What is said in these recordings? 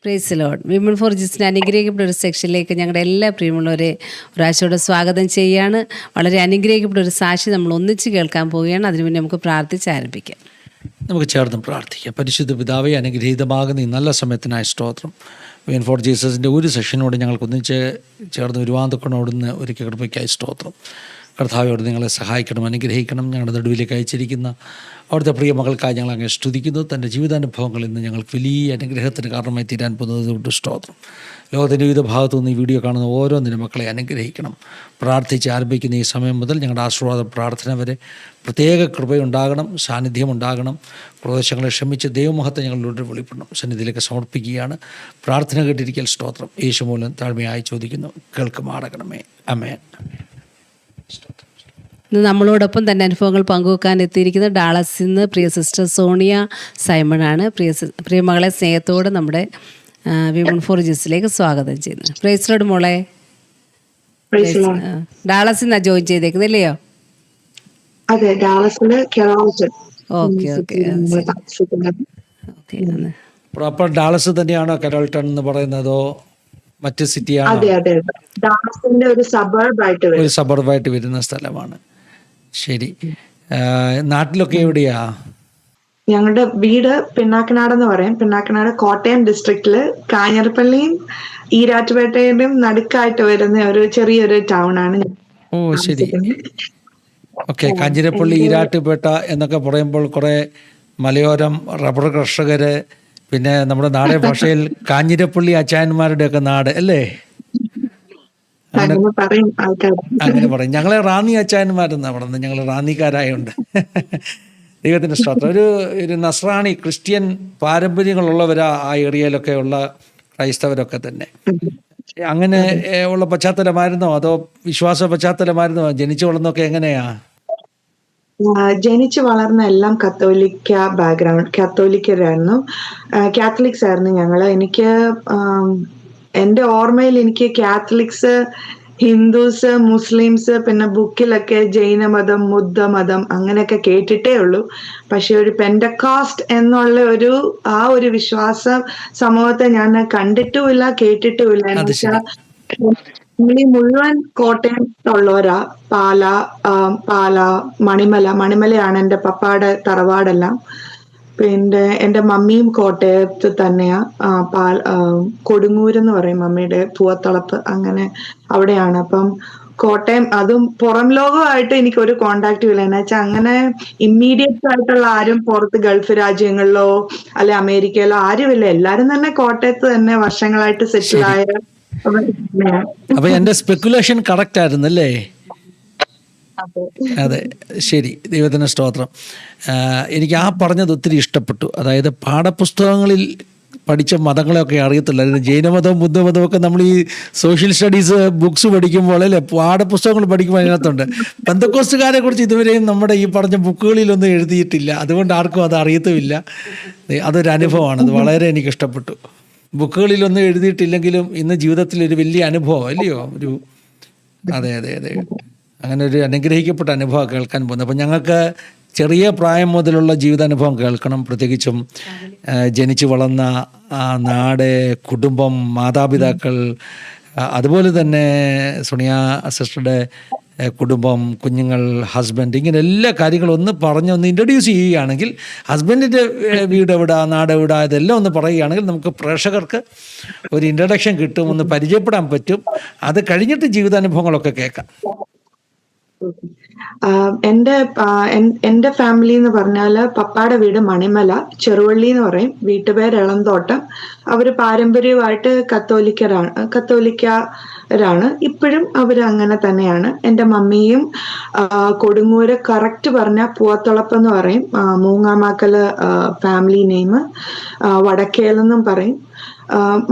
Price Lord. Women for ജീസസിന്റെ അനുഗ്രഹിക്കപ്പെട്ട ഒരു സെക്ഷനിലേക്ക് ഞങ്ങളുടെ എല്ലാ പ്രിയമുള്ളവരെ ഒരാഴ്ചയോടെ സ്വാഗതം ചെയ്യാണ്. വളരെ അനുഗ്രഹിക്കപ്പെട്ട ഒരു സാക്ഷി നമ്മൾ ഒന്നിച്ച് കേൾക്കാൻ പോവുകയാണ്. അതിനു മുന്നേ നമുക്ക് പ്രാർത്ഥിച്ച് ആരംഭിക്കാം. നമുക്ക് ചേർന്ന് പ്രാർത്ഥിക്കാം. പരിശുദ്ധ പിതാവേ, അനുഗ്രഹീതമാകുന്ന ഈ നല്ല സമയത്തിനായി സ്തോത്രം. വിമൻ ഫോർ ജീസസിൻ്റെ ഒരു സെഷനോട് ഞങ്ങൾക്കൊന്നിച്ച് ചേർന്ന് ഒരുവാന്തക്കണോടുന്ന് ഒരുക്കി കൃപയ്ക്കായി സ്തോത്രം. കർത്താവോട് നിങ്ങളെ സഹായിക്കണം, അനുഗ്രഹിക്കണം. ഞങ്ങളുടെ നടുവിലേക്ക് അയച്ചിരിക്കുന്ന അവിടുത്തെ പ്രിയ മകൾക്കായി ഞങ്ങൾ അങ്ങനെ സ്തുതിക്കുന്നു. തൻ്റെ ജീവിതാനുഭവങ്ങളിൽ നിന്ന് ഞങ്ങൾക്ക് വലിയ അനുഗ്രഹത്തിന് കാരണമായി തീരാൻ പോകുന്നത് കൊണ്ട് സ്തോത്രം. ലോകത്തിൻ്റെ വിവിധ ഭാഗത്തു നിന്ന് ഈ വീഡിയോ കാണുന്ന ഓരോന്നിനും മക്കളെ അനുഗ്രഹിക്കണം. പ്രാർത്ഥിച്ച് ആരംഭിക്കുന്ന ഈ സമയം മുതൽ ഞങ്ങളുടെ ആശീർവാദ പ്രാർത്ഥന വരെ പ്രത്യേക കൃപയുണ്ടാകണം, സാന്നിധ്യമുണ്ടാകണം. പ്രദേശങ്ങളെ ക്ഷമിച്ച് ദൈവമഹത്വം ഞങ്ങളിലൂടെ വെളിപ്പെടണം. സന്നിധിയിലേക്ക് സമർപ്പിക്കുകയാണ്. പ്രാർത്ഥന കേട്ടിരിക്കൽ സ്തോത്രം. യേശു മൂലം താഴ്മയായി ചോദിക്കുന്നു, കേൾക്കുമാറാകണമേ. ആമേൻ. ഇന്ന് നമ്മളോടൊപ്പം തന്നെ അനുഭവങ്ങൾ പങ്കുവെക്കാൻ എത്തിയിരിക്കുന്ന ഡാളസിൽ നിന്ന് പ്രിയ സിസ്റ്റർ സോണിയ സൈമണാണ്. പ്രിയ മകളെ സ്നേഹത്തോടെ നമ്മുടെ വിമൻ ഫോർ ജീസസിലേക്ക് സ്വാഗതം ചെയ്യുന്നു. പ്രൈസ് ലോർഡ് മോളെ. ഡാളസിൽ നിന്നാ ജോയിൻ ചെയ്തേക്കുന്നത് അല്ലയോ? അതെ, ഡാളസില് Carrollton. Okay okay okay. Proper Dallas തന്നെയാണോ കെറോൾട്ടൺ എന്ന് പറയുന്നതോ മറ്റ് സിറ്റിയാണോ? അതെ അതെ, ഡാളസിന്റെ ഒരു സബർബായിട്ട് വരുന്ന സ്ഥലമാണ്. ശരി. നാട്ടിലൊക്കെ എവിടെയാ? ഞങ്ങളുടെ വീട് പിന്നാക്കനാട് എന്ന് പറയും. പിന്നാക്കനാട് കോട്ടയം ഡിസ്ട്രിക്റ്റില് കാഞ്ഞിരപ്പള്ളിയും ഈരാറ്റുപേട്ടയുടെയും നടുക്കായിട്ട് വരുന്ന ഒരു ചെറിയൊരു ടൗൺ ആണ്. ഓ ശരി. ഓക്കെ. കാഞ്ഞിരപ്പള്ളി, ഈരാറ്റുപേട്ട എന്നൊക്കെ പറയുമ്പോൾ കുറെ മലയോരം റബ്ബർ കർഷകര്, പിന്നെ നമ്മുടെ നാടൻ ഭാഷയിൽ കാഞ്ഞിരപ്പള്ളി അച്ചായന്മാരുടെ ഒക്കെ നാട് അല്ലേ? അങ്ങനെ പറയും. ഞങ്ങളെ റാന്നി അച്ചായന്മാരെന്നാ പറയുന്നത്. ഞങ്ങൾ റാന്നിക്കാരായുണ്ട്. ദൈവത്തിൻ്റെ സ്തോത്രം. ഒരു നസ്രാണി ക്രിസ്ത്യൻ പാരമ്പര്യങ്ങളുള്ളവരാ ആ ഏരിയയിലൊക്കെ ഉള്ള ക്രൈസ്തവരൊക്കെ തന്നെ. അങ്ങനെ ഉള്ള പശ്ചാത്തലമായിരുന്നോ അതോ വിശ്വാസ പശ്ചാത്തലമായിരുന്നോ? ജനിച്ചു വളർന്നൊക്കെ എങ്ങനെയാ? ജനിച്ചു വളർന്ന എല്ലാം കത്തോലിക്ക ബാക്ക്ഗ്രൗണ്ട്, കത്തോലിക്കരായിരുന്നു, കാത്തലിക്സ് ആയിരുന്നു ഞങ്ങള്. എനിക്ക് എന്റെ ഓർമ്മയിൽ എനിക്ക് കാത്തലിക്സ്, ഹിന്ദുസ്, മുസ്ലിംസ്, പിന്നെ ബുക്കിലൊക്കെ ജൈനമതം, ബുദ്ധമതം അങ്ങനെയൊക്കെ കേട്ടിട്ടേ ഉള്ളൂ. പക്ഷെ ഒരു പെൻഡക്കാസ്റ്റ് എന്നുള്ള ഒരു വിശ്വാസ സമൂഹത്തെ ഞാൻ കണ്ടിട്ടുമില്ല, കേട്ടിട്ടുമില്ല. എന്ന് വെച്ചാൽ മുഴുവൻ കോട്ടയത്തുള്ളവരാ. പാല, മണിമലയാണ് എൻ്റെ പപ്പായുടെ തറവാടെല്ലാം. പിന്നെ എൻ്റെ മമ്മിയും കോട്ടയത്ത് തന്നെയാ. കൊടുങ്ങൂരെന്ന് പറയും മമ്മിയുടെ പൂവത്തളപ്പ്, അങ്ങനെ അവിടെയാണ്. അപ്പം കോട്ടയം, അതും പുറം ലോകമായിട്ട് എനിക്ക് ഒരു കോണ്ടാക്റ്റും ഇല്ല. എന്ന് വെച്ചാൽ അങ്ങനെ ഇമ്മീഡിയറ്റ് ആയിട്ടുള്ള ആരും പുറത്ത് ഗൾഫ് രാജ്യങ്ങളിലോ അല്ലെ അമേരിക്കയിലോ ആരുമില്ല. എല്ലാരും തന്നെ കോട്ടയത്ത് തന്നെ വർഷങ്ങളായിട്ട് സെറ്റിലായ. അപ്പൊ എന്റെ സ്പെക്കുലേഷൻ കറക്റ്റ് ആയിരുന്നു അല്ലേ? അതെ, ശരി. ദൈവത്തിന് സ്തോത്രം. എനിക്ക് ആ പറഞ്ഞത് ഒത്തിരി ഇഷ്ടപ്പെട്ടു. അതായത് പാഠപുസ്തകങ്ങളിൽ പഠിച്ച മതങ്ങളെയൊക്കെ അറിയത്തില്ലായിരുന്നു. ജൈനമതവും ബുദ്ധമതവും ഒക്കെ നമ്മൾ ഈ സോഷ്യൽ സ്റ്റഡീസ് ബുക്സ് പഠിക്കുമ്പോൾ അല്ലേ, പാഠപുസ്തകങ്ങൾ പഠിക്കുമ്പോൾ അതിനകത്തുണ്ട്. പെന്തക്കോസ്റ്റുകാരെ കുറിച്ച് ഇതുവരെയും നമ്മുടെ ഈ പറഞ്ഞ ബുക്കുകളിലൊന്നും എഴുതിയിട്ടില്ല. അതുകൊണ്ട് ആർക്കും അത് അറിയത്തുമില്ല. അതൊരു അനുഭവമാണ്. അത് വളരെ എനിക്ക് ഇഷ്ടപ്പെട്ടു. ബുക്കുകളിലൊന്നും എഴുതിയിട്ടില്ലെങ്കിലും ഇന്ന് ജീവിതത്തിൽ ഒരു വലിയ അനുഭവം അല്ലയോ? അതെ അതെ അതെ, അങ്ങനെ ഒരു അനുഗ്രഹിക്കപ്പെട്ട അനുഭവം കേൾക്കാൻ പോകുന്നത്. അപ്പം ഞങ്ങൾക്ക് ചെറിയ പ്രായം മുതലുള്ള ജീവിതാനുഭവം കേൾക്കണം. പ്രത്യേകിച്ചും ജനിച്ചു വളർന്ന നാട്, കുടുംബം, മാതാപിതാക്കൾ, അതുപോലെ തന്നെ സോണിയ സിസ്റ്ററുടെ കുടുംബം, കുഞ്ഞുങ്ങൾ, ഹസ്ബൻഡ്, ഇങ്ങനെ എല്ലാ കാര്യങ്ങളും ഒന്ന് ഇൻട്രൊഡ്യൂസ് ചെയ്യുകയാണെങ്കിൽ, ഹസ്ബൻഡിൻ്റെ വീട് എവിടെ, നാട് എവിടെ, ഇതെല്ലാം ഒന്ന് പറയുകയാണെങ്കിൽ നമുക്ക് പ്രേക്ഷകർക്ക് ഒരു ഇൻട്രഡക്ഷൻ കിട്ടും, ഒന്ന് പരിചയപ്പെടാൻ പറ്റും. അത് കഴിഞ്ഞിട്ട് ജീവിതാനുഭവങ്ങളൊക്കെ കേൾക്കാം. എന്റെ ഫാമിലി എന്ന് പറഞ്ഞാല് പപ്പായുടെ വീട് മണിമല, ചെറുവള്ളി എന്ന് പറയും. വീട്ടുപേര് എളന്തോട്ടം. അവര് പാരമ്പര്യമായിട്ട് കത്തോലിക്കരാണ്. ഇപ്പോഴും അവര് അങ്ങനെ തന്നെയാണ്. എന്റെ മമ്മിയും കൊടുങ്ങൂര്, കറക്റ്റ് പറഞ്ഞ പൂവത്തുളപ്പ് എന്ന് പറയും. മൂങ്ങാമാക്കല് ഫാമിലി നെയിം, വടക്കേലെന്നും പറയും.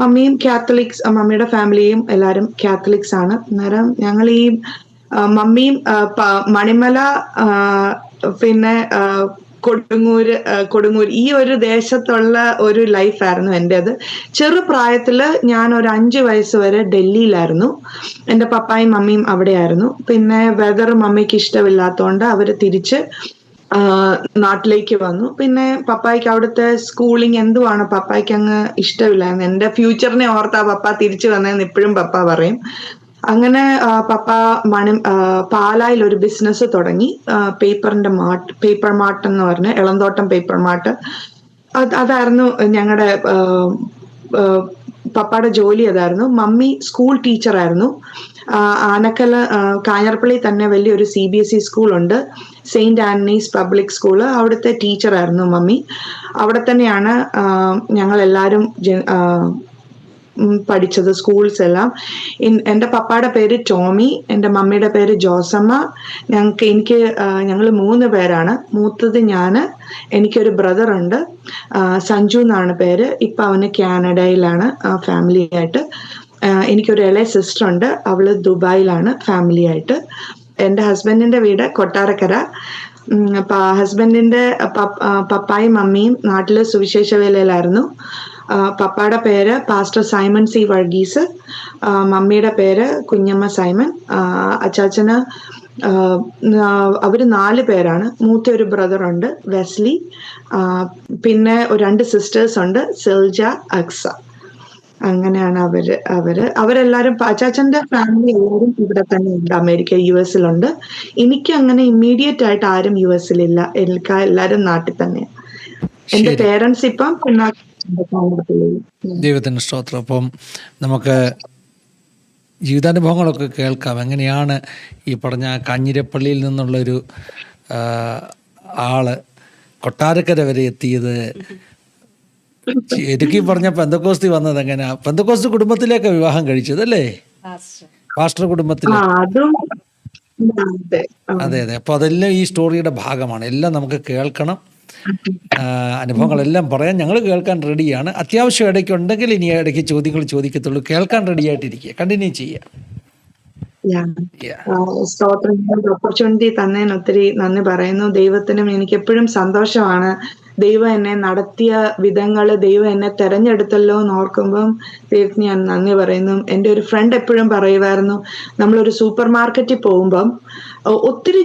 മമ്മിയും കാത്തലിക്സ്, മമ്മിയുടെ ഫാമിലിയും എല്ലാരും കാത്തലിക്സ് ആണ്. അന്നേരം ഞങ്ങൾ ഈ മമ്മിയും മണിമല, പിന്നെ കൊടുങ്ങൂർ ഈ ഒരു ദേശത്തുള്ള ഒരു ലൈഫായിരുന്നു എൻ്റെത്. ചെറുപ്രായത്തില് ഞാൻ ഒരു 5 വയസ്സ് വരെ ഡൽഹിയിലായിരുന്നു. എൻ്റെ പപ്പായും മമ്മിയും അവിടെയായിരുന്നു. പിന്നെ വെതർ മമ്മിക്ക് ഇഷ്ടമില്ലാത്തതുകൊണ്ട് അവര് തിരിച്ച് നാട്ടിലേക്ക് വന്നു. പിന്നെ പപ്പായ്ക്ക് അവിടുത്തെ സ്കൂളിംഗ് എന്തുവാണ് പപ്പായ്ക്ക് അങ്ങ് ഇഷ്ടമില്ലായിരുന്നു. എന്റെ ഫ്യൂച്ചറിനെ ഓർത്താ പപ്പ തിരിച്ചു വന്നതെന്ന് ഇപ്പോഴും പപ്പ പറയും. അങ്ങനെ പപ്പ പാലായിൽ ഒരു ബിസിനസ് തുടങ്ങി. പേപ്പർ മാർട്ട് എന്ന് പറഞ്ഞ്, എളന്തോട്ടം പേപ്പർ മാർട്ട്. അതായിരുന്നു ഞങ്ങളുടെ പപ്പയുടെ ജോലി. അതായിരുന്നു. മമ്മി സ്കൂൾ ടീച്ചറായിരുന്നു. ആനക്കല കാഞ്ഞിരപ്പള്ളി തന്നെ വലിയൊരു CBSE സ്കൂളുണ്ട്, സെയിന്റ് ആന്റണീസ് പബ്ലിക് സ്കൂള്. അവിടുത്തെ ടീച്ചറായിരുന്നു മമ്മി. അവിടെ തന്നെയാണ് ഞങ്ങൾ എല്ലാവരും പഠിച്ചത്, സ്കൂൾസ് എല്ലാം. എൻ്റെ പപ്പയുടെ പേര് ടോമി, എൻ്റെ മമ്മിയുടെ പേര് ജോസമ്മ. ഞങ്ങൾ 3 പേരാണ്. മൂത്തത് ഞാന്, എനിക്കൊരു ബ്രദർ ഉണ്ട്, സഞ്ജു എന്നാണ് പേര്. ഇപ്പൊ അവന് കാനഡയിലാണ് ഫാമിലി ആയിട്ട്. എനിക്കൊരു ഇളയ സിസ്റ്റർ ഉണ്ട്, അവള് ദുബായിലാണ് ഫാമിലി ആയിട്ട്. എൻ്റെ ഹസ്ബൻഡിന്റെ വീട് കൊട്ടാരക്കര. ഹസ്ബൻഡിന്റെ പപ്പായും മമ്മിയും നാട്ടില് സുവിശേഷ വേലയിലായിരുന്നു. പപ്പയുടെ പേര് പാസ്റ്റർ സൈമൺ C. വർഗീസ്, മമ്മിയുടെ പേര് കുഞ്ഞമ്മ സൈമൺ. അച്ചാച്ചന് അവര് 4 പേരാണ്. മൂത്ത ഒരു ബ്രദർ ഉണ്ട്, വെസ്ലി. പിന്നെ 2 സിസ്റ്റേഴ്സ് ഉണ്ട്, സിൽജ, അക്സ. അങ്ങനെയാണ് അവരെല്ലാരും. അച്ചാച്ചന്റെ ഫാമിലി എല്ലാവരും ഇവിടെ തന്നെ ഉണ്ട്, അമേരിക്ക US-ലുണ്ട്. എനിക്ക് അങ്ങനെ ഇമ്മീഡിയറ്റ് ആയിട്ട് ആരും US-ലില്ല, എല്ലാരും നാട്ടിൽ തന്നെയാണ്. എന്റെ പേരൻസ് ഇപ്പം ദൈവത്തിന് സ്തോത്രം. അപ്പം നമുക്ക് ജീവിതാനുഭവങ്ങളൊക്കെ കേൾക്കാം. എങ്ങനെയാണ് ഈ പറഞ്ഞ കാഞ്ഞിരപ്പള്ളിയിൽ നിന്നുള്ളൊരു ആള് കൊട്ടാരക്കര വരെ എത്തിയത്. എനിക്ക് പറഞ്ഞ പെന്തക്കോസ്തി വന്നത് എങ്ങനെയാ? പെന്തക്കോസ്തി കുടുംബത്തിലേക്ക് വിവാഹം കഴിച്ചത് അല്ലേ? പാസ്റ്റർ കുടുംബത്തിൽ. അതെ അതെ. അപ്പൊ അതെല്ലാം ഈ സ്റ്റോറിയുടെ ഭാഗമാണ്. എല്ലാം നമുക്ക് കേൾക്കണം. അനുഭവങ്ങളെല്ലാം പറയാൻ ഞങ്ങൾ കേൾക്കാൻ റെഡിയാണ്. അത്യാവശ്യം ഇടയ്ക്ക് ഉണ്ടെങ്കിൽ ഇനി ഇടയ്ക്ക് ചോദ്യങ്ങൾ ചോദിക്കത്തുള്ളൂ. കേൾക്കാൻ റെഡി ആയിട്ടിരിക്കുക. കണ്ടിന്യൂ ചെയ്യുക. ഓപ്പർച്യൂണിറ്റി തന്നതിന് ഒത്തിരി നന്ദി പറയുന്നു. ദൈവത്തിനും എനിക്ക് എപ്പോഴും സന്തോഷമാണ്. ദൈവം എന്നെ നടത്തിയ വിധങ്ങള്, ദൈവം എന്നെ തെരഞ്ഞെടുത്തല്ലോ എന്ന് ഓർക്കുമ്പം ദൈവത്തിന് ഞാൻ നന്ദി പറയുന്നു. എൻ്റെ ഒരു ഫ്രണ്ട് എപ്പോഴും പറയുമായിരുന്നു, നമ്മളൊരു സൂപ്പർ മാർക്കറ്റിൽ പോകുമ്പം ഒത്തിരി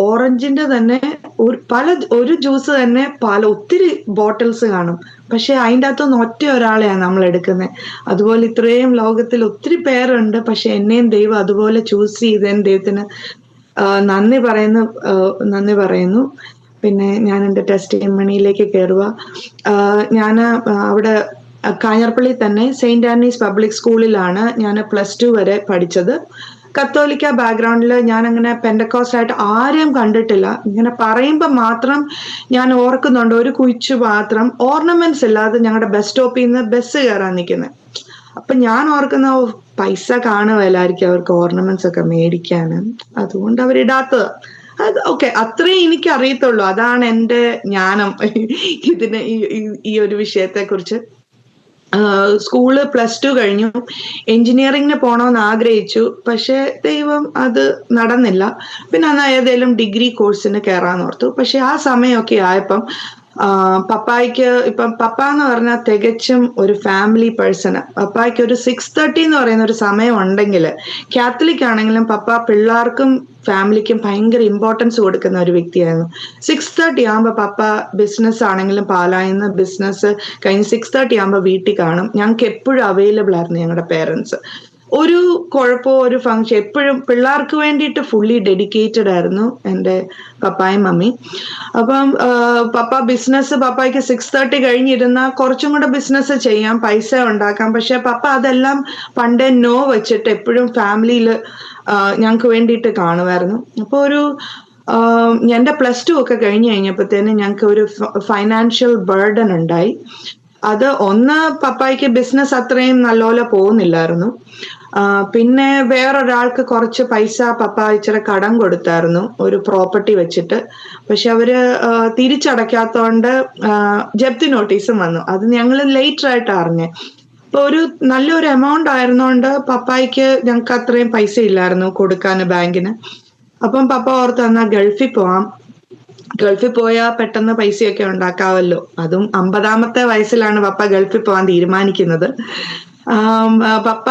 ഓറഞ്ചിന്റെ തന്നെ ഒരു ജ്യൂസ് തന്നെ ഒത്തിരി ബോട്ടിൽസ് കാണും, പക്ഷെ അതിൻ്റെ അകത്തുനിന്ന് ഒറ്റ ഒരാളെയാണ് നമ്മൾ എടുക്കുന്നത്. അതുപോലെ ഇത്രയും ലോകത്തിൽ ഒത്തിരി പേരുണ്ട്, പക്ഷെ എന്നെയും ദൈവം അതുപോലെ ചൂസ് ചെയ്തതിന് ദൈവത്തിന് നന്ദി പറയുന്നു. പിന്നെ ഞാൻ എൻ്റെ ടെസ്റ്റിമണിയിലേക്ക് കയറുക. ഞാൻ അവിടെ കാഞ്ഞിരപ്പള്ളി തന്നെ സെയിന്റ് ആന്റണീസ് പബ്ലിക് സ്കൂളിലാണ് ഞാൻ +2 വരെ പഠിച്ചത്. കത്തോലിക്ക ബാക്ക്ഗ്രൗണ്ടിൽ ഞാൻ അങ്ങനെ പെന്തക്കോസ്റ്റ് ആയിട്ട് ആരെയും കണ്ടിട്ടില്ല. ഇങ്ങനെ പറയുമ്പോൾ മാത്രം ഞാൻ ഓർക്കുന്നുണ്ട്, ഒരു കുഴിച്ചു പാത്രം ഓർണമെന്റ്സ് ഇല്ലാതെ ഞങ്ങളുടെ ബസ് സ്റ്റോപ്പിൽ നിന്ന് ബസ് കയറാൻ നിൽക്കുന്നത്. അപ്പൊ ഞാൻ ഓർക്കുന്ന പൈസ കാണുമല്ലായിരിക്കും അവർക്ക് ഓർണമെന്റ്സ് ഒക്കെ മേടിക്കാൻ, അതുകൊണ്ട് അവരിടാത്തത്. അത് ഓക്കെ, അത്രേ എനിക്ക് അറിയത്തുള്ളൂ. അതാണ് എൻ്റെ ജ്ഞാനം ഈ ഒരു വിഷയത്തെ കുറിച്ച്. സ്കൂള് +2 കഴിഞ്ഞു. എഞ്ചിനീയറിംഗിന് പോകണമെന്ന് ആഗ്രഹിച്ചു, പക്ഷെ ദൈവം അത് നടന്നില്ല. പിന്നെ ഏതെങ്കിലും ഡിഗ്രി കോഴ്സിന് കയറാന്ന് ഓർത്തു. പക്ഷെ ആ സമയമൊക്കെ ആയപ്പം പപ്പായ്ക്ക് ഇപ്പം പപ്പ എന്ന് പറഞ്ഞാൽ തികച്ചും ഒരു ഫാമിലി പേഴ്സണ്. പപ്പായ്ക്ക് ഒരു 6:30 എന്ന് പറയുന്ന ഒരു സമയം ഉണ്ടെങ്കിൽ, കാത്തലിക് ആണെങ്കിലും പപ്പ പിള്ളേർക്കും ഫാമിലിക്കും ഭയങ്കര ഇമ്പോർട്ടൻസ് കൊടുക്കുന്ന ഒരു വ്യക്തിയായിരുന്നു. 6:30 ആകുമ്പോൾ പപ്പ ബിസിനസ് ആണെങ്കിലും പാലായിന്ന് ബിസിനസ് കഴിഞ്ഞ് 6:30 ആകുമ്പോൾ വീട്ടിൽ കാണും. ഞങ്ങൾക്ക് എപ്പോഴും അവൈലബിൾ ആയിരുന്നു ഞങ്ങളുടെ പേരൻസ്. ഒരു കുഴപ്പമോ ഒരു ഫംഗ്ഷൻ എപ്പോഴും പിള്ളേർക്ക് വേണ്ടിയിട്ട് ഫുള്ളി ഡെഡിക്കേറ്റഡ് ആയിരുന്നു എൻ്റെ പപ്പായും മമ്മി. അപ്പം പപ്പായ്ക്ക് 6:30 കഴിഞ്ഞിരുന്നാൽ കുറച്ചും കൂടെ ബിസിനസ് ചെയ്യാം, പൈസ ഉണ്ടാക്കാം. പക്ഷെ പപ്പ അതെല്ലാം പണ്ടേ നോ വെച്ചിട്ട് എപ്പോഴും ഫാമിലിയിൽ ഞങ്ങൾക്ക് വേണ്ടിയിട്ട് കാണുമായിരുന്നു. അപ്പോൾ എൻ്റെ +2 ഒക്കെ കഴിഞ്ഞ് കഴിഞ്ഞപ്പോഴത്തേന് ഞങ്ങൾക്ക് ഒരു ഫൈനാൻഷ്യൽ ബർഡൻ ഉണ്ടായി. അത് പപ്പായ്ക്ക് ബിസിനസ് അത്രയും നല്ലപോലെ പോകുന്നില്ലായിരുന്നു. പിന്നെ വേറൊരാൾക്ക് കുറച്ച് പൈസ പപ്പ ഇച്ചിരി കടം കൊടുത്തായിരുന്നു ഒരു പ്രോപ്പർട്ടി വെച്ചിട്ട്. പക്ഷെ അവര് തിരിച്ചടയ്ക്കാത്തോണ്ട് ജപ്തി നോട്ടീസും വന്നു. അത് ഞങ്ങൾ ലേറ്റർ ആയിട്ട് അറിഞ്ഞേ. അപ്പൊ നല്ലൊരു എമൗണ്ട് ആയിരുന്നോണ്ട് പപ്പായ്ക്ക് ഞങ്ങൾക്ക് അത്രയും പൈസ ഇല്ലായിരുന്നു കൊടുക്കാൻ ബാങ്കിന്. അപ്പം പപ്പ ഓർത്ത് എന്നാ ഗൾഫിൽ പോവാം, ഗൾഫിൽ പോയാൽ പെട്ടെന്ന് പൈസയൊക്കെ ഉണ്ടാക്കാവല്ലോ. അതും 50-ാമത്തെ വയസ്സിലാണ് പപ്പ ഗൾഫിൽ പോകാൻ തീരുമാനിക്കുന്നത്. പപ്പ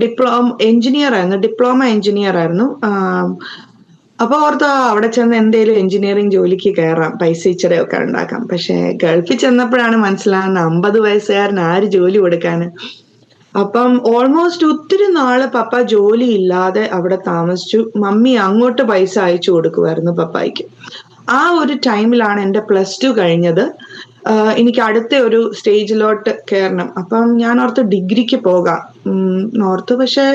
ഡിപ്ലോമ എഞ്ചിനീയർ ആയിരുന്നു. അപ്പൊ ഓർത്ത് അവിടെ ചെന്ന് എന്തേലും എഞ്ചിനീയറിംഗ് ജോലിക്ക് കയറാം, പൈസ ഇച്ചിരിയൊക്കെ ഉണ്ടാക്കാം. പക്ഷെ ഗൾഫിൽ ചെന്നപ്പോഴാണ് മനസ്സിലാകുന്നത് 50 വയസ്സുകാരൻ ആര് ജോലി കൊടുക്കാന്. അപ്പം ഓൾമോസ്റ്റ് ഒത്തിരി നാള് പപ്പ ജോലി ഇല്ലാതെ അവിടെ താമസിച്ചു. മമ്മി അങ്ങോട്ട് പൈസ അയച്ചു കൊടുക്കുമായിരുന്നു പപ്പായ്ക്ക്. ആ ഒരു ടൈമിലാണ് എൻ്റെ +2 കഴിഞ്ഞത്. എനിക്ക് അടുത്ത ഒരു സ്റ്റേജിലോട്ട് കയറണം. അപ്പം ഞാൻ ഓർത്ത് ഡിഗ്രിക്ക് പോകാം ഓർത്ത്. പക്ഷെ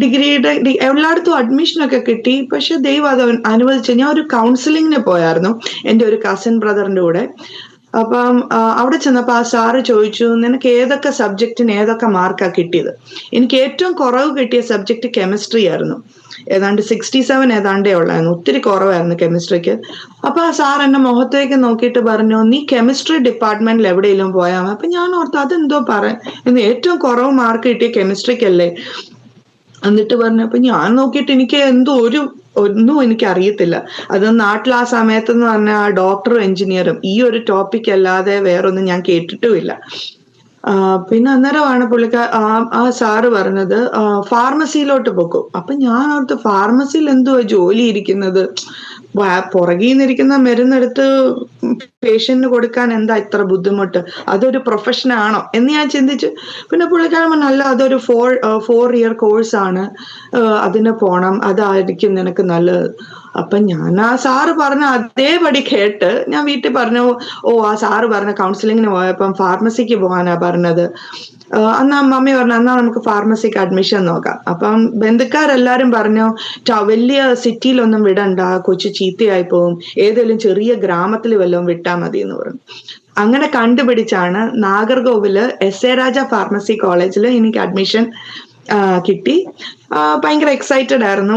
ഡിഗ്രിയുടെ എല്ലായിടത്തും അഡ്മിഷനൊക്കെ കിട്ടി. പക്ഷെ ദൈവം അത് അനുവദിച്ചു. ഞാൻ ഒരു കൗൺസിലിങ്ങിന് പോയായിരുന്നു എൻ്റെ ഒരു കസിൻ ബ്രദറിന്റെ കൂടെ. അപ്പം അവിടെ ചെന്നപ്പോ ആ സാറ് ചോദിച്ചു, നിനക്ക് ഏതൊക്കെ സബ്ജക്റ്റിന് ഏതൊക്കെ മാർക്കാ കിട്ടിയത്. എനിക്ക് ഏറ്റവും കുറവ് കിട്ടിയ സബ്ജക്ട് കെമിസ്ട്രി ആയിരുന്നു. ഏതാണ്ട് 67 ഏതാണ്ടേ ഉള്ളായിരുന്നു. ഒത്തിരി കുറവായിരുന്നു കെമിസ്ട്രിക്ക്. അപ്പൊ ആ സാർ എന്നെ മുഖത്തേക്ക് നോക്കിയിട്ട് പറഞ്ഞു, നീ കെമിസ്ട്രി ഡിപ്പാർട്ട്മെന്റിൽ എവിടെയെങ്കിലും പോയാൽ മതി. അപ്പൊ ഞാൻ ഓർത്തു അതെന്തോ പറയാൻ, ഏറ്റവും കുറവ് മാർക്ക് കിട്ടിയ കെമിസ്ട്രിക്കല്ലേ. എന്നിട്ട് പറഞ്ഞു. അപ്പൊ ഞാൻ നോക്കിയിട്ട് എനിക്ക് എന്തോ ഒന്നും എനിക്ക് അറിയത്തില്ല. അത് നാട്ടിൽ ആ സമയത്തെന്ന് പറഞ്ഞാൽ ആ ഡോക്ടറും എഞ്ചിനീയറും ഈ ഒരു ടോപ്പിക് അല്ലാതെ വേറൊന്നും ഞാൻ കേട്ടിട്ടുമില്ല. പിന്നെ അന്നേരമാണ് ആ സാറ് പറഞ്ഞത് ഫാർമസിയിലോട്ട് പോക്കും. അപ്പൊ ഞാൻ ഓർത്ത് ഫാർമസിയിൽ എന്തുവാ ജോലി ഇരിക്കുന്നത്, പുറകിൽ നിന്നിരിക്കുന്ന മരുന്നെടുത്ത് പേഷ്യന്റിന് കൊടുക്കാൻ എന്താ ഇത്ര ബുദ്ധിമുട്ട്, അതൊരു പ്രൊഫഷൻ ആണോ എന്ന് ഞാൻ ചിന്തിച്ചു. പിന്നെ പുള്ളിക്കാരൻ പറഞ്ഞു, അല്ല അതൊരു 4 ഇയർ കോഴ്സാണ്, അതിന് പോണം, അതായിരിക്കും നിനക്ക് നല്ലത്. അപ്പൊ ഞാൻ ആ സാറ് പറഞ്ഞ അതേപടി കേട്ട് ഞാൻ വീട്ടിൽ പറഞ്ഞു, ആ സാറ് പറഞ്ഞ കൗൺസിലിങ്ങിന് പോയപ്പം ഫാർമസിക്ക് പോകാനാ പറഞ്ഞത്. അന്നാ മമ്മി പറഞ്ഞു, എന്നാ നമുക്ക് ഫാർമസിക്ക് അഡ്മിഷൻ നോക്കാം. അപ്പം ബന്ധുക്കാരെല്ലാരും പറഞ്ഞു, വലിയ സിറ്റിയിലൊന്നും വിടണ്ട, കൊച്ചു ചീത്തയായി പോവും, ഏതെങ്കിലും ചെറിയ ഗ്രാമത്തിൽ വല്ലതും വിട്ടാ മതി എന്ന് പറഞ്ഞു. അങ്ങനെ കണ്ടുപിടിച്ചാണ് നാഗർകോവില് SA രാജ ഫാർമസി കോളേജിൽ എനിക്ക് അഡ്മിഷൻ കിട്ടി. ഭയങ്കര എക്സൈറ്റഡ് ആയിരുന്നു.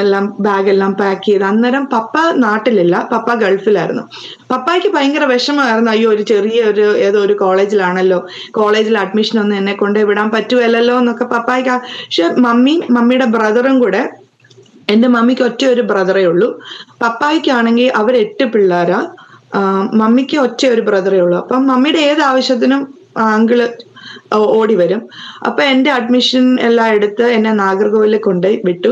എല്ലാം ബാഗെല്ലാം പാക്ക് ചെയ്ത്. അന്നേരം പപ്പ നാട്ടിലില്ല, പപ്പ ഗൾഫിലായിരുന്നു. പപ്പായ്ക്ക് ഭയങ്കര വിഷമമായിരുന്നു, അയ്യോ ഒരു ചെറിയ ഏതോ ഒരു കോളേജിലാണല്ലോ, കോളേജിൽ അഡ്മിഷൻ ഒന്നും എന്നെ കൊണ്ട് വിടാൻ പറ്റുമല്ലോ എന്നൊക്കെ പപ്പായ്ക്ക്. പക്ഷെ മമ്മിയുടെ ബ്രദറും കൂടെ, എൻ്റെ മമ്മിക്ക് ഒറ്റ ഒരു ബ്രദറേ ഉള്ളൂ. പപ്പായ്ക്കാണെങ്കിൽ അവർ 8 പിള്ളേരാ, മമ്മിക്ക് ഒറ്റ ഒരു ബ്രദറേ ഉള്ളൂ. അപ്പം മമ്മിയുടെ ഏത് ആവശ്യത്തിനും അങ്കിള് ഓടി വരും. അപ്പൊ എന്റെ അഡ്മിഷൻ എല്ലാം എടുത്ത് എന്നെ നാഗർകോവിലിൽ കൊണ്ടുപോയി വിട്ടു.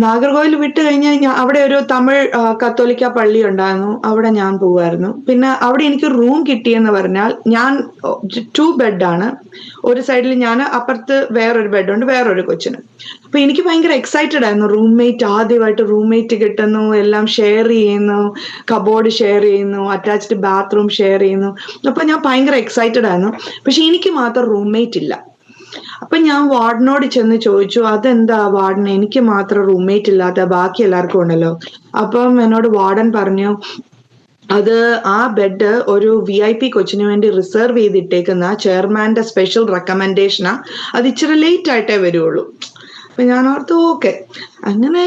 നാഗർകോവിൽ വിട്ട് കഴിഞ്ഞ് അവിടെ ഒരു തമിഴ് കത്തോലിക്ക പള്ളി ഉണ്ടായിരുന്നു, അവിടെ ഞാൻ പോവായിരുന്നു. പിന്നെ അവിടെ എനിക്ക് റൂം കിട്ടിയെന്ന് പറഞ്ഞാൽ, ഞാൻ 2 ബെഡാണ്, ഒരു സൈഡിൽ ഞാൻ, അപ്പുറത്ത് വേറൊരു ബെഡുണ്ട് വേറൊരു കൊച്ചിന്. അപ്പൊ എനിക്ക് ഭയങ്കര എക്സൈറ്റഡ് ആയിരുന്നു. റൂംമേറ്റ്, ആദ്യമായിട്ട് റൂംമേറ്റ് കിട്ടുന്നു, എല്ലാം ഷെയർ ചെയ്യുന്നു, കബോർഡ് ഷെയർ ചെയ്യുന്നു, അറ്റാച്ച്ഡ് ബാത്റൂം ഷെയർ ചെയ്യുന്നു. അപ്പൊ ഞാൻ ഭയങ്കര എക്സൈറ്റഡ് ആയിരുന്നു. പക്ഷെ എനിക്ക് മാത്രം റൂംമേറ്റ് ഇല്ല. അപ്പൊ ഞാൻ വാർഡനോട് ചെന്ന് ചോദിച്ചു, അതെന്താ വാർഡൻ എനിക്ക് മാത്രം റൂംമേറ്റ് ഇല്ലാത്ത, ബാക്കി എല്ലാവർക്കും ഉണ്ടല്ലോ. അപ്പം എന്നോട് വാർഡൻ പറഞ്ഞു, അത് ആ ബെഡ് ഒരു VIP കൊച്ചിന് വേണ്ടി റിസർവ് ചെയ്തിട്ടേക്കുന്ന ചെയർമാന്റെ സ്പെഷ്യൽ റെക്കമെൻഡേഷനാ, അത് ഇച്ചിരി ലേറ്റ് ആയിട്ടേ വരുള്ളൂ. അപ്പൊ ഞാൻ ഓർത്തു ഓക്കെ. അങ്ങനെ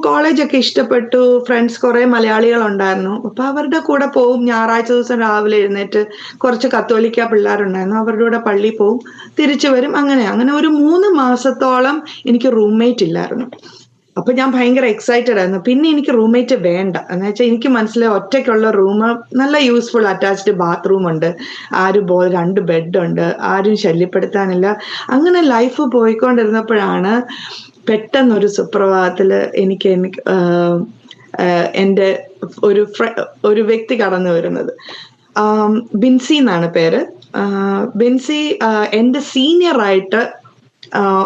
കോളേജൊക്കെ ഇഷ്ടപ്പെട്ടു. ഫ്രണ്ട്സ് കുറെ മലയാളികൾ ഉണ്ടായിരുന്നു. അപ്പൊ അവരുടെ കൂടെ പോവും. ഞായറാഴ്ച ദിവസം രാവിലെ എഴുന്നേറ്റ്, കുറച്ച് കത്തോലിക്ക പിള്ളേരുണ്ടായിരുന്നു, അവരുടെ കൂടെ പള്ളിയിൽ പോവും, തിരിച്ചു വരും. അങ്ങനെ ഒരു 3 മാസത്തോളം എനിക്ക് റൂംമേറ്റ് ഇല്ലായിരുന്നു. അപ്പൊ ഞാൻ ഭയങ്കര എക്സൈറ്റഡ് ആയിരുന്നു. പിന്നെ എനിക്ക് റൂംമേറ്റ് വേണ്ട എന്ന് വെച്ചാൽ എനിക്ക് മനസ്സിലായി ഒറ്റയ്ക്കുള്ള റൂം നല്ല യൂസ്ഫുൾ, അറ്റാച്ച്ഡ് ബാത്റൂം ഉണ്ട്, 2 ബെഡുണ്ട്, ആരും ശല്യപ്പെടുത്താനില്ല. അങ്ങനെ ലൈഫ് പോയിക്കൊണ്ടിരുന്നപ്പോഴാണ് പെട്ടെന്നൊരു സുപ്രഭാതത്തില് എനിക്ക് എൻ്റെ ഒരു വ്യക്തി കടന്നു വരുന്നത്. ബിൻസി എന്നാണ് പേര്. ബിൻസി എൻ്റെ സീനിയറായിട്ട്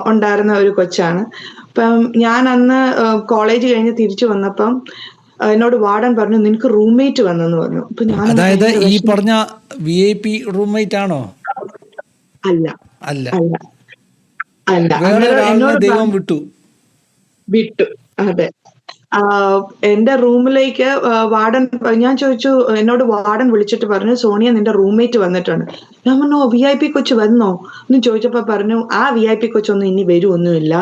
ഉണ്ടായിരുന്ന ഒരു കൊച്ചാണ്. അപ്പം ഞാൻ അന്ന് കോളേജ് കഴിഞ്ഞ് തിരിച്ചു വന്നപ്പം എന്നോട് വാർഡൻ പറഞ്ഞു, നിനക്ക് റൂംമേറ്റ് വന്നെന്ന് പറഞ്ഞു. അപ്പൊ ഞാൻ, അതായത് ഈ പറഞ്ഞ VIP റൂംമേറ്റ് ആണോ? അല്ല അല്ല അല്ല അല്ല എന്നോട് ദൈവം വിട്ടു. അതെ. എന്റെ റൂമിലേക്ക് വാർഡൻ, ഞാൻ ചോദിച്ചു, എന്നോട് വാർഡൻ വിളിച്ചിട്ട് പറഞ്ഞു, സോണിയ നിന്റെ റൂംമേറ്റ് വന്നിട്ടുണ്ട്. ഞാൻ പറഞ്ഞു, VIP കൊച്ചു വന്നോ എന്ന് ചോദിച്ചപ്പോ പറഞ്ഞു, ആ VIP കൊച്ചൊന്നും ഇനി വരുമൊന്നുമില്ല,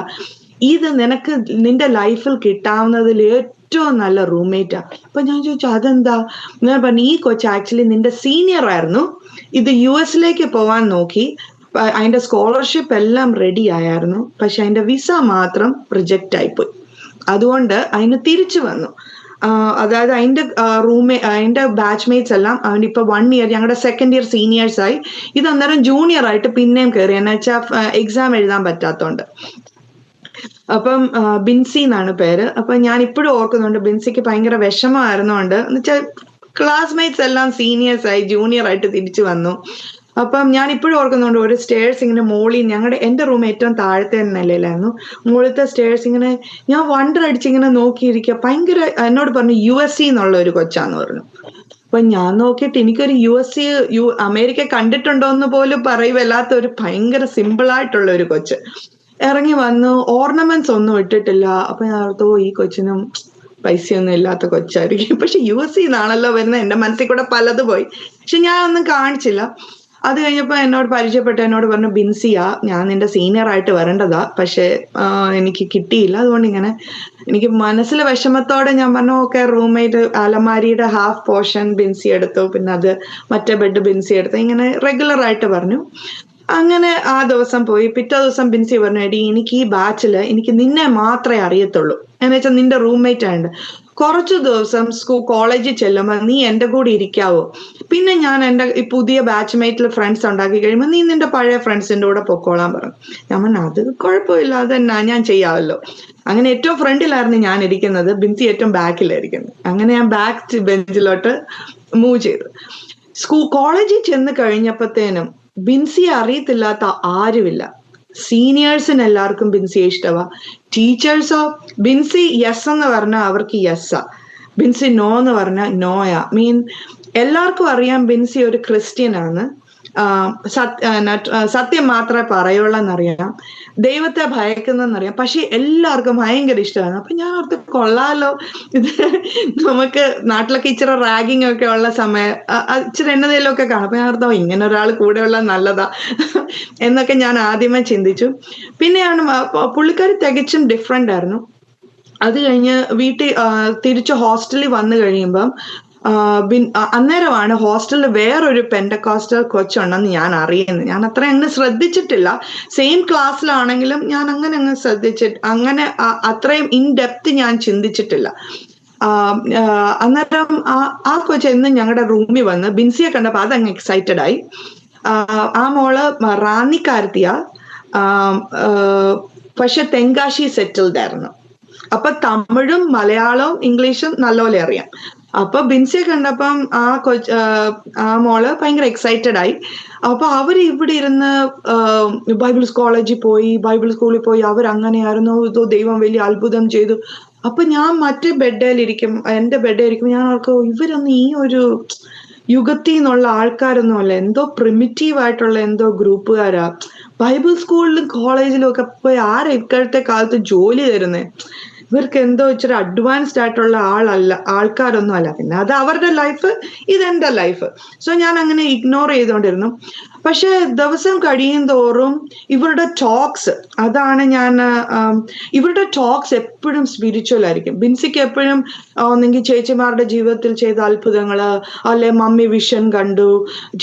ഇത് നിനക്ക് നിന്റെ ലൈഫിൽ കിട്ടാവുന്നതിൽ ഏറ്റവും നല്ല റൂംമേറ്റാ. അപ്പൊ ഞാൻ ചോദിച്ചു അതെന്താ? ഞാൻ പറഞ്ഞു, ഈ കൊച്ച് ആക്ച്വലി നിന്റെ സീനിയർ ആയിരുന്നു, ഇത് US പോവാൻ നോക്കി, അതിന്റെ സ്കോളർഷിപ്പ് എല്ലാം റെഡി ആയിരുന്നു, പക്ഷെ അതിന്റെ വിസ മാത്രം റിജക്റ്റ് ആയിപ്പോയി. അതുകൊണ്ട് അതിന് തിരിച്ചു വന്നു. അതായത് അതിന്റെ ബാച്ച്മേറ്റ്സ് എല്ലാം അവൻ്റെ ഇപ്പൊ 1 ഇയർ, ഞങ്ങളുടെ 2nd ഇയർ സീനിയേഴ്സ് ആയി. ഇത് അന്നേരം ജൂനിയർ ആയിട്ട് പിന്നെയും കയറി, എന്ന് വെച്ചാൽ എക്സാം എഴുതാൻ പറ്റാത്തോണ്ട്. അപ്പം ബിൻസി എന്നാണ് പേര്. അപ്പൊ ഞാൻ ഇപ്പോഴും ഓർക്കുന്നുണ്ട്, ബിൻസിക്ക് ഭയങ്കര വിഷമമായിരുന്നോണ്ട്, എന്നുവെച്ചാൽ ക്ലാസ്മേറ്റ്സ് എല്ലാം സീനിയേഴ്സ് ആയി ജൂനിയർ ആയിട്ട് തിരിച്ചു വന്നു. അപ്പം ഞാൻ ഇപ്പോഴും ഓർക്കുന്നുണ്ട്, ഒരു സ്റ്റേഴ്സ് ഇങ്ങനെ എന്റെ റൂം ഏറ്റവും താഴത്തെ നിലയിലായിരുന്നു. മുകളിലത്തെ സ്റ്റേഴ്സ് ഇങ്ങനെ ഞാൻ വണ്ടർ അടിച്ചിങ്ങനെ നോക്കിയിരിക്കുക. ഭയങ്കര എന്നോട് പറഞ്ഞു USC എന്നുള്ള ഒരു കൊച്ചാന്ന് പറഞ്ഞു. അപ്പൊ ഞാൻ നോക്കിയിട്ട് എനിക്കൊരു അമേരിക്ക കണ്ടിട്ടുണ്ടോ എന്ന് പോലും പറയുവല്ലാത്ത ഒരു ഭയങ്കര സിമ്പിൾ ആയിട്ടുള്ള ഒരു കൊച്ച് ഇറങ്ങി വന്നു. ഓർണമെന്റ്സ് ഒന്നും ഇട്ടിട്ടില്ല. അപ്പൊ ഞാൻ ഓർത്തു, ഈ കൊച്ചിനും പൈസയൊന്നും ഇല്ലാത്ത കൊച്ചായിരിക്കും. പക്ഷെ USC എന്നാണല്ലോ വരുന്നത്. എന്റെ മനസ്സിൽ കൂടെ പലത് പോയി. പക്ഷെ ഞാൻ ഒന്നും കാണിച്ചില്ല. അത് കഴിഞ്ഞപ്പോ എന്നോട് പരിചയപ്പെട്ട് എന്നോട് പറഞ്ഞു, ബിൻസിയാ, ഞാൻ നിന്റെ സീനിയർ ആയിട്ട് വരേണ്ടതാ, പക്ഷെ എനിക്ക് കിട്ടിയില്ല. അതുകൊണ്ട് ഇങ്ങനെ എനിക്ക് മനസ്സിലെ വിഷമത്തോടെ ഞാൻ പറഞ്ഞു, ഓക്കെ. റൂംമേറ്റ് അലമാരിയുടെ ഹാഫ് പോർഷൻ ബിൻസി എടുത്തു, പിന്നെ അത് മറ്റേ ബെഡ് ബിൻസി എടുത്തു. ഇങ്ങനെ റെഗുലർ ആയിട്ട് പറഞ്ഞു. അങ്ങനെ ആ ദിവസം പോയി. പിറ്റേ ദിവസം ബിൻസി പറഞ്ഞു, എടി എനിക്ക് ഈ ബാച്ചില് എനിക്ക് നിന്നെ മാത്രമേ അറിയത്തുള്ളൂ, എന്ന് വെച്ചാൽ നിന്റെ റൂംമേറ്റ് ആയിട്ട് കുറച്ചു ദിവസം കോളേജിൽ ചെല്ലുമ്പോൾ നീ എന്റെ കൂടെ ഇരിക്കാവോ, പിന്നെ ഞാൻ എന്റെ ഈ പുതിയ ബാച്ച്മേറ്റിൽ ഫ്രണ്ട്സ് ഉണ്ടാക്കി കഴിയുമ്പോൾ നീ നിന്റെ പഴയ ഫ്രണ്ട്സിന്റെ കൂടെ പൊക്കോളാൻ പറഞ്ഞു. ഞാൻ പറഞ്ഞു, അത് കുഴപ്പമില്ല, അതെന്നാ, ഞാൻ ചെയ്യാമല്ലോ. അങ്ങനെ ഏറ്റവും ഫ്രണ്ടിലായിരുന്നു ഞാൻ ഇരിക്കുന്നത്, ബിൻസി ഏറ്റവും ബാക്കിലായിരിക്കുന്നത്. അങ്ങനെ ഞാൻ ബാക്ക് ബെഞ്ചിലോട്ട് മൂവ് ചെയ്തു. കോളേജിൽ ചെന്ന് കഴിഞ്ഞപ്പോഴത്തേനും ബിൻസിയെ അറിയത്തില്ലാത്ത ആരുമില്ല. സീനിയേഴ്സിന് എല്ലാവർക്കും ബിൻസിയെ ഇഷ്ടമാ. ടീച്ചേഴ്സോ ബിൻസി യെസ് എന്ന് പറഞ്ഞാൽ അവർക്ക് യെസ്സാ, ബിൻസി നോ എന്ന് പറഞ്ഞാൽ നോയാ. എല്ലാവർക്കും അറിയാം ബിൻസി ഒരു ക്രിസ്ത്യൻ ആണ്. സത്യം മാത്രമേ പറയുള്ളൂ എന്നറിയാം, ദൈവത്തെ ഭയക്കുന്നറിയാം. പക്ഷെ എല്ലാവർക്കും ഭയങ്കര ഇഷ്ടമാണ്. അപ്പൊ ഞാൻ ഓർത്ത്, കൊള്ളാലോ, ഇത് നമുക്ക് നാട്ടിലൊക്കെ ഇച്ചിരി റാഗിങ് ഒക്കെ ഉള്ള സമയം ഇച്ചിരി എന്നതേലും ഒക്കെ കാണും. അപ്പൊ ഞാൻ ഓർത്തോ, ഇങ്ങനെ ഒരാൾ കൂടെയുള്ള നല്ലതാ എന്നൊക്കെ ഞാൻ ആദ്യമേ ചിന്തിച്ചു. പിന്നെയാണ് പുള്ളിക്കാരി തികച്ചും ഡിഫറെന്റ് ആയിരുന്നു. അത് കഴിഞ്ഞ് വീട്ടിൽ തിരിച്ച് ഹോസ്റ്റലിൽ വന്നു കഴിയുമ്പം അന്നേരമാണ് ഹോസ്റ്റലിൽ വേറൊരു പെൻഡക്കോസ്റ്റൽ കൊച്ചുണ്ടെന്ന് ഞാൻ അറിയുന്നത്. ഞാൻ അത്ര അങ്ങ് ശ്രദ്ധിച്ചിട്ടില്ല. സെയിം ക്ലാസ്സിലാണെങ്കിലും ഞാൻ അങ്ങ് ശ്രദ്ധിച്ചിട്ട് അങ്ങനെ അത്രയും ഇൻ ഡെപ്ത് ഞാൻ ചിന്തിച്ചിട്ടില്ല. അന്നേരം ആ കൊച്ച് എന്നും ഞങ്ങളുടെ റൂമിൽ വന്ന് ബിൻസിയെ കണ്ടപ്പോൾ അതങ്ങ് എക്സൈറ്റഡ് ആയി. ആ മോള് റാന്നിക്കാരത്തിയാ, പക്ഷെ തെങ്കാശി സെറ്റിൽഡ് ആയിരുന്നു. അപ്പൊ തമിഴും മലയാളവും ഇംഗ്ലീഷും നല്ലപോലെ അറിയാം. അപ്പൊ ബിൻസിയെ കണ്ടപ്പം ആ മോള് ഭയങ്കര എക്സൈറ്റഡ് ആയി. അപ്പൊ അവര് ഇവിടെ ഇരുന്ന് ബൈബിൾ കോളേജിൽ പോയി, ബൈബിൾ സ്കൂളിൽ പോയി, അവരങ്ങനെയായിരുന്നു, ഇതോ ദൈവം വലിയ അത്ഭുതം ചെയ്തു. അപ്പൊ ഞാൻ മറ്റേ എന്റെ ബെഡിലിരിക്കും, ഞാൻ ഓർക്കും, ഇവരൊന്നും ഈ ഒരു യുഗത്തിൽ നിന്നുള്ള ആൾക്കാരൊന്നും അല്ല, എന്തോ പ്രിമിറ്റീവ് ആയിട്ടുള്ള എന്തോ ഗ്രൂപ്പുകാരാ. ബൈബിൾ സ്കൂളിലും കോളേജിലും ഒക്കെ പോയി ആരാ ഇപ്പോഴത്തെ കാലത്ത് ജോലി തരുന്നേ? ഇവർക്ക് എന്തോ ഇച്ചിരി അഡ്വാൻസ്ഡ് ആയിട്ടുള്ള ആൾക്കാരൊന്നും അല്ല. പിന്നെ അത് അവരുടെ ലൈഫ്, ഇതെന്റെ ലൈഫ്. സോ ഞാൻ അങ്ങനെ ഇഗ്നോർ ചെയ്തുകൊണ്ടിരുന്നു. പക്ഷെ ദിവസം കഴിയും തോറും ഇവരുടെ ടോക്സ്, അതാണ് ഇവരുടെ ടോക്സ് എപ്പോഴും സ്പിരിച്വൽ ആയിരിക്കും. ബിൻസിക്ക് എപ്പോഴും ഒന്നെങ്കിൽ ചേച്ചിമാരുടെ ജീവിതത്തിൽ ചെയ്ത അത്ഭുതങ്ങള്, അല്ലെ മമ്മി വിഷൻ കണ്ടു,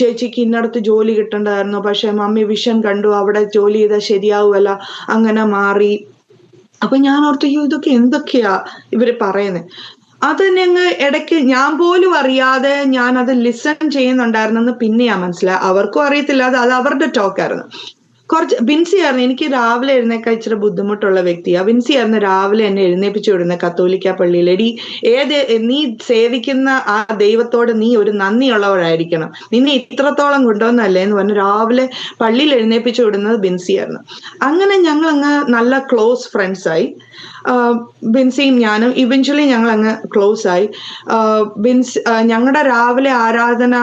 ചേച്ചിക്ക് ഇന്നടത്ത് ജോലി കിട്ടണ്ടായിരുന്നു, പക്ഷെ മമ്മി വിഷൻ കണ്ടു, അവിടെ ജോലി ചെയ്താൽ ശരിയാവുമല്ല, അങ്ങനെ മാറി. അപ്പൊ ഞാൻ ഓർത്തു, ഇതൊക്കെ എന്തൊക്കെയാ ഇവര് പറയുന്നത്? അത് ഞങ്ങൾ ഇടയ്ക്ക് ഞാൻ പോലും അറിയാതെ ഞാൻ അത് ലിസൺ ചെയ്യുന്നുണ്ടായിരുന്നെന്ന് പിന്നെയാ മനസ്സിലായി. അവർക്കും അറിയത്തില്ല, അത് അവരുടെ ടോക്കായിരുന്നു. ബിൻസി ആയിരുന്നു എനിക്ക് രാവിലെ എഴുന്നേക്കാൻ ഇച്ചിരി ബുദ്ധിമുട്ടുള്ള വ്യക്തിയാ. ബിൻസി ആയിരുന്നു രാവിലെ എന്നെ എഴുന്നേപ്പിച്ചു വിടുന്ന കത്തോലിക്ക പള്ളിയിൽ. എടി, നീ സേവിക്കുന്ന ആ ദൈവത്തോട് നീ ഒരു നന്ദിയുള്ളവരായിരിക്കണം, നിന്നെ ഇത്രത്തോളം കൊണ്ടുവന്നല്ലേ എന്ന് പറഞ്ഞ് രാവിലെ പള്ളിയിൽ എഴുന്നേപ്പിച്ചു വിടുന്നത് ബിൻസി ആയിരുന്നു. അങ്ങനെ ഞങ്ങൾ അങ്ങ് നല്ല ക്ലോസ് ഫ്രണ്ട്സ് ആയി. ബിൻസിയും ഞാനും ഇവഞ്ച്വലി ഞങ്ങൾ അങ്ങ് ക്ലോസ് ആയി. ഞങ്ങളുടെ രാവിലെ ആരാധന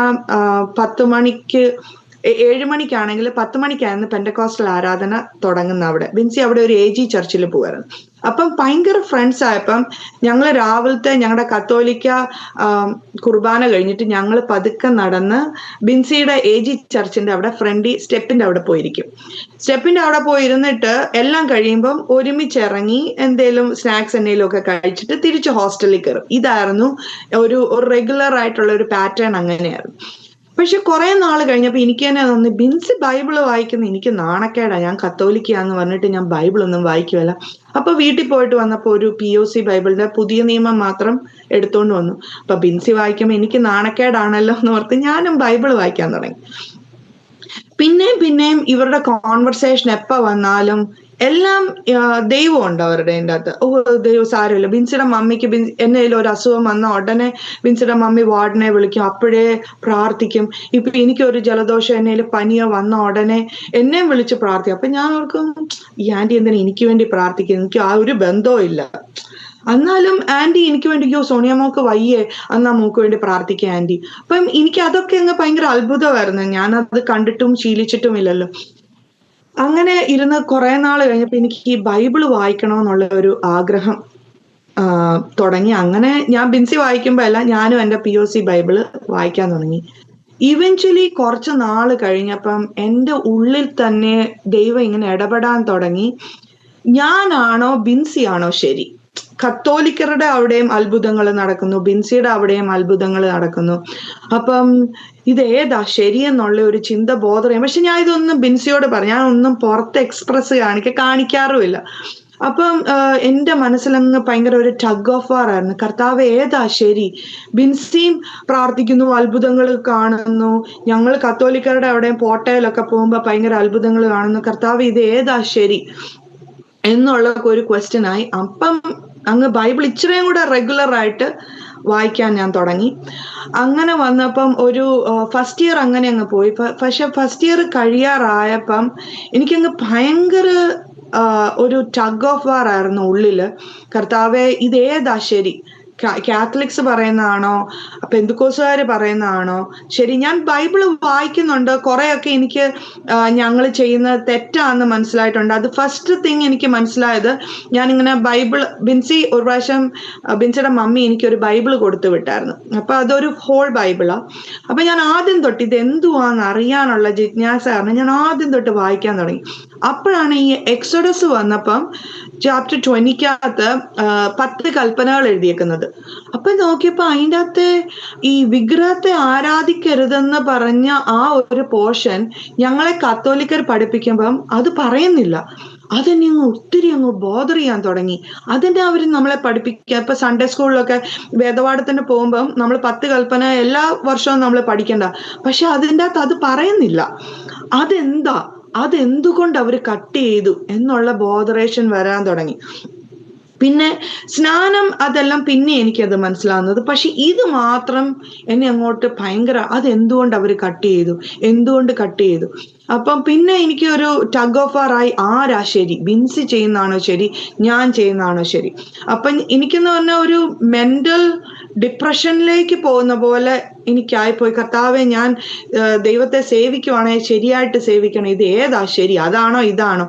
10 മണിക്ക് 7 മണിക്കാണെങ്കിൽ 10 മണിക്കായിരുന്നു പെൻഡക്കോസ്റ്റൽ ആരാധന തുടങ്ങുന്ന അവിടെ. ബിൻസി അവിടെ ഒരു AG ചർച്ചിൽ പോവായിരുന്നു. അപ്പം ഭയങ്കര ഫ്രണ്ട്സ് ആയപ്പം ഞങ്ങൾ രാവിലത്തെ ഞങ്ങളുടെ കത്തോലിക്ക കുർബാന കഴിഞ്ഞിട്ട് ഞങ്ങൾ പതുക്കെ നടന്ന് ബിൻസിയുടെ AG ചർച്ചിന്റെ അവിടെ ഫ്രണ്ടി സ്റ്റെപ്പിന്റെ അവിടെ പോയിരിക്കും. സ്റ്റെപ്പിന്റെ അവിടെ പോയിരുന്നിട്ട് എല്ലാം കഴിയുമ്പം ഒരുമിച്ചിറങ്ങി എന്തേലും സ്നാക്സ് എന്തെങ്കിലും ഒക്കെ കഴിച്ചിട്ട് തിരിച്ച് ഹോസ്റ്റലിൽ കയറും. ഇതായിരുന്നു ഒരു റെഗുലർ ആയിട്ടുള്ള ഒരു പാറ്റേൺ, അങ്ങനെയായിരുന്നു. പക്ഷെ കുറെ നാൾ കഴിഞ്ഞപ്പോ എനിക്ക് തന്നെ തോന്നി, ബിൻസി ബൈബിള് വായിക്കുന്ന എനിക്ക് നാണക്കേടാ, ഞാൻ കത്തോലിക്കാന്ന് പറഞ്ഞിട്ട് ഞാൻ ബൈബിളൊന്നും വായിക്കുമല്ല. അപ്പൊ വീട്ടിൽ പോയിട്ട് വന്നപ്പോ ഒരു POC ബൈബിളിന്റെ പുതിയ നിയമം മാത്രം എടുത്തോണ്ട് വന്നു. അപ്പൊ ബിൻസി വായിക്കുമ്പോ എനിക്ക് നാണക്കേടാണല്ലോ എന്ന് ഓർത്ത് ഞാനും ബൈബിള് വായിക്കാൻ തുടങ്ങി. പിന്നെയും ഇവരുടെ കോൺവെർസേഷൻ എപ്പോ വന്നാലും എല്ലാം ദൈവമുണ്ട് അവരുടെ അതിൻ്റെ അകത്ത്. ദൈവം സാരമില്ല. ബിൻസിയുടെ മമ്മിക്ക് എന്നേലും ഒരു അസുഖം വന്ന ഉടനെ ബിൻസിയുടെ മമ്മി വാർഡിനെ വിളിക്കും, അപ്പോഴേ പ്രാർത്ഥിക്കും. ഇപ്പൊ എനിക്കൊരു ജലദോഷം എന്നേലും പനിയോ വന്ന ഉടനെ എന്നെയും വിളിച്ച് പ്രാർത്ഥിക്കും. അപ്പൊ ഞാൻ ഓർക്കും, ഈ ആന്റി എന്തിനാ എനിക്ക് വേണ്ടി പ്രാർത്ഥിക്കുന്നത്? എനിക്ക് ആ ഒരു ബന്ധവും ഇല്ല. എന്നാലും ആന്റി എനിക്ക് വേണ്ടി, സോണിയ മോക്ക് വയ്യേ, എന്നാ മോക്ക് വേണ്ടി പ്രാർത്ഥിക്കുക ആന്റി. അപ്പം എനിക്ക് അതൊക്കെ അങ്ങ് ഭയങ്കര അത്ഭുതമായിരുന്നു. ഞാനത് കണ്ടിട്ടും ശീലിച്ചിട്ടും ഇല്ലല്ലോ. അങ്ങനെ ഇരുന്ന് കുറെ നാൾ കഴിഞ്ഞപ്പോ എനിക്ക് ഈ ബൈബിള് വായിക്കണമെന്നുള്ള ഒരു ആഗ്രഹം തുടങ്ങി. അങ്ങനെ ഞാൻ ബിൻസി വായിക്കുമ്പോ അല്ല, ഞാനും എൻ്റെ POC ബൈബിള് വായിക്കാൻ തുടങ്ങി. ഇവൻച്വലി കുറച്ച് നാള് കഴിഞ്ഞപ്പം എൻ്റെ ഉള്ളിൽ തന്നെ ദൈവം ഇങ്ങനെ ഇടപെടാൻ തുടങ്ങി. ഞാനാണോ ബിൻസിയാണോ ശരി? കത്തോലിക്കരുടെ അവിടെയും അത്ഭുതങ്ങൾ നടക്കുന്നു, ബിൻസിയുടെ അവിടെയും അത്ഭുതങ്ങൾ നടക്കുന്നു. അപ്പം ഇത് ഏതാ ശരിയെന്നുള്ള ഒരു ചിന്ത ബോധം. പക്ഷെ ഞാൻ ഇതൊന്നും ബിൻസിയോട് പറഞ്ഞു, ഞാൻ ഒന്നും പുറത്ത് എക്സ്പ്രസ് കാണിക്കാറുമില്ല. അപ്പം എൻ്റെ മനസ്സിലങ്ങ് ഭയങ്കര ഒരു ടഗ് ഓഫ് വാർ ആയിരുന്നു. കർത്താവ് ഏതാ ശരി? ബിൻസിയും പ്രാർത്ഥിക്കുന്നു, അത്ഭുതങ്ങൾ കാണുന്നു. ഞങ്ങൾ കത്തോലിക്കരുടെ അവിടെയും പോട്ടയിലൊക്കെ പോകുമ്പോൾ ഭയങ്കര അത്ഭുതങ്ങൾ കാണുന്നു. കർത്താവ് ഇത് ഏതാ ശരി എന്നുള്ള ഒരു ക്വസ്റ്റ്യൻ ആയി. അപ്പം അങ്ങ് ബൈബിൾ ഇച്ചിരിയും കൂടെ റെഗുലർ ആയിട്ട് വായിക്കാൻ ഞാൻ തുടങ്ങി. അങ്ങനെ വന്നപ്പം ഒരു ഫസ്റ്റ് ഇയർ അങ്ങനെ അങ്ങ് പോയി. പക്ഷെ ഫസ്റ്റ് ഇയർ കഴിയാറായപ്പം എനിക്കങ്ങ് ഭയങ്കര ഒരു ടഗ് ഓഫ് വാർ ആയിരുന്നു ഉള്ളില്. കർത്താവെ ഇത് ഏതാ ശരി? കാത്തലിക്സ് പറയുന്നതാണോ, പെന്തുക്കോസുകാർ പറയുന്നതാണോ ശരി? ഞാൻ ബൈബിള് വായിക്കുന്നുണ്ട്, കുറെയൊക്കെ എനിക്ക് ഞങ്ങൾ ചെയ്യുന്നത് തെറ്റാന്ന് മനസ്സിലായിട്ടുണ്ട്. അത് ഫസ്റ്റ് തിങ് എനിക്ക് മനസ്സിലായത്, ഞാനിങ്ങനെ ബൈബിൾ, ബിൻസി ഒരു പ്രാവശ്യം ബിൻസിയുടെ മമ്മി എനിക്കൊരു ബൈബിള് കൊടുത്തു വിട്ടായിരുന്നു. അപ്പൊ അതൊരു ഹോൾ ബൈബിളാ. അപ്പൊ ഞാൻ ആദ്യം തൊട്ട് ഇത് എന്തുവാന്ന് അറിയാനുള്ള ജിജ്ഞാസ കാരണം ഞാൻ ആദ്യം തൊട്ട് വായിക്കാൻ തുടങ്ങി. അപ്പോഴാണ് ഈ എക്സോഡസ് വന്നപ്പം ചാപ്റ്റർ 20 10 കൽപ്പനകൾ എഴുതിയേക്കുന്നത്. അപ്പൊ നോക്കിയപ്പോ അതിൻ്റെ അകത്ത് ഈ വിഗ്രഹത്തെ ആരാധിക്കരുതെന്ന് പറഞ്ഞ ആ ഒരു പോർഷൻ ഞങ്ങളെ കത്തോലിക്കർ പഠിപ്പിക്കുമ്പം അത് പറയുന്നില്ല. അതെന്നെ ഒത്തിരി അങ്ങ് ബോധർ ചെയ്യാൻ തുടങ്ങി. അതിന്റെ അവർ നമ്മളെ പഠിപ്പിക്കുക. ഇപ്പൊ സൺഡേ സ്കൂളിലൊക്കെ വേദപാഠത്തിന് പോകുമ്പം നമ്മൾ 10 കൽപ്പന എല്ലാ വർഷവും നമ്മൾ പഠിക്കണ്ട, പക്ഷെ അതിൻ്റെ അകത്ത് അത് പറയുന്നില്ല. അതെന്താ, അതെന്തുകൊണ്ട് അവർ കട്ട് ചെയ്തു എന്നുള്ള ബോധറേഷൻ വരാൻ തുടങ്ങി. പിന്നെ സ്നാനം അതെല്ലാം പിന്നെ എനിക്കത് മനസ്സിലാവുന്നത്. പക്ഷെ ഇത് മാത്രം എന്നെ അങ്ങോട്ട് ഭയങ്കര, അതെന്തുകൊണ്ട് അവർ കട്ട് ചെയ്തു, എന്തുകൊണ്ട് കട്ട് ചെയ്തു? അപ്പം പിന്നെ എനിക്ക് ഒരു ടഗ് ഓഫ് വാർ ആയി, ആരാ ശരി? ബിൻസി ചെയ്യുന്നതാണോ ശരി, ഞാൻ ചെയ്യുന്നതാണോ ശരി? അപ്പം എനിക്കെന്ന് പറഞ്ഞാൽ ഒരു മെന്റൽ ഡിപ്രഷനിലേക്ക് പോകുന്ന പോലെ എനിക്കായിപ്പോയി. കർത്താവെ, ഞാൻ ദൈവത്തെ സേവിക്കുവാണെങ്കിൽ ശരിയായിട്ട് സേവിക്കണം, ഇത് ഏതാ ശരി, അതാണോ ഇതാണോ?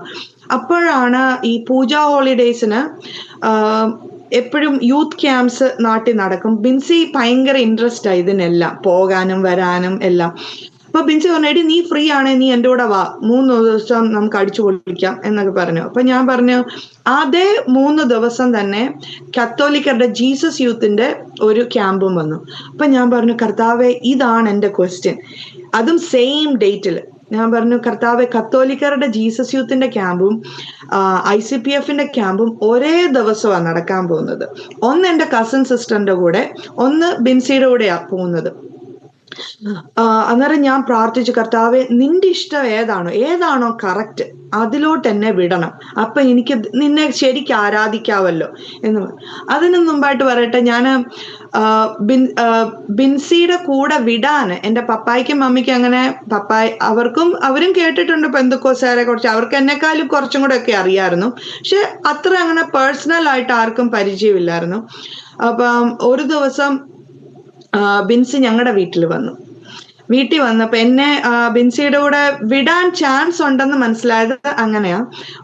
അപ്പോഴാണ് ഈ പൂജ ഹോളിഡേയ്സിന് എപ്പോഴും യൂത്ത് ക്യാമ്പ്സ് നാട്ടിൽ നടക്കും. ബിൻസി ഭയങ്കര ഇൻട്രസ്റ്റ് ആയി ഇതിനെല്ലാം, പോകാനും വരാനും എല്ലാം. അപ്പൊ ബിൻസി പറഞ്ഞു, എടി നീ ഫ്രീ ആണേ നീ എൻ്റെ കൂടെ വാ, 3 ദിവസം നമുക്ക് അടിച്ചു പൊളിക്കാം എന്നൊക്കെ പറഞ്ഞു. അപ്പൊ ഞാൻ പറഞ്ഞു, അതേ 3 ദിവസം തന്നെ കത്തോലിക്കരുടെ ജീസസ് യൂത്തിന്റെ ഒരു ക്യാമ്പും വന്നു. അപ്പൊ ഞാൻ പറഞ്ഞു, കർത്താവെ ഇതാണ് എൻ്റെ ക്വസ്റ്റ്യൻ. അതും സെയിം ഡേറ്റിൽ ഞാൻ പറഞ്ഞു, കർത്താവെ കത്തോലിക്കരുടെ ജീസസ് യൂത്തിന്റെ ക്യാമ്പും ICPFന്റെ ക്യാമ്പും ഒരേ ദിവസമാണ് നടക്കാൻ പോകുന്നത്. ഒന്ന് എൻ്റെ കസിൻ സിസ്റ്ററിന്റെ കൂടെ, ഒന്ന് ബിൻസിയുടെ കൂടെയാ പോകുന്നത്. അന്നേരം ഞാൻ പ്രാർത്ഥിച്ചു, കർത്താവെ നിന്റെ ഇഷ്ടം ഏതാണോ കറക്റ്റ് അതിലോട്ട് എന്നെ വിടണം, അപ്പൊ എനിക്ക് നിന്നെ ശരിക്കും ആരാധിക്കാവല്ലോ എന്ന്. അതിനു മുമ്പായിട്ട് പറയട്ടെ, ഞാൻ ബിൻസിയുടെ കൂടെ വിടാന് എൻ്റെ പപ്പായ്ക്കും മമ്മിക്കും അങ്ങനെ, അവരും കേട്ടിട്ടുണ്ട് പെന്തക്കോസ്തുകാരെ കുറിച്ച്, അവർക്ക് എന്നെക്കാളും കുറച്ചും കൂടെ ഒക്കെ അറിയായിരുന്നു. പക്ഷെ അത്ര അങ്ങനെ പേഴ്സണൽ ആയിട്ട് ആർക്കും പരിചയമില്ലായിരുന്നു. അപ്പം ഒരു ദിവസം ബിൻസി ഞങ്ങളുടെ വീട്ടിൽ വന്നപ്പോ എന്നെ ബിൻസിയുടെ കൂടെ വിടാൻ ചാൻസ് ഉണ്ടെന്ന് മനസ്സിലായത് അങ്ങനെയാ.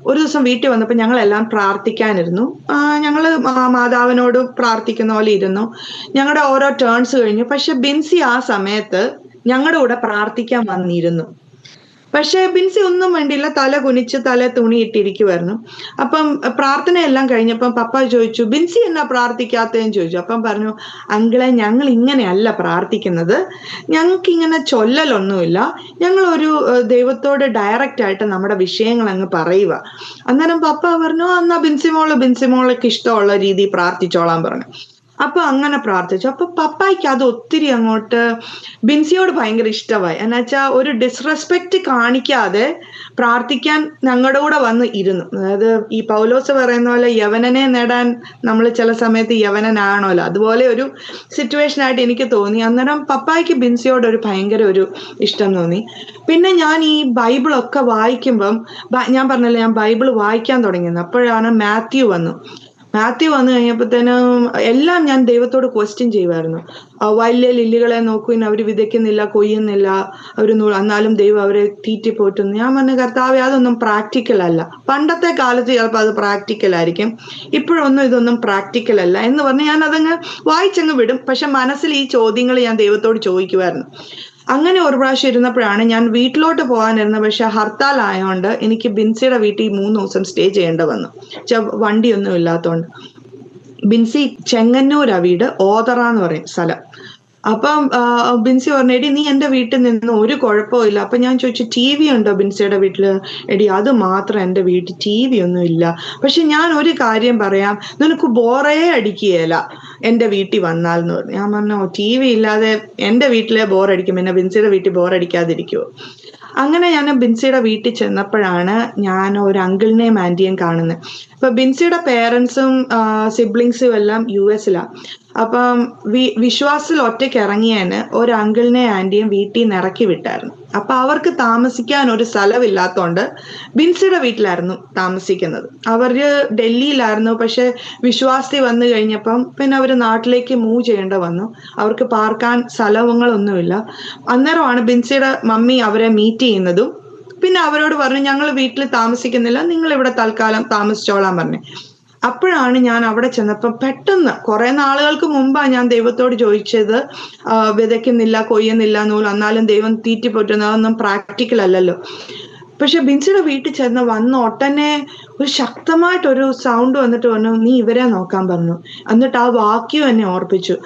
ഒരു ദിവസം വീട്ടിൽ വന്നപ്പോ ഞങ്ങളെല്ലാം പ്രാർത്ഥിക്കാനിരുന്നു. ഞങ്ങള് മാതാവിനോട് പ്രാർത്ഥിക്കുന്ന പോലെ ഇരുന്നു. ഞങ്ങളുടെ ഓരോ ടേൺസ് കഴിഞ്ഞു. പക്ഷെ ബിൻസി ആ സമയത്ത് ഞങ്ങളുടെ കൂടെ പ്രാർത്ഥിക്കാൻ വന്നിരുന്നു. പക്ഷെ ബിൻസി ഒന്നും വേണ്ടിയില്ല, തല കുനിച്ച് തല തുണി ഇട്ടിരിക്കുമായിരുന്നു. അപ്പം പ്രാർത്ഥനയെല്ലാം കഴിഞ്ഞപ്പം പപ്പ ചോദിച്ചു, ബിൻസി എന്നാ പ്രാർത്ഥിക്കാത്തതെന്ന് ചോദിച്ചു. അപ്പം പറഞ്ഞു, അങ്കിളെ ഞങ്ങൾ ഇങ്ങനെയല്ല പ്രാർത്ഥിക്കുന്നത്, ഞങ്ങൾക്ക് ഇങ്ങനെ ചൊല്ലലൊന്നുമില്ല, ഞങ്ങളൊരു ദൈവത്തോട് ഡയറക്റ്റ് ആയിട്ട് നമ്മുടെ വിഷയങ്ങൾ അങ്ങ് പറയുക. അന്നേരം പപ്പ പറഞ്ഞു, എന്നാ ബിൻസിമോൾക്ക് ഇഷ്ടമുള്ള രീതിയിൽ പ്രാർത്ഥിച്ചോളാൻ പറഞ്ഞു. അപ്പൊ അങ്ങനെ പ്രാർത്ഥിച്ചു. അപ്പൊ പപ്പായ്ക്ക് അത് ഒത്തിരി അങ്ങോട്ട് ബിൻസിയോട് ഭയങ്കര ഇഷ്ടമായി. എന്നുവെച്ചാൽ ഒരു ഡിസ്റെസ്പെക്ട് കാണിക്കാതെ പ്രാർത്ഥിക്കാൻ ഞങ്ങളുടെ കൂടെ വന്ന് ഇരുന്നു. അതായത് ഈ പൗലോസ് പറയുന്ന പോലെ യവനനെ നേടാൻ നമ്മൾ ചില സമയത്ത് യവനനാണല്ലോ, അതുപോലെ ഒരു സിറ്റുവേഷൻ ആയിട്ട് എനിക്ക് തോന്നി. അന്നേരം പപ്പായ്ക്ക് ബിൻസിയോട് ഒരു ഭയങ്കര ഒരു ഇഷ്ടം തോന്നി. പിന്നെ ഞാൻ ഈ ബൈബിളൊക്കെ വായിക്കുമ്പം ഞാൻ പറഞ്ഞല്ലോ ഞാൻ ബൈബിൾ വായിക്കാൻ തുടങ്ങിയത്. അപ്പോഴാണ് മാത്യു വന്നു കഴിഞ്ഞപ്പോഴത്തേനും എല്ലാം ഞാൻ ദൈവത്തോട് ക്വസ്റ്റ്യൻ ചെയ്യുമായിരുന്നു. വലിയ ലില്ലികളെ നോക്കുവിൻ, അവർ വിതയ്ക്കുന്നില്ല, കൊയ്യുന്നില്ല, അവർ എന്നാലും ദൈവം അവരെ തീറ്റി പോറ്റുന്നു. ഞാൻ പറഞ്ഞ കർത്താവേ, അതൊന്നും പ്രാക്ടിക്കൽ അല്ല. പണ്ടത്തെ കാലത്ത് ചിലപ്പോൾ അത് പ്രാക്ടിക്കൽ ആയിരിക്കും, ഇപ്പോഴൊന്നും ഇതൊന്നും പ്രാക്ടിക്കൽ അല്ല എന്ന് പറഞ്ഞ് ഞാൻ അതങ്ങ് വായിച്ചങ്ങ് വിടും. പക്ഷെ മനസ്സിൽ ഈ ചോദ്യങ്ങൾ ഞാൻ ദൈവത്തോട് ചോദിക്കുമായിരുന്നു. അങ്ങനെ ഒരു പ്രാവശ്യം ഇരുന്നപ്പോഴാണ് ഞാൻ വീട്ടിലോട്ട് പോകാനിരുന്നത്. പക്ഷെ ഹർത്താൽ ആയതുകൊണ്ട് എനിക്ക് ബിൻസിയുടെ വീട്ടിൽ 3 ദിവസം സ്റ്റേ ചെയ്യേണ്ട വന്നു. വണ്ടിയൊന്നും ഇല്ലാത്തതുകൊണ്ട്. ബിൻസി ചെങ്ങന്നൂരാ വീട്, ഓതറ എന്ന് പറയും സ്ഥലം. അപ്പം ബിൻസി പറഞ്ഞു, എടി നീ എൻ്റെ വീട്ടിൽ നിന്ന് ഒരു കുഴപ്പമില്ല. അപ്പം ഞാൻ ചോദിച്ചു, ടി വി ഉണ്ടോ ബിൻസിയുടെ വീട്ടില്? എടി അത് മാത്രം എൻ്റെ വീട്ടിൽ ടി വി ഒന്നും ഇല്ല. പക്ഷെ ഞാൻ ഒരു കാര്യം പറയാം, നിനക്ക് ബോറേ അടിക്കുകയില്ല എൻ്റെ വീട്ടിൽ വന്നാൽ എന്ന് പറഞ്ഞു. ഞാൻ പറഞ്ഞു, ടി വി ഇല്ലാതെ എൻ്റെ വീട്ടിലെ ബോറടിക്കും, പിന്നെ ബിൻസിയുടെ വീട്ടിൽ ബോറടിക്കാതിരിക്കുമോ? അങ്ങനെ ഞാൻ ബിൻസിയുടെ വീട്ടിൽ ചെന്നപ്പോഴാണ് ഞാൻ ഒരു അങ്കിളിനെയും ആൻറ്റിയും കാണുന്നത്. അപ്പൊ ബിൻസിയുടെ പേരൻസും സിബ്ലിങ്സും എല്ലാം US-ലാണ്. അപ്പം വിശ്വാസത്തിൽ ഒറ്റയ്ക്ക് ഇറങ്ങിയതിന് ഒരു അങ്കിളിനെ ആൻറ്റിയും വീട്ടിൽ നിന്ന് ഇറക്കി വിട്ടായിരുന്നു. അപ്പൊ അവർക്ക് താമസിക്കാൻ ഒരു സ്ഥലമില്ലാത്തതുകൊണ്ട് ബിൻസിയുടെ വീട്ടിലായിരുന്നു താമസിക്കുന്നത്. അവര് ഡൽഹിയിലായിരുന്നു. പക്ഷെ വിശ്വാസത്തിൽ വന്നു കഴിഞ്ഞപ്പം പിന്നെ അവർ നാട്ടിലേക്ക് മൂവ് ചെയ്യേണ്ട വന്നു. അവർക്ക് പാർക്കാൻ സ്ഥലങ്ങളൊന്നുമില്ല. അന്നേരമാണ് ബിൻസിയുടെ മമ്മി അവരെ മീറ്റ് ചെയ്യുന്നതും. പിന്നെ അവരോട് പറഞ്ഞു, ഞങ്ങൾ വീട്ടിൽ താമസിക്കുന്നില്ല, നിങ്ങൾ ഇവിടെ തൽക്കാലം താമസിച്ചോളാൻ പറഞ്ഞു. അപ്പോഴാണ് ഞാൻ അവിടെ ചെന്നപ്പോൾ പെട്ടെന്ന്, കുറെ നാളുകൾക്ക് മുമ്പാണ് ഞാൻ ദൈവത്തോട് ചോദിച്ചത്, വിതയ്ക്കുന്നില്ല, കൊയ്യുന്നില്ല നൂല്, എന്നാലും ദൈവം തീറ്റി പോറ്റുന്നത്, അതൊന്നും പ്രാക്ടിക്കൽ അല്ലല്ലോ. പക്ഷെ ബിൻസിയുടെ വീട്ടിൽ ചെന്ന് വന്ന ഒട്ടനെ ഒരു ശക്തമായിട്ടൊരു സൗണ്ട് വന്നിട്ട് പറഞ്ഞു, നീ ഇവരെ നോക്കാൻ പറഞ്ഞു. എന്നിട്ട് ആ വാക്യം എന്നെ ഓർപ്പിച്ചു.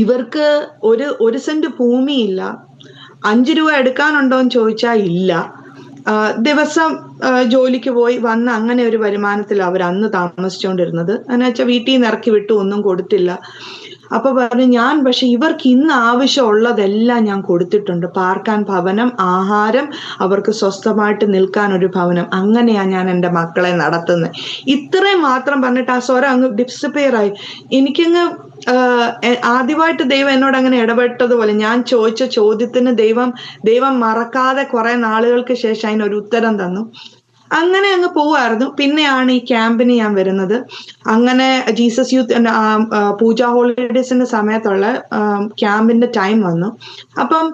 ഇവർക്ക് ഒരു സെന്റ് ഭൂമിയില്ല, 5 രൂപ എടുക്കാനുണ്ടോ എന്ന് ചോദിച്ചാൽ ഇല്ല. ദിവസം ജോലിക്ക് പോയി വന്ന് അങ്ങനെ ഒരു വരുമാനത്തിൽ അവർ അന്ന് താമസിച്ചുകൊണ്ടിരുന്നത്. എന്നുവെച്ചാൽ വീട്ടിൽ നിന്ന് ഇറക്കി വിട്ടു, ഒന്നും കൊടുത്തില്ല. അപ്പൊ പറഞ്ഞു, പക്ഷെ ഇവർക്ക് ഇന്ന് ആവശ്യമുള്ളതെല്ലാം ഞാൻ കൊടുത്തിട്ടുണ്ട്. പാർക്കാൻ ഭവനം, ആഹാരം, അവർക്ക് സ്വസ്ഥമായിട്ട് നിൽക്കാൻ ഒരു ഭവനം. അങ്ങനെയാ ഞാൻ എൻ്റെ മക്കളെ നടത്തുന്നത്. ഇത്രയും മാത്രം പറഞ്ഞിട്ട് ആ സ്വരം അങ്ങ് ഡിസ്പെയർ ആയി. എനിക്കങ്ങ് ആദ്യമായിട്ട് ദൈവം എന്നോട് അങ്ങനെ ഇടപെട്ടതുപോലെ, ഞാൻ ചോദിച്ച ചോദ്യത്തിന് ദൈവം മറക്കാതെ കുറെ നാളുകൾക്ക് ശേഷം അതിനൊരു ഉത്തരം തന്നു. അങ്ങനെ അങ്ങ് പോവായിരുന്നു. പിന്നെയാണ് ഈ ക്യാമ്പിന് ഞാൻ വരുന്നത്. അങ്ങനെ ജീസസ് യൂത്ത് പൂജ ഹോളിഡേസിന്റെ സമയത്തുള്ള ക്യാമ്പിന്റെ ടൈം വന്നു. അപ്പം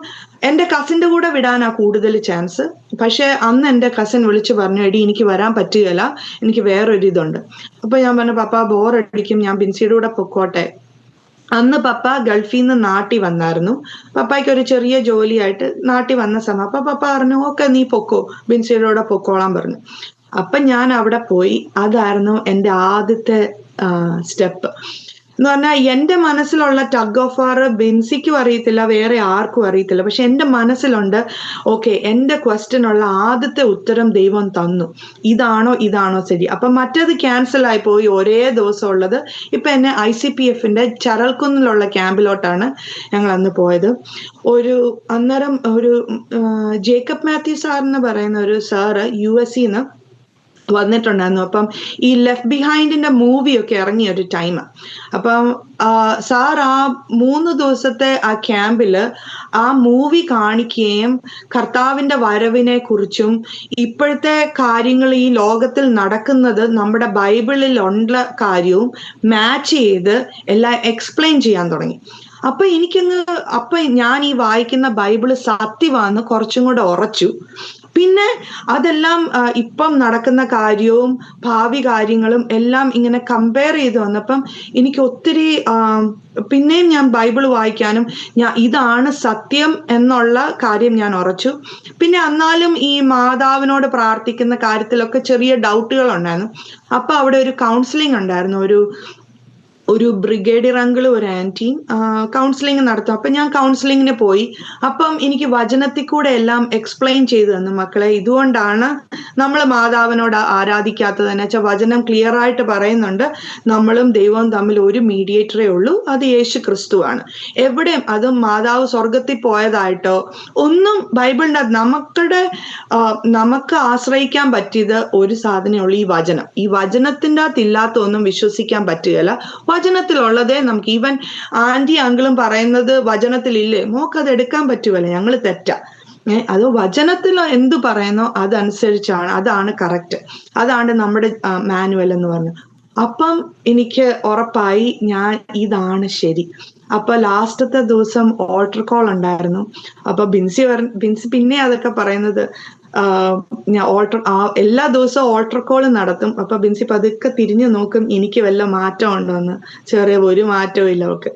എൻ്റെ കസിന്റെ കൂടെ വിടാനാ കൂടുതൽ ചാൻസ്. പക്ഷെ അന്ന് എൻ്റെ കസിൻ വിളിച്ചു പറഞ്ഞു, എടി എനിക്ക് വരാൻ പറ്റുകയില്ല, എനിക്ക് വേറൊരു ഇതുണ്ട്. അപ്പൊ ഞാൻ പറഞ്ഞു, പപ്പ ബോറടിക്കും, ഞാൻ ബിൻസിയുടെ കൂടെ പൊക്കോട്ടെ. അന്ന് പപ്പ ഗൾഫിൽ നിന്ന് നാട്ടിൽ വന്നായിരുന്നു. പപ്പായ്ക്ക് ഒരു ചെറിയ ജോലിയായിട്ട് നാട്ടിൽ വന്ന സമയം അപ്പൊ പപ്പ പറഞ്ഞു, ഓക്കെ നീ പൊക്കോ, ബിൻസിയുടെ കൂടെ പൊക്കോളാൻ പറഞ്ഞു. അപ്പൊ ഞാൻ അവിടെ പോയി. അതായിരുന്നു എൻ്റെ ആദ്യത്തെ സ്റ്റെപ്പ് എന്ന് പറഞ്ഞാൽ. എൻ്റെ മനസ്സിലുള്ള ടഗ് ഓഫ് വാർ ബിൻസിക്കും അറിയത്തില്ല, വേറെ ആർക്കും അറിയത്തില്ല. പക്ഷെ എൻ്റെ മനസ്സിലുണ്ട്, ഓക്കെ, എൻ്റെ ക്വസ്റ്റ്യനുള്ള ആദ്യത്തെ ഉത്തരം ദൈവം തന്നു, ഇതാണോ ശരി. അപ്പൊ മറ്റേത് ക്യാൻസൽ ആയി പോയി, ഒരേ ദിവസം ഉള്ളത്. ഇപ്പൊ എന്നെ ICPF-ന്റെ ചരൽക്കുന്നിലുള്ള ക്യാമ്പിലോട്ടാണ് ഞങ്ങൾ അന്ന് പോയത്. അന്നേരം ഒരു ജേക്കബ് മാത്യു സാർ എന്ന് പറയുന്ന ഒരു സാറ് US-ന്ന് വന്നിട്ടുണ്ടായിരുന്നു. അപ്പം ഈ ലെഫ്റ്റ് ബിഹൈൻഡിന്റെ മൂവിയൊക്കെ ഇറങ്ങിയ ഒരു ടൈം. അപ്പം സാർ ആ 3 ദിവസത്തെ ആ ക്യാമ്പില് ആ മൂവി കാണിക്കുകയും കർത്താവിന്റെ വരവിനെ കുറിച്ചും ഇപ്പോഴത്തെ കാര്യങ്ങൾ ഈ ലോകത്തിൽ നടക്കുന്നത് നമ്മുടെ ബൈബിളിൽ ഉള്ള കാര്യവും മാച്ച് ചെയ്ത് എല്ലാം എക്സ്പ്ലെയിൻ ചെയ്യാൻ തുടങ്ങി. അപ്പൊ ഞാൻ ഈ വായിക്കുന്ന ബൈബിള് സത്യമാണെന്ന് കുറച്ചും കൂടെ ഉറച്ചു. പിന്നെ അതെല്ലാം ഇപ്പം നടക്കുന്ന കാര്യവും ഭാവി കാര്യങ്ങളും എല്ലാം ഇങ്ങനെ കമ്പയർ ചെയ്ത് വന്നപ്പം എനിക്ക് ഒത്തിരി പിന്നെയും ഞാൻ ബൈബിൾ വായിക്കാനും ഇതാണ് സത്യം എന്നുള്ള കാര്യം ഞാൻ ഉറച്ചു. പിന്നെ എന്നാലും ഈ മാതാവിനോട് പ്രാർത്ഥിക്കുന്ന കാര്യത്തിലൊക്കെ ചെറിയ ഡൗട്ടുകൾ ഉണ്ടായിരുന്നു. അപ്പൊ അവിടെ ഒരു കൗൺസിലിംഗ് ഉണ്ടായിരുന്നു. ഒരു ബ്രിഗേഡിയർ അങ്കിളും ഒരു ആന്റിയും കൗൺസിലിംഗ് നടത്തും. അപ്പൊ ഞാൻ കൗൺസിലിങ്ങിന് പോയി. അപ്പം എനിക്ക് വചനത്തിൽ കൂടെ എല്ലാം എക്സ്പ്ലെയിൻ ചെയ്തു തന്നു, മക്കളെ ഇതുകൊണ്ടാണ് നമ്മൾ മാതാവിനോട് ആരാധിക്കാത്തത് എന്ന് വെച്ചാൽ വചനം ക്ലിയർ ആയിട്ട് പറയുന്നുണ്ട്, നമ്മളും ദൈവവും തമ്മിൽ ഒരു മീഡിയേറ്ററേ ഉള്ളൂ, അത് യേശു ക്രിസ്തുവാണ്. എവിടെയും അത് മാതാവ് സ്വർഗത്തിൽ പോയതായിട്ടോ ഒന്നും ബൈബിളിന്റെ നമുക്ക് ആശ്രയിക്കാൻ പറ്റിയത് ഒരു സാധനമേ ഉള്ളൂ, ഈ വചനം. ഈ വചനത്തിന്റെ അകത്ത് ഇല്ലാത്ത ഒന്നും വിശ്വസിക്കാൻ പറ്റുകയില്ല. വചനത്തിലുള്ളതേ നമുക്ക്, ഈവൻ ആന്റി അങ്കിളും പറയുന്നത് വചനത്തിലില്ലേ, മോക്കത് എടുക്കാൻ പറ്റുമല്ലോ, ഞങ്ങൾ തെറ്റാ. അത് വചനത്തിൽ എന്ത് പറയുന്നോ അതനുസരിച്ചാണ്, അതാണ് കറക്റ്റ്, അതാണ് നമ്മുടെ മാനുവൽ എന്ന് പറഞ്ഞു. അപ്പം എനിക്ക് ഉറപ്പായി ഇതാണ് ശരി. അപ്പൊ ലാസ്റ്റത്തെ ദിവസം ഓൾട്ടർ കോൾ ഉണ്ടായിരുന്നു. അപ്പൊ ബിൻസി പിന്നെ അതൊക്കെ പറയുന്നത്, ഞാൻ എല്ലാ ദിവസവും ഓൾട്ടർ കോൾ നടത്തും. അപ്പൊ ബിൻസി പതുക്കെ തിരിഞ്ഞു നോക്കും, എനിക്ക് വല്ല മാറ്റം ഉണ്ടോന്ന്. ചെറിയ ഒരു മാറ്റവും ഇല്ല അവർക്ക്.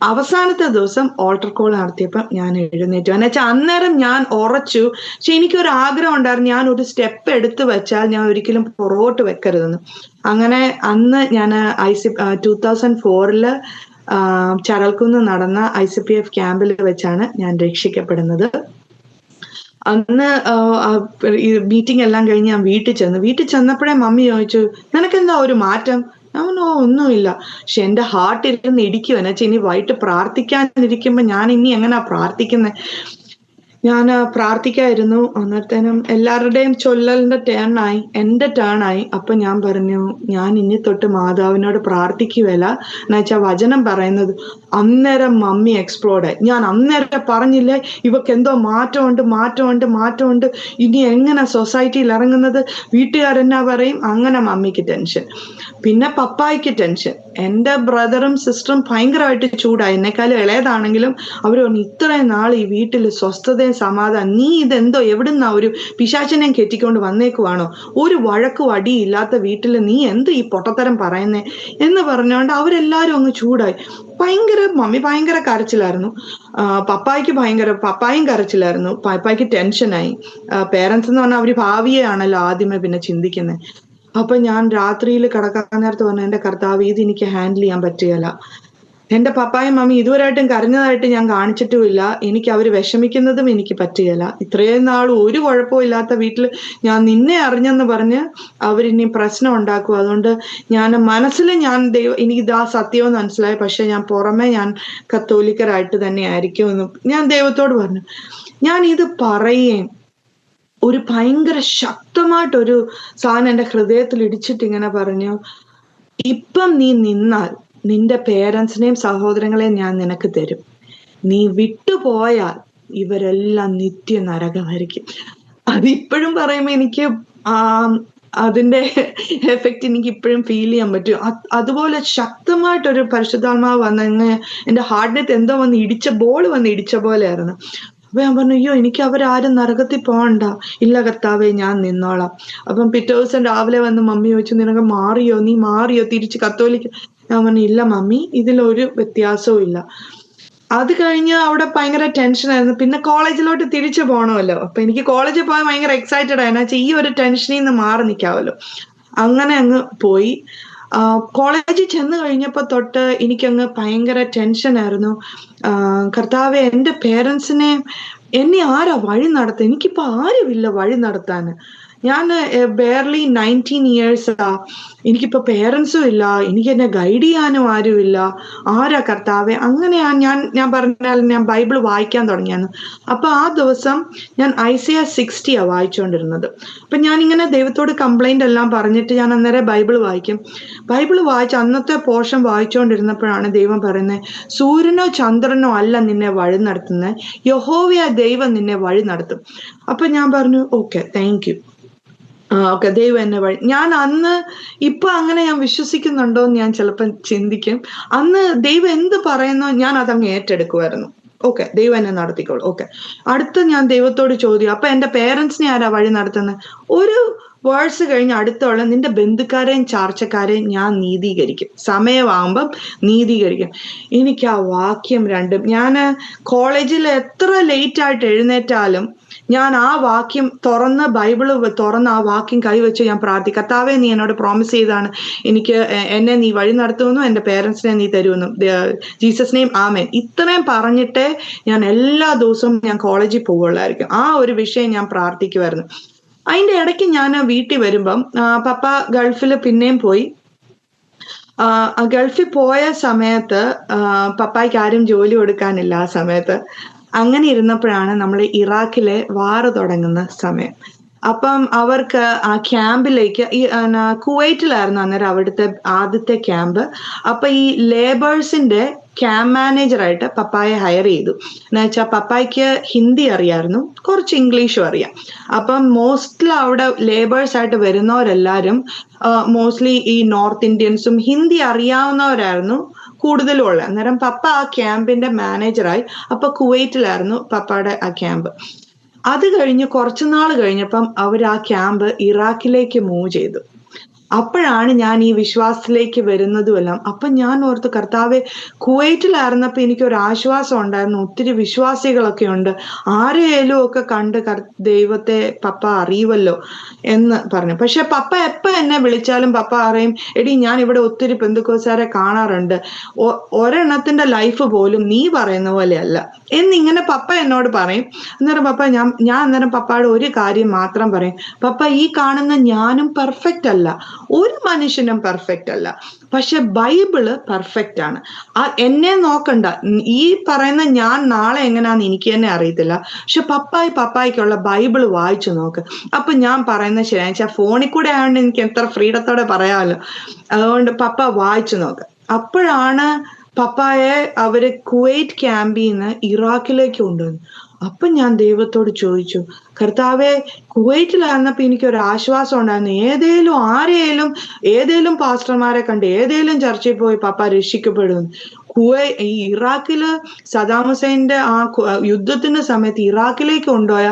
അവസാനത്തെ ദിവസം ഓൾട്ടർ കോൾ നടത്തിയപ്പോൾ ഞാൻ എഴുന്നേറ്റു. എന്നുവെച്ചാൽ അന്നേരം ഞാൻ ഉറച്ചു. പക്ഷെ എനിക്കൊരു ആഗ്രഹം ഉണ്ടായിരുന്നു, ഞാൻ ഒരു സ്റ്റെപ്പ് എടുത്തു വെച്ചാൽ ഞാൻ ഒരിക്കലും പുറകോട്ട് വെക്കരുതെന്ന്. അങ്ങനെ അന്ന് ഞാൻ 2004 ചരൽക്കുന്ന് നടന്ന ICPF ക്യാമ്പിൽ വെച്ചാണ് ഞാൻ രക്ഷിക്കപ്പെടുന്നത്. അന്ന് മീറ്റിംഗ് എല്ലാം കഴിഞ്ഞ് ഞാൻ വീട്ടിൽ ചെന്നപ്പോഴേ മമ്മി ചോദിച്ചു, നിനക്കെന്താ ഒരു മാറ്റം? ഒന്നുമില്ല. പക്ഷെ എന്റെ ഹാർട്ട് ഇരുന്ന് ഇടിക്കും. എന്നുവെച്ചാൽ ഇനി വൈകിട്ട് പ്രാർത്ഥിക്കാനിരിക്കുമ്പോ ഞാൻ ഇനി എങ്ങനാ പ്രാർത്ഥിക്കുന്നത്? ഞാൻ പ്രാർത്ഥിക്കായിരുന്നു. അന്നേരത്തേനും എല്ലാവരുടെയും ചൊല്ലലിന്റെ എന്റെ ടേൺ ആയി. അപ്പൊ ഞാൻ പറഞ്ഞു, ഞാൻ ഇനി തൊട്ട് മാതാവിനോട് പ്രാർത്ഥിക്കുകയല്ല. എന്നുവെച്ചാൽ വചനം പറയുന്നത്. അന്നേരം മമ്മി എക്സ്പ്ലോർഡായി. ഞാൻ അന്നേരം പറഞ്ഞില്ലേ, ഇവക്ക് എന്തോ മാറ്റമുണ്ട്, ഇനി എങ്ങനെ സൊസൈറ്റിയിൽ ഇറങ്ങുന്നത്, വീട്ടുകാരെന്നാ പറയും, അങ്ങനെ മമ്മിക്ക് ടെൻഷൻ. പിന്നെ പപ്പായ്ക്ക് ടെൻഷൻ. എൻ്റെ ബ്രദറും സിസ്റ്ററും ഭയങ്കരമായിട്ട് ചൂടായി. എന്നെക്കാളും ഇളയതാണെങ്കിലും അവർ പറഞ്ഞു, ഇത്രയും നാൾ ഈ വീട്ടിൽ സ്വസ്ഥതയും സമാധാനം, നീ ഇതെന്തോ എവിടുന്നാ ഒരു പിശാചിനെ കെട്ടിക്കൊണ്ട് വന്നേക്കുവാണോ? ഒരു വഴക്കും അടിയില്ലാത്ത വീട്ടിൽ നീ എന്ത് ഈ പൊട്ടത്തരം പറയുന്നേ എന്ന് പറഞ്ഞുകൊണ്ട് അവരെല്ലാരും അങ്ങ് ചൂടായി. മമ്മി ഭയങ്കര കരച്ചിലായിരുന്നു. പപ്പായും കരച്ചിലായിരുന്നു. പപ്പായ്ക്ക് ടെൻഷനായി. പേരൻസ് എന്ന് പറഞ്ഞാൽ അവര് ഭാവിയെയാണല്ലോ ആദ്യമേ പിന്നെ ചിന്തിക്കുന്നത്. അപ്പൊ ഞാൻ രാത്രിയിൽ കിടക്കാൻ നേരത്ത് പറഞ്ഞു, എന്റെ കർത്താവ്, ഇത് എനിക്ക് ഹാൻഡിൽ ചെയ്യാൻ പറ്റുകയില്ല. എന്റെ പപ്പായും മമ്മി ഇതുവരെയായിട്ടും കരഞ്ഞതായിട്ട് ഞാൻ കാണിച്ചിട്ടുമില്ല. എനിക്ക് അവര് വിഷമിക്കുന്നതും എനിക്ക് പറ്റുകയില്ല. ഇത്രയും നാൾ ഒരു കുഴപ്പവും ഇല്ലാത്ത വീട്ടിൽ ഞാൻ നിന്നെ അറിഞ്ഞെന്ന് പറഞ്ഞ് അവരിനി പ്രശ്നം ഉണ്ടാക്കും. അതുകൊണ്ട് ഞാൻ മനസ്സിൽ എനിക്ക് ഇതാ സത്യമെന്ന് മനസ്സിലായി. പക്ഷെ ഞാൻ പുറമെ ഞാൻ കത്തോലിക്കരായിട്ട് തന്നെ ആയിരിക്കും എന്ന് ഞാൻ ദൈവത്തോട് പറഞ്ഞു. ഞാൻ ഇത് പറയുകയും ഒരു ഭയങ്കര ശക്തമായിട്ടൊരു സാധനം എൻ്റെ ഹൃദയത്തിൽ ഇടിച്ചിട്ട് ഇങ്ങനെ പറഞ്ഞു, ഇപ്പം നീ നിന്നാൽ നിന്റെ പേരൻസിനെയും സഹോദരങ്ങളെയും ഞാൻ നിനക്ക് തരും. നീ വിട്ടുപോയാൽ ഇവരെല്ലാം നിത്യ നരകമായിരിക്കും. അതിപ്പോഴും പറയുമ്പോ എനിക്ക് അതിന്റെ എഫക്റ്റ് എനിക്ക് ഇപ്പോഴും ഫീൽ ചെയ്യാൻ പറ്റും. അതുപോലെ ശക്തമായിട്ടൊരു പരിശുദ്ധാത്മാവ് വന്ന് എന്റെ ഹാർട്ടിനകത്ത് എന്തോ ബോൾ വന്ന് ഇടിച്ച പോലെയായിരുന്നു. അപ്പൊ ഞാൻ പറഞ്ഞു, അയ്യോ എനിക്ക് അവരാരും നരകത്തിൽ പോകണ്ട. ഇല്ല കർത്താവേ, ഞാൻ നിന്നോളാം. അപ്പം പിറ്റേ ദിവസം രാവിലെ വന്ന് മമ്മി ചോദിച്ചു, നിനക്ക് നീ മാറിയോ തിരിച്ച് കത്തോലിക്ക? ഞാൻ പറഞ്ഞു, ഇല്ല മമ്മി, ഇതിലൊരു വ്യത്യാസവും ഇല്ല. അത് കഴിഞ്ഞ് അവിടെ ഭയങ്കര ടെൻഷനായിരുന്നു. പിന്നെ കോളേജിലോട്ട് തിരിച്ചു പോകണമല്ലോ. അപ്പൊ എനിക്ക് കോളേജിൽ പോകാൻ ഭയങ്കര എക്സൈറ്റഡ് ആയിരുന്നു. വെച്ചാൽ ഈ ഒരു ടെൻഷനിൽ നിന്ന് മാറി നിൽക്കാമല്ലോ. അങ്ങനെ അങ്ങ് പോയി. കോളേജിൽ ചെന്ന് കഴിഞ്ഞപ്പോ തൊട്ട് എനിക്കങ്ങ് ഭയങ്കര ടെൻഷനായിരുന്നു. കർത്താവെ, എൻ്റെ പേരൻസിനെ എന്നെ ആരാ വഴി നടത്തുക? എനിക്കിപ്പോ ആരുമില്ല വഴി നടത്താന്. ഞാൻ ബെയർലി 19 ഇയേഴ്സാ. എനിക്കിപ്പോ പേരൻസും ഇല്ല, എനിക്ക് എന്നെ ഗൈഡ് ചെയ്യാനും ആരുമില്ല. ആരാ കർത്താവെ? അങ്ങനെയാ ഞാൻ പറഞ്ഞാൽ ഞാൻ ബൈബിൾ വായിക്കാൻ തുടങ്ങിയാണ്. അപ്പൊ ആ ദിവസം ഞാൻ Isaiah 60 വായിച്ചുകൊണ്ടിരുന്നത്. അപ്പൊ ഞാൻ ഇങ്ങനെ ദൈവത്തോട് കംപ്ലൈന്റ് എല്ലാം പറഞ്ഞിട്ട് ഞാൻ അന്നേരം ബൈബിൾ വായിക്കും. ബൈബിൾ വായിച്ച് അന്നത്തെ പോർഷൻ വായിച്ചുകൊണ്ടിരുന്നപ്പോഴാണ് ദൈവം പറയുന്നത്, സൂര്യനോ ചന്ദ്രനോ അല്ല നിന്നെ വഴി നടത്തുന്നത്, യഹോവയായ ദൈവം നിന്നെ വഴി നടത്തും. അപ്പൊ ഞാൻ പറഞ്ഞു, ഓക്കെ, താങ്ക് യു. ഓക്കെ, ദൈവം എന്നെ വഴി. ഞാൻ അന്ന് ഇപ്പൊ അങ്ങനെ ഞാൻ വിശ്വസിക്കുന്നുണ്ടോ എന്ന് ഞാൻ ചിലപ്പോൾ ചിന്തിക്കും. അന്ന് ദൈവം എന്ത് പറയുന്നോ ഞാൻ അതങ്ങ് ഏറ്റെടുക്കുമായിരുന്നു. ഓക്കെ, ദൈവം എന്നെ നടത്തിക്കോളൂ. ഓക്കെ, അടുത്ത ഞാൻ ദൈവത്തോട് ചോദ്യം, അപ്പൊ എന്റെ പേരൻസിനെ ആരാ വഴി നടത്തുന്നത്? വേഴ്സ് കഴിഞ്ഞ് അടുത്തുള്ള നിന്റെ ബന്ധുക്കാരെയും ചാർച്ചക്കാരെയും ഞാൻ നീതീകരിക്കും, സമയമാകുമ്പം നീതീകരിക്കും. എനിക്ക് ആ വാക്യം രണ്ടും, ഞാൻ കോളേജിൽ എത്ര ലേറ്റ് ആയിട്ട് എഴുന്നേറ്റാലും ഞാൻ ആ വാക്യം തുറന്ന് ബൈബിള് തുറന്ന് ആ വാക്യം കൈവച്ച് ഞാൻ പ്രാർത്ഥിക്കും. കർത്താവേ, നീ എന്നോട് പ്രോമിസ് ചെയ്താണ് എനിക്ക് എന്നെ നീ വഴി നടത്തുമെന്നും എൻ്റെ പേരൻസിനെ നീ തരുമെന്നും, ജീസസ് നെയിം ആമേൻ. ഇത്രയും പറഞ്ഞിട്ടേ ഞാൻ എല്ലാ ദിവസവും ഞാൻ കോളേജിൽ പോവുള്ളായിരിക്കും. ആ ഒരു വിഷയം ഞാൻ പ്രാർത്ഥിക്കുമായിരുന്നു. അതിന്റെ ഇടയ്ക്ക് ഞാൻ വീട്ടിൽ വരുമ്പം പപ്പ ഗൾഫിൽ പിന്നെയും പോയി. ഗൾഫിൽ പോയ സമയത്ത് പപ്പായ്ക്ക് ആരും ജോലി കൊടുക്കാനില്ല. ആ സമയത്ത് അങ്ങനെ ഇരുന്നപ്പോഴാണ് നമ്മൾ ഇറാഖിലെ വാറ് തുടങ്ങുന്ന സമയം. അപ്പം അവർക്ക് ആ ക്യാമ്പിലേക്ക്, ഈ കുവൈറ്റിലായിരുന്നു അന്നേരം അവിടുത്തെ ആദ്യത്തെ ക്യാമ്പ്. അപ്പൊ ഈ ലേബേഴ്സിന്റെ ക്യാമ്പ് മാനേജറായിട്ട് പപ്പായെ ഹയർ ചെയ്തു. എന്ന് വെച്ചാൽ പപ്പായ്ക്ക് ഹിന്ദി അറിയായിരുന്നു, കുറച്ച് ഇംഗ്ലീഷും അറിയാം. അപ്പം മോസ്റ്റ്ലി അവിടെ ലേബേഴ്സ് ആയിട്ട് വരുന്നവരെല്ലാരും മോസ്റ്റ്ലി ഈ നോർത്ത് ഇന്ത്യൻസും ഹിന്ദി അറിയാവുന്നവരായിരുന്നു കൂടുതലും ഉള്ളത്. അന്നേരം പപ്പ ആ ക്യാമ്പിന്റെ മാനേജറായി. അപ്പൊ കുവൈറ്റിലായിരുന്നു പപ്പയുടെ ആ ക്യാമ്പ്. അത് കഴിഞ്ഞ് കുറച്ചുനാൾ കഴിഞ്ഞപ്പം അവർ ആ ക്യാമ്പ് ഇറാഖിലേക്ക് മൂവ് ചെയ്തു. അപ്പോഴാണ് ഞാൻ ഈ വിശ്വാസത്തിലേക്ക് വരുന്നതുമെല്ലാം. അപ്പൊ ഞാൻ ഓർത്ത്, കർത്താവെ, കുവൈറ്റിലായിരുന്നപ്പോ എനിക്കൊരു ആശ്വാസം ഉണ്ടായിരുന്നു, ഒത്തിരി വിശ്വാസികളൊക്കെ ഉണ്ട്, ആരെയും ഒക്കെ കണ്ട് ദൈവത്തെ പപ്പ അറിയുമല്ലോ എന്ന് പറഞ്ഞു. പക്ഷെ പപ്പ എപ്പോ എന്നെ വിളിച്ചാലും പപ്പ പറയും, എടി ഞാൻ ഇവിടെ ഒത്തിരി പെന്തക്കോസ്തുകാരെ കാണാറുണ്ട്, ഒരെണ്ണത്തിന്റെ ലൈഫ് പോലും നീ പറയുന്ന പോലെയല്ല എന്നിങ്ങനെ പപ്പ എന്നോട് പറയും. അന്നേരം പപ്പ ഞാൻ അന്നേരം പപ്പയുടെ ഒരു കാര്യം മാത്രം പറയും, പപ്പ, ഈ കാണുന്ന ഞാനും പെർഫെക്റ്റ് അല്ല, ഒരു മനുഷ്യനും പെർഫെക്റ്റ് അല്ല, പക്ഷെ ബൈബിള് പെർഫെക്റ്റ് ആണ്. എന്നെ നോക്കണ്ട, ഈ പറയുന്ന ഞാൻ നാളെ എങ്ങനെയാന്ന് എനിക്ക് തന്നെ അറിയത്തില്ല, പക്ഷെ പപ്പായ്ക്കുള്ള ബൈബിള് വായിച്ചു നോക്ക്. അപ്പൊ ഞാൻ പറയുന്നത് ശരിയാ, ഫോണിൽ കൂടെ ആയതുകൊണ്ട് എനിക്ക് എത്ര ഫ്രീഡത്തോടെ പറയാമല്ലോ. അതുകൊണ്ട് പപ്പ വായിച്ചു നോക്ക്. അപ്പോഴാണ് പപ്പായെ അവര് കുവൈറ്റ് ക്യാമ്പിൽ നിന്ന് ഇറാഖിലേക്ക് കൊണ്ടുവന്നു. അപ്പൊ ഞാൻ ദൈവത്തോട് ചോദിച്ചു, കർത്താവെ, കുവൈറ്റിലായിരുന്നപ്പോ എനിക്കൊരു ആശ്വാസം ഉണ്ടായിരുന്നു, ഏതേലും പാസ്റ്റർമാരെ കണ്ട് ഏതേലും ചർച്ചയിൽ പോയി പപ്പ രക്ഷിക്കപ്പെടും. ഈ ഇറാഖില് സദാം ഹുസൈന്റെ ആ യുദ്ധത്തിന്റെ സമയത്ത് ഇറാഖിലേക്ക് കൊണ്ടുപോയ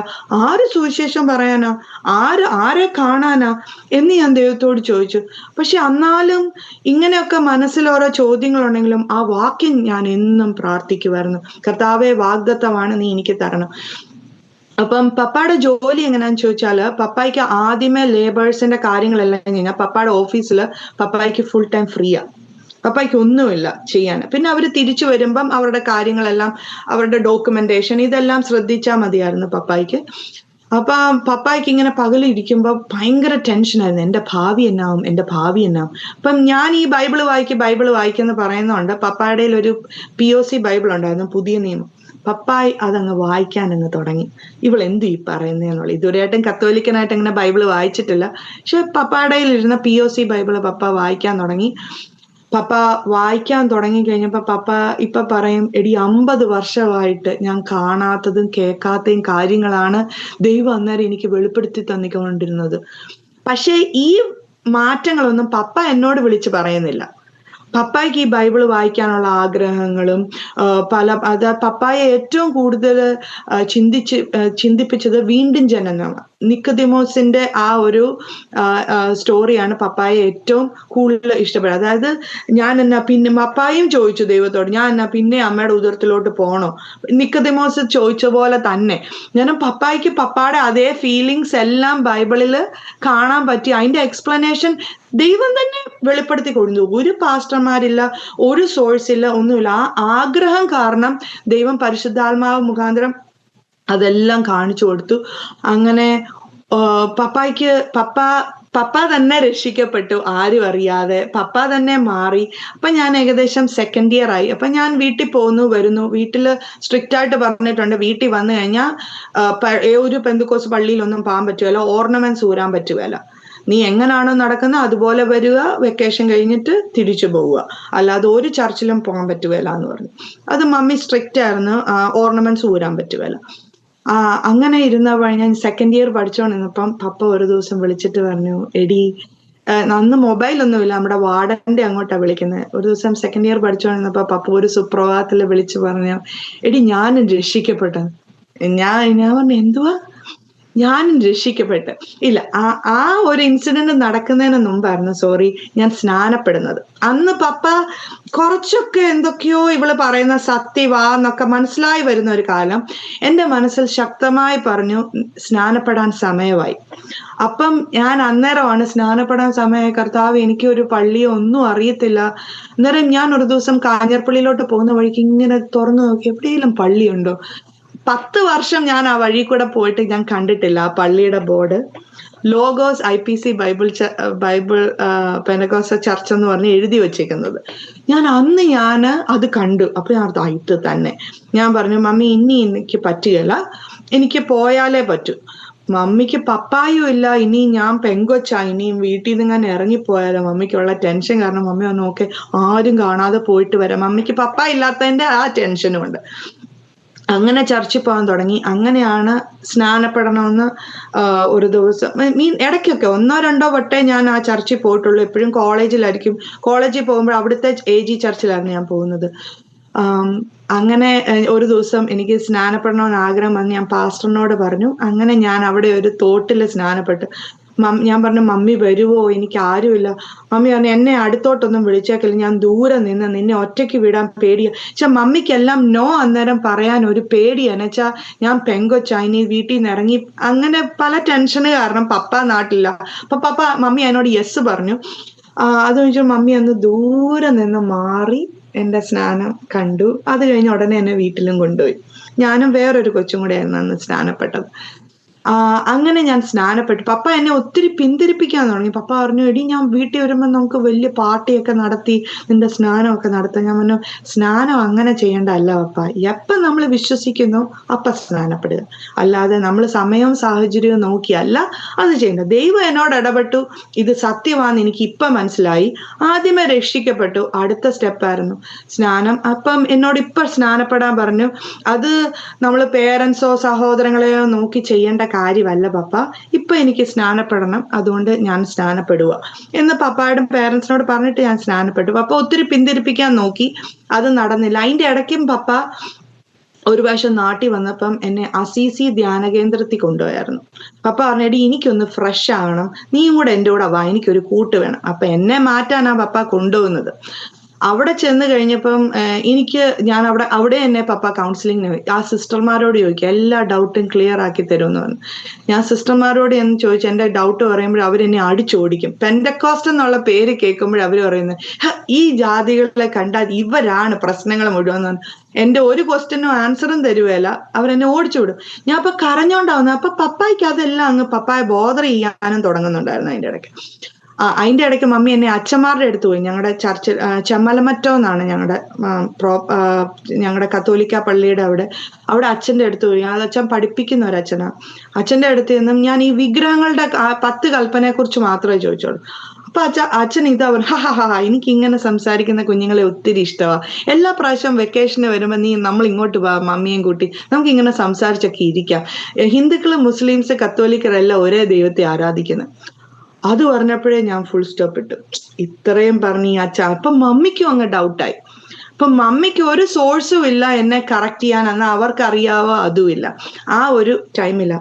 ആര് സുവിശേഷം പറയാനാ, ആരെ കാണാനാ എന്ന് ഞാൻ ദൈവത്തോട് ചോദിച്ചു. പക്ഷെ എന്നാലും ഇങ്ങനെയൊക്കെ മനസ്സിൽ ഓരോ ചോദ്യങ്ങളുണ്ടെങ്കിലും ആ വാക്യം ഞാൻ എന്നും പ്രാർത്ഥിക്കുമായിരുന്നു, കർത്താവെ, വാഗ്ദത്തമാണ്, നീ എനിക്ക് തരണം. അപ്പം പപ്പയുടെ ജോലി എങ്ങനെയാന്ന് ചോദിച്ചാല്, പപ്പായ്ക്ക് ആദ്യമേ ലേബേഴ്സിന്റെ കാര്യങ്ങളെല്ലാം കഴിഞ്ഞാൽ പപ്പയുടെ ഓഫീസിൽ പപ്പായ്ക്ക് ഫുൾ ടൈം ഫ്രീയാ, പപ്പായ്ക്ക് ഒന്നുമില്ല ചെയ്യാൻ. പിന്നെ അവര് തിരിച്ചു വരുമ്പം അവരുടെ കാര്യങ്ങളെല്ലാം, അവരുടെ ഡോക്യുമെന്റേഷൻ ഇതെല്ലാം ശ്രദ്ധിച്ചാൽ മതിയായിരുന്നു പപ്പായ്ക്ക്. അപ്പൊ പപ്പായ്ക്ക് ഇങ്ങനെ പകലിരിക്കുമ്പോ ഭയങ്കര ടെൻഷനായിരുന്നു, എന്റെ ഭാവി എന്നാവും. അപ്പം ഞാൻ ഈ ബൈബിള് വായിക്കെന്ന് പറയുന്നതുകൊണ്ട് പപ്പായുടെ ഒരു POC ബൈബിൾ ഉണ്ടായിരുന്നു, പുതിയ നിയമം. പപ്പായി അതങ്ങ് വായിക്കാൻ അങ്ങ് തുടങ്ങി. ഇവളെന്തു ഈ പറയുന്നതെന്നുള്ള, ഇതുവരെയായിട്ടും കത്തോലിക്കനായിട്ട് അങ്ങനെ ബൈബിള് വായിച്ചിട്ടില്ല, പക്ഷെ പപ്പായുടെ ഇരുന്ന POC ബൈബിള് പപ്പ വായിക്കാൻ തുടങ്ങി. പപ്പ വായിക്കാൻ തുടങ്ങി കഴിഞ്ഞപ്പോ പപ്പ ഇപ്പൊ പറയും, എടി 50 വർഷമായിട്ട് ഞാൻ കാണാത്തതും കേൾക്കാത്തതും കാര്യങ്ങളാണ് ദൈവം അന്നേരം എനിക്ക് വെളിപ്പെടുത്തി തന്നിക്കൊണ്ടിരുന്നത്. പക്ഷെ ഈ മാറ്റങ്ങളൊന്നും പപ്പ എന്നോട് വിളിച്ച് പറയുന്നില്ല. പപ്പായ്ക്ക് ഈ ബൈബിള് വായിക്കാനുള്ള ആഗ്രഹങ്ങളും പപ്പായെ ഏറ്റവും കൂടുതൽ ചിന്തിപ്പിച്ചത് വീണ്ടും ജനനമാണ്. നിക്കോദിമോസിന്റെ ആ ഒരു സ്റ്റോറിയാണ് പപ്പായെ ഏറ്റവും കൂടുതൽ ഇഷ്ടപ്പെടുന്നത്. അതായത് പിന്നെ പപ്പായും ചോദിച്ചു ദൈവത്തോട്, ഞാൻ പിന്നെ അമ്മയുടെ ഉദരത്തിലോട്ട് പോണോ? നിക്കോദിമോസ് ചോദിച്ച പോലെ തന്നെ ഞാൻ പപ്പായ്ക്ക് പപ്പായുടെ അതേ ഫീലിങ്സ് എല്ലാം ബൈബിളില് കാണാൻ പറ്റി. അതിന്റെ എക്സ്പ്ലനേഷൻ ദൈവം തന്നെ വെളിപ്പെടുത്തി കൊടുത്തു. ഒരു പാസ്റ്റർമാരില്ല, ഒരു സോഴ്സ് ഇല്ല, ഒന്നുമില്ല. ആ ആഗ്രഹം കാരണം ദൈവം പരിശുദ്ധാത്മാവ് മുഖാന്തരം അതെല്ലാം കാണിച്ചു കൊടുത്തു. അങ്ങനെ പപ്പ തന്നെ രക്ഷിക്കപ്പെട്ടു, ആരും അറിയാതെ പപ്പ തന്നെ മാറി. അപ്പൊ ഞാൻ ഏകദേശം സെക്കൻഡ് ഇയർ ആയി. അപ്പൊ ഞാൻ വീട്ടിൽ വരുന്നു. വീട്ടില് സ്ട്രിക്റ്റ് ആയിട്ട് പറഞ്ഞിട്ടുണ്ട്, വീട്ടിൽ വന്നു കഴിഞ്ഞാൽ ഒരു പെന്തക്കോസ്ത് പള്ളിയിലൊന്നും പോകാൻ പറ്റുകയില്ല, ഓർണമെന്റ്സ് ഊരാൻ പറ്റുകയില്ല, നീ എങ്ങനാണോ നടക്കുന്നത് അതുപോലെ വരിക, വെക്കേഷൻ കഴിഞ്ഞിട്ട് തിരിച്ചു പോവുക, അല്ലാതെ ഒരു ചർച്ചിലും പോകാൻ പറ്റുകയില്ല എന്ന് പറഞ്ഞു. അത് മമ്മി സ്ട്രിക്റ്റ് ആയിരുന്നു, ഓർണമെന്റ്സ് ഊരാൻ പറ്റുകയില്ല. അങ്ങനെ ഇരുന്ന ഞാൻ സെക്കൻഡ് ഇയർ പഠിച്ചോണ്ടിരുന്നപ്പം പപ്പ ഒരു ദിവസം വിളിച്ചിട്ട് പറഞ്ഞു, എടി, അന്ന് മൊബൈലൊന്നുമില്ല, നമ്മുടെ വാർഡന്റെ അങ്ങോട്ടാ വിളിക്കുന്നത്. ഒരു ദിവസം സെക്കൻഡ് ഇയർ പഠിച്ചോണ്ടിരുന്നപ്പോ പപ്പ ഒരു സുപ്രഭാതത്തില് വിളിച്ചു പറഞ്ഞു, എടി, ഞാനും രക്ഷിക്കപ്പെട്ടു. ഞാൻ പറഞ്ഞു, എന്തുവാ? ഞാനും രക്ഷിക്കപ്പെട്ട്. ഇല്ല, ആ ഒരു ഇൻസിഡന്റ് നടക്കുന്നതിന് മുമ്പായിരുന്നു ഞാൻ സ്നാനപ്പെടുന്നത്. അന്ന് പപ്പ കുറച്ചൊക്കെ എന്തൊക്കെയോ ഇവള് പറയുന്ന സത്യവാന്നൊക്കെ മനസ്സിലായി വരുന്ന ഒരു കാലം എന്റെ മനസ്സിൽ ശക്തമായി പറഞ്ഞു, സ്നാനപ്പെടാൻ സമയമായി. അപ്പം ഞാൻ അന്നേരമാണ് സ്നാനപ്പെടാൻ സമയമായി, കർത്താവ് എനിക്ക് ഒരു പള്ളിയോ ഒന്നും അറിയത്തില്ല. അന്നേരം ഞാൻ ഒരു ദിവസം കാഞ്ഞിരപ്പള്ളിയിലോട്ട് പോകുന്ന വഴിക്ക് ഇങ്ങനെ തുറന്നു നോക്കി എവിടെയെങ്കിലും പള്ളിയുണ്ടോ. 10 വർഷം ഞാൻ ആ വഴി കൂടെ പോയിട്ട് ഞാൻ കണ്ടിട്ടില്ല ആ പള്ളിയുടെ board. Logos IPC Bible Pentecost church എന്ന് പറഞ്ഞ് എഴുതി വെച്ചേക്കുന്നത്. ഞാൻ അത് കണ്ടു. അപ്പൊ ഞാൻ ഇത് തന്നെ. ഞാൻ പറഞ്ഞു, മമ്മി ഇനി എനിക്ക് പറ്റുകയില്ല, എനിക്ക് പോയാലേ പറ്റൂ. മമ്മിക്ക് പപ്പായും ഇല്ല, ഇനി ഞാൻ പെങ്കൊച്ചാ, ഇനിയും വീട്ടിൽ നിന്ന് ഇങ്ങനെ ഇറങ്ങിപ്പോയാലോ, മമ്മിക്കുള്ള ടെൻഷൻ കാരണം മമ്മി ഒന്ന് നോക്കെ ആരും കാണാതെ പോയിട്ട് വരാം. മമ്മിക്ക് പപ്പ ഇല്ലാത്തതിന്റെ ആ ടെൻഷനും ഉണ്ട്. അങ്ങനെ ചർച്ചിൽ പോകാൻ തുടങ്ങി. അങ്ങനെയാണ് സ്നാനപ്പെടണമെന്ന് ഒരു ദിവസം ഇടയ്ക്കൊക്കെ 1-2 വട്ടേ ഞാൻ ആ ചർച്ചിൽ പോയിട്ടുള്ളൂ. എപ്പോഴും കോളേജിലായിരിക്കും. കോളേജിൽ പോകുമ്പോൾ അവിടുത്തെ AG ചർച്ചിലായിരുന്നു ഞാൻ പോകുന്നത്. അങ്ങനെ ഒരു ദിവസം എനിക്ക് സ്നാനപ്പെടണമെന്ന് ആഗ്രഹം വന്ന് ഞാൻ പാസ്റ്ററിനോട് പറഞ്ഞു. അങ്ങനെ ഞാൻ അവിടെ ഒരു തോട്ടിൽ സ്നാനപ്പെട്ടു. ഞാൻ പറഞ്ഞു, മമ്മി വരുവോ, എനിക്ക് ആരുമില്ല. മമ്മി പറഞ്ഞു, എന്നെ അടുത്തോട്ടൊന്നും വിളിച്ചേക്കില്ല, ഞാൻ ദൂരെ നിന്ന് നിന്നെ ഒറ്റയ്ക്ക് വിടാൻ പേടിയാ. മമ്മിക്കെല്ലാം നോ അന്നേരം പറയാൻ ഒരു പേടിയാ. എന്നുവെച്ചാ ഞാൻ പെങ്കൊച്ചാ, ഇനി വീട്ടിൽ നിന്ന് ഇറങ്ങി, അങ്ങനെ പല ടെൻഷന് കാരണം പപ്പ നാട്ടില്ല. അപ്പൊ മമ്മി എന്നോട് യെസ് പറഞ്ഞു. അത് വെച്ചാൽ മമ്മി അന്ന് ദൂരെ നിന്ന് മാറി എന്റെ സ്നാനം കണ്ടു. അത് കഴിഞ്ഞ് ഉടനെ എന്നെ വീട്ടിലും കൊണ്ടുപോയി. ഞാനും വേറൊരു കൊച്ചും കൂടെ ആയിരുന്നു അന്ന് സ്നാനപ്പെട്ടത്. അങ്ങനെ ഞാൻ സ്നാനപ്പെട്ടു. പപ്പ എന്നെ ഒത്തിരി പിന്തിരിപ്പിക്കാൻ തുടങ്ങി. പപ്പ പറഞ്ഞു, എടി ഞാൻ വീട്ടിൽ വരുമ്പോൾ നമുക്ക് വലിയ പാർട്ടിയൊക്കെ നടത്തി നിന്റെ സ്നാനമൊക്കെ നടത്താം. ഞാൻ പറഞ്ഞു, സ്നാനം അങ്ങനെ ചെയ്യേണ്ടല്ല പപ്പ, എപ്പം നമ്മൾ വിശ്വസിക്കുന്നു അപ്പം സ്നാനപ്പെടുക, അല്ലാതെ നമ്മൾ സമയവും സാഹചര്യവും നോക്കിയല്ല അത് ചെയ്യേണ്ടത്. ദൈവം എന്നോട് ഇടപെട്ടു, ഇത് സത്യമാണെന്ന് എനിക്ക് ഇപ്പം മനസ്സിലായി. ആദ്യമേ രക്ഷിക്കപ്പെട്ടു, അടുത്ത സ്റ്റെപ്പായിരുന്നു സ്നാനം. അപ്പം എന്നോട് ഇപ്പം സ്നാനപ്പെടാൻ പറഞ്ഞു. അത് നമ്മൾ പേരൻസോ സഹോദരങ്ങളെയോ നോക്കി ചെയ്യേണ്ട കാര്യമല്ല പപ്പ, ഇപ്പൊ എനിക്ക് സ്നാനപ്പെടണം, അതുകൊണ്ട് ഞാൻ സ്നാനപ്പെടുക എന്ന് പപ്പായുടെ പേരൻസിനോട് പറഞ്ഞിട്ട് ഞാൻ സ്നാനപ്പെട്ടു. പപ്പ ഒത്തിരി പിന്തിരിപ്പിക്കാൻ നോക്കി, അത് നടന്നില്ല. അതിന്റെ ഇടയ്ക്കും പപ്പ ഒരു പ്രാവശ്യം നാട്ടിൽ വന്നപ്പം എന്നെ അസീസി ധ്യാന കേന്ദ്രത്തിൽ കൊണ്ടുപോയായിരുന്നു. പപ്പ പറഞ്ഞെടി എനിക്കൊന്ന് ഫ്രഷ് ആവണം, നീയും കൂടെ എൻ്റെ കൂടെ വാ, എനിക്കൊരു കൂട്ട് വേണം. അപ്പൊ എന്നെ മാറ്റാനാ പപ്പ കൊണ്ടുപോകുന്നത്. അവിടെ ചെന്ന് കഴിഞ്ഞപ്പം ഞാൻ അവിടെ എന്നെ പപ്പ കൗൺസിലിങ്ങിന് പോയി. ആ സിസ്റ്റർമാരോട് ചോദിക്കുക, എല്ലാ ഡൗട്ടും ക്ലിയർ ആക്കി തരുമെന്ന് പറഞ്ഞു. ഞാൻ സിസ്റ്റർമാരോട് എന്ന് ചോദിച്ചു എന്റെ ഡൗട്ട് പറയുമ്പോൾ അവരെന്നെ അടിച്ചോടിക്കും. പെന്തക്കോസ്റ്റ് എന്നുള്ള പേര് കേൾക്കുമ്പോൾ അവർ പറയുന്നത്, ഈ ജാതികളെ കണ്ടാൽ ഇവരാണ് പ്രശ്നങ്ങൾ മുഴുവൻ. എന്റെ ഒരു ക്വസ്റ്റ്യനും ആൻസറും തരുവല്ല, അവരെന്നെ ഓടിച്ചു വിടും. ഞാൻ അപ്പൊ കരഞ്ഞോണ്ടാവുന്നത്. അപ്പൊ പപ്പായ്ക്ക് അതെല്ലാം അങ്ങ് പപ്പായെ ബോധർ ചെയ്യാനും തുടങ്ങുന്നുണ്ടായിരുന്നു അതിന്റെ ഇടയ്ക്ക്. അതിന്റെ ഇടയ്ക്ക് മമ്മി എന്നെ അച്ഛന്മാരുടെ അടുത്ത് പോയി. ഞങ്ങളുടെ ചർച്ചിൽ ചെമ്മലമറ്റോ എന്നാണ് ഞങ്ങളുടെ കത്തോലിക്ക പള്ളിയുടെ അവിടെ അച്ഛന്റെ അടുത്ത് പോയി. അത് അച്ഛൻ പഠിപ്പിക്കുന്ന ഒരു അച്ഛനാ. അച്ഛന്റെ അടുത്ത് നിന്നും ഞാൻ ഈ വിഗ്രഹങ്ങളുടെ 10 കൽപ്പനയെ കുറിച്ച് മാത്രമേ ചോദിച്ചോളൂ. അപ്പൊ അച്ഛൻ ഇതാ പറഞ്ഞു, എനിക്ക് ഇങ്ങനെ സംസാരിക്കുന്ന കുഞ്ഞുങ്ങളെ ഒത്തിരി ഇഷ്ടമാ. എല്ലാ പ്രാവശ്യം വെക്കേഷന് വരുമ്പോ നമ്മൾ ഇങ്ങോട്ട് പോവാ മമ്മിയും കൂട്ടി, നമുക്ക് ഇങ്ങനെ സംസാരിച്ചൊക്കെ ഇരിക്കാം. ഹിന്ദുക്കളും മുസ്ലിംസ് കത്തോലിക്കരെല്ലാം ഒരേ ദൈവത്തെ ആരാധിക്കുന്നത്. അത് പറഞ്ഞപ്പോഴേ ഞാൻ ഫുൾ സ്റ്റോപ്പ് ഇട്ടു. ഇത്രയും പറഞ്ഞ് ഈ അച്ഛൻ, അപ്പൊ മമ്മിക്കും അങ്ങ് ഡൗട്ടായി. അപ്പൊ മമ്മിക്ക് ഒരു സോഴ്സും ഇല്ല എന്നെ കറക്റ്റ് ചെയ്യാൻ, എന്നാൽ അവർക്ക് അറിയാവോ അതുമില്ല. ആ ഒരു ടൈമില്ല.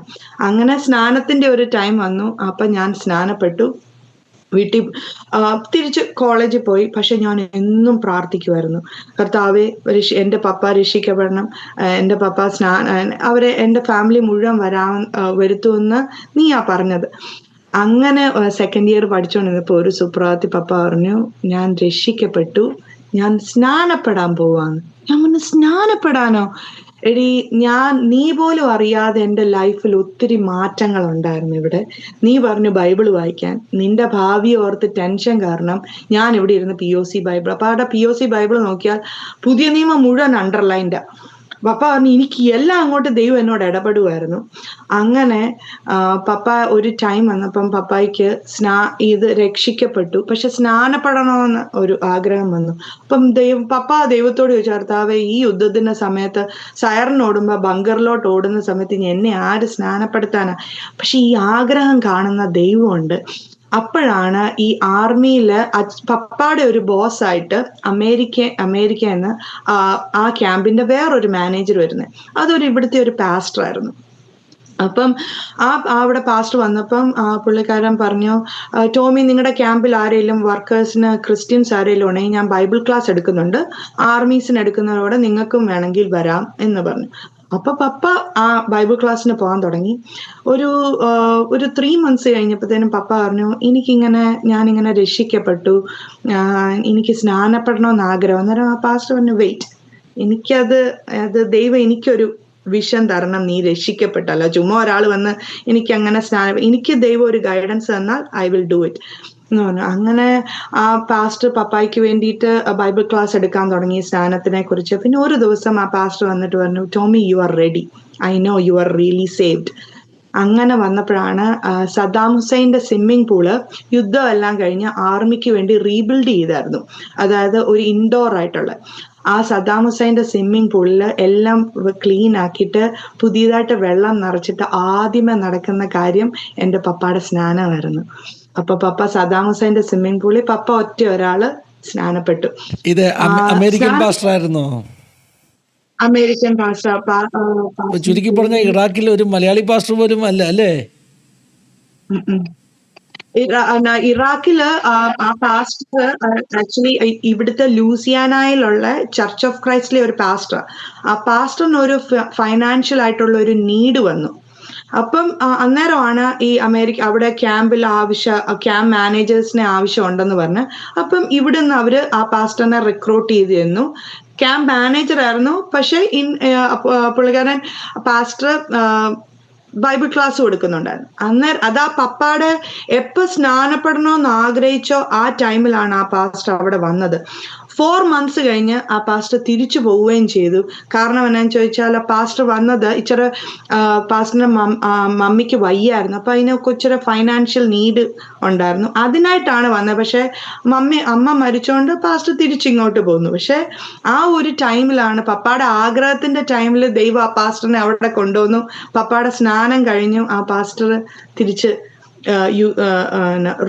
അങ്ങനെ സ്നാനത്തിന്റെ ഒരു ടൈം വന്നു. അപ്പൊ ഞാൻ സ്നാനപ്പെട്ടു, വീട്ടിൽ തിരിച്ച് കോളേജിൽ പോയി. പക്ഷെ ഞാൻ എന്നും പ്രാർത്ഥിക്കുമായിരുന്നു, കർത്താവെ എൻ്റെ പപ്പ രക്ഷിക്കപ്പെടണം, എൻ്റെ പപ്പ അവരെ എൻ്റെ ഫാമിലി മുഴുവൻ വരുത്തുമെന്ന് നീയാ പറഞ്ഞത്. അങ്ങനെ സെക്കൻഡ് ഇയർ പഠിച്ചുകൊണ്ടിരുന്നപ്പോ ഒരു സുപ്രഭാതത്തിൽ പപ്പ പറഞ്ഞു, ഞാൻ രക്ഷിക്കപ്പെട്ടു, ഞാൻ സ്നാനപ്പെടാൻ പോവാന്ന്. ഞാൻ പറഞ്ഞു, സ്നാനപ്പെടാനോ? എടി നീ പോലും അറിയാതെ എൻ്റെ ലൈഫിൽ ഒത്തിരി മാറ്റങ്ങൾ ഉണ്ടായിരുന്നു ഇവിടെ. നീ പറഞ്ഞു ബൈബിൾ വായിക്കാൻ, നിന്റെ ഭാവി ഓർത്ത് ടെൻഷൻ കാരണം ഞാൻ ഇവിടെ ഇരുന്ന് POC ബൈബിൾ. അപ്പൊ അവിടെ POC ബൈബിൾ നോക്കിയാൽ പുതിയ നിയമം മുഴുവൻ അണ്ടർലൈൻഡാ. പപ്പ പറഞ്ഞു, എനിക്ക് എല്ലാം അങ്ങോട്ട് ദൈവം എന്നോട് ഇടപെടുമായിരുന്നു. അങ്ങനെ പപ്പ ഒരു ടൈം വന്നപ്പം പപ്പായ്ക്ക് ഇത് രക്ഷിക്കപ്പെട്ടു, പക്ഷെ സ്നാനപ്പെടണമെന്ന് ഒരു ആഗ്രഹം വന്നു. അപ്പം പപ്പ ദൈവത്തോട് ചോദിച്ചു, കർത്താവേ ഈ യുദ്ധത്തിന്റെ സമയത്ത് സൈറൻ ഓടുമ്പോ ബങ്കറിലോട്ട് ഓടുന്ന സമയത്ത് എന്നെ ആര് സ്നാനപ്പെടുത്താനാ? പക്ഷെ ഈ ആഗ്രഹം കാണുന്ന ദൈവമുണ്ട്. അപ്പോഴാണ് ഈ ആർമിയില് പപ്പാടെ ഒരു ബോസ് ആയിട്ട് അമേരിക്ക എന്ന് ആ ക്യാമ്പിന്റെ വേറൊരു മാനേജർ വരുന്നത്. അതൊരു ഇവിടുത്തെ ഒരു പാസ്റ്റർ ആയിരുന്നു. അപ്പം അവിടെ പാസ്റ്റർ വന്നപ്പം പുള്ളിക്കാരൻ പറഞ്ഞു, ടോമി നിങ്ങളുടെ ക്യാമ്പിൽ ആരെങ്കിലും വർക്കേഴ്സിന് ക്രിസ്ത്യൻസ് ആരെങ്കിലും ഉണ്ടെങ്കിൽ ഞാൻ ബൈബിൾ ക്ലാസ് എടുക്കുന്നുണ്ട്, ആർമീസിന് എടുക്കുന്നതോടെ നിങ്ങൾക്കും വേണമെങ്കിൽ വരാം എന്ന് പറഞ്ഞു. അപ്പൊ പപ്പ ആ ബൈബിൾ ക്ലാസ്സിന് പോകാൻ തുടങ്ങി. ഒരു 3 months കഴിഞ്ഞപ്പോഴത്തേനും പപ്പ പറഞ്ഞു, ഞാനിങ്ങനെ രക്ഷിക്കപ്പെട്ടു, എനിക്ക് സ്നാനപ്പെടണമെന്ന് ആഗ്രഹം. അന്നേരം ആ പാസ്റ്റർ പറഞ്ഞു, വെയിറ്റ്, അത് ദൈവം എനിക്കൊരു വിഷൻ തരണം, നീ രക്ഷിക്കപ്പെട്ടല്ല, ചുമ്മാ ഒരാൾ വന്ന് എനിക്ക് ദൈവം ഒരു ഗൈഡൻസ് തന്നാൽ ഐ വിൽ ഡു ഇറ്റ് എന്ന് പറഞ്ഞു. അങ്ങനെ ആ പാസ്റ്റർ പപ്പായ്ക്ക് വേണ്ടിയിട്ട് ബൈബിൾ ക്ലാസ് എടുക്കാൻ തുടങ്ങി സ്നാനത്തിനെ കുറിച്ച്. പിന്നെ ഒരു ദിവസം ആ പാസ്റ്റർ വന്നിട്ട് പറഞ്ഞു, Tommy you are ready, I know you are really saved. അങ്ങനെ വന്നപ്പോഴാണ് സദ്ദാം ഹുസൈൻ്റെ സ്വിമ്മിംഗ് പൂള് യുദ്ധം എല്ലാം കഴിഞ്ഞ് ആർമിക്ക് വേണ്ടി റീബിൽഡ് ചെയ്തായിരുന്നു. അതായത് ഒരു ഇൻഡോർ ആയിട്ടുള്ള ആ സദ്ദാം ഹുസൈൻ്റെ സ്വിമ്മിംഗ് പൂളിൽ എല്ലാം ക്ലീൻ ആക്കിയിട്ട് പുതിയതായിട്ട് വെള്ളം നിറച്ചിട്ട് ആദ്യമേ നടക്കുന്ന കാര്യം എൻ്റെ പപ്പയുടെ സ്നാനമായിരുന്നു. അപ്പൊ പപ്പ സദ്ദാം ഹുസൈൻ്റെ സ്വിമ്മിംഗ് പൂളിൽ പപ്പ ഒറ്റ ഒരാള് സ്നാനപ്പെട്ടു. ഇത് അമേരിക്കൻ പാസ്റ്റർ ആയിരുന്നോ? American pastor. ചുരുക്കി പറഞ്ഞ ഇറാഖിൽ ഒരു മലയാളി പാസ്റ്റർ പോലും അല്ല അല്ലേ? ഇറാഖില് ആ പാസ്റ്റർ ആക്ച്വലി ഇവിടുത്തെ ലൂസിയാനയിലുള്ള ചർച്ച് ഓഫ് ക്രൈസ്റ്റിലെ ഒരു പാസ്റ്റർ. ആ പാസ്റ്ററിന് ഒരു ഫൈനാൻഷ്യൽ ആയിട്ടുള്ള ഒരു നീഡ് വന്നു. അപ്പം അന്നേരമാണ് ഈ അവിടെ ക്യാമ്പ് മാനേജേഴ്സിനെ ആവശ്യം ഉണ്ടെന്ന് പറഞ്ഞ് അപ്പം ഇവിടുന്ന് അവര് ആ പാസ്റ്ററിനെ റിക്രൂട്ട് ചെയ്ത് തന്നു. ക്യാമ്പ് മാനേജർ ആയിരുന്നു, പക്ഷെ പുള്ളിക്കാരൻ പാസ്റ്റർ ബൈബിൾ ക്ലാസ് കൊടുക്കുന്നുണ്ടായിരുന്നു. അന്നേരം അതാ പപ്പാടെ എപ്പോൾ സ്നാനപ്പെടണമെന്ന് ആഗ്രഹിച്ചോ ആ ടൈമിലാണ് ആ പാസ്റ്റർ അവിടെ വന്നത്. 4 months കഴിഞ്ഞ് ആ പാസ്റ്റർ തിരിച്ചു പോവുകയും ചെയ്തു. കാരണം എന്നാന്ന് ചോദിച്ചാൽ പാസ്റ്റർ വന്നത് പാസ്റ്ററിന്റെ മമ്മിക്ക് വയ്യായിരുന്നു. അപ്പൊ അതിന് കൊച്ചിരി ഫൈനാൻഷ്യൽ നീഡ് ഉണ്ടായിരുന്നു, അതിനായിട്ടാണ് വന്നത്. പക്ഷെ അമ്മ മരിച്ചുകൊണ്ട് പാസ്റ്റർ തിരിച്ചിങ്ങോട്ട് പോന്നു. പക്ഷെ ആ ഒരു ടൈമിലാണ് പപ്പാടെ ആഗ്രഹത്തിന്റെ ടൈമിൽ ദൈവം ആ പാസ്റ്ററിനെ അവിടെ കൊണ്ടുവന്നു. പപ്പാടെ സ്നാനം കഴിഞ്ഞു ആ പാസ്റ്റർ തിരിച്ച്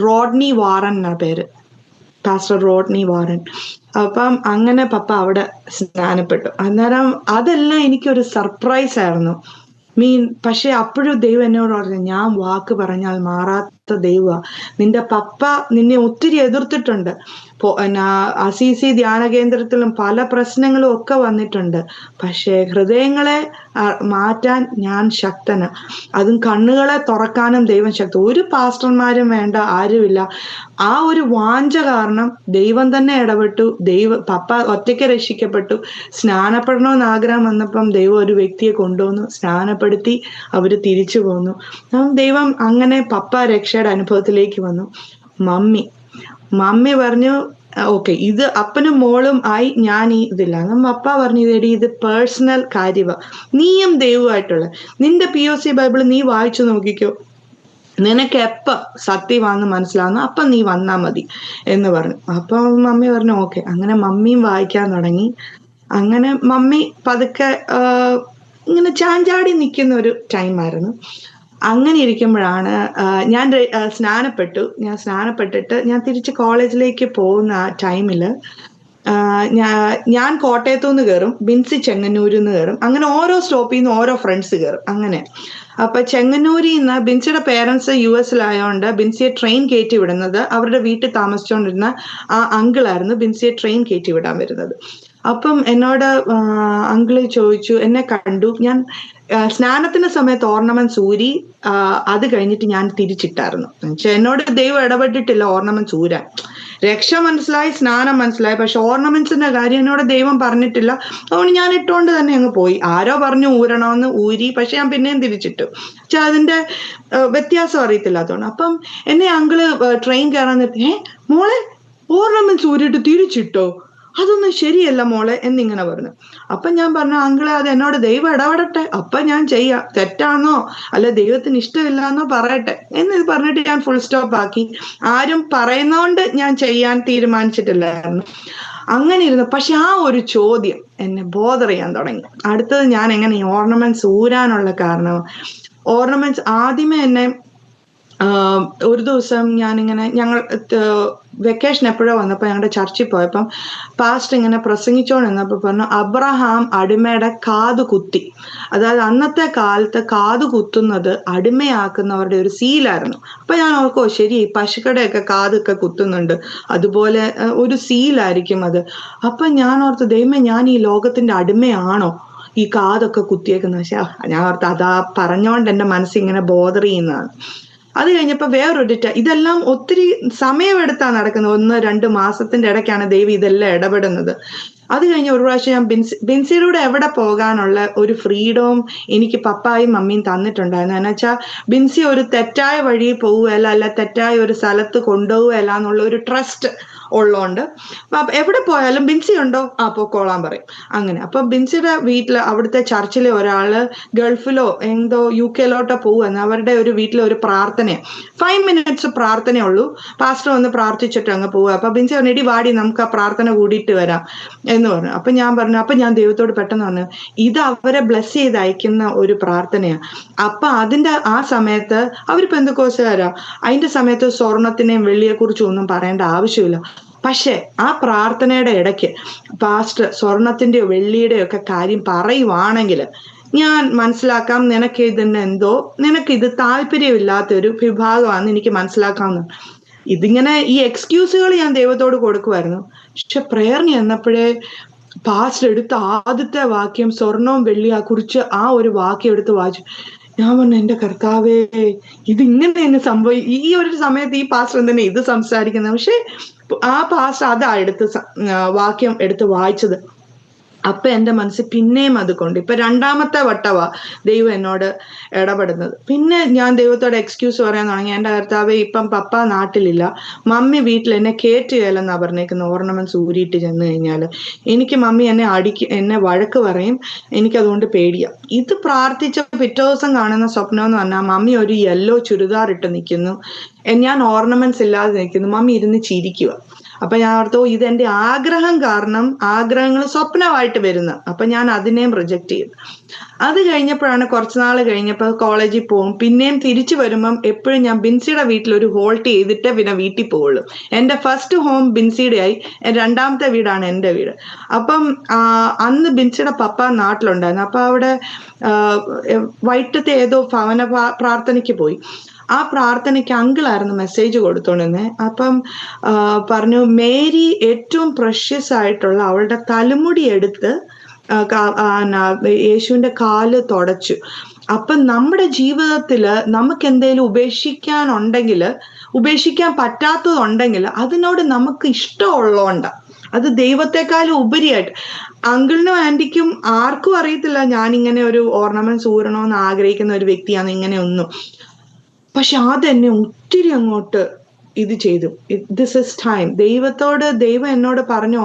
റോഡ്നി വാറൻ എന്നാ പേര്, പാസ്റ്റർ റോഡ്നി വാറൻ. അപ്പം അങ്ങനെ പപ്പ അവിടെ സ്നാനപ്പെട്ടു. അന്നേരം അതെല്ലാം എനിക്കൊരു സർപ്രൈസ് ആയിരുന്നു. പക്ഷെ അപ്പോഴും ദൈവം എന്നോട് പറഞ്ഞു, ഞാൻ വാക്ക് പറഞ്ഞാൽ മാറാത്ത ദൈവ, നിന്റെ പപ്പ നിന്നെ ഒത്തിരി എതിർത്തിട്ടുണ്ട്, അസീസി ധ്യാന കേന്ദ്രത്തിലും പല പ്രശ്നങ്ങളും ഒക്കെ വന്നിട്ടുണ്ട്, പക്ഷേ ഹൃദയങ്ങളെ മാറ്റാൻ ഞാൻ ശക്തന, അതും കണ്ണുകളെ തുറക്കാനും ദൈവം ശക്തി. ഒരു പാസ്റ്റർമാരും വേണ്ട, ആരുമില്ല. ആ ഒരു വാഞ്ച കാരണം ദൈവം തന്നെ ഇടപെട്ടു. പപ്പ ഒറ്റയ്ക്ക് രക്ഷിക്കപ്പെട്ടു. സ്നാനപ്പെടണമെന്ന് ആഗ്രഹം വന്നപ്പം ദൈവം ഒരു വ്യക്തിയെ കൊണ്ടുവന്നു, സ്നാനപ്പെടുത്തി അവര് തിരിച്ചു പോന്നു. ദൈവം അങ്ങനെ പപ്പ രക്ഷയുടെ അനുഭവത്തിലേക്ക് വന്നു. മമ്മി പറഞ്ഞു, ഓക്കെ, ഇത് അപ്പനും മോളും ആയി, ഞാൻ ഇതില്ല. പപ്പ പറഞ്ഞു, ഇത് പേഴ്സണൽ കാര്യമാ, നീയും ദൈവമായിട്ടുള്ള നിന്റെ POC ബൈബിൾ നീ വായിച്ചു നോക്കിക്കോ, നിനക്ക് എപ്പം സത്യമാണെന്ന് മനസ്സിലാവുന്നു അപ്പം നീ വന്നാ മതി എന്ന് പറഞ്ഞു. അപ്പൊ മമ്മി പറഞ്ഞു ഓക്കെ. അങ്ങനെ മമ്മിയും വായിക്കാൻ തുടങ്ങി. അങ്ങനെ മമ്മി പതുക്കെ ഇങ്ങനെ ചാഞ്ചാടി നിൽക്കുന്ന ഒരു ടൈമായിരുന്നു. അങ്ങനെ ഇരിക്കുമ്പോഴാണ് ഞാൻ സ്നാനപ്പെട്ടിട്ട് ഞാൻ തിരിച്ച് കോളേജിലേക്ക് പോകുന്ന ആ ടൈമില് ഞാൻ കോട്ടയത്തു നിന്ന് കയറും, ബിൻസി ചെങ്ങന്നൂരിൽ നിന്ന് കയറും. അങ്ങനെ ഓരോ സ്റ്റോപ്പിൽ നിന്ന് ഓരോ ഫ്രണ്ട്സ് കയറും. അങ്ങനെ അപ്പൊ ചെങ്ങന്നൂരിൽ നിന്ന് ബിൻസിയുടെ പേരൻസ് US-ലായതുകൊണ്ട് ബിൻസിയെ ട്രെയിൻ കയറ്റി വിടുന്നത് അവരുടെ വീട്ടിൽ താമസിച്ചുകൊണ്ടിരുന്ന ആ അങ്കിളായിരുന്നു ബിൻസിയെ ട്രെയിൻ കയറ്റി വിടാൻ വരുന്നത്. അപ്പം എന്നോട് അങ്കിള് ചോദിച്ചു, എന്നെ കണ്ടു, ഞാൻ സ്നാനത്തിന് സമയത്ത് ഓർണമെന്റ്സ് ഊരി അത് കഴിഞ്ഞിട്ട് ഞാൻ തിരിച്ചിട്ടായിരുന്നു. എന്നോട് ദൈവം ഇടപെട്ടിട്ടില്ല ഓർണമെന്റ്സ് ഊരാൻ. രക്ഷ മനസ്സിലായി, സ്നാനം മനസ്സിലായി, പക്ഷെ ഓർണമെന്റ്സിന്റെ കാര്യം എന്നോട് ദൈവം പറഞ്ഞിട്ടില്ല. അതുകൊണ്ട് ഞാൻ ഇട്ടുകൊണ്ട് തന്നെ അങ്ങ് പോയി. ആരോ പറഞ്ഞു ഊരണമെന്ന്, ഊരി, പക്ഷെ ഞാൻ പിന്നെയും തിരിച്ചിട്ടു. പക്ഷെ അതിന്റെ വ്യത്യാസം അറിയത്തില്ലാത്തതുകൊണ്ട്. അപ്പം എന്നെ അങ്കിള് ട്രെയിൻ കയറാൻ നിർത്തി, മോളെ ഓർണമെന്റ്സ് ഊരിയിട്ട് തിരിച്ചിട്ടോ, അതൊന്നും ശരിയല്ല മോളെ എന്നിങ്ങനെ പറഞ്ഞു. അപ്പൊ ഞാൻ പറഞ്ഞു, അങ്കിളെ അത് എന്നോട് ദൈവം ഇടപെടട്ടെ, അപ്പൊ ഞാൻ ചെയ്യാം, തെറ്റാന്നോ അല്ല ദൈവത്തിന് ഇഷ്ടമില്ലാന്നോ പറയട്ടെ എന്ന് പറഞ്ഞിട്ട് ഞാൻ ഫുൾ സ്റ്റോപ്പ് ആക്കി. ആരും പറയുന്നോണ്ട് ഞാൻ ചെയ്യാൻ തീരുമാനിച്ചിട്ടില്ലായിരുന്നു. അങ്ങനെ ഇരുന്നു. പക്ഷെ ആ ഒരു ചോദ്യം എന്നെ ബോധർ ചെയ്യാൻ തുടങ്ങി. അടുത്തത് ഞാൻ എങ്ങനെ ഈ ഓർണമെന്റ്സ് ഊരാനുള്ള കാരണം, ഓർണമെന്റ്സ് ആദ്യമേ എന്നെ ഒരു ദിവസം ഞാനിങ്ങനെ വെക്കേഷൻ എപ്പോഴോ വന്നപ്പോൾ ഞങ്ങളുടെ ചർച്ചിൽ പോയപ്പം പാസ്റ്റർ ഇങ്ങനെ പ്രസംഗിച്ചോണ്ടിരുന്നപ്പോൾ പറഞ്ഞു, അബ്രഹാം അടിമയുടെ കാത് കുത്തി. അതായത് അന്നത്തെ കാലത്ത് കാത് കുത്തുന്നത് അടിമയാക്കുന്നവരുടെ ഒരു സീലായിരുന്നു. അപ്പൊ ഞാൻ ഓർക്കോ, ശരി, പശുക്കളുടെയൊക്കെ കാതൊക്കെ കുത്തുന്നുണ്ട്, അതുപോലെ ഒരു സീലായിരിക്കും അത്. അപ്പൊ ഞാൻ ഓർത്ത്, ദൈവമേ, ഞാൻ ഈ ലോകത്തിന്റെ അടിമയാണോ ഈ കാതൊക്കെ കുത്തിയേക്കുന്നത്? പക്ഷെ ഞാൻ ഓർത്ത് അതാ പറഞ്ഞോണ്ട് എന്റെ മനസ്സിങ്ങനെ ബോധർ ചെയ്യുന്നതാണ്. അത് കഴിഞ്ഞപ്പോ വേറൊരു ഇതെല്ലാം ഒത്തിരി സമയമെടുത്താ നടക്കുന്നത്. 1-2 മാസത്തിന്റെ ഇടയ്ക്കാണ് ദൈവം ഇതെല്ലാം ഇടപെടുന്നത്. അത് കഴിഞ്ഞ് ഒരു പ്രാവശ്യം ഞാൻ ബിൻസിയുടെ എവിടെ പോകാനുള്ള ഒരു ഫ്രീഡവും എനിക്ക് പപ്പായും മമ്മിയും തന്നിട്ടുണ്ടായിരുന്നു. എന്നുവെച്ചാൽ ബിൻസി ഒരു തെറ്റായ വഴി പോവുകയല്ല, അല്ല തെറ്റായ ഒരു സ്ഥലത്ത് കൊണ്ടുപോവുകയല്ല എന്നുള്ള ഒരു ട്രസ്റ്റ് ഉള്ളതുകൊണ്ട് എവിടെ പോയാലും ബിൻസി ഉണ്ടോ, പൊക്കോളാൻ പറയും. അങ്ങനെ അപ്പൊ ബിൻസിയുടെ വീട്ടില് അവിടുത്തെ ചർച്ചിലെ ഒരാള് ഗൾഫിലോ എന്തോ UK-ലോട്ടോ പോവുകയെന്ന് അവരുടെ ഒരു വീട്ടിലെ ഒരു പ്രാർത്ഥനയാണ്. 5 minutes പ്രാർത്ഥനയുള്ളൂ, പാസ്റ്റർ വന്ന് പ്രാർത്ഥിച്ചിട്ട് അങ്ങ് പോവുക. അപ്പൊ ബിൻസി പറഞ്ഞു, ഇടി വാടി, നമുക്ക് ആ പ്രാർത്ഥന കൂടിയിട്ട് വരാം എന്ന് പറഞ്ഞു. അപ്പൊ ഞാൻ പറഞ്ഞു, അപ്പൊ ഞാൻ ദൈവത്തോട് പെട്ടെന്ന് പറഞ്ഞു, ഇത് അവരെ ബ്ലെസ് ചെയ്ത് അയക്കുന്ന ഒരു പ്രാർത്ഥനയാണ്. അപ്പൊ അതിന്റെ ആ സമയത്ത് അവർ പെന്തക്കോസ്തുകാരാ, അതിന്റെ സമയത്ത് സ്വർണത്തിനെയും വെള്ളിയെ കുറിച്ചും ഒന്നും പറയേണ്ട ആവശ്യമില്ല. പക്ഷെ ആ പ്രാർത്ഥനയുടെ ഇടയ്ക്ക് പാസ്റ്റർ സ്വർണത്തിന്റെയോ വെള്ളിയുടെയോ ഒക്കെ കാര്യം പറയുവാണെങ്കിൽ ഞാൻ മനസ്സിലാക്കാം, നിനക്ക് ഇത് താല്പര്യമില്ലാത്ത ഒരു വിഭാഗമാണെന്ന് എനിക്ക് മനസ്സിലാക്കാവുന്ന. ഇതിങ്ങനെ ഈ എക്സ്ക്യൂസുകൾ ഞാൻ ദൈവത്തോട് കൊടുക്കുമായിരുന്നു. പക്ഷെ പ്രേയറിന് ചെന്നപ്പോഴേ പാസ്റ്റർ എടുത്ത ആദ്യത്തെ വാക്യം സ്വർണവും വെള്ളിയെ കുറിച്ച് ആ ഒരു വാക്യം എടുത്ത് വായിച്ചു. ഞാൻ പറഞ്ഞു, എന്റെ കർത്താവേ, ഇതിങ്ങനെ തന്നെ ഈ ഒരു സമയത്ത് ഈ പാസ്റ്റർ തന്നെ ഇത് സംസാരിക്കുന്നത്. പക്ഷെ ആ പാസ്റ്റർ അതാ വാക്യം എടുത്ത് വായിച്ചത്. അപ്പൊ എന്റെ മനസ്സിൽ പിന്നെയും അത് കൊണ്ട് ഇപ്പൊ 2ാമത്തെ വട്ടവാ ദൈവം എന്നോട് ഇടപെടുന്നത്. പിന്നെ ഞാൻ ദൈവത്തോട് എക്സ്ക്യൂസ് പറയാൻ തുടങ്ങി. എന്റെ കർത്താവേ, ഇപ്പം പപ്പ നാട്ടിലില്ല, മമ്മി വീട്ടിൽ എന്നെ കയറ്റുകയല്ലെന്നാ പറഞ്ഞേക്കുന്ന ഓർണമെന്റ്സ് ഊരിയിട്ട് ചെന്ന് കഴിഞ്ഞാല് എനിക്ക് മമ്മി എന്നെ വഴക്ക് പറയും, എനിക്കതുകൊണ്ട് പേടിയാ. ഇത് പ്രാർത്ഥിച്ച പിറ്റേ ദിവസം കാണുന്ന സ്വപ്നം എന്ന് പറഞ്ഞാൽ മമ്മി ഒരു യെല്ലോ ചുരിദാർ ഇട്ട് നിൽക്കുന്നു, ഞാൻ ഓർണമെന്റ്സ് ഇല്ലാതെ നിൽക്കുന്നു, മമ്മി ഇരുന്ന് ചിരിക്കുക. അപ്പൊ ഞാൻ ഓർത്തു, ഇതെന്റെ ആഗ്രഹം കാരണം ആഗ്രഹങ്ങൾ സ്വപ്നമായിട്ട് വരുന്നത്. അപ്പൊ ഞാൻ അതിനെയും റിജക്ട് ചെയ്തു. അത് കഴിഞ്ഞപ്പോഴാണ് കുറച്ചുനാൾ കഴിഞ്ഞപ്പോൾ കോളേജിൽ പോകും, പിന്നെയും തിരിച്ചു വരുമ്പം എപ്പോഴും ഞാൻ ബിൻസിയുടെ വീട്ടിൽ ഒരു ഹോൾട്ട് ചെയ്തിട്ട് പിന്നെ വീട്ടിൽ പോവുള്ളൂ. എന്റെ ഫസ്റ്റ് ഹോം ബിൻസിയുടെ ആയി, 2ാമത്തെ വീടാണ് എന്റെ വീട്. അപ്പം അന്ന് ബിൻസിയുടെ പപ്പ നാട്ടിലുണ്ടായിരുന്നു. അപ്പൊ അവിടെ വൈകിട്ടത്തെ ഏതോ ഭവന പ്രാർത്ഥനയ്ക്ക് പോയി. ആ പ്രാർത്ഥനയ്ക്ക് അങ്കിളായിരുന്നു മെസ്സേജ് കൊടുത്തോണ്ടിരുന്നത്. അപ്പം പറഞ്ഞു, മേരി ഏറ്റവും പ്രഷ്യസ് ആയിട്ടുള്ള അവളുടെ തലമുടി എടുത്ത് യേശുവിന്റെ കാല് തുടച്ചു. അപ്പൊ നമ്മുടെ ജീവിതത്തില് നമുക്ക് എന്തെങ്കിലും ഉപേക്ഷിക്കാൻ പറ്റാത്തതുണ്ടെങ്കിൽ അതിനോട് നമുക്ക് ഇഷ്ടമുള്ളതുകൊണ്ട്, അത് ദൈവത്തെക്കാളും ഉപരിയായിട്ട്. അങ്കിളിനും ആന്റിക്കും ആർക്കും അറിയത്തില്ല ഞാനിങ്ങനെ ഒരു ഓർണമെന്റ്സ് ഊരണമെന്ന് ആഗ്രഹിക്കുന്ന ഒരു വ്യക്തിയാണ്, ഇങ്ങനെയൊന്നും. പക്ഷെ അതെന്നെ ഒത്തിരി അങ്ങോട്ട് ഇത് ചെയ്തു. This is time. ദൈവം എന്നോട് പറഞ്ഞു,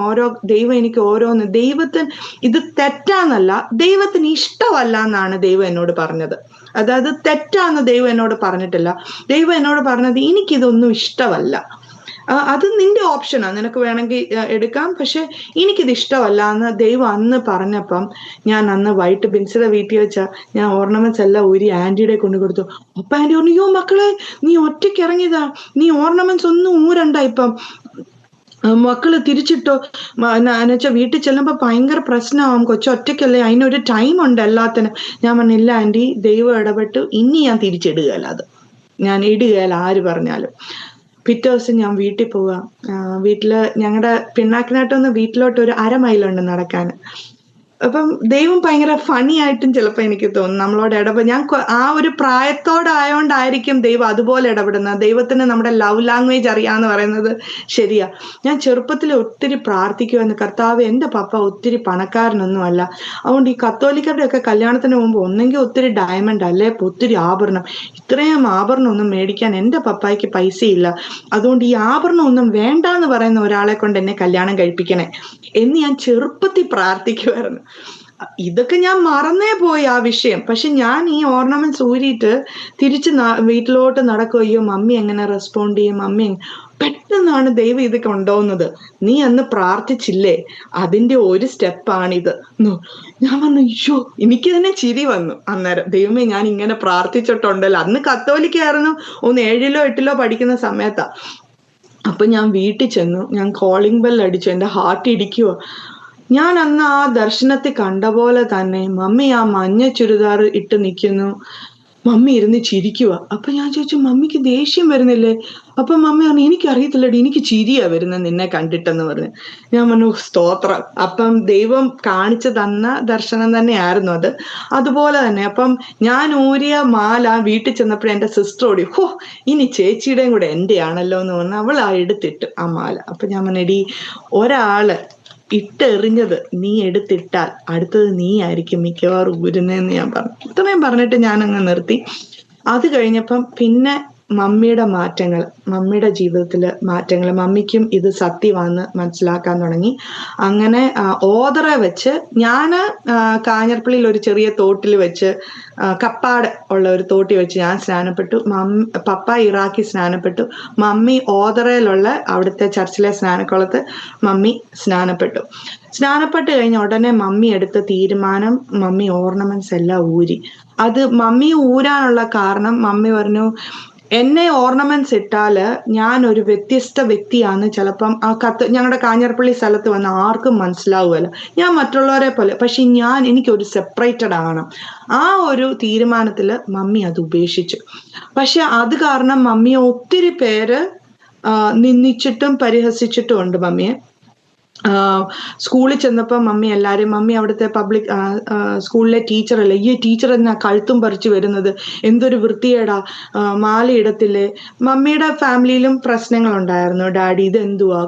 ദൈവം എനിക്ക് ഓരോന്ന്, ദൈവത്തിന് ഇത് തെറ്റാന്നല്ല, ദൈവത്തിന് ഇഷ്ടമല്ല എന്നാണ് ദൈവം എന്നോട് പറഞ്ഞത്. അതായത് തെറ്റാന്ന് ദൈവം എന്നോട് പറഞ്ഞിട്ടില്ല. ദൈവം എന്നോട് പറഞ്ഞത്, എനിക്കിതൊന്നും ഇഷ്ടമല്ല, അത് നിന്റെ ഓപ്ഷനാണ്, നിനക്ക് വേണമെങ്കിൽ എടുക്കാം, പക്ഷെ എനിക്കിത് ഇഷ്ടമല്ല എന്ന് ദൈവം അന്ന് പറഞ്ഞപ്പം ഞാൻ അന്ന് വൈകിട്ട് ബിൻസിയുടെ വീട്ടിൽ വെച്ചാൽ ഞാൻ ഓർണമെന്റ്സ് എല്ലാം ഊരി ആന്റിയുടെ കൊണ്ട് കൊടുത്തു. അപ്പൊ ആന്റി പറഞ്ഞു, അയ്യോ മക്കളെ, നീ ഒറ്റയ്ക്ക് ഇറങ്ങിയതാ, നീ ഓർണമെന്റ്സ് ഒന്നും ഊരണ്ട, ഇപ്പം മക്കള് തിരിച്ചിട്ടോ എന്നുവെച്ചാൽ വീട്ടിൽ ചെല്ലുമ്പോ ഭയങ്കര പ്രശ്നമാവും, കൊച്ചൊറ്റയ്ക്കല്ലേ, അതിനൊരു ടൈം ഉണ്ട് എല്ലാത്തിനും. ഞാൻ പറഞ്ഞില്ല ആന്റി, ദൈവം ഇടപെട്ടു, ഇനി ഞാൻ തിരിച്ചിടുകയല്ല, ഞാൻ ഇടുകയല്ല ആര് പറഞ്ഞാലും. പിറ്റേ ദിവസം ഞാൻ വീട്ടിൽ പോവാ. വീട്ടില് ഞങ്ങളുടെ പിണ്ണാക്കിനാട്ടൊന്ന് വീട്ടിലോട്ട് ഒരു 1/2 മൈലുണ്ട് നടക്കാൻ. അപ്പം ദൈവം ഭയങ്കര ഫണി ആയിട്ടും ചിലപ്പോൾ എനിക്ക് തോന്നും നമ്മളോട് ഞാൻ ആ ഒരു പ്രായത്തോടായോണ്ടായിരിക്കും ദൈവം അതുപോലെ ഇടപെടുന്നത്. ദൈവത്തിന് നമ്മുടെ ലവ് ലാംഗ്വേജ് അറിയാന്ന് പറയുന്നത് ശരിയാ. ഞാൻ ചെറുപ്പത്തിൽ ഒത്തിരി പ്രാർത്ഥിക്കുമായിരുന്നു, കർത്താവ്, എൻ്റെ പപ്പ ഒത്തിരി പണക്കാരനൊന്നും അല്ല, അതുകൊണ്ട് ഈ കത്തോലിക്കരുടെ ഒക്കെ കല്യാണത്തിന് മുമ്പ് ഒന്നെങ്കിൽ ഒത്തിരി ഡയമണ്ട് അല്ലെ ഒത്തിരി ആഭരണം, ഇത്രയും ആഭരണം ഒന്നും മേടിക്കാൻ എൻ്റെ പപ്പായ്ക്ക് പൈസയില്ല, അതുകൊണ്ട് ഈ ആഭരണം ഒന്നും വേണ്ടാന്ന് പറയുന്ന ഒരാളെ കൊണ്ട് എന്നെ കല്യാണം കഴിപ്പിക്കണേ എന്ന് ഞാൻ ചെറുപ്പത്തിൽ പ്രാർത്ഥിക്കുമായിരുന്നു. ഇതൊക്കെ ഞാൻ മറന്നേ പോയി ആ വിഷയം. പക്ഷെ ഞാൻ ഈ ഓർണമെന്റ്സ് ഊരിയിട്ട് തിരിച്ച് വീട്ടിലോട്ട് നടക്കുകയോ മമ്മി എങ്ങനെ റെസ്പോണ്ട് ചെയ്യും, മമ്മി പെട്ടെന്നാണ് ദൈവം ഇത് കൊണ്ടുപോകുന്നത്. നീ അന്ന് പ്രാർത്ഥിച്ചില്ലേ, അതിന്റെ ഒരു സ്റ്റെപ്പാണിത്. ഞാൻ വന്നു, അയ്യോ, എനിക്ക് തന്നെ ചിരി വന്നു അന്നേരം. ദൈവമേ, ഞാൻ ഇങ്ങനെ പ്രാർത്ഥിച്ചിട്ടുണ്ടല്ലോ. അന്ന് കത്തോലിക്കായിരുന്നു, ഒന്ന് 7-ോ 8-ലോ പഠിക്കുന്ന സമയത്താ. അപ്പൊ ഞാൻ വീട്ടിൽ ചെന്നു, ഞാൻ കോളിംഗ് ബെൽ അടിച്ചു, എന്റെ ഹാർട്ട് ഇടിക്കുക. ഞാൻ അന്ന് ആ ദർശനത്തിൽ കണ്ട പോലെ തന്നെ മമ്മി ആ മഞ്ഞ ചുരിദാർ ഇട്ട് നിൽക്കുന്നു, മമ്മി ഇരുന്ന് ചിരിക്കുക. അപ്പൊ ഞാൻ ചോദിച്ചു, മമ്മിക്ക് ദേഷ്യം വരുന്നില്ലേ? അപ്പൊ മമ്മി പറഞ്ഞു, എനിക്കറിയത്തില്ലടി, എനിക്ക് ചിരിയാ വരുന്നത് നിന്നെ കണ്ടിട്ടെന്ന് പറഞ്ഞു. ഞാൻ പറഞ്ഞു, സ്തോത്രം. അപ്പം ദൈവം കാണിച്ചു തന്ന ദർശനം തന്നെയായിരുന്നു അത്. അതുപോലെ തന്നെ അപ്പം ഞാൻ ഊരിയ മാല വീട്ടിൽ ചെന്നപ്പോഴേ എന്റെ സിസ്റ്റർ ഓടി, ഹോ, ഇനി ചേച്ചിയുടെയും കൂടെ എൻ്റെ ആണല്ലോ എന്ന് പറഞ്ഞു. അവൾ ആ എടുത്തിട്ട് ആ മാല. അപ്പൊ ഞാൻ പറഞ്ഞു, ഒരാള് ഇട്ടെറിഞ്ഞത് നീ എടുത്തിട്ടാൽ അടുത്തത് നീ ആയിരിക്കും മിക്കവാറും ഊരുന്നതെന്ന് ഞാൻ പറഞ്ഞു. ഇത്രയും പറഞ്ഞിട്ട് ഞാൻ അങ്ങ് നിർത്തി. അത് കഴിഞ്ഞപ്പം പിന്നെ മമ്മിയുടെ മാറ്റങ്ങൾ, മമ്മിയുടെ ജീവിതത്തില് മാറ്റങ്ങൾ, മമ്മിക്കും ഇത് സത്യമാണെന്ന് മനസ്സിലാക്കാൻ തുടങ്ങി. അങ്ങനെ ഓതറെ വെച്ച് ഞാന് കാഞ്ഞിരപ്പള്ളിയിൽ ഒരു ചെറിയ തോട്ടിൽ വെച്ച്, കപ്പാട് ഉള്ള ഒരു തോട്ടി വെച്ച് ഞാൻ സ്നാനപ്പെട്ടു. പപ്പ ഇറാഖി സ്നാനപ്പെട്ടു. മമ്മി ഓതറയിലുള്ള അവിടുത്തെ ചർച്ചിലെ സ്നാനക്കുളത്ത് മമ്മി സ്നാനപ്പെട്ട് കഴിഞ്ഞ ഉടനെ മമ്മി എടുത്ത തീരുമാനം, മമ്മി ഓർണമെന്റ്സ് എല്ലാം ഊരി. അത് മമ്മി ഊരാനുള്ള കാരണം, മമ്മി പറഞ്ഞു, എന്നെ ഓർണമെന്റ്സ് ഇട്ടാല് ഞാൻ ഒരു വ്യത്യസ്ത വ്യക്തിയാന്ന് ചിലപ്പം ആ ഞങ്ങളുടെ കാഞ്ഞിരപ്പള്ളി സ്ഥലത്ത് വന്ന് ആർക്കും മനസ്സിലാവുമല്ലോ, ഞാൻ മറ്റുള്ളവരെ പോലെ. പക്ഷെ എനിക്കൊരു സെപ്പറേറ്റഡ് ആണ്. ആ ഒരു തീരുമാനത്തില് മമ്മി അത് ഉപേക്ഷിച്ചു. പക്ഷെ അത് കാരണം മമ്മിയെ ഒത്തിരി പേര് നിന്ദിച്ചിട്ടും പരിഹസിച്ചിട്ടും ഉണ്ട് മമ്മിയെ. സ്കൂളിൽ ചെന്നപ്പോ മമ്മി അവിടുത്തെ പബ്ലിക് സ്കൂളിലെ ടീച്ചറല്ലേ, ഈ ടീച്ചർ എന്നാ കഴുത്തും പറിച്ചു വരുന്നത്, എന്തൊരു വൃത്തിയേടാ, മാലയിടത്തില്ലേ. മമ്മിയുടെ ഫാമിലിയിലും പ്രശ്നങ്ങളുണ്ടായിരുന്നു. ഡാഡി ഇതെന്തുവാ,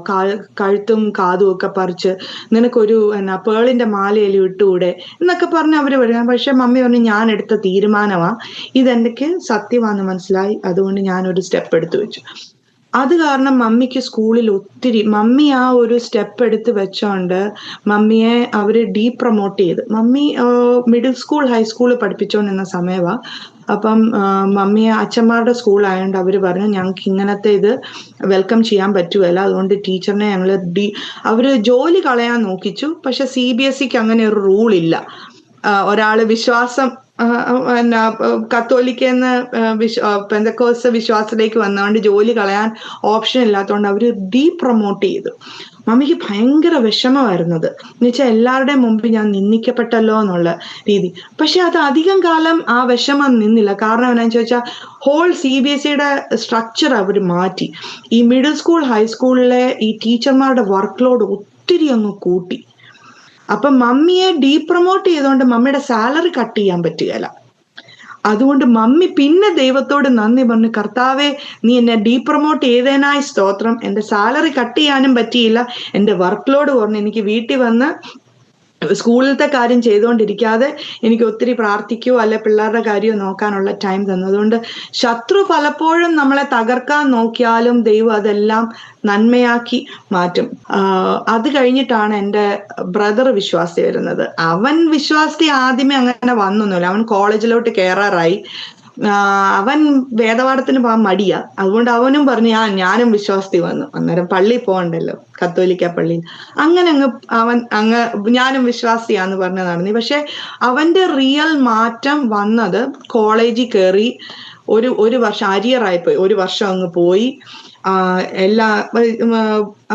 കഴുത്തും കാതും ഒക്കെ പറിച്ച് നിനക്കൊരു പേളിന്റെ മാലയിൽ ഇട്ടുകൂടെ എന്നൊക്കെ പറഞ്ഞ് അവര് വരിക. പക്ഷെ മമ്മി പറഞ്ഞു, ഞാൻ എടുത്ത തീരുമാനമാ, ഇതെനിക്ക് സത്യമാണെന്ന് മനസ്സിലായി, അതുകൊണ്ട് ഞാനൊരു സ്റ്റെപ്പ് എടുത്തു വെച്ചു. അത് കാരണം മമ്മിക്ക് സ്കൂളിൽ ഒത്തിരി, മമ്മി ആ ഒരു സ്റ്റെപ്പ് എടുത്ത് വെച്ചോണ്ട് മമ്മിയെ അവര് ഡീപ്രമോട്ട് ചെയ്ത്. മമ്മി മിഡിൽ സ്കൂൾ ഹൈസ്കൂൾ പഠിപ്പിച്ചോണ്ടിരുന്ന സമയവാ. അപ്പം മമ്മിയെ അച്ഛന്മാരുടെ സ്കൂളായതുകൊണ്ട് അവര് പറഞ്ഞു, ഞങ്ങൾക്ക് ഇങ്ങനത്തെ ഇത് വെൽക്കം ചെയ്യാൻ പറ്റുമല്ല, അതുകൊണ്ട് ടീച്ചറിനെ ഞങ്ങള് അവര് ജോലി കളയാൻ നോക്കിച്ചു. പക്ഷെ CBSEക്ക് അങ്ങനെ ഒരു റൂൾ ഇല്ല. ഒരാള് വിശ്വാസം കത്തോലിക്കെന്ന് പെന്തക്കോസ്ത് വിശ്വാസത്തിലേക്ക് വന്നുകൊണ്ട് ജോലി കളയാൻ ഓപ്ഷൻ ഇല്ലാത്തതുകൊണ്ട് അവര് ഡീപ്രമോട്ട് ചെയ്തു. മമ്മിക്ക് ഭയങ്കര വിഷമമായിരുന്നത്, എന്നുവെച്ചാൽ എല്ലാവരുടെയും മുമ്പിൽ ഞാൻ നിന്ദിക്കപ്പെട്ടല്ലോ എന്നുള്ള രീതി. പക്ഷെ അത് അധികം കാലം ആ വിഷമം നിന്നില്ല. കാരണം എന്താണെന്ന് ചോദിച്ചാൽ ഹോൾ CBSEയുടെ സ്ട്രക്ചർ അവർ മാറ്റി. ഈ മിഡിൽ സ്കൂൾ ഹൈസ്കൂളിലെ ഈ ടീച്ചർമാരുടെ വർക്ക് ലോഡ് ഒത്തിരി അങ്ങ് കൂട്ടി. അപ്പൊ മമ്മിയെ ഡീപ്രമോട്ട് ചെയ്തുകൊണ്ട് മമ്മിയുടെ സാലറി കട്ട് ചെയ്യാൻ പറ്റുകയില്ല. അതുകൊണ്ട് മമ്മി പിന്നെ ദൈവത്തോട് നന്ദി പറഞ്ഞു, കർത്താവേ, നീ എന്നെ ഡീപ്രമോട്ട് ചെയ്തതിനായി സ്തോത്രം. എന്റെ സാലറി കട്ട് ചെയ്യാനും പറ്റിയില്ല, എന്റെ വർക്ക് ലോഡ് കുറഞ്ഞു. എനിക്ക് വീട്ടിൽ വന്ന് സ്കൂളിലത്തെ കാര്യം ചെയ്തുകൊണ്ടിരിക്കാതെ എനിക്ക് ഒത്തിരി പ്രാർത്ഥിക്കുകയോ അല്ലെ പിള്ളേരുടെ കാര്യമോ നോക്കാനുള്ള ടൈം തന്നു. അതുകൊണ്ട് ശത്രു പലപ്പോഴും നമ്മളെ തകർക്കാൻ നോക്കിയാലും ദൈവം അതെല്ലാം നന്മയാക്കി മാറ്റും. അത് കഴിഞ്ഞിട്ടാണ് എൻ്റെ ബ്രദർ വിശ്വാസി വരുന്നത്. അവൻ വിശ്വാസി ആദ്യമേ അങ്ങനെ വന്നൊന്നുമില്ല. അവൻ കോളേജിലോട്ട് കയറാറായി. അവൻ വേദപാഠത്തിന് പോകാൻ മടിയാ. അതുകൊണ്ട് അവനും പറഞ്ഞു, ഞാനും വിശ്വാസത്തിൽ വന്നു. അന്നേരം പള്ളി പോകണ്ടല്ലോ, കത്തോലിക്ക പള്ളിയിൽ. അങ്ങനെ അവൻ ഞാനും വിശ്വാസിയാന്ന് പറഞ്ഞ് നടന്നു. പക്ഷെ അവന്റെ റിയൽ മാറ്റം വന്നത് കോളേജിൽ കയറി ഒരു വർഷം അരിയറായിപ്പോയി. ഒരു വർഷം അങ്ങ് പോയി.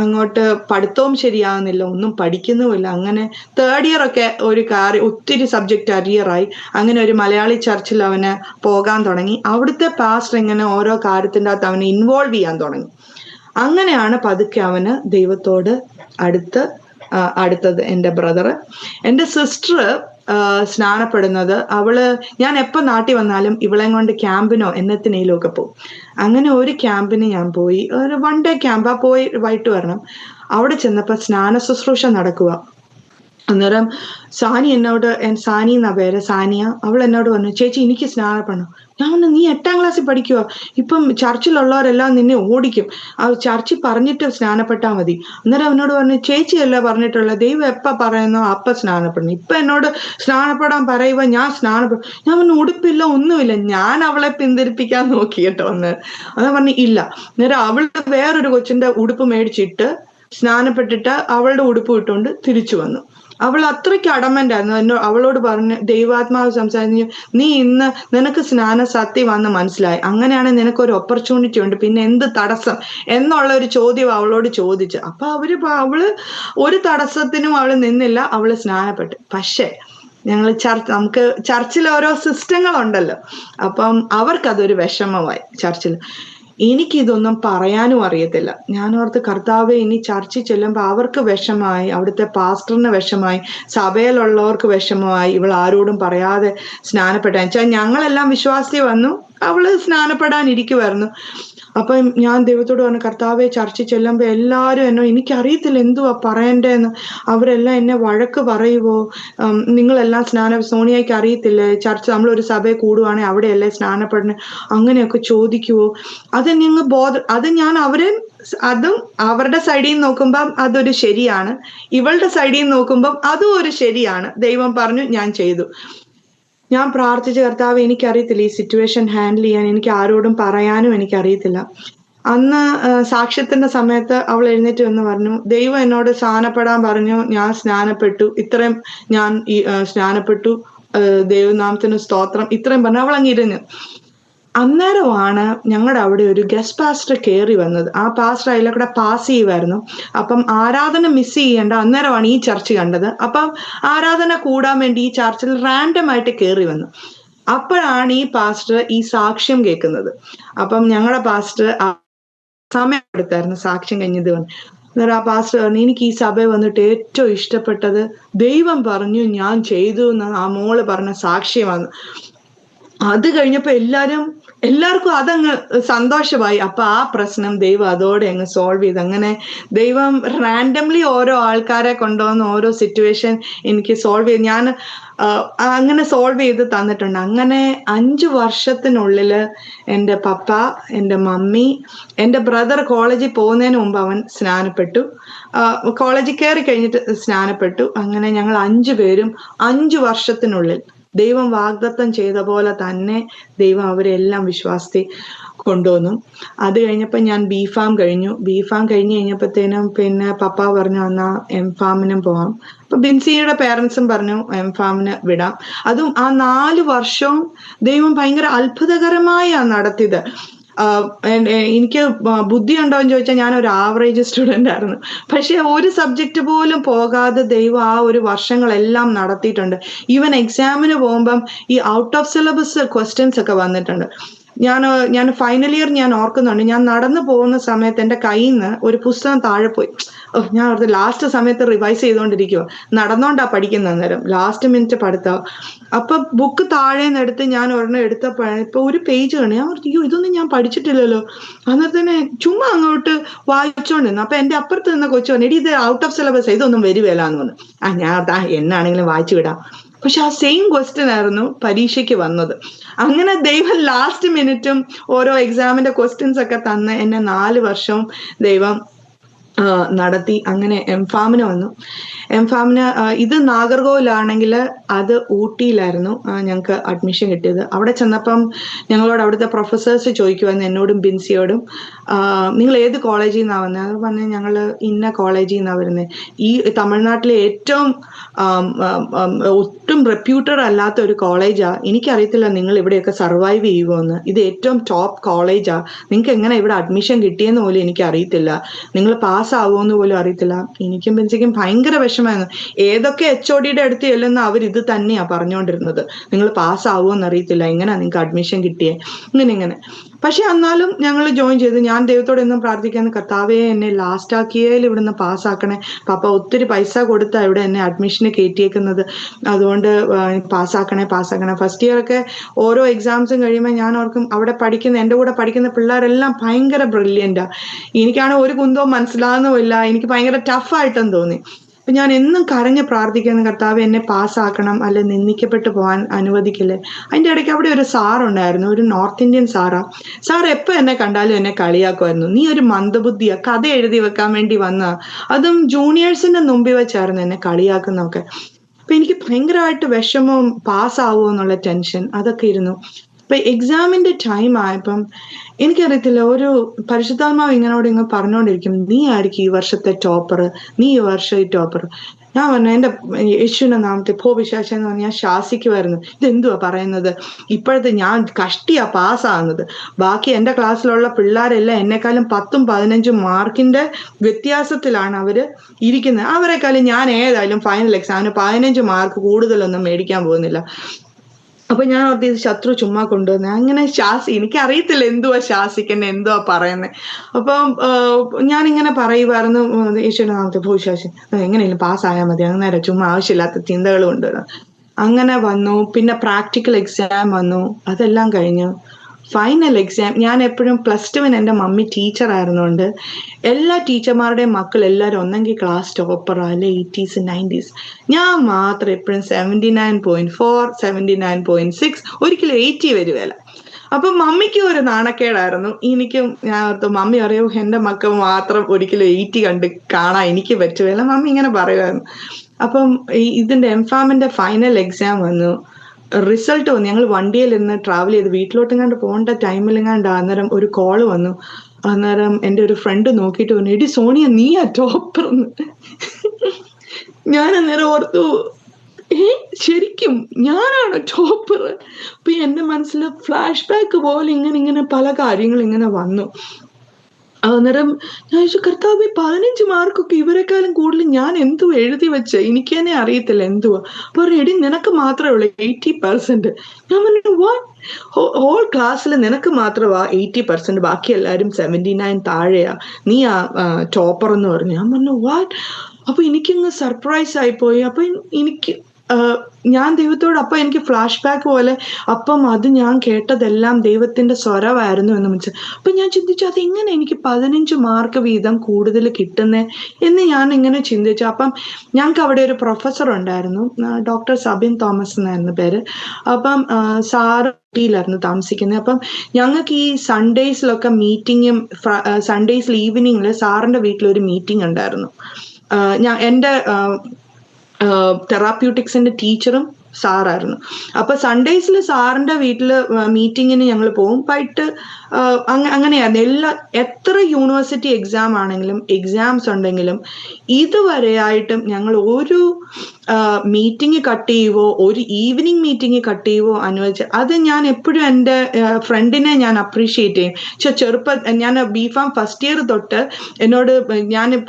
അങ്ങോട്ട് പഠിത്തവും ശരിയാകുന്നില്ല, ഒന്നും പഠിക്കുന്നുമില്ല. അങ്ങനെ 3rd ഇയർ ഒക്കെ ഒരു ഒത്തിരി സബ്ജക്റ്റ് അരിയറായി. അങ്ങനെ ഒരു മലയാളി ചർച്ചിൽ അവന് പോകാൻ തുടങ്ങി. അവിടുത്തെ പാസ്റ്റർ ഇങ്ങനെ ഓരോ കാര്യത്തിൻ്റെ അകത്ത് അവനെ ഇൻവോൾവ് ചെയ്യാൻ തുടങ്ങി. അങ്ങനെയാണ് പതുക്കെ അവന് ദൈവത്തോട് അടുത്തത്. എൻ്റെ ബ്രദറ്. എൻ്റെ സിസ്റ്റർ സ്നാനപ്പെടുന്നത്, ഞാൻ എപ്പോൾ നാട്ടിൽ വന്നാലും ഇവളെയും കൊണ്ട് ക്യാമ്പിനോ എന്നത്തിനേലും ഒക്കെ പോകും. അങ്ങനെ ഒരു ക്യാമ്പിന് ഞാൻ പോയി. ഒരു 1 ഡേ ക്യാമ്പാ, പോയി വൈകിട്ട് വരണം. അവിടെ ചെന്നപ്പോൾ സ്നാന ശുശ്രൂഷ നടക്കുക. അന്നേരം സാനി എന്നോട്, സാനി എന്നാ പേര്, സാനിയ, അവൾ എന്നോട് പറഞ്ഞു, ചേച്ചി എനിക്ക് സ്നാനപ്പെടണം. ഞാൻ പറഞ്ഞു, നീ 8ാം ക്ലാസ്സിൽ പഠിക്കുക, ഇപ്പം ചർച്ചിലുള്ളവരെല്ലാം നിന്നെ ഓടിക്കും, ആ ചർച്ചിൽ പറഞ്ഞിട്ട് സ്നാനപ്പെട്ടാൽ മതി. അന്നേരം അവനോട് പറഞ്ഞു, ചേച്ചിയല്ല പറഞ്ഞിട്ടുള്ള, ദൈവം എപ്പ പറയുന്നോ അപ്പ സ്നാനപ്പെടണം, ഇപ്പൊ എന്നോട് സ്നാനപ്പെടാൻ പറയുക, ഞാൻ സ്നാനപ്പെടും. ഞാൻ പറഞ്ഞു, ഉടുപ്പില്ല ഒന്നുമില്ല. ഞാൻ അവളെ പിന്തിരിപ്പിക്കാൻ നോക്കി കേട്ടോ അന്ന്. അതാ പറഞ്ഞു ഇല്ല. അന്നേരം അവള് വേറൊരു കൊച്ചിന്റെ ഉടുപ്പ് മേടിച്ചിട്ട് സ്നാനപ്പെട്ടിട്ട് അവളുടെ ഉടുപ്പ് ഇട്ടുകൊണ്ട് തിരിച്ചു വന്നു. അവൾ അത്രയ്ക്ക് അടമന്റ് ആയിരുന്നു. അവളോട് പറഞ്ഞ്, ദൈവാത്മാവ് സംസാരിച്ചു, നീ ഇന്ന് നിനക്ക് സ്നാന സത്യമാണെന്ന് മനസ്സിലായി, അങ്ങനെയാണെങ്കിൽ നിനക്കൊരു ഓപ്പർച്യൂണിറ്റി ഉണ്ട്, പിന്നെ എന്ത് തടസ്സം എന്നുള്ള ഒരു ചോദ്യം അവളോട് ചോദിച്ചു. അപ്പൊ അവള് ഒരു തടസ്സത്തിനും അവള് നിന്നില്ല, അവള് സ്നാനപ്പെട്ടു. പക്ഷേ നമുക്ക് ചർച്ചിൽ ഓരോ സിസ്റ്റങ്ങളുണ്ടല്ലോ, അപ്പം അവർക്കതൊരു വിഷമമായി ചർച്ചിൽ. എനിക്കിതൊന്നും പറയാനും അറിയത്തില്ല. ഞാൻ ഓർത്ത്, കർത്താവെ, ഇനി ചർച്ചിൽ ചെല്ലുമ്പോൾ അവർക്ക് വിഷമായി, അവിടുത്തെ പാസ്റ്ററിന് വിഷമായി, സഭയിലുള്ളവർക്ക് വിഷമമായി, ഇവൾ ആരോടും പറയാതെ സ്നാനപ്പെട്ടാൻ വെച്ചാൽ ഞങ്ങളെല്ലാം വിശ്വാസി വന്നു, അവള് സ്നാനപ്പെടാനിരിക്കുമായിരുന്നു. അപ്പം ഞാൻ ദൈവത്തോട് പറഞ്ഞു, കർത്താവെ, ചർച്ചിൽ ചെല്ലുമ്പോൾ എല്ലാവരും എനിക്കറിയത്തില്ല എന്തുവാ പറയണ്ടേന്ന്, അവരെല്ലാം എന്നെ വഴക്ക് പറയുവോ, നിങ്ങളെല്ലാം സോണിയയ്ക്ക് അറിയത്തില്ലേ, ചർച്ച നമ്മളൊരു സഭയെ കൂടുവാണെങ്കിൽ അവിടെയല്ലേ സ്നാനപ്പെടണേ, അങ്ങനെയൊക്കെ ചോദിക്കുവോ, അത് ഞാൻ അതും അവരുടെ സൈഡിൽ നിന്ന് നോക്കുമ്പം അതൊരു ശരിയാണ്, ഇവളുടെ സൈഡിൽ നിന്ന് നോക്കുമ്പം അതും ഒരു ശരിയാണ്. ദൈവം പറഞ്ഞു, ഞാൻ ചെയ്തു. ഞാൻ പ്രാർത്ഥിച്ച, കർത്താവ്, എനിക്കറിയത്തില്ല ഈ സിറ്റുവേഷൻ ഹാൻഡിൽ ചെയ്യാൻ, എനിക്ക് ആരോടും പറയാനും എനിക്കറിയത്തില്ല. അന്ന് സാക്ഷ്യത്തിന്റെ സമയത്ത് അവൾ എഴുന്നേറ്റ് വന്ന് പറഞ്ഞു, ദൈവം എന്നോട് സ്നാനപ്പെടാൻ പറഞ്ഞു, ഞാൻ സ്നാനപ്പെട്ടു, ഇത്രയും ഞാൻ സ്നാനപ്പെട്ടു, ദൈവനാമത്തിന് സ്തോത്രം, ഇത്രയും പറഞ്ഞു അവൾ അങ്ങിരുന്നു. അന്നേരമാണ് ഞങ്ങളുടെ അവിടെ ഒരു ഗസ്റ്റ് പാസ്റ്റർ കയറി വന്നത്. ആ പാസ്റ്റർ അതിലെ കൂടെ പാസ് ചെയ്യുമായിരുന്നു. അപ്പം ആരാധന മിസ് ചെയ്യേണ്ട അന്നേരമാണ് ഈ ചർച്ച് കണ്ടത്. അപ്പം ആരാധന കൂടാൻ വേണ്ടി ഈ ചർച്ചിൽ റാൻഡം ആയിട്ട് കയറി വന്നു. അപ്പോഴാണ് ഈ പാസ്റ്റർ ഈ സാക്ഷ്യം കേൾക്കുന്നത്. അപ്പം ഞങ്ങളുടെ പാസ്റ്റർ സമയം എടുത്തായിരുന്നു സാക്ഷ്യം കഴിഞ്ഞത്. അന്നേരം ആ പാസ്റ്റർ പറഞ്ഞു, എനിക്ക് ഈ സഭ വന്നിട്ട് ഏറ്റവും ഇഷ്ടപ്പെട്ടത് ദൈവം പറഞ്ഞു ഞാൻ ചെയ്തു എന്ന് ആ മോള് പറഞ്ഞ സാക്ഷ്യമാണ്. അത് കഴിഞ്ഞപ്പോ എല്ലാവർക്കും അതങ്ങ് സന്തോഷമായി. അപ്പൊ ആ പ്രശ്നം ദൈവം അതോടെ അങ്ങ് സോൾവ് ചെയ്ത്. അങ്ങനെ ദൈവം റാൻഡംലി ഓരോ ആൾക്കാരെ കൊണ്ടുവന്ന് ഓരോ സിറ്റുവേഷൻ എനിക്ക് സോൾവ് ചെയ്ത് ഞാൻ അങ്ങനെ സോൾവ് ചെയ്ത് തന്നിട്ടുണ്ട്. അങ്ങനെ 5 വർഷത്തിനുള്ളിൽ എൻ്റെ പപ്പ, എൻ്റെ മമ്മി, എൻ്റെ ബ്രദർ കോളേജിൽ പോകുന്നതിന് മുമ്പ് അവൻ സ്നാനപ്പെട്ടു, കോളേജിൽ കയറി കഴിഞ്ഞിട്ട് സ്നാനപ്പെട്ടു. അങ്ങനെ ഞങ്ങൾ 5 പേരും 5 വർഷത്തിനുള്ളിൽ ദൈവം വാഗ്ദത്തം ചെയ്ത പോലെ തന്നെ ദൈവം അവരെല്ലാം വിശ്വാസത്തിൽ കൊണ്ടുവന്നു. അത് കഴിഞ്ഞപ്പോൾ ഞാൻ B.Pharm കഴിഞ്ഞു. B.Pharm കഴിഞ്ഞ് കഴിഞ്ഞപ്പോഴത്തേനും പിന്നെ പപ്പ പറഞ്ഞു, എന്നാ M.Pharmനും പോവാം. അപ്പൊ ബിൻസിയുടെ പേരൻസും പറഞ്ഞു M.Pharmന് വിടാം. അതും ആ 4 വർഷവും ദൈവം ഭയങ്കര അത്ഭുതകരമായി നടത്തിയത്. എനിക്ക് ബുദ്ധി ഉണ്ടോ എന്ന് ചോദിച്ചാൽ ഞാൻ ഒരു ആവറേജ് സ്റ്റുഡൻ്റ് ആയിരുന്നു. പക്ഷെ ഒരു സബ്ജക്റ്റ് പോലും പോകാതെ ദൈവം ആ ഒരു വർഷങ്ങളെല്ലാം നടത്തിയിട്ടുണ്ട്. ഈവൻ എക്സാമിന് പോകുമ്പം ഈ ഔട്ട് ഓഫ് സിലബസ് ക്വസ്റ്റ്യൻസ് ഒക്കെ വന്നിട്ടുണ്ട്. ഞാൻ ഫൈനൽ ഇയർ ഞാൻ ഓർക്കുന്നുണ്ട്, ഞാൻ നടന്നു പോകുന്ന സമയത്ത് എൻ്റെ കയ്യിൽ നിന്ന് ഒരു പുസ്തകം താഴെ പോയി. ഞാൻ ഓർത്ത് ലാസ്റ്റ് സമയത്ത് റിവൈസ് ചെയ്തുകൊണ്ടിരിക്കുവോ, നടന്നോണ്ടാ പഠിക്കുന്ന അന്നേരം ലാസ്റ്റ് മിനിറ്റ് പഠിത്തം. അപ്പൊ ബുക്ക് താഴെ നിന്ന് എടുത്ത് ഞാൻ ഒരെണ്ണം എടുത്തപ്പോഴാണ് ഇപ്പൊ ഒരു പേജ് കാണും. ഞാൻ ഓർത്തു, അയ്യോ ഇതൊന്നും ഞാൻ പഠിച്ചിട്ടില്ലല്ലോ. അന്നേരം തന്നെ ചുമ്മാ അങ്ങോട്ട് വായിച്ചോണ്ടിരുന്നു. അപ്പൊ എന്റെ അപ്പുറത്ത് നിന്ന കൊച്ചു പറഞ്ഞു, എടി ഇത് ഔട്ട് ഓഫ് സിലബസ്, ഇതൊന്നും വരുവേല എന്ന് പറഞ്ഞു. ഞാൻ എന്നാണെങ്കിലും വായിച്ചു വിടാം. പക്ഷെ ആ സെയിം ക്വസ്റ്റ്യൻ ആയിരുന്നു പരീക്ഷയ്ക്ക് വന്നത്. അങ്ങനെ ദൈവം ലാസ്റ്റ് മിനിറ്റും ഓരോ എക്സാമിന്റെ ക്വസ്റ്റ്യൻസ് ഒക്കെ തന്ന് എന്നെ 4 വർഷവും ദൈവം നടത്തി. അങ്ങനെ M.Pharmന് വന്നു. M.Pharmന് ഇത് നാഗർകോവിലാണെങ്കിൽ അത് ഊട്ടിയിലായിരുന്നു ഞങ്ങൾക്ക് അഡ്മിഷൻ കിട്ടിയത്. അവിടെ ചെന്നപ്പം ഞങ്ങളോട് അവിടുത്തെ പ്രൊഫസേഴ്സ് ചോദിക്കുമായിരുന്നു, എന്നോടും ബിൻസിയോടും, നിങ്ങൾ ഏത് കോളേജിൽ നിന്നാണ് വന്നത്? അത് പറഞ്ഞ് ഞങ്ങൾ ഇന്ന കോളേജിൽ നിന്നാണ് വരുന്നത്. ഈ തമിഴ്നാട്ടിലെ ഏറ്റവും ഒട്ടും റെപ്യൂട്ടഡ് അല്ലാത്ത ഒരു കോളേജാണ്. എനിക്കറിയത്തില്ല നിങ്ങൾ ഇവിടെയൊക്കെ സർവൈവ് ചെയ്യുമോ എന്ന്. ഇത് ഏറ്റവും ടോപ്പ് കോളേജാണ്. നിങ്ങൾക്ക് എങ്ങനെ ഇവിടെ അഡ്മിഷൻ കിട്ടിയെന്ന് പോലും എനിക്ക് അറിയത്തില്ല. നിങ്ങൾ പാസ്സാവുമെന്ന് പോലും അറിയത്തില്ല. എനിക്കും ബെൻസിക്കും ഭയങ്കര വിഷമായിരുന്നു. ഏതൊക്കെ HODയുടെ അടുത്ത് ചെല്ലുന്ന അവർ ഇത് തന്നെയാണ് പറഞ്ഞുകൊണ്ടിരുന്നത്, നിങ്ങൾ പാസ്സാവുമെന്ന് അറിയത്തില്ല, എങ്ങനെയാ നിങ്ങൾക്ക് അഡ്മിഷൻ കിട്ടിയേ, ഇങ്ങനെ. പക്ഷെ എന്നാലും ഞങ്ങൾ ജോയിൻ ചെയ്തു. ഞാൻ ദൈവത്തോട് എന്നും പ്രാർത്ഥിക്കാന്ന്, കർത്താവേ എന്നെ ലാസ്റ്റ് ആക്കിയേൽ ഇവിടുന്ന് പാസ്സാക്കണേ. പപ്പ ഒത്തിരി പൈസ കൊടുത്താ ഇവിടെ എന്നെ അഡ്മിഷന് കയറ്റിയേക്കുന്നത്, അതുകൊണ്ട് പാസ്സാക്കണേ. ഫസ്റ്റ് ഇയർ ഒക്കെ ഓരോ എക്സാംസും കഴിയുമ്പോൾ ഞാൻ ഓർക്കും, അവിടെ പഠിക്കുന്ന എൻ്റെ കൂടെ പഠിക്കുന്ന പിള്ളേരെല്ലാം ഭയങ്കര ബ്രില്യൻ്റാ. എനിക്കാണ് ഒരു കുന്തവും മനസ്സിലാകുന്നുമില്ല. എനിക്ക് ഭയങ്കര ടഫായിട്ടെന്ന് തോന്നി. അപ്പൊ ഞാൻ എന്നും കരഞ്ഞ് പ്രാർത്ഥിക്കുന്ന, കർത്താവ് എന്നെ പാസ്സാക്കണം, അല്ലെ നിന്ദിക്കപ്പെട്ടു പോകാൻ അനുവദിക്കില്ലേ. അതിന്റെ ഇടയ്ക്ക് അവിടെ ഒരു സാറുണ്ടായിരുന്നു, ഒരു നോർത്ത് ഇന്ത്യൻ സാറാ. സാർ എപ്പോ എന്നെ കണ്ടാലും എന്നെ കളിയാക്കുമായിരുന്നു. നീ ഒരു മന്ദബുദ്ധിയാ, കഥ എഴുതി വെക്കാൻ വേണ്ടി വന്ന, അതും ജൂനിയേഴ്സിന്റെ മുമ്പിൽ വെച്ചായിരുന്നു എന്നെ കളിയാക്കുന്നൊക്കെ. അപ്പൊ എനിക്ക് ഭയങ്കരമായിട്ട് വിഷമവും പാസ്സാവുമോ എന്നുള്ള ടെൻഷൻ അതൊക്കെ ഇരുന്നു. അപ്പൊ എക്സാമിന്റെ ടൈം ആയപ്പം എനിക്കറിയത്തില്ല, ഒരു പരിശുദ്ധാത്മാവ് ഇങ്ങനെ പറഞ്ഞുകൊണ്ടിരിക്കും, നീ ആയിരിക്കും ഈ വർഷത്തെ ടോപ്പർ, നീ ഈ വർഷം ഈ ടോപ്പർ. ഞാൻ പറഞ്ഞു, എന്റെ യേശുവിന്റെ നാമത്തെ പോ പിശാചേ എന്ന് പറഞ്ഞ് ഞാൻ ശാസിക്കുമായിരുന്നു. ഇതെന്തുവാ പറയുന്നത്, ഇപ്പോഴത്തെ ഞാൻ കഷ്ടിയാ പാസ്സാകുന്നത്, ബാക്കി എന്റെ ക്ലാസ്സിലുള്ള പിള്ളേരെല്ലാം എന്നെക്കാളും 10ഉം 15ഉം മാർക്കിന്റെ വ്യത്യാസത്തിലാണ് അവര് ഇരിക്കുന്നത്. അവരെക്കാളും ഞാൻ ഏതായാലും ഫൈനൽ എക്സാമിന് 15 മാർക്ക് കൂടുതലൊന്നും മേടിക്കാൻ പോകുന്നില്ല. അപ്പൊ ഞാൻ ഓർത്ത് ഇത് ശത്രു ചുമ്മാ കൊണ്ടുവന്നെ. അങ്ങനെ എനിക്കറിയത്തില്ല എന്തുവാ ശാസിക്കന്നെ, എന്തുവാ പറയുന്നത്. അപ്പം ഞാനിങ്ങനെ പറയുമായിരുന്നു, യേശുവിന്റെ നാമത്തെ പോ ശാസി, എങ്ങനെയും പാസ്സായാൽ മതി, അന്നേരം ചുമ്മാ ആവശ്യമില്ലാത്ത ചിന്തകൾ കൊണ്ടുവരാം. അങ്ങനെ വന്നു. പിന്നെ പ്രാക്ടിക്കൽ എക്സാം വന്നു, അതെല്ലാം കഴിഞ്ഞു. ഫൈനൽ എക്സാം, ഞാൻ എപ്പോഴും +2 എൻ്റെ മമ്മി ടീച്ചർ ആയിരുന്നുകൊണ്ട് എല്ലാ ടീച്ചർമാരുടെയും മക്കൾ എല്ലാവരും ഒന്നെങ്കിൽ ക്ലാസ് ടോപ്പറോ അല്ലെ 80s 90s. ഞാൻ മാത്രം എപ്പോഴും 79.4 79.6, ഒരിക്കലും 80 വരുവല്ല. അപ്പൊ മമ്മിക്കും ഒരു നാണക്കേടായിരുന്നു, എനിക്കും. ഞാൻ ഓർത്തു, മമ്മി അറിയോ എന്റെ മക്കൾ മാത്രം ഒരിക്കലും 80 കണ്ട് കാണാൻ എനിക്ക് പറ്റുകയില്ല, മമ്മി ഇങ്ങനെ പറയുമായിരുന്നു. അപ്പം ഇതിന്റെ എംഫാമിന്റെ ഫൈനൽ എക്സാം വന്നു. റിസൾട്ട് വന്നു. ഞങ്ങൾ വണ്ടിയിൽ നിന്ന് ട്രാവൽ ചെയ്ത് വീട്ടിലോട്ടെങ്ങാണ്ട് പോകേണ്ട ടൈമിലെങ്ങാണ്ട് അന്നേരം ഒരു കോള് വന്നു. അന്നേരം എൻ്റെ ഒരു ഫ്രണ്ട് നോക്കിയിട്ട് പറഞ്ഞു, എടി സോണിയ നീയാ ടോപ്പർന്ന്. ഞാൻ അന്നേരം ഓർത്തു, ശരിക്കും ഞാനാണ് ടോപ്പർ. അപ്പൊ എന്റെ മനസ്സിൽ ഫ്ലാഷ് ബാക്ക് പോലെ ഇങ്ങനെ പല കാര്യങ്ങൾ ഇങ്ങനെ വന്നു. അന്നേരം ഞാൻ ചോദിച്ചു, കർത്താവ് 15 മാർക്കൊക്കെ ഇവരെക്കാളും കൂടുതൽ ഞാൻ എന്തുവാ എഴുതി വെച്ച, എനിക്ക് തന്നെ അറിയത്തില്ല എന്തുവാ. പറഞ്ഞു, എടി നിനക്ക് മാത്രമേ ഉള്ളൂ 80%. ഞാൻ പറഞ്ഞു, വാട്ട്, ഹോൾ ക്ലാസ്സിൽ നിനക്ക് മാത്രമാ 80%, ബാക്കി എല്ലാവരും 79 താഴെയാ, നീ ആ ടോപ്പർ എന്ന് പറഞ്ഞു. ഞാൻ പറഞ്ഞു, വാട്ട്. അപ്പൊ എനിക്കങ്ങ് സർപ്രൈസ് ആയിപ്പോയി. അപ്പൊ എനിക്ക് ഞാൻ ദൈവത്തോട്, അപ്പൊ എനിക്ക് ഫ്ലാഷ് ബാക്ക് പോലെ, അപ്പം അത് ഞാൻ കേട്ടതെല്ലാം ദൈവത്തിന്റെ സ്വരമായിരുന്നു എന്ന് മനസ്സിലായി. അപ്പൊ ഞാൻ ചിന്തിച്ചു, അതെങ്ങനെ എനിക്ക് 15 മാർക്ക് വീതം കൂടുതൽ കിട്ടുന്നേ എന്ന് ഞാൻ ഇങ്ങനെ ചിന്തിച്ചു. അപ്പം ഞങ്ങൾക്ക് അവിടെ ഒരു പ്രൊഫസർ ഉണ്ടായിരുന്നു, ഡോക്ടർ സബിൻ തോമസ് എന്നായിരുന്നു പേര്. അപ്പം സാറ് ായിരുന്നു താമസിക്കുന്നത്. അപ്പം ഞങ്ങൾക്ക് ഈ സൺഡേസിലൊക്കെ മീറ്റിങ്ങും, സൺഡേസിൽ ഈവനിങ്ങിൽ സാറിന്റെ വീട്ടിലൊരു മീറ്റിംഗ് ഉണ്ടായിരുന്നു. എൻ്റെ തെറാപ്യൂട്ടിക്സിന്റെ ടീച്ചറും സാറായിരുന്നു. അപ്പൊ സൺഡേസിൽ സാറിന്റെ വീട്ടില് മീറ്റിങ്ങിന് ഞങ്ങൾ പോകും. വൈകിട്ട് അങ്ങനെയായിരുന്നു. എത്ര യൂണിവേഴ്സിറ്റി എക്സാം ആണെങ്കിലും, എക്സാംസ് ഉണ്ടെങ്കിലും ഇതുവരെയായിട്ടും ഞങ്ങൾ ഒരു മീറ്റിംഗ് കട്ട് ചെയ്യുവോ, ഒരു ഈവനിങ് മീറ്റിംഗ് കട്ട് ചെയ്യുവോ അനുവദിച്ച്, അത് ഞാൻ എപ്പോഴും എൻ്റെ ഫ്രണ്ടിനെ ഞാൻ അപ്രീഷിയേറ്റ് ചെയ്യും. ഞാൻ B.Pharm ഫസ്റ്റ് ഇയർ തൊട്ട് എന്നോട്, ഞാൻ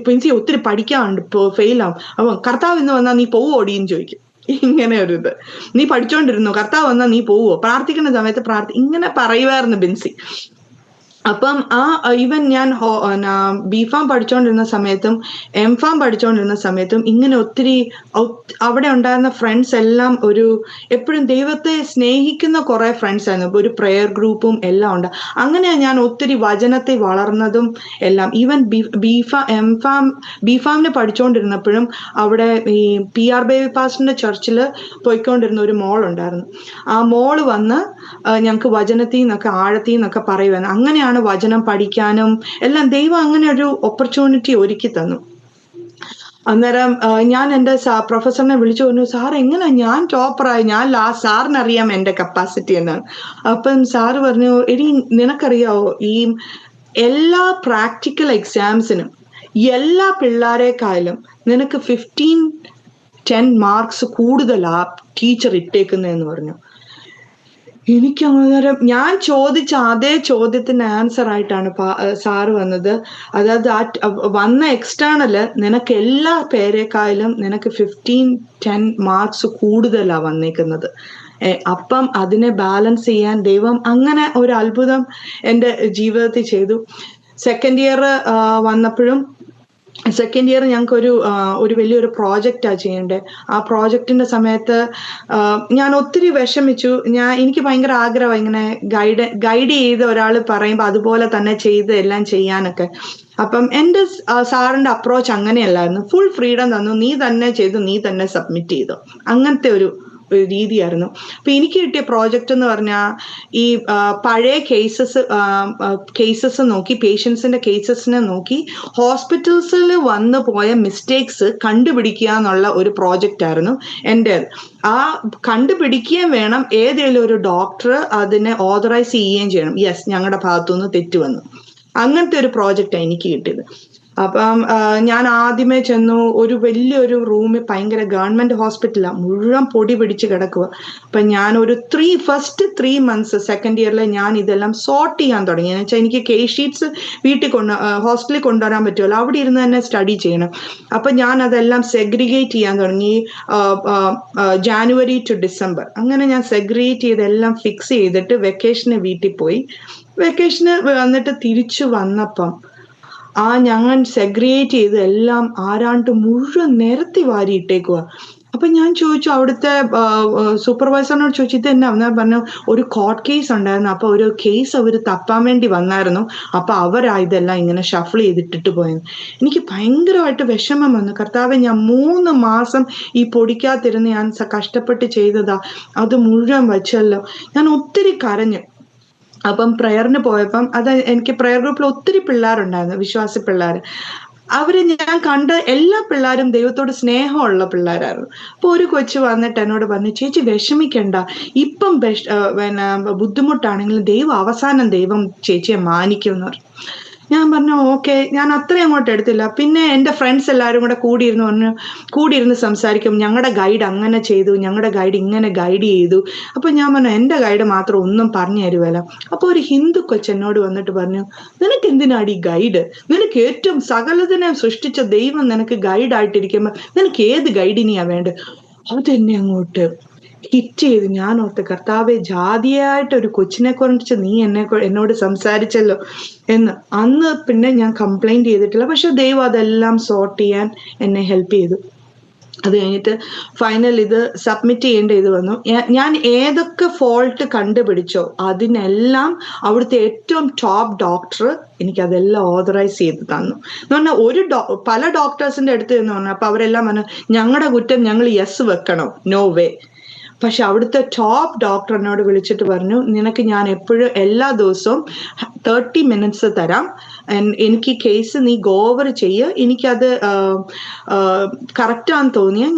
പ്രിൻസി ഒത്തിരി പഠിക്കാറുണ്ട്, ഇപ്പോൾ ഫെയിലാവും, അപ്പൊ കർത്താവ് ഇന്ന് വന്നാൽ നീ പോവോടിയെന്ന് ചോദിക്കും. ഇങ്ങനെ ഒരു ഇത്, നീ പഠിച്ചോണ്ടിരുന്നു, കർത്താവ് വന്നാൽ നീ പോവോ, പ്രാർത്ഥിക്കുന്ന സമയത്ത് ഇങ്ങനെ പറയുമായിരുന്നു ബിൻസി. അപ്പം ഈവൻ ഞാൻ B.Pharm പഠിച്ചുകൊണ്ടിരുന്ന സമയത്തും M.Pharm പഠിച്ചുകൊണ്ടിരുന്ന സമയത്തും ഇങ്ങനെ ഒത്തിരി അവിടെ ഉണ്ടായിരുന്ന ഫ്രണ്ട്സ് എല്ലാം എപ്പോഴും ദൈവത്തെ സ്നേഹിക്കുന്ന കുറെ ഫ്രണ്ട്സ് ആയിരുന്നു. ഒരു പ്രെയർ ഗ്രൂപ്പും എല്ലാം ഉണ്ട്. അങ്ങനെയാണ് ഞാൻ ഒത്തിരി വചനത്തിൽ വളർന്നതും എല്ലാം. ഈവൻ B.Pharmന് പഠിച്ചുകൊണ്ടിരുന്നപ്പോഴും അവിടെ ഈ PR ബേബി പാസ്റ്ററിന്റെ ചർച്ചിൽ പോയിക്കൊണ്ടിരുന്ന ഒരു മോൾ ഉണ്ടായിരുന്നു. ആ മോള് വന്ന് ഞങ്ങൾക്ക് വചനത്തിൽ നിന്നൊക്കെ ആഴത്തിൽ നിന്നൊക്കെ പറയുവായിരുന്നു. അങ്ങനെയാണ് വചനം പഠിക്കാനും എല്ലാം ദൈവം അങ്ങനെ ഒരു ഓപ്പർച്യൂണിറ്റി ഒരുക്കി തന്നു. അന്നേരം ഞാൻ എൻ്റെ പ്രൊഫസറിനെ വിളിച്ചു പറഞ്ഞു, സാർ എങ്ങനെ ഞാൻ ടോപ്പറായി, സാറിനറിയാം എൻ്റെ കപ്പാസിറ്റി എന്നാണ്. അപ്പം സാറ് പറഞ്ഞു, എടി നിനക്കറിയാവോ, ഈ എല്ലാ പ്രാക്ടിക്കൽ എക്സാംസിനും എല്ലാ പിള്ളേരെക്കാളും നിനക്ക് 15-10 മാർക്സ് കൂടുതലാ ടീച്ചർ ഇട്ടേക്കുന്നതെന്ന് പറഞ്ഞു. എനിക്ക് അന്നേരം ഞാൻ ചോദിച്ച അതേ ചോദ്യത്തിന് ആൻസർ ആയിട്ടാണ് സാറ് വന്നത്. അതായത് വന്ന എക്സ്റ്റേണല് നിനക്ക് എല്ലാ പേരെക്കാളും നിനക്ക് 15-10 മാർക്സ് കൂടുതലാണ് വന്നേക്കുന്നത്. അപ്പം അതിനെ ബാലൻസ് ചെയ്യാൻ ദൈവം അങ്ങനെ ഒരു അത്ഭുതം എൻ്റെ ജീവിതത്തിൽ ചെയ്തു. സെക്കൻഡ് ഇയർ വന്നപ്പോഴും സെക്കൻഡ് ഇയർ ഞങ്ങൾക്ക് ഒരു വലിയൊരു പ്രോജക്റ്റാണ് ചെയ്യേണ്ടത്. ആ പ്രോജക്റ്റിന്റെ സമയത്ത് ഞാൻ ഒത്തിരി വിഷമിച്ചു. എനിക്ക് ഭയങ്കര ആഗ്രഹം ഇങ്ങനെ ഗൈഡ് ചെയ്ത് ഒരാൾ പറയുമ്പോൾ അതുപോലെ തന്നെ ചെയ്ത് എല്ലാം ചെയ്യാനൊക്കെ. അപ്പം എൻ്റെ സാറിന്റെ അപ്രോച്ച് അങ്ങനെയല്ലായിരുന്നു. ഫുൾ ഫ്രീഡം തന്നു, നീ തന്നെ ചെയ്തു, നീ തന്നെ സബ്മിറ്റ് ചെയ്തു, അങ്ങനത്തെ ഒരു രീതിയായിരുന്നു. അപ്പൊ എനിക്ക് കിട്ടിയ പ്രോജക്റ്റ് എന്ന് പറഞ്ഞാൽ ഈ പഴയ കേസസ് നോക്കി, പേഷ്യൻസിന്റെ കേസസിനെ നോക്കി ഹോസ്പിറ്റൽസിൽ വന്നു പോയ മിസ്റ്റേക്സ് കണ്ടുപിടിക്കുക എന്നുള്ള ഒരു പ്രോജക്റ്റ് ആയിരുന്നു എൻ്റെ. ആ കണ്ടുപിടിക്കുകയും വേണം, ഏതെങ്കിലും ഒരു ഡോക്ടർ അതിനെ ഓതറൈസ് ചെയ്യുകയും ചെയ്യണം, യെസ് ഞങ്ങളുടെ ഭാഗത്തുനിന്ന് തെറ്റ് വന്നു. അങ്ങനത്തെ ഒരു പ്രോജക്റ്റാണ് എനിക്ക് കിട്ടിയത്. അപ്പം ഞാൻ ആദ്യമേ ചെന്നു, ഒരു വലിയൊരു റൂമിൽ, ഭയങ്കര ഗവൺമെന്റ് ഹോസ്പിറ്റലാണ്, മുഴുവൻ പൊടി പിടിച്ച് കിടക്കുക. അപ്പം ഞാൻ ഒരു ഫസ്റ്റ് 3 months സെക്കൻഡ് ഇയറിൽ ഞാൻ ഇതെല്ലാം സോർട്ട് ചെയ്യാൻ തുടങ്ങി. എന്ന് വെച്ചാൽ എനിക്ക് കേസ് ഷീറ്റ്സ് ഹോസ്റ്റലിൽ കൊണ്ടുവരാൻ പറ്റുമല്ലോ, അവിടെ ഇരുന്ന് തന്നെ സ്റ്റഡി ചെയ്യണം. അപ്പം ഞാൻ അതെല്ലാം സെഗ്രിഗേറ്റ് ചെയ്യാൻ തുടങ്ങി. ജാനുവരി ടു ഡിസംബർ അങ്ങനെ ഞാൻ സെഗ്രിഗേറ്റ് ചെയ്തെല്ലാം ഫിക്സ് ചെയ്തിട്ട് വെക്കേഷന് വീട്ടിൽ പോയി. വെക്കേഷന് വന്നിട്ട് തിരിച്ചു വന്നപ്പം ഞാൻ സെഗ്രിഗേറ്റ് ചെയ്ത് എല്ലാം ആരാണ്ട് മുഴുവൻ നിരത്തി വാരിയിട്ടേക്കുക. അപ്പൊ ഞാൻ ചോദിച്ചു, അവിടുത്തെ സൂപ്പർവൈസറിനോട് ചോദിച്ചു ഇത് എന്നാ? എന്നാൽ പറഞ്ഞു, ഒരു കോർട്ട് കേസ് ഉണ്ടായിരുന്നു, അപ്പൊ ഒരു കേസ് അവർ തപ്പാൻ വേണ്ടി വന്നായിരുന്നു, അപ്പൊ ഇതെല്ലാം ഇങ്ങനെ ഷഫിൾ ചെയ്തിട്ടിട്ട് പോയെന്ന്. എനിക്ക് ഭയങ്കരമായിട്ട് വിഷമം വന്നു. കർത്താവെ, ഞാൻ 3 മാസം ഈ പൊടിക്കാതിരുന്ന് ഞാൻ കഷ്ടപ്പെട്ട് ചെയ്തതാ, അത് മുഴുവൻ വച്ചല്ലോ. ഞാൻ ഒത്തിരി കരഞ്ഞു. അപ്പം പ്രയറിന് പോയപ്പം എനിക്ക് പ്രയർ ഗ്രൂപ്പിൽ ഒത്തിരി പിള്ളേരുണ്ടായിരുന്നു, വിശ്വാസി പിള്ളേർ. ഞാൻ കണ്ട എല്ലാ പിള്ളേരും ദൈവത്തോട് സ്നേഹമുള്ള പിള്ളേരായിരുന്നു. അപ്പൊ ഒരു കൊച്ചു വന്നിട്ട് എന്നോട് പറഞ്ഞു, ചേച്ചി വിഷമിക്കണ്ട, ഇപ്പം ബുദ്ധിമുട്ടാണെങ്കിലും ദൈവം ചേച്ചിയെ മാനിക്കുമെന്ന് പറഞ്ഞു. ഞാൻ പറഞ്ഞു ഓക്കെ. ഞാൻ അത്രയും അങ്ങോട്ട് എടുത്തില്ല. പിന്നെ എൻ്റെ ഫ്രണ്ട്സ് എല്ലാവരും കൂടെ കൂടിയിരുന്ന് സംസാരിക്കും, ഞങ്ങളുടെ ഗൈഡ് അങ്ങനെ ചെയ്തു, ഞങ്ങളുടെ ഗൈഡ് ഇങ്ങനെ ഗൈഡ് ചെയ്തു. അപ്പൊ ഞാൻ പറഞ്ഞു, എൻ്റെ ഗൈഡ് മാത്രം ഒന്നും പറഞ്ഞു തരുവല്ല. അപ്പൊ ഒരു ഹിന്ദു കൊച്ചെന്നോട് വന്നിട്ട് പറഞ്ഞു, നിനക്ക് എന്തിനാടി ഗൈഡ്? നിനക്ക് ഏറ്റവും സകലതിനെ സൃഷ്ടിച്ച ദൈവം നിനക്ക് ഗൈഡായിട്ടിരിക്കുമ്പോ നിനക്ക് ഏത് ഗൈഡിനെയാ വേണ്ടത്? അതെന്നെ അങ്ങോട്ട് ഹിറ്റ് ചെയ്തു. ഞാൻ ഓർത്ത്, കർത്താവെ, ജാതിയായിട്ട് ഒരു കൊച്ചിനെ കുറിച്ച് നീ എന്നോട് സംസാരിച്ചല്ലോ എന്ന്. അന്ന് പിന്നെ ഞാൻ കംപ്ലൈന്റ് ചെയ്തിട്ടില്ല. പക്ഷെ ദൈവം അതെല്ലാം സോർട്ട് ചെയ്യാൻ എന്നെ ഹെൽപ്പ് ചെയ്തു. അത് കഴിഞ്ഞിട്ട് ഫൈനൽ ഇത് സബ്മിറ്റ് ചെയ്യേണ്ട ഇത് വന്നു. ഞാൻ ഏതൊക്കെ ഫോൾട്ട് കണ്ടുപിടിച്ചോ അതിനെല്ലാം അവിടുത്തെ ഏറ്റവും ടോപ്പ് ഡോക്ടർ എനിക്കതെല്ലാം ഓതറൈസ് ചെയ്ത് തന്നു. എന്ന് പറഞ്ഞാൽ പല ഡോക്ടേഴ്സിന്റെ അടുത്ത് എന്ന് പറഞ്ഞാൽ അപ്പൊ അവരെല്ലാം പറഞ്ഞു, ഞങ്ങളുടെ കുറ്റം ഞങ്ങൾ യെസ് വെക്കണോ? No way. പക്ഷെ അവിടുത്തെ ടോപ്പ് ഡോക്ടർ എന്നോട് വിളിച്ചിട്ട് പറഞ്ഞു, നിനക്ക് ഞാൻ എപ്പോഴും എല്ലാ ദിവസവും 30 minutes തരാം, എനിക്ക് കേസ് നീ ഗോ ഓവർ ചെയ്യുക, എനിക്കത് കറക്റ്റാന്ന് തോന്നിയാൽ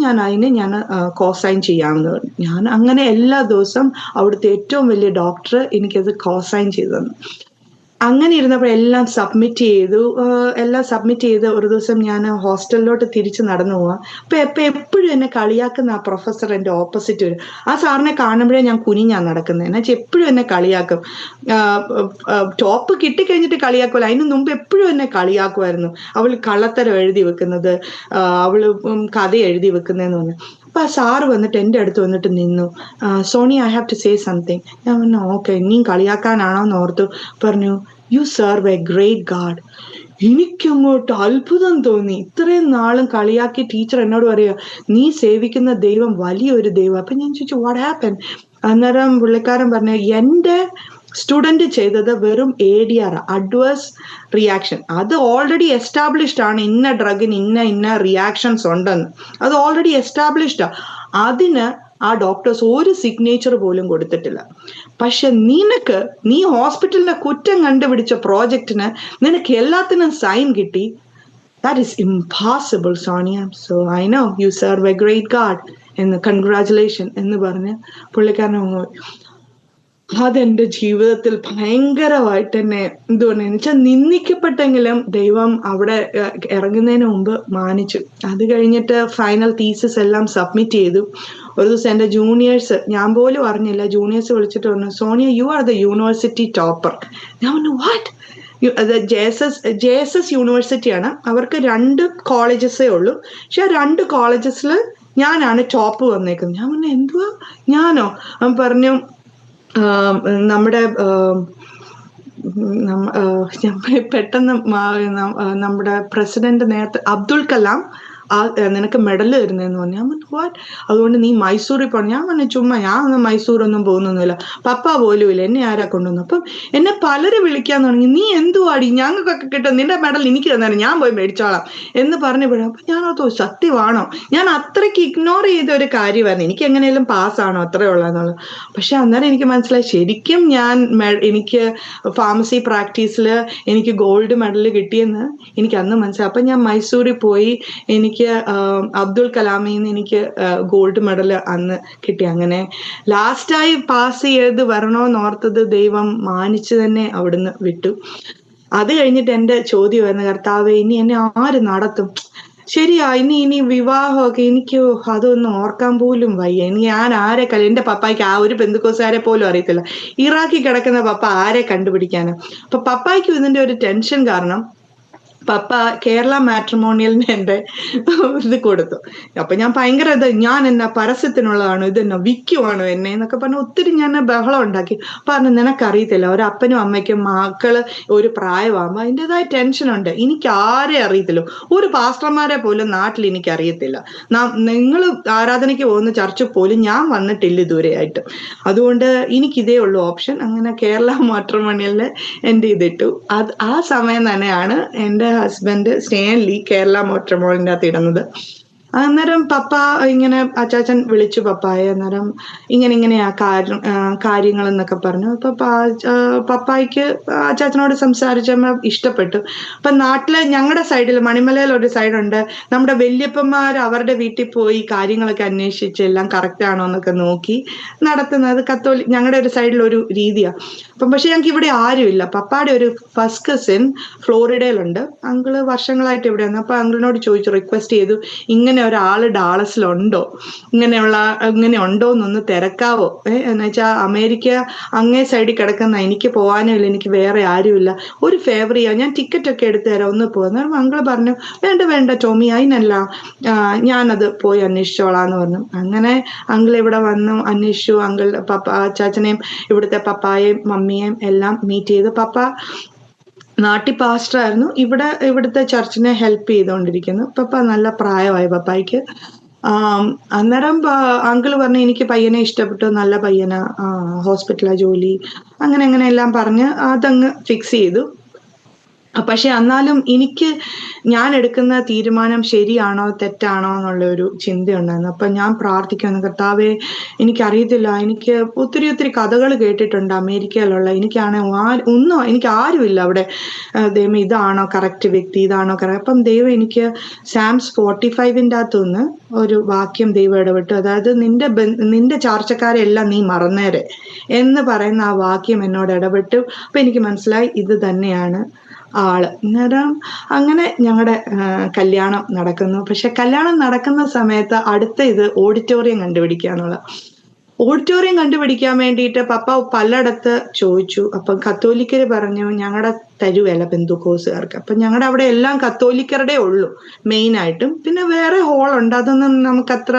ഞാൻ കോസൈൻ ചെയ്യാമെന്ന് പറഞ്ഞു. ഞാൻ അങ്ങനെ എല്ലാ ദിവസവും അവിടുത്തെ ഏറ്റവും വലിയ ഡോക്ടർ എനിക്കത് കോസൈൻ ചെയ്തു തന്നു. അങ്ങനെ ഇരുന്നപ്പോൾ എല്ലാം സബ്മിറ്റ് ചെയ്ത് ഒരു ദിവസം ഞാൻ ഹോസ്റ്റലിലോട്ട് തിരിച്ച് നടന്നു പോവാം. അപ്പൊ എപ്പോഴും എന്നെ കളിയാക്കുന്ന ആ പ്രൊഫസർ എൻ്റെ ഓപ്പോസിറ്റ് വരും. ആ സാറിനെ കാണുമ്പോഴേ ഞാൻ കുനിഞ്ഞാണ് നടക്കുന്നത്. എന്നുവെച്ചാൽ എപ്പോഴും എന്നെ കളിയാക്കും. ടോപ്പ് കിട്ടിക്കഴിഞ്ഞിട്ട് കളിയാക്കുമല്ലോ, അതിന് മുമ്പ് എപ്പോഴും എന്നെ കളിയാക്കുമായിരുന്നു. അവൾ കള്ളത്തരം എഴുതി വെക്കുന്നത്, അവള് കഥ എഴുതി വെക്കുന്നതെന്ന് പറഞ്ഞു. അപ്പൊ ആ സാറ് വന്നിട്ട് എൻ്റെ അടുത്ത് വന്നിട്ട് നിന്നു. Soni, I have to say something. ഞാൻ പറഞ്ഞു ഓക്കെ, നീ കളിയാക്കാനാണോ എന്ന് ഓർത്തു. പറഞ്ഞു, you serve a great God. എനിക്കങ്ങോട്ട് അത്ഭുതം തോന്നി. ഇത്രയും നാളും കളിയാക്കി ടീച്ചർ എന്നോട് പറയുക, നീ സേവിക്കുന്ന ദൈവം വലിയൊരു ദൈവം. അപ്പൊ ഞാൻ ചോദിച്ചു, വാട്ട് ഹാപ്പൻ? അന്നേരം പുള്ളിക്കാരൻ പറഞ്ഞു, എൻ്റെ സ്റ്റുഡന്റ് ചെയ്തത് വെറും ADR, അഡ്വേഴ്സ് റിയാക്ഷൻ. അത് ഓൾറെഡി എസ്റ്റാബ്ലിഷ്ഡ് ആണ്, ഇന്ന ഡ്രഗിന് ഇന്ന റിയാക്ഷൻസ് ഉണ്ടെന്ന്. അത് ഓൾറെഡി എസ്റ്റാബ്ലിഷ്ഡാ. അതിന് ആ ഡോക്ടേഴ്സ് ഒരു സിഗ്നേച്ചർ പോലും കൊടുത്തിട്ടില്ല. പക്ഷെ നീ ഹോസ്പിറ്റലിന്റെ കുറ്റം കണ്ടുപിടിച്ച പ്രോജക്റ്റിന് നിനക്ക് എല്ലാത്തിനും സൈൻ കിട്ടി. That is impossible, Sonia. So I know U serve a great God എന്ന്, കൺഗ്രാറ്റുലേഷൻ എന്ന് പറഞ്ഞ് പുള്ളിക്കാരനെ അതെന്റെ ജീവിതത്തിൽ ഭയങ്കരമായിട്ട് തന്നെ എന്തുകൊണ്ട് വെച്ചാൽ നിന്ദിക്കപ്പെട്ടെങ്കിലും ദൈവം അവിടെ ഇറങ്ങുന്നതിന് മുമ്പ് മാനിച്ചു. അത് കഴിഞ്ഞിട്ട് ഫൈനൽ തീസിസ് എല്ലാം സബ്മിറ്റ് ചെയ്തു. ഒരു ദിവസം എൻ്റെ ജൂനിയേഴ്സ്, ഞാൻ പോലും അറിഞ്ഞില്ല, ജൂനിയേഴ്സ് വിളിച്ചിട്ട് പറഞ്ഞു, Sonia, you are the university topper. ഞാൻ പറഞ്ഞു, വാട്ട്? JSS യൂണിവേഴ്സിറ്റിയാണ്. അവർക്ക് 2 കോളേജസേ ഉള്ളൂ. പക്ഷെ ആ 2 കോളേജസിൽ ഞാനാണ് ടോപ്പ് വന്നേക്കുന്നത്. ഞാൻ പറഞ്ഞു, എന്തുവാ ഞാനോ? അവൻ പറഞ്ഞു, നമ്മുടെ ഞാൻ പെട്ടെന്ന് നമ്മുടെ പ്രസിഡന്റ് നേരത്തെ അബ്ദുൽ കലാം നിനക്ക് മെഡൽ തരുന്നതെന്ന് പറഞ്ഞു. ഞാൻ പറഞ്ഞു വാട്ട്, അതുകൊണ്ട് നീ മൈസൂരിൽ പോകണം. ഞാൻ പറഞ്ഞു ചുമ്മാ, ഞാൻ ഒന്നും മൈസൂരൊന്നും പോകുന്നൊന്നുമില്ല, പപ്പ പോലും ഇല്ല, എന്നെ ആരാ കൊണ്ടുവന്നു. അപ്പം എന്നെ പലരും വിളിക്കാൻ തുടങ്ങി, നീ എന്തുവാടി, ഞങ്ങൾക്കൊക്കെ കിട്ടും, നിന്റെ മെഡൽ എനിക്ക് തന്നേരം, ഞാൻ പോയി മേടിച്ചോളാം എന്ന് പറഞ്ഞപ്പോഴും അപ്പം ഞാൻ ഓർത്തു സത്യമാണോ, ഞാൻ അത്രയ്ക്ക് ഇഗ്നോർ ചെയ്ത ഒരു കാര്യമായിരുന്നു, എനിക്ക് എങ്ങനെയും പാസ്സാണോ അത്രേ ഉള്ളതെന്നുള്ളത്. പക്ഷെ അന്നേരം എനിക്ക് മനസ്സിലായി ശരിക്കും എനിക്ക് ഫാർമസി പ്രാക്ടീസിൽ എനിക്ക് ഗോൾഡ് മെഡൽ കിട്ടിയെന്ന് എനിക്ക് അന്ന് മനസ്സിലായി. അപ്പം ഞാൻ മൈസൂരിൽ പോയി, എനിക്ക് അബ്ദുൽ കലാമിൽ നിന്ന് എനിക്ക് ഗോൾഡ് മെഡൽ അന്ന് കിട്ടി. അങ്ങനെ ലാസ്റ്റായി പാസ് ചെയ്ത് വരണോന്ന് ഓർത്തത് ദൈവം മാനിച്ചു തന്നെ അവിടുന്ന് വിട്ടു. അത് കഴിഞ്ഞിട്ട് എൻ്റെ ചോദ്യമായിരുന്നു, കർത്താവേ ഇനി എന്നെ ആര് നടത്തും? ശരിയാ, ഇനി വിവാഹമൊക്കെ എനിക്ക് അതൊന്നും ഓർക്കാൻ പോലും വയ്യ. ഇനി ഞാൻ ആരെ എൻ്റെ പപ്പായ്ക്ക് ആ ഒരു പെന്തുക്കോസുകാരെ പോലും അറിയത്തില്ല. ഇറാഖിൽ കിടക്കുന്ന പപ്പ ആരെ കണ്ടുപിടിക്കാനാ? അപ്പൊ പപ്പായ്ക്കും ഇതിന്റെ ഒരു ടെൻഷൻ കാരണം പപ്പ കേരള മാട്രിമോണിയലിന് എൻ്റെ ഇത് കൊടുത്തു. അപ്പൊ ഞാൻ ഭയങ്കര ഞാൻ എന്നാ പരസ്യത്തിനുള്ളതാണോ, ഇതെന്നാ വിൽക്കുവാണോ എന്നെ എന്നൊക്കെ പറഞ്ഞ് ഒത്തിരി ഞാൻ ബഹളം ഉണ്ടാക്കി. പറഞ്ഞു നിനക്കറിയത്തില്ല, ഒരപ്പനും അമ്മയ്ക്കും മക്കള് ഒരു പ്രായമാകുമ്പോൾ അതിൻ്റെതായ ടെൻഷനുണ്ട്. എനിക്ക് ആരെ അറിയത്തില്ല, ഒരു പാസ്റ്റർമാരെ പോലും നാട്ടിൽ എനിക്ക് അറിയത്തില്ല. നിങ്ങൾ ആരാധനയ്ക്ക് പോകുന്ന ചർച്ചിൽ പോലും ഞാൻ വന്നിട്ടില്ല ഇതുവരെയായിട്ട്. അതുകൊണ്ട് എനിക്കിതേ ഉള്ളൂ ഓപ്ഷൻ. അങ്ങനെ കേരള മാട്രിമോണിയലിന് എൻ്റെ ഇതിട്ടു. ആ സമയം തന്നെയാണ് എൻ്റെ ഹസ്ബൻഡ് സ്റ്റാൻലി കേരള മാട്രിമോണിയലിൻ്റെ അകത്ത് ഇടുന്നത്. അന്നേരം പപ്പ ഇങ്ങനെ അച്ചാച്ചൻ വിളിച്ചു പപ്പായെ, അന്നേരം ഇങ്ങനെയാ കാര്യങ്ങൾ എന്നൊക്കെ പറഞ്ഞു. അപ്പൊ പപ്പായ്ക്ക് അച്ചാച്ചനോട് സംസാരിച്ചപ്പോൾ ഇഷ്ടപ്പെട്ടു. അപ്പൊ നാട്ടിലെ ഞങ്ങളുടെ സൈഡിൽ മണിമലയിൽ ഒരു സൈഡുണ്ട്, നമ്മുടെ വല്യപ്പന്മാർ അവരുടെ വീട്ടിൽ പോയി കാര്യങ്ങളൊക്കെ അന്വേഷിച്ച് എല്ലാം കറക്റ്റ് ആണോ എന്നൊക്കെ നോക്കി നടത്തുന്നത് ഞങ്ങളുടെ ഒരു സൈഡിൽ ഒരു രീതിയാണ്. അപ്പം പക്ഷെ ഞങ്ങൾക്ക് ഇവിടെ ആരുമില്ല. പപ്പായുടെ ഒരു ഫസ്റ്റ് കസിൻ ഫ്ലോറിഡയിലുണ്ട്, അങ്കിള് വർഷങ്ങളായിട്ട് ഇവിടെ വന്നു. അപ്പൊ അങ്കിളിനോട് ചോദിച്ചു, റിക്വസ്റ്റ് ചെയ്തു, ഇങ്ങനെ ഒരാള് ഡാളസിലുണ്ടോ, ഇങ്ങനെ ഉണ്ടോ എന്നൊന്ന് തിരക്കാവോ, എന്ന് വെച്ചാൽ അമേരിക്ക അങ്ങേ സൈഡിൽ കിടക്കുന്ന, എനിക്ക് പോകാനും ഇല്ല, എനിക്ക് വേറെ ആരുമില്ല, ഒരു ഫേവർ ചെയ്യാം, ഞാൻ ടിക്കറ്റ് ഒക്കെ എടുത്തു തരാം, ഒന്ന് പോകുന്ന. അങ്കിള് പറഞ്ഞു വേണ്ട ടോമി, അതിനല്ല, ഞാനത് പോയി അന്വേഷിച്ചോളാന്ന് പറഞ്ഞു. അങ്ങനെ അങ്കിൾ ഇവിടെ വന്നു അന്വേഷിച്ചു. ചാച്ചനെയും ഇവിടുത്തെ പപ്പായെയും മമ്മിയെയും എല്ലാം മീറ്റ് ചെയ്തു. പപ്പ നാട്ടി പാസ്റ്ററായിരുന്നു, ഇവിടുത്തെ ചർച്ചിനെ ഹെൽപ്പ് ചെയ്തുകൊണ്ടിരിക്കുന്നു. പപ്പ നല്ല പ്രായമായി പപ്പായ്ക്ക്. അന്നേരം അങ്കിള് പറഞ്ഞു എനിക്ക് പയ്യനെ ഇഷ്ടപ്പെട്ടു, നല്ല പയ്യനാ, ഹോസ്പിറ്റലാ ജോലി, അങ്ങനെ എല്ലാം പറഞ്ഞ് അതങ്ങ് ഫിക്സ് ചെയ്തു. പക്ഷെ എന്നാലും ഞാൻ എടുക്കുന്ന തീരുമാനം ശരിയാണോ തെറ്റാണോ എന്നുള്ള ഒരു ചിന്തയുണ്ടായിരുന്നു. അപ്പൊ ഞാൻ പ്രാർത്ഥിക്കുന്നു, കർത്താവേ എനിക്കറിയത്തില്ല, എനിക്ക് ഒത്തിരി കഥകൾ കേട്ടിട്ടുണ്ട് അമേരിക്കയിലുള്ള, എനിക്ക് ആരുമില്ല അവിടെ, ദൈവം ഇതാണോ കറക്റ്റ് വ്യക്തി, ഇതാണോ കറക്റ്റ്. അപ്പം ദൈവം എനിക്ക് സാംസ് 45 അകത്തുനിന്ന് ഒരു വാക്യം ദൈവം ഇടപെട്ടു, അതായത് നിന്റെ ചാർച്ചക്കാരെ എല്ലാം നീ മറന്നേരെ എന്ന് പറയുന്ന ആ വാക്യം എന്നോട് ഇടപെട്ടു. അപ്പൊ എനിക്ക് മനസ്സിലായി ഇത് തന്നെയാണ് ആള്. അന്നേരം അങ്ങനെ ഞങ്ങളുടെ കല്യാണം നടക്കുന്നു. പക്ഷെ കല്യാണം നടക്കുന്ന സമയത്ത് അടുത്ത ഇത് ഓഡിറ്റോറിയം കണ്ടുപിടിക്കുക. ഓഡിറ്റോറിയം കണ്ടുപിടിക്കാൻ വേണ്ടിയിട്ട് പപ്പ പലയിടത്ത് ചോദിച്ചു. അപ്പം കത്തോലിക്കര് പറഞ്ഞു ഞങ്ങളുടെ തരുവല്ല പെന്തുക്കോസുകാർക്ക്. അപ്പം ഞങ്ങളുടെ അവിടെ എല്ലാം കത്തോലിക്കരുടെ ഉള്ളൂ മെയിനായിട്ടും, പിന്നെ വേറെ ഹോളുണ്ട്, അതൊന്നും നമുക്കത്ര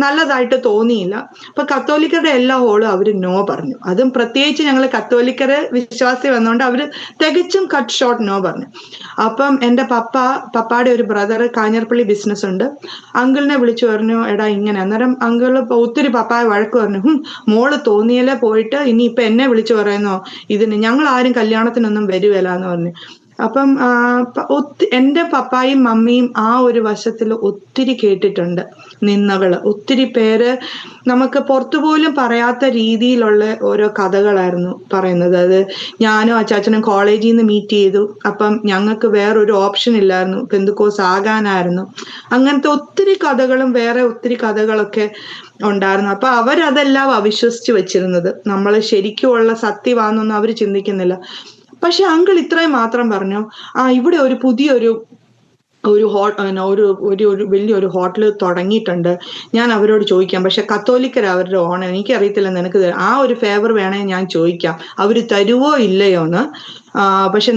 നല്ലതായിട്ട് തോന്നിയില്ല. അപ്പൊ കത്തോലിക്കരുടെ എല്ലാ ഹോളും അവര് നോ പറഞ്ഞു. അതും പ്രത്യേകിച്ച് ഞങ്ങൾ കത്തോലിക്കര് വിശ്വാസി വന്നതുകൊണ്ട് അവര് തികച്ചും കട്ട് ഷോർട്ട് നോ പറഞ്ഞു. അപ്പം എൻ്റെ പപ്പായുടെ ഒരു ബ്രദർ കാഞ്ഞിരപ്പള്ളി ബിസിനസ് ഉണ്ട്, അങ്കിളിനെ വിളിച്ചു പറഞ്ഞു എടാ ഇങ്ങനെ. അന്നേരം അങ്കിള് ഒത്തിരി പപ്പായ വഴക്ക് പറഞ്ഞു, മോള് തോന്നിയല്ലേ പോയിട്ട് ഇനിയിപ്പൊ എന്നെ വിളിച്ചു പറയുന്നോ ഇതിന്, ഞങ്ങൾ ആരും കല്യാണത്തിനൊന്നും വരുവല്ല എന്ന് പറഞ്ഞു. അപ്പം എൻ്റെ പപ്പായും മമ്മിയും ആ ഒരു വശത്തിൽ ഒത്തിരി കേട്ടിട്ടുണ്ട് നിന്ദകള്. ഒത്തിരി പേര് നമുക്ക് പുറത്തുപോലും പറയാത്ത രീതിയിലുള്ള ഓരോ കഥകളായിരുന്നു പറയുന്നത്. അത് ഞാനും അച്ചാച്ചനും കോളേജിൽ നിന്ന് മീറ്റ് ചെയ്തു. അപ്പം ഞങ്ങൾക്ക് വേറൊരു ഓപ്ഷൻ ഇല്ലായിരുന്നു, പെന്തുക്കോസ് ആകാനായിരുന്നു. അങ്ങനത്തെ ഒത്തിരി കഥകളും വേറെ ഒത്തിരി കഥകളൊക്കെ ഉണ്ടായിരുന്നു. അപ്പൊ അവരതെല്ലാം അവിശ്വസിച്ച് വെച്ചിരുന്നത്, നമ്മൾ ശരിക്കുമുള്ള സത്യമാണെന്നൊന്നും അവർ ചിന്തിക്കുന്നില്ല. പക്ഷെ അങ്കിൾ ഇത്രയും മാത്രം പറഞ്ഞു, ഇവിടെ ഒരു പുതിയൊരു വലിയൊരു ഹോട്ടൽ തുടങ്ങിയിട്ടുണ്ട്, ഞാൻ അവരോട് ചോദിക്കാം. പക്ഷെ കത്തോലിക്കർ അവരുടെ ഓണർ, എനിക്കറിയത്തില്ല, നിനക്ക് ആ ഒരു ഫേവർ വേണേ ഞാൻ ചോദിക്കാം, അവർ തരുവോ ഇല്ലയോന്ന്. പക്ഷെ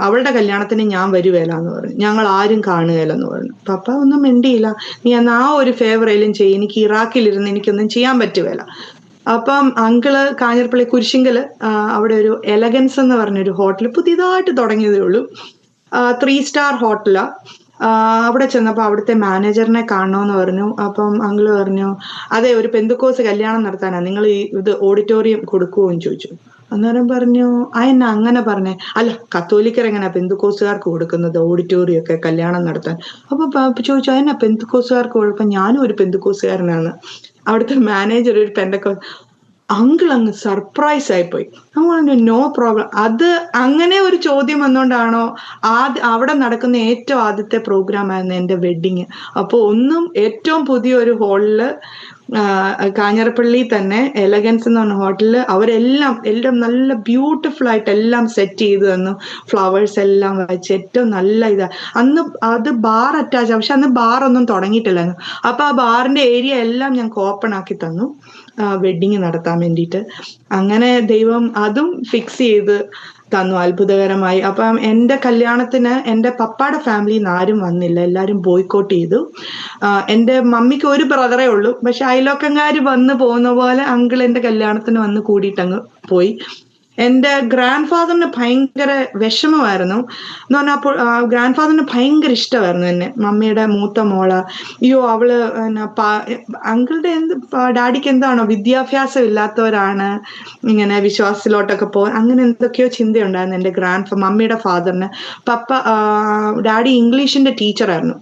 അവളുടെ കല്യാണത്തിന് ഞാൻ വരുവേലെന്ന് പറഞ്ഞു, ഞങ്ങൾ ആരും കാണുകയില്ലെന്ന് പറഞ്ഞു. പപ്പ ഒന്നും മിണ്ടിയില്ല, നീ അന്ന് ആ ഒരു ഫേവറേലും ചെയ്യും, എനിക്ക് ഇറാഖിലിരുന്ന് എനിക്കൊന്നും ചെയ്യാൻ പറ്റുകയില്ല. അപ്പം അങ്കിള് കാഞ്ഞിരപ്പള്ളി കുരിശിങ്കല് അവിടെ ഒരു എലഗൻസ് എന്ന് പറഞ്ഞൊരു ഹോട്ടൽ പുതിയതായിട്ട് തുടങ്ങിയതേ ഉള്ളൂ. 3 സ്റ്റാർ ഹോട്ടലാ. അവിടെ ചെന്നപ്പോൾ അവിടുത്തെ മാനേജറിനെ കാണണമെന്ന് പറഞ്ഞു. അപ്പം അങ്കിള് പറഞ്ഞു, അതെ ഒരു പെന്തുക്കോസ് കല്യാണം നടത്താനാ, നിങ്ങൾ ഇത് ഓഡിറ്റോറിയം കൊടുക്കുമോ എന്ന് ചോദിച്ചു. അന്നേരം പറഞ്ഞു, അതെന്നാ അങ്ങനെ പറഞ്ഞേ? അല്ല, കത്തോലിക്കർ എങ്ങനെയാ പെന്തുക്കോസുകാർക്ക് കൊടുക്കുന്നത് ഓഡിറ്റോറിയം ഒക്കെ കല്യാണം നടത്താൻ? അപ്പൊ ചോദിച്ചു, അതെന്നാ പെന്തുക്കോസുകാർക്ക് കൊടുക്കാൻ? ഞാനും ഒരു പെന്തുക്കോസുകാരനാണ്. അവിടുത്തെ മാനേജർ ഒരു അങ്കിൾ അങ്ങ് സർപ്രൈസ് ആയിപ്പോയി. നമ്മൾ നോ പ്രോബ്ലം. അത് അങ്ങനെ ഒരു ചോദ്യം വന്നുകൊണ്ടാണോ അവിടെ നടക്കുന്ന ഏറ്റവും ആദ്യത്തെ പ്രോഗ്രാം ആയിരുന്നു എൻ്റെ വെഡിങ്. അപ്പോൾ ഏറ്റവും പുതിയൊരു ഹോളില് കാഞ്ഞിരപ്പള്ളി തന്നെ എലഗൻസ് എന്ന് പറഞ്ഞ ഹോട്ടലില് അവരെല്ലാം നല്ല ബ്യൂട്ടിഫുൾ ആയിട്ട് എല്ലാം സെറ്റ് ചെയ്ത് തന്നു. ഫ്ലവേഴ്സ് എല്ലാം വെച്ച് ഏറ്റവും നല്ല ഇതാ. അന്ന് അത് ബാർ അറ്റാച്ച്, പക്ഷെ അന്ന് ബാർ ഒന്നും തുടങ്ങിയിട്ടില്ലായിരുന്നു. അപ്പൊ ആ ബാറിന്റെ ഏരിയ എല്ലാം ഞങ്ങൾക്ക് ഓപ്പൺ ആക്കി തന്നു വെഡിങ് നടത്താൻ വേണ്ടിയിട്ട്. അങ്ങനെ ദൈവം അതും ഫിക്സ് ചെയ്ത് തന്നു അത്ഭുതകരമായി. അപ്പം എൻ്റെ കല്യാണത്തിന് എൻ്റെ പപ്പയുടെ ഫാമിലിയിൽ നിന്ന് ആരും വന്നില്ല, എല്ലാവരും ബോയ്ക്കോട്ട് ചെയ്തു. എൻ്റെ മമ്മിക്ക് ഒരു ബ്രദറേ ഉള്ളൂ, പക്ഷെ അയലോക്കങ്കാർ വന്ന് പോകുന്ന പോലെ അങ്കിൾ എൻ്റെ കല്യാണത്തിന് വന്ന് കൂടിയിട്ടങ്ങ് പോയി. എൻ്റെ ഗ്രാൻഡ് ഫാദറിന് ഭയങ്കര വിഷമമായിരുന്നു എന്ന് പറഞ്ഞപ്പോൾ ഗ്രാൻഡ് ഫാദറിന് ഭയങ്കര ഇഷ്ടമായിരുന്നു എന്നെ, മമ്മിയുടെ മൂത്ത മോള്. അയ്യോ അവള് അങ്കിളുടെ ഡാഡിക്ക് എന്താണോ വിദ്യാഭ്യാസം ഇല്ലാത്തവരാണ് ഇങ്ങനെ വിശ്വാസത്തിലോട്ടൊക്കെ പോകാൻ, അങ്ങനെ എന്തൊക്കെയോ ചിന്തയുണ്ടായിരുന്നു എൻ്റെ മമ്മിയുടെ ഫാദറിന്. ഡാഡി ഇംഗ്ലീഷിന്റെ ടീച്ചറായിരുന്നു.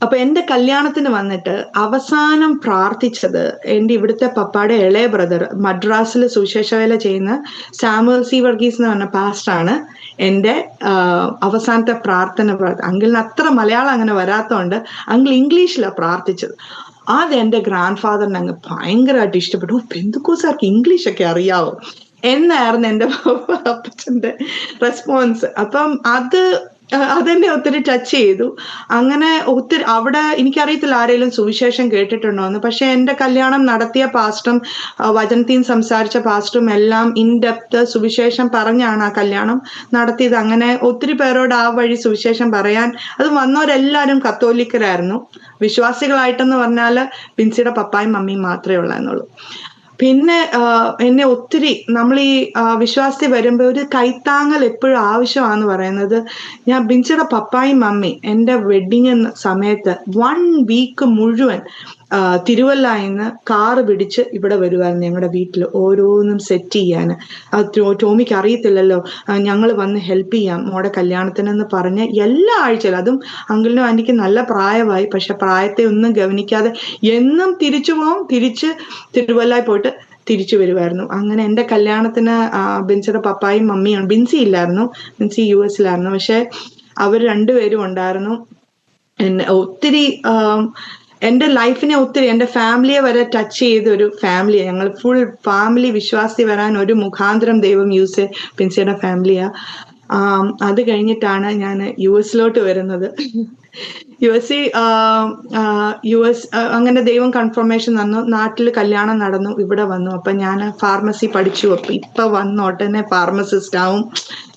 അപ്പൊ എൻ്റെ കല്യാണത്തിന് വന്നിട്ട് അവസാനം പ്രാർത്ഥിച്ചത് എൻ്റെ ഇവിടുത്തെ പപ്പയുടെ ഇളയ ബ്രദർ മദ്രാസിൽ സുവിശേഷ വേല ചെയ്യുന്ന സാമുവൽ സി വർഗീസ് എന്ന് പറഞ്ഞ പാസ്റ്ററാണ് എൻ്റെ അവസാനത്തെ പ്രാർത്ഥന. അങ്കിളിന് അത്ര മലയാളം അങ്ങനെ വരാത്തതുകൊണ്ട് അങ്കിൾ ഇംഗ്ലീഷിലാണ് പ്രാർത്ഥിച്ചത്. അത് എൻ്റെ ഗ്രാൻഡ് ഫാദറിന് അങ്ങ് ഭയങ്കരമായിട്ട് ഇഷ്ടപ്പെട്ടു. പെന്തുക്കോസുകാർക്ക് ഇംഗ്ലീഷൊക്കെ അറിയാവോ എന്നായിരുന്നു എൻ്റെ അപ്പച്ചൻ്റെ റെസ്പോൺസ്. അപ്പം അതെന്നെ ഒത്തിരി ടച്ച് ചെയ്തു. അങ്ങനെ ഒത്തിരി അവിടെ എനിക്കറിയത്തില്ല ആരെങ്കിലും സുവിശേഷം കേട്ടിട്ടുണ്ടോന്ന്, പക്ഷെ എൻ്റെ കല്യാണം നടത്തിയ പാസ്റ്ററും വചനത്തിൽ സംസാരിച്ച പാസ്റ്ററും എല്ലാം ഇൻ ഡെപ്ത് സുവിശേഷം പറഞ്ഞാണ് ആ കല്യാണം നടത്തിയത്. അങ്ങനെ ഒത്തിരി പേരോട് ആ വഴി സുവിശേഷം പറയാൻ അത് വന്നവരെല്ലാവരും കത്തോലിക്കരായിരുന്നു. വിശ്വാസികളായിട്ടെന്ന് പറഞ്ഞാൽ ബിൻസിയുടെ പപ്പായും മമ്മിയും മാത്രമേ ഉള്ളൂ. പിന്നെ എന്നെ ഒത്തിരി നമ്മൾ ഈ വിശ്വാസത്തിൽ വരുമ്പോൾ ഒരു കൈത്താങ്ങൽ എപ്പോഴും ആവശ്യമാണെന്ന് പറയുന്നത്, ഞാൻ ബിൻസിയുടെ പപ്പായും മമ്മി എൻ്റെ വെഡിങ് സമയത്ത് 1 വീക്ക് മുഴുവൻ തിരുവല്ലായിന്ന് കാറ് പിടിച്ച് ഇവിടെ വരുമായിരുന്നു ഞങ്ങളുടെ വീട്ടിൽ ഓരോന്നും സെറ്റ് ചെയ്യാൻ. ടോമിക്ക് അറിയത്തില്ലല്ലോ, ഞങ്ങൾ വന്ന് ഹെൽപ്പ് ചെയ്യാം മോടെ കല്യാണത്തിനെന്ന് പറഞ്ഞ് എല്ലാ ആഴ്ചയിലും, അതും അങ്കിളിനും ആൻറ്റിക്കും നല്ല പ്രായമായി, പക്ഷെ പ്രായത്തെ ഒന്നും ഗവനിക്കാതെ എന്നും തിരിച്ച് തിരുവല്ലായി പോയിട്ട് തിരിച്ചു വരുമായിരുന്നു. അങ്ങനെ എൻ്റെ കല്യാണത്തിന് ബിൻസിയുടെ പപ്പായും മമ്മിയും, ബിൻസി ഇല്ലായിരുന്നു, ബിൻസി US-ലായിരുന്നു, പക്ഷെ അവർ രണ്ടുപേരും ഉണ്ടായിരുന്നു. ഒത്തിരി എൻ്റെ ലൈഫിനെ ഒത്തിരി, എൻ്റെ ഫാമിലിയെ വരെ ടച്ച് ചെയ്ത ഒരു ഫാമിലിയാണ് ഞങ്ങൾ. ഫുൾ ഫാമിലി വിശ്വാസി വരാൻ ഒരു മുഖാന്തരം ദൈവം യൂസ് ബിൻസിയുടെ ഫാമിലിയാ. അത് കഴിഞ്ഞിട്ടാണ് ഞാൻ US-ലോട്ട് വരുന്നത്. US അങ്ങനെ ദൈവം കൺഫർമേഷൻ തന്നു. നാട്ടിൽ കല്യാണം നടന്നു, ഇവിടെ വന്നു. അപ്പൊ ഞാൻ ഫാർമസി പഠിച്ചു. അപ്പൊ ഇപ്പൊ വന്നോട്ടനെ ഫാർമസിസ്റ്റ് ആവും,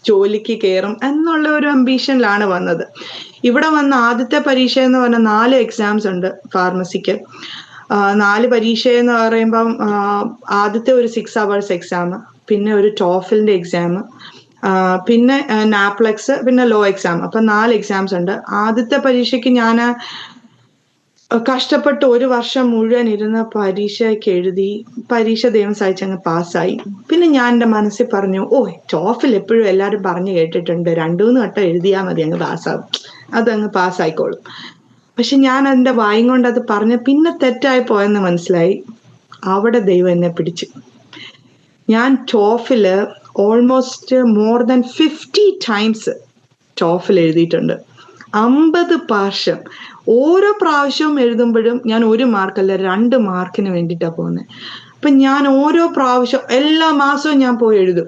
ജോലിക്ക് കയറും എന്നുള്ള ഒരു അംബീഷനിലാണ് വന്നത്. ഇവിടെ വന്ന ആദ്യത്തെ പരീക്ഷ എന്ന് പറഞ്ഞാൽ 4 എക്സാംസ് ഉണ്ട് ഫാർമസിക്ക്. 4 പരീക്ഷ എന്ന് പറയുമ്പം ആദ്യത്തെ ഒരു 6 hours എക്സാം, പിന്നെ ഒരു ടോഫിലിന്റെ എക്സാം, പിന്നെ നാപ്ലെക്സ്, പിന്നെ ലോ എക്സാം. അപ്പൊ 4 എക്സാംസ് ഉണ്ട്. ആദ്യത്തെ പരീക്ഷയ്ക്ക് ഞാൻ കഷ്ടപ്പെട്ട് 1 വർഷം മുഴുവൻ ഇരുന്ന് പരീക്ഷയ്ക്ക് എഴുതി. പരീക്ഷ ദൈവം സഹായിച്ചങ്ങ് പാസ്സായി. പിന്നെ ഞാൻ എൻ്റെ മനസ്സിൽ പറഞ്ഞു, ടോഫിൽ എപ്പോഴും എല്ലാവരും പറഞ്ഞു കേട്ടിട്ടുണ്ട് 2-3 വട്ടം എഴുതിയാൽ മതി അങ്ങ് പാസ്സാകും, അതങ്ങ് പാസ്സായിക്കോളും. പക്ഷെ ഞാൻ എൻ്റെ വായും കൊണ്ട് അത് പറഞ്ഞ് പിന്നെ തെറ്റായി പോയെന്ന് മനസ്സിലായി. അവിടെ ദൈവം എന്നെ പിടിച്ചു. ഞാൻ ടോഫില് ഓൾമോസ്റ്റ് മോർ ദാൻ 50 times ടോഫിൽ എഴുതിയിട്ടുണ്ട്. 50 പ്രാവശ്യം. ഓരോ പ്രാവശ്യവും എഴുതുമ്പോഴും ഞാൻ 1 മാർക്കല്ല 2 മാർക്കിന് വേണ്ടിയിട്ടാണ് പോകുന്നത്. അപ്പം ഞാൻ ഓരോ പ്രാവശ്യം എല്ലാ മാസവും ഞാൻ പോയി എഴുതും,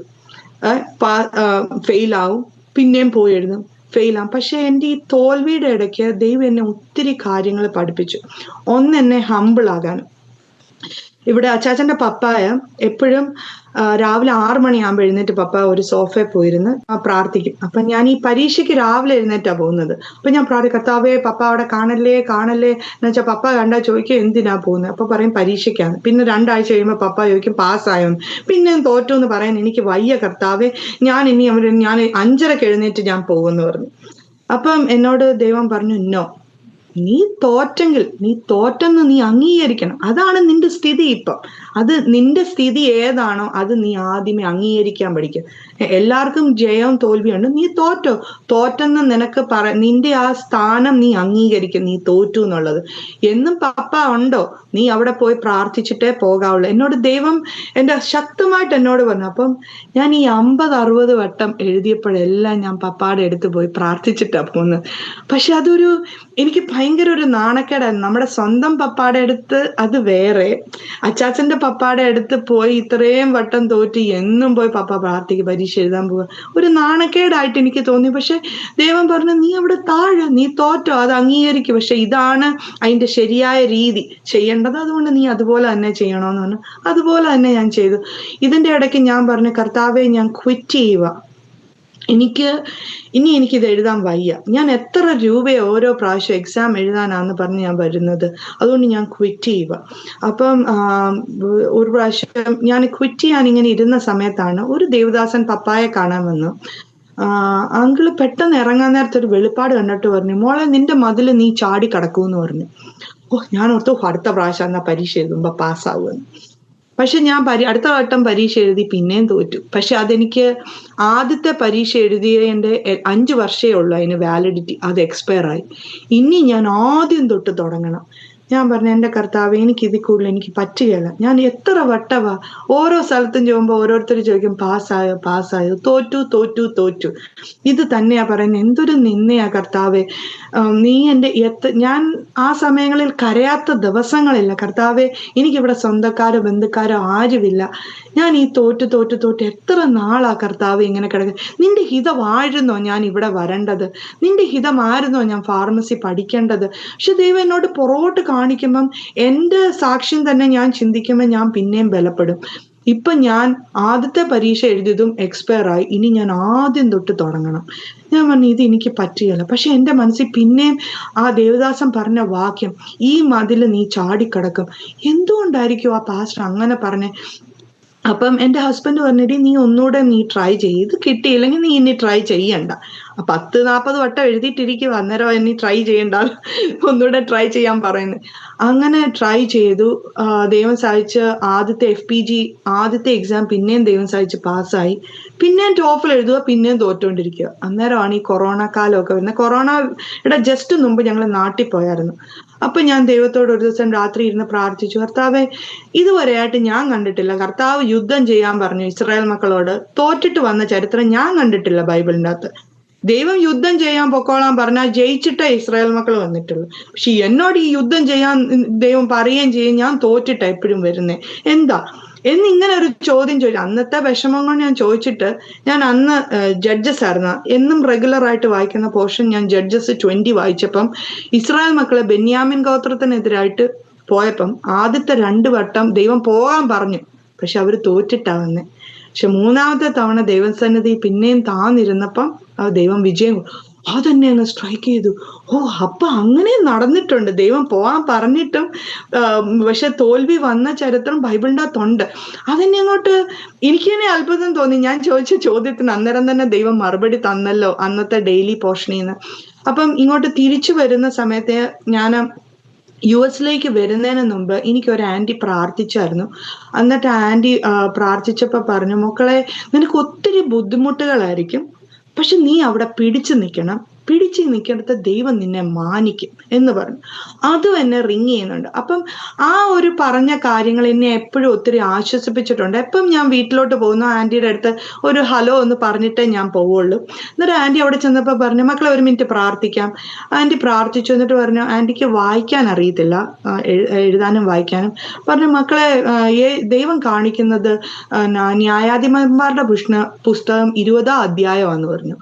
ഫെയിലാവും, പിന്നെയും പോയി എഴുതും, ഫെയിലാവും. പക്ഷെ എൻ്റെ ഈ തോൽവിയുടെ ഇടയ്ക്ക് ദൈവം എന്നെ ഒത്തിരി കാര്യങ്ങൾ പഠിപ്പിച്ചു. ഒന്ന്, എന്നെ ഹമ്പിൾ ആകാനും. ഇവിടെ അച്ചാച്ചന്റെ പപ്പായ എപ്പോഴും രാവിലെ 6 മണിയാകുമ്പോൾ എഴുന്നേറ്റ് പപ്പ ഒരു സോഫയിൽ പോയിരുന്ന് പ്രാർത്ഥിക്കും. അപ്പൊ ഞാൻ ഈ പരീക്ഷയ്ക്ക് രാവിലെ എഴുന്നേറ്റാ പോകുന്നത്. അപ്പൊ ഞാൻ പ്രാർത്ഥിക്കും, കർത്താവേ പപ്പ അവിടെ കാണല്ലേ എന്ന് വെച്ചാൽ പപ്പ കണ്ടാൽ ചോദിക്കും എന്തിനാ പോകുന്നത്. അപ്പൊ പറയും പരീക്ഷയ്ക്കാണ്. പിന്നെ 2 ആഴ്ച കഴിയുമ്പോൾ പപ്പ ചോദിക്കും പാസ്സായോ, പിന്നെ തോറ്റു എന്ന് പറയാൻ എനിക്ക് വയ്യ കർത്താവേ, ഞാൻ 5:30 എഴുന്നേറ്റ് ഞാൻ പോകുമെന്ന് പറഞ്ഞു. അപ്പം എന്നോട് ദൈവം പറഞ്ഞു, നോ, നീ തോറ്റെന്ന് നീ അംഗീകരിക്കണം. അതാണ് നിന്റെ സ്ഥിതി ഇപ്പം. അത് നിന്റെ സ്ഥിതി ഏതാണോ അത് നീ ആദ്യമേ അംഗീകരിക്കാൻ പഠിക്കുക. എല്ലാവർക്കും ജയവും തോൽവിയുണ്ട്. നീ തോറ്റെന്ന് നിനക്ക് നിന്റെ ആ സ്ഥാനം നീ അംഗീകരിക്കും, നീ തോറ്റു എന്നുള്ളത്. എന്നും പപ്പ ഉണ്ടോ, നീ അവിടെ പോയി പ്രാർത്ഥിച്ചിട്ടേ പോകാവുള്ളൂ. എന്നോട് ദൈവം ശക്തമായിട്ട് എന്നോട് പറഞ്ഞു. അപ്പം ഞാൻ ഈ 50-60 വട്ടം എഴുതിയപ്പോഴെല്ലാം ഞാൻ പപ്പാടെ അടുത്ത് പോയി പ്രാർത്ഥിച്ചിട്ടാ പോകുന്നത്. പക്ഷെ എനിക്ക് ഭയങ്കര ഒരു നാണക്കേടായിരുന്നു. നമ്മുടെ സ്വന്തം പപ്പാടെ അടുത്ത് അത് വേറെ, അച്ചാച്ചന്റെ പപ്പാടെ അടുത്ത് പോയി ഇത്രയും വട്ടം തോറ്റ് എന്നും പോയി പപ്പ പ്രാർത്ഥിക്കുക, പരീക്ഷ എഴുതാൻ പോവുക, ഒരു നാണക്കേടായിട്ട് എനിക്ക് തോന്നി. പക്ഷെ ദൈവം പറഞ്ഞു, നീ അവിടെ നീ തോറ്റോ, അത് അംഗീകരിക്കും. പക്ഷെ ഇതാണ് അതിന്റെ ശരിയായ രീതി ചെയ്യേണ്ടത്, അതുകൊണ്ട് നീ അതുപോലെ തന്നെ ചെയ്യണമെന്ന് പറഞ്ഞു. അതുപോലെ തന്നെ ഞാൻ ചെയ്തു. ഇതിന്റെ ഇടയ്ക്ക് ഞാൻ പറഞ്ഞു, കർത്താവെ ഞാൻ ക്വിറ്റ് ചെയ്യുക, എനിക്കിത് എഴുതാൻ വയ്യ. ഞാൻ എത്ര രൂപയോ ഓരോ പ്രാവശ്യം എക്സാം എഴുതാനാന്ന് പറഞ്ഞ് ഞാൻ വരുന്നത്, അതുകൊണ്ട് ഞാൻ ക്വിറ്റ് ചെയ്യുക. അപ്പം ഒരു പ്രാവശ്യം ഞാൻ ക്വിറ്റ് ചെയ്യാൻ ഇങ്ങനെ ഇരുന്ന സമയത്താണ് ഒരു ദേവദാസൻ പപ്പായെ കാണാൻ വന്നു. അങ്കിള് പെട്ടെന്ന് ഇറങ്ങാൻ നേരത്തെ ഒരു വെളിപ്പാട് കണ്ടിട്ട് പറഞ്ഞു, മോളെ നിന്റെ മതില് നീ ചാടി കിടക്കൂന്ന് പറഞ്ഞു. ഞാൻ ഓർത്തു അടുത്ത പ്രാവശ്യം എന്നാ പരീക്ഷ എഴുതുമ്പോ പാസ്സാവുമെന്ന്. പക്ഷെ ഞാൻ അടുത്ത വട്ടം പരീക്ഷ എഴുതി പിന്നെയും തോറ്റു. പക്ഷെ അതെനിക്ക് ആദ്യത്തെ പരീക്ഷ എഴുതിയതിന്റെ 5 വർഷമേ ഉള്ളൂ അതിന് വാലിഡിറ്റി, അത് എക്സ്പയർ ആയി. ഇനി ഞാൻ ആദ്യം തൊട്ട് തുടങ്ങണം. ഞാൻ പറഞ്ഞു, എൻ്റെ കർത്താവ് എനിക്ക് ഇതിൽ കൂടുതൽ എനിക്ക് പറ്റുകയില്ല. ഞാൻ എത്ര വട്ടവാ ഓരോ സ്ഥലത്തും ചെയ്യുമ്പോൾ ഓരോരുത്തർ ചോദിക്കും പാസ്സായോ, തോറ്റു. ഇത് തന്നെയാ പറയുന്നത്. എന്തൊരു നിന്നയാ കർത്താവെ, നീ ഞാൻ ആ സമയങ്ങളിൽ കരയാത്ത ദിവസങ്ങളില്ല കർത്താവെ. എനിക്കിവിടെ സ്വന്തക്കാരോ ബന്ധുക്കാരോ ആരുമില്ല. ഞാൻ ഈ തോറ്റ് എത്ര നാളാ കർത്താവ് ഇങ്ങനെ കിടക്കുന്നത്. നിന്റെ ഹിതമായിരുന്നോ ഞാൻ ഇവിടെ വരേണ്ടത്, നിന്റെ ഹിതമായിരുന്നോ ഞാൻ ഫാർമസി പഠിക്കേണ്ടത്. പക്ഷെ ദൈവം എന്നോട് പുറകോട്ട് കാണിക്കുമ്പം എൻ്റെ സാക്ഷ്യം തന്നെ ഞാൻ ചിന്തിക്കുമ്പോൾ ഞാൻ പിന്നെയും ബലപ്പെടും. ഇപ്പൊ ഞാൻ ആദ്യത്തെ പരീക്ഷ എഴുതിയതും എക്സ്പയർ ആയി. ഇനി ഞാൻ ആദ്യം തൊട്ട് തുടങ്ങണം. ഞാൻ പറഞ്ഞു, ഇത് എനിക്ക് പറ്റുകയില്ല. പക്ഷെ എൻ്റെ മനസ്സിൽ പിന്നെയും ആ ദേവദാസൻ പറഞ്ഞ വാക്യം, ഈ മതില് നീ ചാടിക്കിടക്കും. എന്തുകൊണ്ടായിരിക്കും ആ പാസ്റ്റർ അങ്ങനെ പറഞ്ഞേ? അപ്പം എൻ്റെ ഹസ്ബൻഡ് പറഞ്ഞിട്ട് നീ ഒന്നുകൂടെ ട്രൈ ചെയ്യ്, ഇത് കിട്ടിയില്ലെങ്കിൽ നീ ഇനി ട്രൈ ചെയ്യണ്ട. 10-40 വട്ടം എഴുതിയിട്ടിരിക്കും, അന്നേരം ഇനി ട്രൈ ചെയ്യണ്ട, ഒന്നുകൂടെ ട്രൈ ചെയ്യാൻ പറയുന്നത്. അങ്ങനെ ട്രൈ ചെയ്തു. ദൈവം സഹായിച്ച് ആദ്യത്തെ FPG ആദ്യത്തെ എക്സാം പിന്നെയും ദൈവം സഹായിച്ച് പാസ്സായി. പിന്നെയും ടോഫിൽ എഴുതുക, പിന്നെയും തോറ്റുകൊണ്ടിരിക്കുക. അന്നേരമാണ് ഈ കൊറോണ കാലമൊക്കെ വരുന്നത്. കൊറോണയുടെ ജസ്റ്റ് മുമ്പ് ഞങ്ങൾ നാട്ടിൽ പോയായിരുന്നു. അപ്പൊ ഞാൻ ദൈവത്തോട് ഒരു ദിവസം രാത്രി ഇരുന്ന് പ്രാർത്ഥിച്ചു, കർത്താവെ ഇതുവരെയായിട്ട് ഞാൻ കണ്ടിട്ടില്ല, കർത്താവ് യുദ്ധം ചെയ്യാൻ പറഞ്ഞു ഇസ്രായേൽ മക്കളോട്, തോറ്റിട്ട് വന്ന ചരിത്രം ഞാൻ കണ്ടിട്ടില്ല ബൈബിളിൻ്റെ അകത്ത്. ദൈവം യുദ്ധം ചെയ്യാൻ പൊക്കോളാൻ പറഞ്ഞാൽ ജയിച്ചിട്ടേ ഇസ്രായേൽ മക്കൾ വന്നിട്ടുള്ളൂ. പക്ഷെ എന്നോട് ഈ യുദ്ധം ചെയ്യാൻ ദൈവം പറയുകയും ചെയ്യും, ഞാൻ തോറ്റിട്ടാ എപ്പോഴും വരുന്നേ, എന്താ എന്നിങ്ങനെ ഒരു ചോദ്യം ചോദിച്ചു. അന്നത്തെ വിഷമം കൊണ്ട് ഞാൻ ചോദിച്ചിട്ട്, ഞാൻ അന്ന് ജഡ്ജസ് ആയിരുന്നു, എന്നും റെഗുലർ ആയിട്ട് വായിക്കുന്ന പോർഷൻ ഞാൻ ജഡ്ജസ് 20 വായിച്ചപ്പം ഇസ്രായേൽ മക്കളെ ബെന്യാമിൻ ഗോത്രത്തിനെതിരായിട്ട് പോയപ്പം ആദ്യത്തെ 2 വട്ടം ദൈവം പോകാൻ പറഞ്ഞു, പക്ഷെ അവര് തോറ്റിട്ടാ വന്നേ. പക്ഷെ 3ാമത്തെ തവണ ദൈവസന്നിധി പിന്നെയും താന്നിരുന്നപ്പം ദൈവം വിജയം അതെന്നെ അങ്ങ് സ്ട്രൈക്ക് ചെയ്തു. അപ്പൊ അങ്ങനെ നടന്നിട്ടുണ്ട്. ദൈവം പോവാൻ പറഞ്ഞിട്ടും പക്ഷെ തോൽവി വന്ന ചരിത്രം ബൈബിളിൻ്റെ അകത്തുണ്ട്. അതെന്നെ അങ്ങോട്ട് എനിക്ക് തന്നെ അത്ഭുതം തോന്നി. ഞാൻ ചോദിച്ച ചോദ്യത്തിന് അന്നേരം തന്നെ ദൈവം മറുപടി തന്നല്ലോ അന്നത്തെ ഡെയിലി പോർഷനിൽ നിന്ന്. അപ്പം ഇങ്ങോട്ട് തിരിച്ചു വരുന്ന സമയത്ത് ഞാൻ US വരുന്നതിന് മുമ്പ് എനിക്കൊരു ആൻറ്റി പ്രാർത്ഥിച്ചായിരുന്നു. എന്നിട്ട് ആൻറ്റി പ്രാർത്ഥിച്ചപ്പോൾ പറഞ്ഞു, മക്കളെ നിനക്ക് ഒത്തിരി ബുദ്ധിമുട്ടുകളായിരിക്കും, പക്ഷെ നീ അവിടെ പിടിച്ചു നിൽക്കേണ്ടത് ദൈവം നിന്നെ മാനിക്കും എന്ന് പറഞ്ഞു. അതും എന്നെ റിങ് ചെയ്യുന്നുണ്ട്. അപ്പം ആ ഒരു പറഞ്ഞ കാര്യങ്ങൾ എന്നെ എപ്പോഴും ഒത്തിരി ആശ്വസിപ്പിച്ചിട്ടുണ്ട്. എപ്പം ഞാൻ വീട്ടിലോട്ട് പോകുന്നു ആൻറ്റിയുടെ അടുത്ത് ഒരു ഹലോ എന്ന് പറഞ്ഞിട്ടേ ഞാൻ പോവുള്ളൂ. എന്നിട്ട് ആൻറ്റി അവിടെ ചെന്നപ്പോൾ പറഞ്ഞു, മക്കളെ 1 മിനിറ്റ് പ്രാർത്ഥിക്കാം. ആൻറ്റി പ്രാർത്ഥിച്ചു. എന്നിട്ട് പറഞ്ഞു, ആൻറ്റിക്ക് വായിക്കാൻ അറിയത്തില്ല, എഴുതാനും വായിക്കാനും. പറഞ്ഞു, മക്കളെ ദൈവം കാണിക്കുന്നത് ന്യായാധിപന്മാരുടെ പുസ്തകം 20ാം അധ്യായമാണെന്ന് പറഞ്ഞു.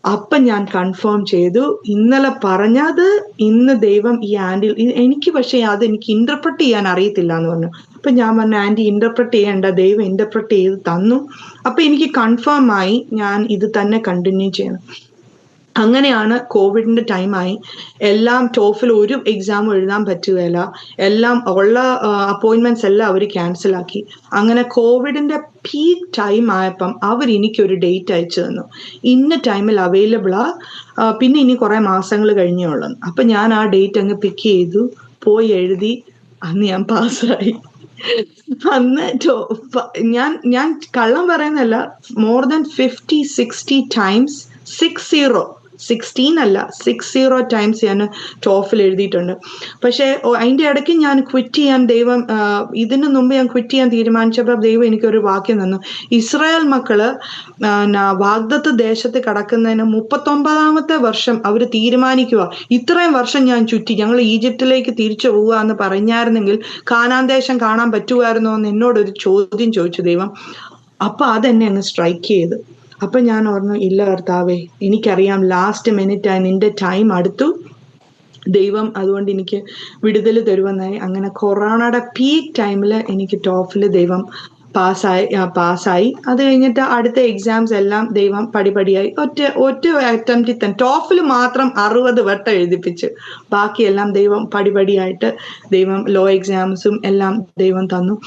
അപ്പം ഞാൻ കൺഫേം ചെയ്തു, ഇന്നലെ പറഞ്ഞത് ഇന്ന് ദൈവം ഈ ആൻഡിൽ എനിക്ക്, പക്ഷെ അത് എനിക്ക് ഇന്റർപ്രറ്റ് ചെയ്യാൻ അറിയത്തില്ല എന്ന് പറഞ്ഞു. അപ്പം ഞാൻ പറഞ്ഞു ആൻറ്റി ഇൻ്റർപ്രറ്റ് ചെയ്യേണ്ട, ദൈവം ഇൻ്റർപ്രറ്റ് ചെയ്ത് തന്നു. അപ്പം എനിക്ക് കൺഫേം ആയി ഞാൻ ഇത് തന്നെ കണ്ടിന്യൂ ചെയ്യണം. അങ്ങനെയാണ് കോവിഡിന്റെ ടൈമായി. എല്ലാം ടോഫിൽ ഒരു എക്സാം എഴുതാൻ പറ്റുകയില്ല, എല്ലാം ഉള്ള അപ്പോയിൻമെന്റ്സ് എല്ലാം അവർ ക്യാൻസൽ ആക്കി. അങ്ങനെ കോവിഡിന്റെ പീക്ക് ടൈം ആയപ്പം അവർ എനിക്കൊരു ഡേറ്റ് അയച്ചു തന്നു, ഇന്ന ടൈമിൽ അവൈലബിളാ, പിന്നെ ഇനി കുറെ മാസങ്ങൾ കഴിഞ്ഞേ ഉള്ളൂ. അപ്പൊ ഞാൻ ആ ഡേറ്റ് അങ്ങ് പിക്ക് ചെയ്തു, പോയി എഴുതി. അന്ന് ഞാൻ പാസ്സായി. അന്ന് ഞാൻ കള്ളം പറയുന്നല്ല, മോർ ദാൻ 50-60 ടൈംസ് 16 അല്ല 60 ടൈംസ് ഞാൻ ടോഫിൽ എഴുതിയിട്ടുണ്ട്. പക്ഷെ അതിന്റെ ഇടയ്ക്ക് ഞാൻ ക്വിറ്റ് ചെയ്യാൻ ഇതിനു മുമ്പ് ഞാൻ ക്വിറ്റ് ചെയ്യാൻ തീരുമാനിച്ചപ്പോൾ ദൈവം എനിക്കൊരു വാക്യം തന്നു. ഇസ്രായേൽ മക്കള് വാഗ്ദത്ത ദേശത്ത് കടക്കുന്നതിന് 39ാമത്തെ വർഷം അവർ തീരുമാനിക്കുക, ഇത്രയും വർഷം ഞാൻ ചുറ്റി, ഞങ്ങൾ ഈജിപ്തിലേക്ക് തിരിച്ചു പോവുക എന്ന് പറഞ്ഞായിരുന്നെങ്കിൽ കാനാൻ ദേശം കാണാൻ പറ്റുമായിരുന്നോ എന്ന് എന്നോടൊരു ചോദ്യം ചോദിച്ചു ദൈവം. അപ്പൊ അതെന്നെ അങ്ങ് സ്ട്രൈക്ക് ചെയ്ത്. അപ്പൊ ഞാൻ ഓർന്നു, ഇല്ല കർത്താവേ, എനിക്കറിയാം ലാസ്റ്റ് മിനിറ്റ് നിന്റെ ടൈം അടുത്തു, ദൈവം അതുകൊണ്ട് എനിക്ക് വിടുതൽ തരുമെന്നായി. അങ്ങനെ കൊറോണയുടെ പീക്ക് ടൈമിൽ എനിക്ക് ടോഫിൽ ദൈവം പാസ്സായി. അത് കഴിഞ്ഞിട്ട് അടുത്ത എക്സാംസ് എല്ലാം ദൈവം പടിപടിയായി ഒറ്റ അറ്റംപ്റ്റിൽ തന്നെ ടോഫിൽ മാത്രം 60 വട്ടം എഴുതിപ്പിച്ച്, ബാക്കിയെല്ലാം ദൈവം പടിപടിയായിട്ട് ദൈവം ലോ എക്സാംസും എല്ലാം ദൈവം തന്നു.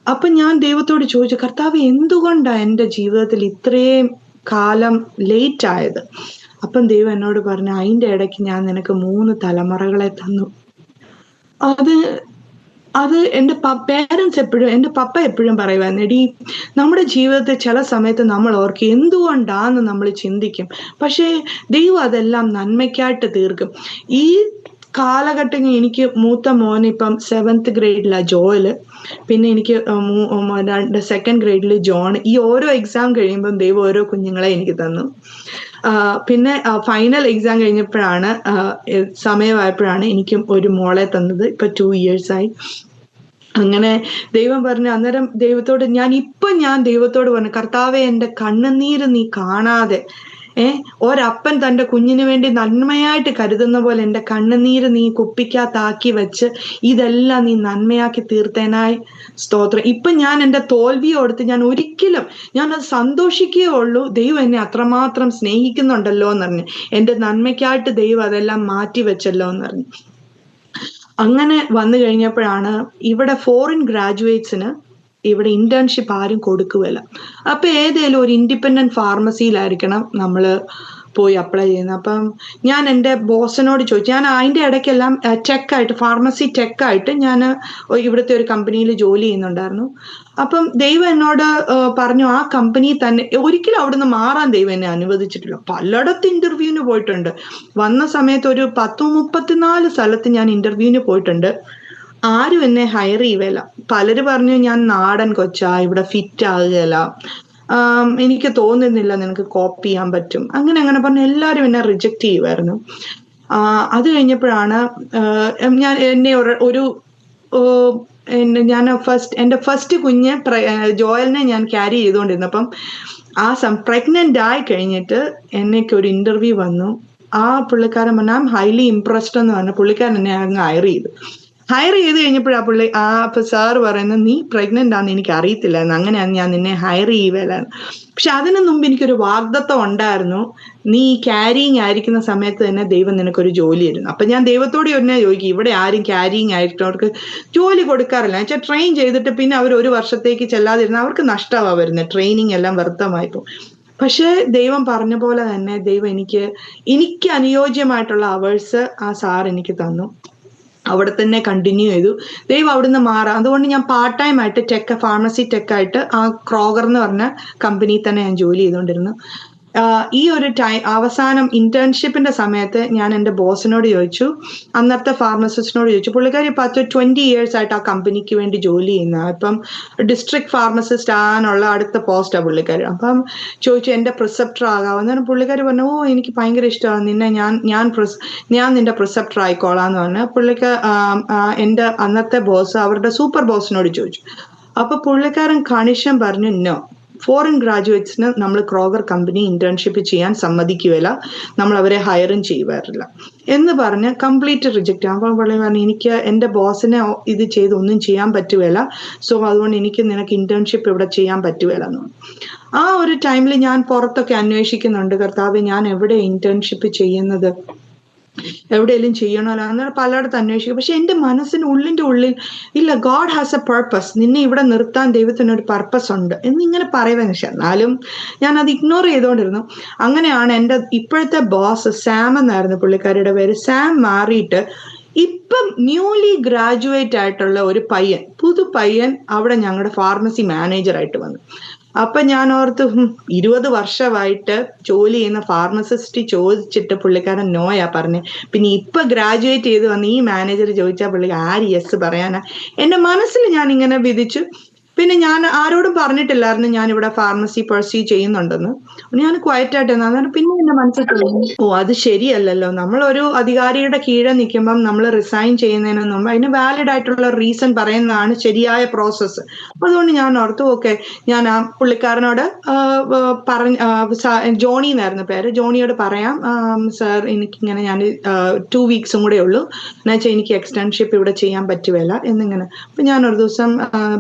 അപ്പൊ ഞാൻ ദൈവത്തോട് ചോദിച്ചു, കർത്താവ് എന്തുകൊണ്ടാ എൻ്റെ ജീവിതത്തിൽ ഇത്രയും കാലം ലേറ്റ് ആയത്? അപ്പം ദൈവം എന്നോട് പറഞ്ഞു, അതിൻ്റെ ഇടയ്ക്ക് ഞാൻ നിനക്ക് 3 തലമുറകളെ തന്നു. അത് എൻ്റെ എൻ്റെ പപ്പ എപ്പോഴും പറയുമായിരുന്നു, എടീ നമ്മുടെ ജീവിതത്തിൽ ചില സമയത്ത് നമ്മൾ ഓർക്കും എന്തുകൊണ്ടാന്ന് നമ്മൾ ചിന്തിക്കും, പക്ഷേ ദൈവം അതെല്ലാം നന്മയ്ക്കായിട്ട് തീർക്കും. ഈ കാലഘട്ടം എനിക്ക് മൂത്ത മോൻ ഇപ്പം 7th ഗ്രേഡിലാണ് ജോയല്, പിന്നെ എനിക്ക് 2nd ഗ്രേഡിൽ ജോൺ. ഈ ഓരോ എക്സാം കഴിയുമ്പം ദൈവം ഓരോ കുഞ്ഞുങ്ങളെ എനിക്ക് തന്നു. പിന്നെ ഫൈനൽ എക്സാം കഴിഞ്ഞപ്പോഴാണ് സമയമായപ്പോഴാണ് എനിക്കും ഒരു മോളെ തന്നത്. ഇപ്പൊ 2 years ആയി. അങ്ങനെ ദൈവം പറഞ്ഞു, അന്നേരം ഞാൻ ദൈവത്തോട് പറഞ്ഞു, കർത്താവെ എൻ്റെ കണ്ണുനീര് നീ കാണാതെ, ഒരപ്പൻ തൻ്റെ കുഞ്ഞിന് വേണ്ടി നന്മയായിട്ട് കരുതുന്ന പോലെ എൻ്റെ കണ്ണുനീര് നീ കുപ്പിക്കകത്താക്കി വെച്ച് ഇതെല്ലാം നീ നന്മയാക്കി തീർത്തേനായി സ്തോത്രം. ഇപ്പൊ ഞാൻ എൻ്റെ തോൽവിയോടുത്ത് ഞാനത് സന്തോഷിക്കുകയേ ഉള്ളൂ. ദൈവം എന്നെ അത്രമാത്രം സ്നേഹിക്കുന്നുണ്ടല്ലോ എന്ന് പറഞ്ഞു, എൻ്റെ നന്മയ്ക്കായിട്ട് ദൈവം അതെല്ലാം മാറ്റി വെച്ചല്ലോ എന്ന് പറഞ്ഞു. അങ്ങനെ വന്നു കഴിഞ്ഞപ്പോഴാണ് ഇവിടെ ഫോറിൻ ഗ്രാജുവേറ്റ്സിന് ഇവിടെ ഇന്റേൺഷിപ്പ് ആരും കൊടുക്കുകയില്ല. അപ്പൊ ഏതേലും ഒരു ഇൻഡിപെൻഡന്റ് ഫാർമസിയിലായിരിക്കണം നമ്മൾ പോയി അപ്ലൈ ചെയ്യുന്നത്. അപ്പം ഞാൻ എൻ്റെ ബോസിനോട് ചോദിച്ചു, ഞാൻ അതിൻ്റെ ഇടയ്ക്കെല്ലാം ഫാർമസി ടെക്കായിട്ട് ഞാൻ ഇവിടുത്തെ ഒരു കമ്പനിയിൽ ജോലി ചെയ്യുന്നുണ്ടായിരുന്നു. അപ്പം ദൈവം എന്നോട് പറഞ്ഞു, ആ കമ്പനി തന്നെ ഒരിക്കലും അവിടുന്ന് മാറാൻ ദൈവം എന്നെ അനുവദിച്ചിട്ടില്ല. പലയിടത്ത് ഇന്റർവ്യൂവിന് പോയിട്ടുണ്ട്. വന്ന സമയത്ത് ഒരു 34 സ്ഥലത്ത് ഞാൻ ഇന്റർവ്യൂവിന് പോയിട്ടുണ്ട്. ആരും എന്നെ ഹയർ ചെയ്യുകയില്ല. പലര് പറഞ്ഞു, ഞാൻ നാടൻ കൊച്ചാ, ഇവിടെ ഫിറ്റ് ആകുകയില്ല, എനിക്ക് തോന്നുന്നില്ല നിനക്ക് കോപ്പി ചെയ്യാൻ പറ്റും, അങ്ങനെ പറഞ്ഞ് എല്ലാവരും എന്നെ റിജക്റ്റ് ചെയ്യുമായിരുന്നു. അത് കഴിഞ്ഞപ്പോഴാണ് എൻ്റെ ഫസ്റ്റ് കുഞ്ഞ് ജോയലിനെ ഞാൻ ക്യാരി ചെയ്തുകൊണ്ടിരുന്നപ്പം പ്രഗ്നന്റ് ആയി കഴിഞ്ഞിട്ട് എന്നേക്ക് ഒരു ഇന്റർവ്യൂ വന്നു. ആ പുള്ളിക്കാരൻ പറഞ്ഞു, ഐ എം ഹൈലി ഇംപ്രസ്ഡ് എന്ന് പറഞ്ഞു. പുള്ളിക്കാരൻ എന്നെ അങ്ങ് ഹയർ ചെയ്ത് കഴിഞ്ഞപ്പോഴാണ് സാറ് പറയുന്നത്, നീ പ്രഗ്നന്റ് ആണെന്ന് എനിക്ക് അറിയത്തില്ലായിരുന്നു, അങ്ങനെയാണ് ഞാൻ നിന്നെ ഹയർ ചെയ്യുകയില്ലായിരുന്നു. പക്ഷെ അതിനു മുമ്പ് എനിക്കൊരു വാഗ്ദത്തം ഉണ്ടായിരുന്നു, നീ ക്യാരിയിങ് ആയിരിക്കുന്ന സമയത്ത് തന്നെ ദൈവം നിനക്കൊരു ജോലി തരുന്നു. അപ്പൊ ഞാൻ ദൈവത്തോട് തന്നെ ചോദിക്കും, ഇവിടെ ആരും ക്യാരിയിങ് ആയിരിക്കുന്നവർക്ക് ജോലി കൊടുക്കാറില്ല. എന്നുവെച്ചാൽ ട്രെയിൻ ചെയ്തിട്ട് പിന്നെ അവർ 1 വർഷത്തേക്ക് ചെല്ലാതിരുന്ന അവർക്ക് നഷ്ടമാണ് വരുന്നത്, ട്രെയിനിങ് എല്ലാം വ്യർത്ഥമായിപ്പോ. പക്ഷെ ദൈവം പറഞ്ഞ പോലെ തന്നെ ദൈവം എനിക്ക് അനുയോജ്യമായിട്ടുള്ള അവേഴ്സ് ആ സാർ എനിക്ക് തന്നു. അവിടെ തന്നെ കണ്ടിന്യൂ ചെയ്തു. ദൈവം അവിടുന്ന് മാറാം. അതുകൊണ്ട് ഞാൻ പാർട്ട് ടൈം ആയിട്ട് ഫാർമസി ടെക്കായിട്ട് ആ ക്രോഗർ എന്ന് പറഞ്ഞ കമ്പനിയിൽ തന്നെ ഞാൻ ജോലി ചെയ്തുകൊണ്ടിരുന്നു. ഈ ഒരു അവസാനം ഇന്റേൺഷിപ്പിന്റെ സമയത്ത് ഞാൻ എൻ്റെ ബോസിനോട് ചോദിച്ചു, അന്നത്തെ ഫാർമസിസ്റ്റിനോട് ചോദിച്ചു, പുള്ളിക്കാരി 20 years ആയിട്ട് ആ കമ്പനിക്ക് വേണ്ടി ജോലി ചെയ്യുന്ന, ഇപ്പം ഡിസ്ട്രിക്ട് ഫാർമസിസ്റ്റ് ആകാനുള്ള അടുത്ത പോസ്റ്റാണ് പുള്ളിക്കാരി. അപ്പം ചോദിച്ചു, എൻ്റെ പ്രിസെപ്റ്റർ ആകാമോ? അന്നേരം പുള്ളിക്കാരി പറഞ്ഞു, ഓ എനിക്ക് ഭയങ്കര ഇഷ്ടമാണ് നിന്നെ, ഞാൻ നിന്റെ പ്രിസെപ്റ്റർ ആയിക്കോളാന്ന് പറഞ്ഞു. എൻ്റെ അന്നത്തെ ബോസ് അവരുടെ സൂപ്പർ ബോസിനോട് ചോദിച്ചു. അപ്പൊ പുള്ളിക്കാരൻ കണിശം പറഞ്ഞു, നോ, ഫോറിൻ ഗ്രാജുവേറ്റ്സിന് നമ്മൾ ക്രോഗർ കമ്പനി ഇന്റേൺഷിപ്പ് ചെയ്യാൻ സമ്മതിക്കുകയില്ല, നമ്മൾ അവരെ ഹയറും ചെയ്യുവാറില്ല എന്ന് പറഞ്ഞ് കംപ്ലീറ്റ് റിജക്റ്റ് ചെയ്യാം. അപ്പോൾ പുള്ളി പറഞ്ഞു എനിക്ക് എൻ്റെ ബോസിനെ ഇത് ചെയ്ത് ഒന്നും ചെയ്യാൻ പറ്റുകയില്ല, സോ അതുകൊണ്ട് എനിക്ക് നിനക്ക് ഇന്റേൺഷിപ്പ് ഇവിടെ ചെയ്യാൻ പറ്റുകയില്ല എന്ന് പറഞ്ഞു. ആ ഒരു ടൈമിൽ ഞാൻ പുറത്തൊക്കെ അന്വേഷിക്കുന്നുണ്ട്, കർത്താവ് ഞാൻ എവിടെ ഇന്റേൺഷിപ്പ് ചെയ്യുന്നത്, എവിടെയെങ്കിലും ചെയ്യണമല്ലോ, അന്നേരം പലയിടത്ത് അന്വേഷിക്കും. പക്ഷെ എൻ്റെ മനസ്സിന് ഉള്ളിൻ്റെ ഉള്ളിൽ ഇല്ല, ഗോഡ് ഹാസ് എ പർപ്പസ്, നിന്നെ ഇവിടെ നിർത്താൻ ദൈവത്തിനൊരു പർപ്പസ് ഉണ്ട് എന്നിങ്ങനെ പറയുവാൻ. എന്നാലും ഞാൻ അത് ഇഗ്നോർ ചെയ്തുകൊണ്ടിരുന്നു. അങ്ങനെയാണ് എൻ്റെ ഇപ്പോഴത്തെ ബോസ് സാം എന്നായിരുന്നു പുള്ളിക്കാരിയുടെ പേര്. സാം മാറിയിട്ട് ഇപ്പം ന്യൂലി ഗ്രാജുവേറ്റ് ആയിട്ടുള്ള ഒരു പയ്യൻ, പുതു പയ്യൻ അവിടെ ഞങ്ങളുടെ ഫാർമസി മാനേജറായിട്ട് വന്നു. അപ്പൊ ഞാൻ ഓർത്ത് 20 വർഷമായിട്ട് ജോലി ചെയ്യുന്ന ഫാർമസിസ്റ്റ് ചോദിച്ചിട്ട് പുള്ളിക്കാരൻ നോയാ പറഞ്ഞേ, പിന്നെ ഇപ്പൊ ഗ്രാജുവേറ്റ് ചെയ്ത് വന്ന് ഈ മാനേജർ ചോദിച്ചാൽ പുള്ളി ആര് യെസ് പറയാനാ. എന്റെ മനസ്സിൽ ഞാൻ ഇങ്ങനെ വിധിച്ചു. പിന്നെ ഞാൻ ആരോടും പറഞ്ഞിട്ടില്ലായിരുന്നു ഞാൻ ഇവിടെ ഫാർമസി പെർസ്യൂ ചെയ്യുന്നുണ്ടെന്ന്. ഞാൻ ക്വയറ്റ് ആയിട്ട് അന്നേരം പിന്നെ എന്റെ മനസ്സിൽ തോന്നി, ഓ അത് ശരിയല്ലല്ലോ, നമ്മളൊരു അധികാരിയുടെ കീഴെ നിൽക്കുമ്പം നമ്മൾ റിസൈൻ ചെയ്യുന്നതിന് മുമ്പ് അതിന് വാലിഡ് ആയിട്ടുള്ള റീസൺ പറയുന്നതാണ് ശരിയായ പ്രോസസ്സ്. അതുകൊണ്ട് ഞാൻ ഓർത്തു ഓക്കെ, ഞാൻ ആ പുള്ളിക്കാരനോട് ജോണി എന്നായിരുന്നു പേര്, ജോണിയോട് പറയാം സാർ എനിക്കിങ്ങനെ ഞാൻ 2 വീക്സും കൂടെ ഉള്ളൂ, എന്നുവെച്ചാൽ എനിക്ക് എക്സ്റ്റേൺഷിപ്പ് ഇവിടെ ചെയ്യാൻ പറ്റുകയില്ല എന്നിങ്ങനെ. അപ്പൊ ഞാൻ ഒരു ദിവസം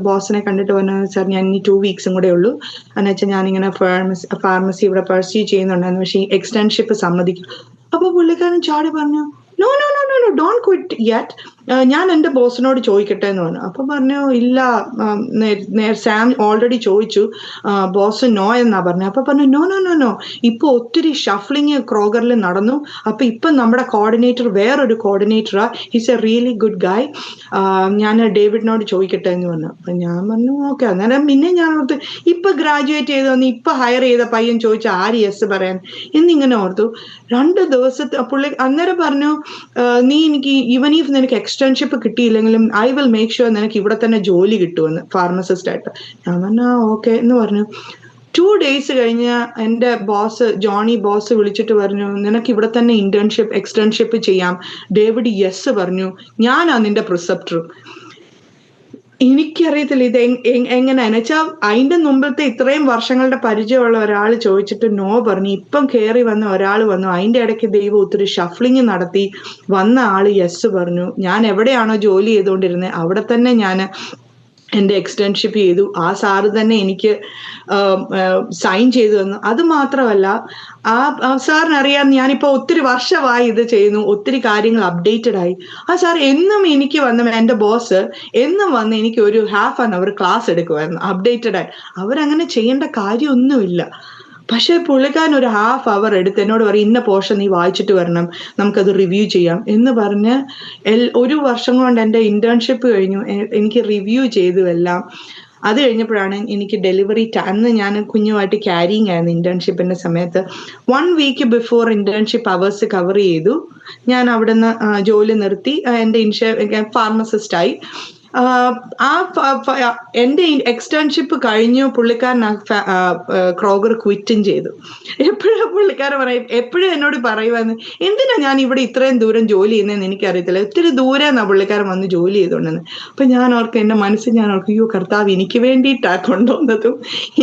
ബോസിനെ കണ്ടിട്ട് പറഞ്ഞു, സാർ ഞാൻ ഇനി 2 വീക്സും കൂടെ ഉള്ളൂ, എന്നുവെച്ചാൽ ഞാനിങ്ങനെ ഫാർമസി ഇവിടെ പെർസ്യൂ ചെയ്യുന്നുണ്ടായിരുന്നു, പക്ഷേ ഈ എക്സ്റ്റേൺഷിപ്പ് സമ്മതിക്കും. അപ്പൊ പുള്ളിക്കാരൻ ചാടി പറഞ്ഞു, no no no no no don't quit yet, ഞാൻ എൻ്റെ ബോസിനോട് ചോദിക്കട്ടെ എന്ന് പറഞ്ഞു. അപ്പൊ പറഞ്ഞു ഇല്ല, സാം ഓൾറെഡി ചോദിച്ചു, ബോസ് നോ എന്നാ പറഞ്ഞു. അപ്പൊ പറഞ്ഞു നോ നോ നോ നോ, ഇപ്പൊ ഒത്തിരി ഷഫ്ലിങ് ക്രോഗറിൽ നടന്നു, അപ്പൊ ഇപ്പൊ നമ്മുടെ കോർഡിനേറ്റർ വേറൊരു കോർഡിനേറ്ററാ, ഹിസ് എ റിയലി ഗുഡ് ഗായ്, ഞാൻ ഡേവിഡിനോട് ചോദിക്കട്ടെ എന്ന് പറഞ്ഞു. അപ്പൊ ഞാൻ പറഞ്ഞു ഓക്കെ. അന്നേരം പിന്നെ ഞാൻ ഓർത്തു ഇപ്പൊ ഗ്രാജുവേറ്റ് ചെയ്ത് വന്ന് ഇപ്പൊ ഹയർ ചെയ്ത പയ്യൻ ചോദിച്ച ആര് യെസ് പറയാൻ എന്നിങ്ങനെ ഓർത്തു. 2 ദിവസത്തെ പുള്ളി അന്നേരം പറഞ്ഞു, നീ എനിക്ക് ഈവൻ ഇഫ് നിനക്ക് എക്സ്റ്റേൺഷിപ്പ് കിട്ടിയില്ലെങ്കിലും ഐ വിൽ മേക്ക് ഷുവർ നിനക്ക് ഇവിടെ തന്നെ ജോലി കിട്ടുമെന്ന് ഫാർമസിസ്റ്റ് ആയിട്ട്. ഞാൻ പറഞ്ഞു ഓക്കെ എന്ന് പറഞ്ഞു. 2 ഡേയ്സ് കഴിഞ്ഞ് എൻ്റെ ജോണി ബോസ് വിളിച്ചിട്ട് പറഞ്ഞു, നിനക്ക് ഇവിടെ തന്നെ എക്സ്റ്റേൺഷിപ്പ് ചെയ്യാം. ഡേവിഡ് യെസ് പറഞ്ഞു, ഞാനാ നിന്റെ പ്രിസെപ്റ്ററും. എനിക്കറിയത്തില്ല ഇത് എങ്ങനെയാന്ന് വെച്ചാൽ അതിന്റെ മുമ്പത്തെ ഇത്രയും വർഷങ്ങളുടെ പരിചയമുള്ള ഒരാൾ ചോദിച്ചിട്ട് നോ പറഞ്ഞു, ഇപ്പം കയറി വന്ന ഒരാൾ വന്നു, അതിന്റെ ഇടയ്ക്ക് ദൈവം ഒത്തിരി ഷഫ്ലിങ് നടത്തി, വന്ന ആള് യെസ് പറഞ്ഞു. ഞാൻ എവിടെയാണോ ജോലി ചെയ്തുകൊണ്ടിരുന്നത് അവിടെ തന്നെ ഞാൻ എൻ്റെ എക്സ്റ്റേൺഷിപ്പ് ചെയ്തു. ആ സാറ് തന്നെ എനിക്ക് സൈൻ ചെയ്തു തന്നു. അത് മാത്രമല്ല ആ സാറിന് അറിയാം ഞാനിപ്പോൾ ഒത്തിരി വർഷമായി ഇത് ചെയ്യുന്നു, ഒത്തിരി കാര്യങ്ങൾ അപ്ഡേറ്റഡ് ആയി. ആ സാർ എന്നും എനിക്ക് എൻ്റെ ബോസ് എന്നും വന്ന് എനിക്ക് ഒരു ½ an hour ക്ലാസ് എടുക്കുമായിരുന്നു അപ്ഡേറ്റഡ് ആയി. അവരങ്ങനെ ചെയ്യേണ്ട കാര്യമൊന്നുമില്ല. പക്ഷെ പുള്ളിക്കാരൻ ഒരു ½ hour എടുത്ത് എന്നോട് പറയും, ഇന്ന പോർഷൻ നീ വായിച്ചിട്ട് വരണം, നമുക്കത് റിവ്യൂ ചെയ്യാം എന്ന് പറഞ്ഞ് 1 വർഷം കൊണ്ട് എൻ്റെ ഇന്റേൺഷിപ്പ് കഴിഞ്ഞു. എനിക്ക് റിവ്യൂ ചെയ്തു എല്ലാം. അത് കഴിഞ്ഞപ്പോഴാണ് എനിക്ക് ഡെലിവറി അന്ന് ഞാൻ കുഞ്ഞുമായിട്ട് ക്യാരിങ് ആയിരുന്നു ഇന്റേൺഷിപ്പിന്റെ സമയത്ത്. 1 week before internship hours cover ചെയ്തു. ഞാൻ അവിടുന്ന് ജോലി നിർത്തി, എൻ്റെ ഫാർമസിസ്റ്റായി. എൻ്റെ എക്സ്റ്റേൺഷിപ്പ് കഴിഞ്ഞു. പുള്ളിക്കാരൻ ക്രോഗർ ക്വിറ്റും ചെയ്തു. പുള്ളിക്കാരൻ എപ്പോഴും എന്നോട് പറയുവാന്ന്, എന്തിനാ ഞാൻ ഇവിടെ ഇത്രയും ദൂരം ജോലി ചെയ്യുന്നതെന്ന് എനിക്കറിയത്തില്ല, ഒത്തിരി ദൂരെ നിന്നാണ് പുള്ളിക്കാരൻ വന്ന് ജോലി ചെയ്തുകൊണ്ടെന്ന്. അപ്പൊ ഞാൻ ഓർക്കും, എൻ്റെ മനസ്സിൽ ഞാൻ ഓർക്കും, അയ്യോ കർത്താവ് എനിക്ക് വേണ്ടിയിട്ടാ കൊണ്ടുവന്നതും,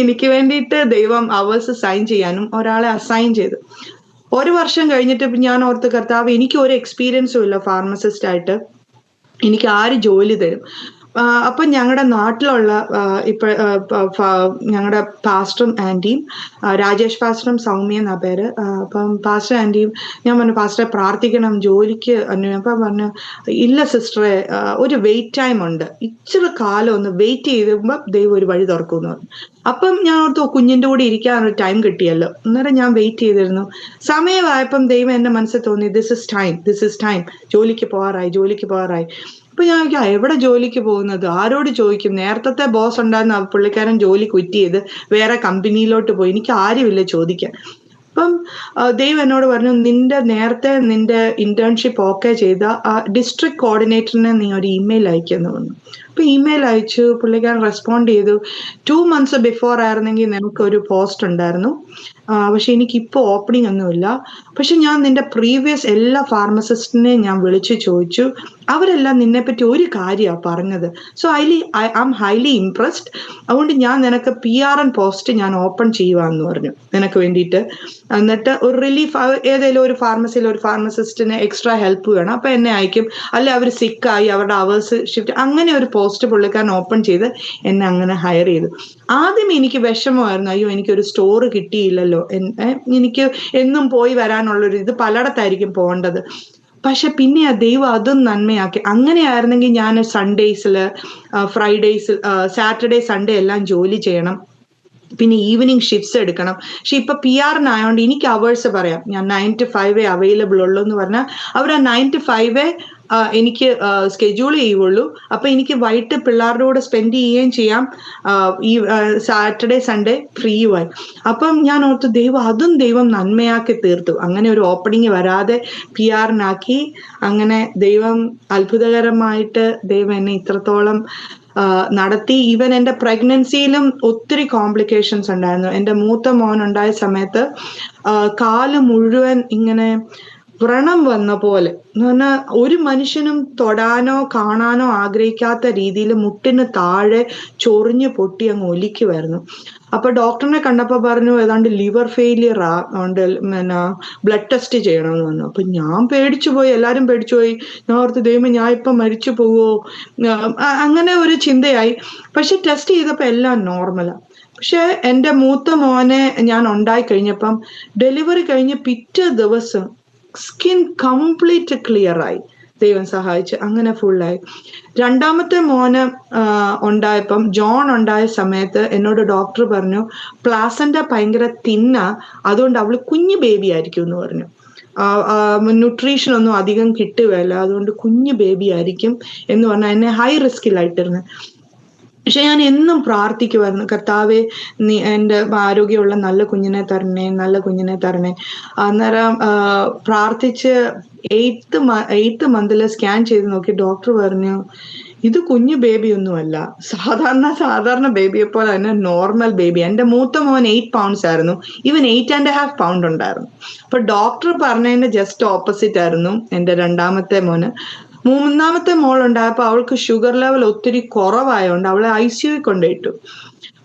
എനിക്ക് വേണ്ടിയിട്ട് ദൈവം അവേഴ്സ് സൈൻ ചെയ്യാനും ഒരാളെ അസൈൻ ചെയ്തു. 1 വർഷം കഴിഞ്ഞിട്ട് ഞാൻ ഓർത്ത്, കർത്താവ് എനിക്ക് ഒരു എക്സ്പീരിയൻസും ഇല്ല ഫാർമസിസ്റ്റ് ആയിട്ട്, എനിക്ക് ആര് ജോലി തരും? അപ്പം ഞങ്ങളുടെ നാട്ടിലുള്ള ഞങ്ങളുടെ പാസ്റ്ററും ആൻറ്റിയും, രാജേഷ് പാസ്റ്ററും സൗമ്യ എന്നാ പേര്. അപ്പം പാസ്റ്റർ ആൻറ്റിയും ഞാൻ പറഞ്ഞു, പാസ്റ്ററെ പ്രാർത്ഥിക്കണം ജോലിക്ക്. അപ്പം പറഞ്ഞു, ഇല്ല സിസ്റ്ററെ, ഒരു വെയിറ്റ് ടൈം ഉണ്ട്, ഇച്ചിരി കാലം ഒന്ന് വെയിറ്റ് ചെയ്യുമ്പോൾ ദൈവം ഒരു വഴി തുറക്കുമെന്ന് പറഞ്ഞു. അപ്പം ഞാൻ ഓർത്തു കുഞ്ഞിൻ്റെ കൂടെ ഇരിക്കാനൊരു ടൈം കിട്ടിയല്ലോ. അന്നേരം ഞാൻ വെയിറ്റ് ചെയ്തിരുന്നു. സമയമായപ്പം ദൈവം എൻ്റെ മനസ്സിൽ തോന്നി, ദിസ് ഇസ് ടൈം, ജോലിക്ക് പോകാറായി. അപ്പൊ ഞാൻ എവിടെ ജോലിക്ക് പോകുന്നത്, ആരോട് ചോദിക്കും? നേരത്തെ ബോസ് ഉണ്ടായിരുന്ന പുള്ളിക്കാരൻ ജോലി ക്വിറ്റ് ചെയ്ത് വേറെ കമ്പനിയിലോട്ട് പോയി, എനിക്ക് ആരുമില്ല ചോദിക്കാൻ. അപ്പം ദൈവം എന്നോട് പറഞ്ഞു, നേരത്തെ നിന്റെ ഇന്റേൺഷിപ്പ് ഓക്കെ ചെയ്ത ഡിസ്ട്രിക്ട് കോർഡിനേറ്ററിനെ നീ ഒരു ഇമെയിൽ അയക്കുമെന്ന് പറഞ്ഞു. അപ്പൊ ഇമെയിൽ അയച്ചു, പുള്ളിക്കാരൻ റെസ്പോണ്ട് ചെയ്തു. 2 months ബിഫോർ ആയിരുന്നെങ്കിൽ നിനക്ക് ഒരു പോസ്റ്റ് ഉണ്ടായിരുന്നു, പക്ഷെ എനിക്കിപ്പോൾ ഓപ്പണിംഗ് ഒന്നുമില്ല. പക്ഷെ ഞാൻ നിന്റെ പ്രീവിയസ് എല്ലാ ഫാർമസിസ്റ്റിനെയും ഞാൻ വിളിച്ചു ചോദിച്ചു, അവരെല്ലാം നിന്നെപ്പറ്റി ഒരു കാര്യമാണ് പറഞ്ഞത്. So I am highly impressed. അതുകൊണ്ട് ഞാൻ നിനക്ക് PRN പോസ്റ്റ് ഞാൻ ഓപ്പൺ ചെയ്യുവാന്ന് പറഞ്ഞു നിനക്ക് വേണ്ടിയിട്ട്. എന്നിട്ട് ഒരു റിലീഫ്, ഏതെങ്കിലും ഒരു ഫാർമസിയിൽ ഒരു ഫാർമസിസ്റ്റിന് എക്സ്ട്രാ ഹെൽപ്പ് വേണം, അപ്പൊ എന്നെ അയക്കും. അല്ലെ അവർ സിക്കായി അവരുടെ അവേഴ്സ് ഷിഫ്റ്റ്, അങ്ങനെ ഒരു പോസ്റ്റ് പുള്ളിക്കാരൻ ഓപ്പൺ ചെയ്ത് എന്നെ അങ്ങനെ ഹയർ ചെയ്തു. ആദ്യം എനിക്ക് വിഷമമായിരുന്നു, അയ്യോ എനിക്കൊരു സ്റ്റോർ കിട്ടിയില്ലല്ലോ, എനിക്ക് എന്നും പോയി വരാനുള്ളൊരു ഇത് പലയിടത്തായിരിക്കും പോകേണ്ടത്. പക്ഷെ പിന്നെ ആ ദൈവം അതും നന്മയാക്കി. അങ്ങനെയായിരുന്നെങ്കിൽ ഞാൻ സൺഡേസില്, ഫ്രൈഡേസിൽ, സാറ്റർഡേ സൺഡേ എല്ലാം ജോലി ചെയ്യണം, പിന്നെ ഈവനിങ് ഷിഫ്റ്റ്സ് എടുക്കണം. പക്ഷെ ഇപ്പൊ PR-നായോണ്ട് എനിക്ക് അവേഴ്സ് പറയാം, ഞാൻ 9 to 5 അവൈലബിൾ ഉള്ളൂ എന്ന് പറഞ്ഞാൽ അവർ ആ 9 to 5 എനിക്ക് സ്കെഡ്യൂൾ ചെയ്യുള്ളൂ. അപ്പൊ എനിക്ക് വൈകിട്ട് പിള്ളേരുടെ കൂടെ സ്പെൻഡ് ചെയ്യുകയും ചെയ്യാം, ഈ സാറ്റർഡേ സൺഡേ ഫ്രീയുമായി. അപ്പം ഞാൻ ഓർത്തു അതും ദൈവം നന്മയാക്കി തീർത്തു. അങ്ങനെ ഒരു ഓപ്പണിംഗ് വരാതെ PR-നാക്കി. അങ്ങനെ ദൈവം അത്ഭുതകരമായിട്ട് ദൈവം എന്നെ ഇത്രത്തോളം നടത്തി. ഈവൻ എൻ്റെ പ്രഗ്നൻസിയിലും ഒത്തിരി കോംപ്ലിക്കേഷൻസ് ഉണ്ടായിരുന്നു. എൻ്റെ മൂത്ത മോൻ ഉണ്ടായ സമയത്ത് കാല് മുഴുവൻ ഇങ്ങനെ വ്രണം വന്ന പോലെ, എന്ന് പറഞ്ഞാൽ ഒരു മനുഷ്യനും തൊടാനോ കാണാനോ ആഗ്രഹിക്കാത്ത രീതിയിൽ മുട്ടിന് താഴെ ചൊറിഞ്ഞു പൊട്ടി അങ്ങ് ഒലിക്കുമായിരുന്നു. അപ്പൊ ഡോക്ടറിനെ കണ്ടപ്പോ പറഞ്ഞു ഏതാണ്ട് ലിവർ ഫെയിലിയർ ഉണ്ട്, പിന്നെ ബ്ലഡ് ടെസ്റ്റ് ചെയ്യണമെന്ന് പറഞ്ഞു. അപ്പൊ ഞാൻ പേടിച്ചു പോയി, എല്ലാരും പേടിച്ചു പോയി. ഞാൻ ഓർത്ത് ദൈവമേ ഞാൻ ഇപ്പൊ മരിച്ചു പോവോ, അങ്ങനെ ഒരു ചിന്തയായി. പക്ഷെ ടെസ്റ്റ് ചെയ്തപ്പോ എല്ലാം നോർമലാ. പക്ഷെ എൻ്റെ മൂത്ത മോനെ ഞാൻ ഉണ്ടായി കഴിഞ്ഞപ്പം ഡെലിവറി കഴിഞ്ഞ് പിറ്റേ ദിവസം സ്കിൻ കംപ്ലീറ്റ് ക്ലിയർ ആയി, ദൈവം സഹായിച്ച് അങ്ങനെ ഫുള്ളായി. രണ്ടാമത്തെ മോന് ഉണ്ടായപ്പം, ജോൺ ഉണ്ടായ സമയത്ത് എന്നോട് ഡോക്ടർ പറഞ്ഞു പ്ലാസന്റ ഭയങ്കര തിന്ന, അതുകൊണ്ട് അവള് കുഞ്ഞു ബേബി ആയിരിക്കും എന്ന് പറഞ്ഞു. ന്യൂട്രീഷൻ ഒന്നും അധികം കിട്ടുകയല്ല, അതുകൊണ്ട് കുഞ്ഞു ബേബി ആയിരിക്കും എന്ന് പറഞ്ഞാൽ എന്നെ ഹൈ റിസ്കിലായിട്ടിരുന്നു. പക്ഷെ ഞാൻ എന്നും പ്രാർത്ഥിക്കുമായിരുന്നു, കർത്താവെ നീ എൻ്റെ ആരോഗ്യമുള്ള നല്ല കുഞ്ഞിനെ തരണേ, നല്ല കുഞ്ഞിനെ തരണേ. അന്നേരം പ്രാർത്ഥിച്ച് 8th month സ്കാൻ ചെയ്ത് നോക്കി ഡോക്ടർ പറഞ്ഞു ഇത് കുഞ്ഞു ബേബി ഒന്നുമല്ല, സാധാരണ ബേബിയെ പോലെ തന്നെ നോർമൽ ബേബി. എൻ്റെ മൂത്ത മോൻ 8 pounds ആയിരുന്നു, ഇവൻ 8.5 pounds ഉണ്ടായിരുന്നു. അപ്പൊ ഡോക്ടർ പറഞ്ഞതിന്റെ ജസ്റ്റ് ഓപ്പോസിറ്റ് ആയിരുന്നു എൻ്റെ രണ്ടാമത്തെ മോന്. മൂന്നാമത്തെ മോൾ ഉണ്ടായപ്പോൾ അവൾക്ക് ഷുഗർ ലെവൽ ഒത്തിരി കുറവായതുകൊണ്ട് അവളെ ICU കൊണ്ടുപോയിട്ടു.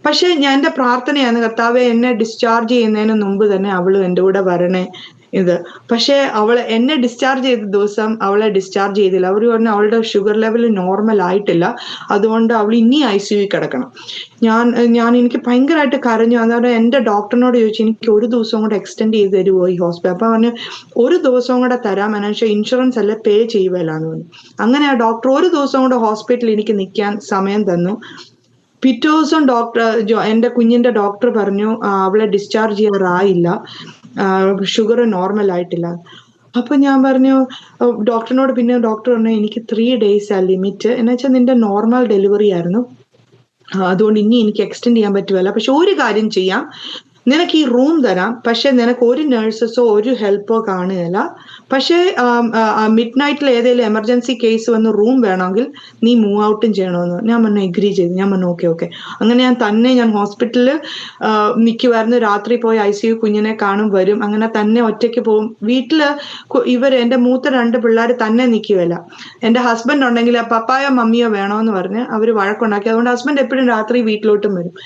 പക്ഷെ ഞാൻ എൻ്റെ പ്രാർത്ഥനയാണ്, കർത്താവെ എന്നെ ഡിസ്ചാർജ് ചെയ്യുന്നതിന് മുമ്പ് തന്നെ അവള് എൻ്റെ കൂടെ വരണേ ഇത്. പക്ഷെ എന്നെ ഡിസ്ചാർജ് ചെയ്ത ദിവസം അവളെ ഡിസ്ചാർജ് ചെയ്തില്ല. അവർ പറഞ്ഞു അവളുടെ ഷുഗർ ലെവൽ നോർമൽ ആയിട്ടില്ല, അതുകൊണ്ട് അവൾ ഇനി ICU കിടക്കണം. എനിക്ക് ഭയങ്കരമായിട്ട് കരഞ്ഞു. അതുകൊണ്ട് എൻ്റെ ഡോക്ടറിനോട് ചോദിച്ചു എനിക്ക് ഒരു ദിവസം കൂടെ എക്സ്റ്റെൻഡ് ചെയ്ത് തരുമോ ഈ ഹോസ്പിറ്റൽ. അപ്പൊ പറഞ്ഞു ഒരു ദിവസം കൂടെ തരാം, പക്ഷേ ഇൻഷുറൻസ് അല്ല പേ ചെയ്യുവല്ലാന്ന് പറഞ്ഞു. അങ്ങനെ ആ ഡോക്ടർ ഒരു ദിവസം കൂടെ ഹോസ്പിറ്റലിൽ എനിക്ക് നിൽക്കാൻ സമയം തന്നു. പിറ്റേ ദിവസം എൻ്റെ കുഞ്ഞിന്റെ ഡോക്ടർ പറഞ്ഞു അവളെ ഡിസ്ചാർജ് ചെയ്യാറായില്ല, ഷുഗർ നോർമൽ ആയിട്ടില്ല. അപ്പൊ ഞാൻ പറഞ്ഞു ഡോക്ടറിനോട്, പിന്നെ ഡോക്ടർ പറഞ്ഞു എനിക്ക് 3 days ലിമിറ്റ്, എന്ന് വെച്ചാൽ നിന്റെ നോർമൽ ഡെലിവറി ആയിരുന്നു, അതുകൊണ്ട് ഇനി എനിക്ക് എക്സ്റ്റെൻഡ് ചെയ്യാൻ പറ്റുമല്ല. പക്ഷെ ഒരു കാര്യം ചെയ്യാം, നിനക്ക് ഈ റൂം തരാം, പക്ഷെ നിനക്ക് ഒരു നഴ്സസോ ഒരു ഹെൽപ്പോ കാണുകയില്ല. പക്ഷേ മിഡ് നൈറ്റിൽ ഏതെങ്കിലും എമർജൻസി കേസ് വന്ന് റൂം വേണമെങ്കിൽ നീ മൂവ് ഔട്ടും ചെയ്യണമെന്ന് ഞാൻ പറഞ്ഞു. എഗ്രി ചെയ്തു. ഞാൻ പറഞ്ഞു ഓക്കെ. അങ്ങനെ ഞാൻ ഹോസ്പിറ്റലിൽ നിൽക്കുമായിരുന്നു. രാത്രി പോയി ICU കുഞ്ഞിനെ കാണും, വരും. അങ്ങനെ തന്നെ ഒറ്റയ്ക്ക് പോകും. വീട്ടില് എൻ്റെ മൂത്ത 2 പിള്ളേർ തന്നെ നിൽക്കുകയില്ല. എൻ്റെ ഹസ്ബൻഡ് ഉണ്ടെങ്കിൽ പപ്പായോ മമ്മിയോ വേണോന്ന് പറഞ്ഞ് അവര് വഴക്കുണ്ടാക്കി. അതുകൊണ്ട് ഹസ്ബൻഡ് എപ്പോഴും രാത്രി വീട്ടിലോട്ടും വരും.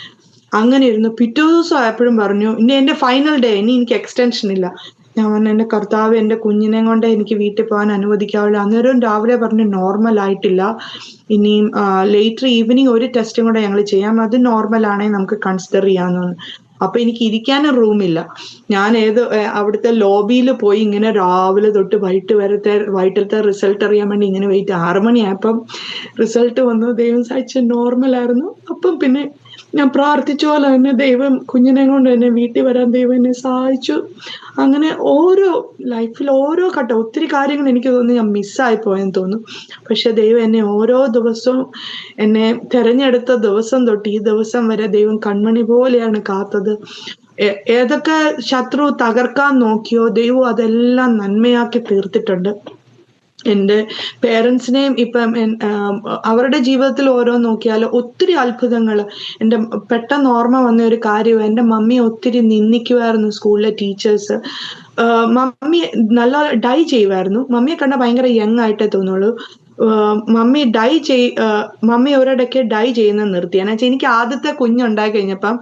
അങ്ങനെ ഇരുന്നു. പിറ്റേ ദിവസം ആയപ്പോഴും പറഞ്ഞു ഇനി എൻ്റെ ഫൈനൽ ഡേ, ഇനി എനിക്ക് എക്സ്റ്റൻഷൻ ഇല്ല. ഞാൻ പറഞ്ഞു എൻ്റെ കർത്താവ് എൻ്റെ കുഞ്ഞിനെ കൊണ്ട് എനിക്ക് വീട്ടിൽ പോകാൻ അനുവദിക്കാവുള്ളൂ. അന്നേരം രാവിലെ പറഞ്ഞു നോർമൽ ആയിട്ടില്ല, ഇനിയും ലേറ്റർ ഈവനിങ് ഒരു ടെസ്റ്റും കൂടെ ഞങ്ങൾ ചെയ്യാം, അത് നോർമൽ ആണെങ്കിൽ നമുക്ക് കൺസിഡർ ചെയ്യാമെന്ന്. അപ്പൊ എനിക്ക് ഇരിക്കാനും റൂമില്ല. ഞാൻ അവിടുത്തെ ലോബിയിൽ പോയി ഇങ്ങനെ രാവിലെ തൊട്ട് വൈകിട്ടത്തെ റിസൾട്ട് അറിയാൻ വേണ്ടി ഇങ്ങനെ വെയിറ്റ്. 6 മണിയായപ്പം റിസൾട്ട് വന്നു. ദൈവം സഹായിച്ച് നോർമൽ ആയിരുന്നു. അപ്പം പിന്നെ ഞാൻ പ്രാർത്ഥിച്ച പോലെ തന്നെ ദൈവം കുഞ്ഞിനെ കൊണ്ട് എന്നെ വീട്ടിൽ വരാൻ ദൈവം എന്നെ സഹായിച്ചു. അങ്ങനെ ലൈഫിൽ ഓരോ ഘട്ടം ഒത്തിരി കാര്യങ്ങൾ എനിക്ക് തോന്നുന്നു ഞാൻ മിസ്സായി പോയെന്ന് തോന്നുന്നു. പക്ഷെ ദൈവം എന്നെ ഓരോ ദിവസവും എന്നെ തെരഞ്ഞെടുത്ത ദിവസം തൊട്ട് ഈ ദിവസം വരെ ദൈവം കൺമണി പോലെയാണ് കാത്തത്. ഏതൊക്കെ ശത്രു തകർക്കാൻ നോക്കിയോ ദൈവം അതെല്ലാം നന്മയാക്കി തീർത്തിട്ടുണ്ട്. എൻ്റെ പേരൻസിനെയും ഇപ്പം അവരുടെ ജീവിതത്തിൽ ഓരോ നോക്കിയാൽ ഒത്തിരി അത്ഭുതങ്ങൾ. എൻ്റെ പെട്ടെന്ന് ഓർമ്മ വന്ന ഒരു കാര്യം, എൻ്റെ മമ്മിയെ ഒത്തിരി നിന്ദിക്കുമായിരുന്നു സ്കൂളിലെ ടീച്ചേഴ്സ്. മമ്മി നല്ല ഡൈ ചെയ്യുമായിരുന്നു. മമ്മിയെ കണ്ടാൽ ഭയങ്കര യങ് ആയിട്ടേ തോന്നുള്ളൂ. മമ്മി ഒരിടയ്ക്ക് ഡൈ ചെയ്യുന്നത് നിർത്തി. എന്ന് വെച്ചാൽ എനിക്ക് ആദ്യത്തെ കുഞ്ഞുണ്ടായി കഴിഞ്ഞപ്പം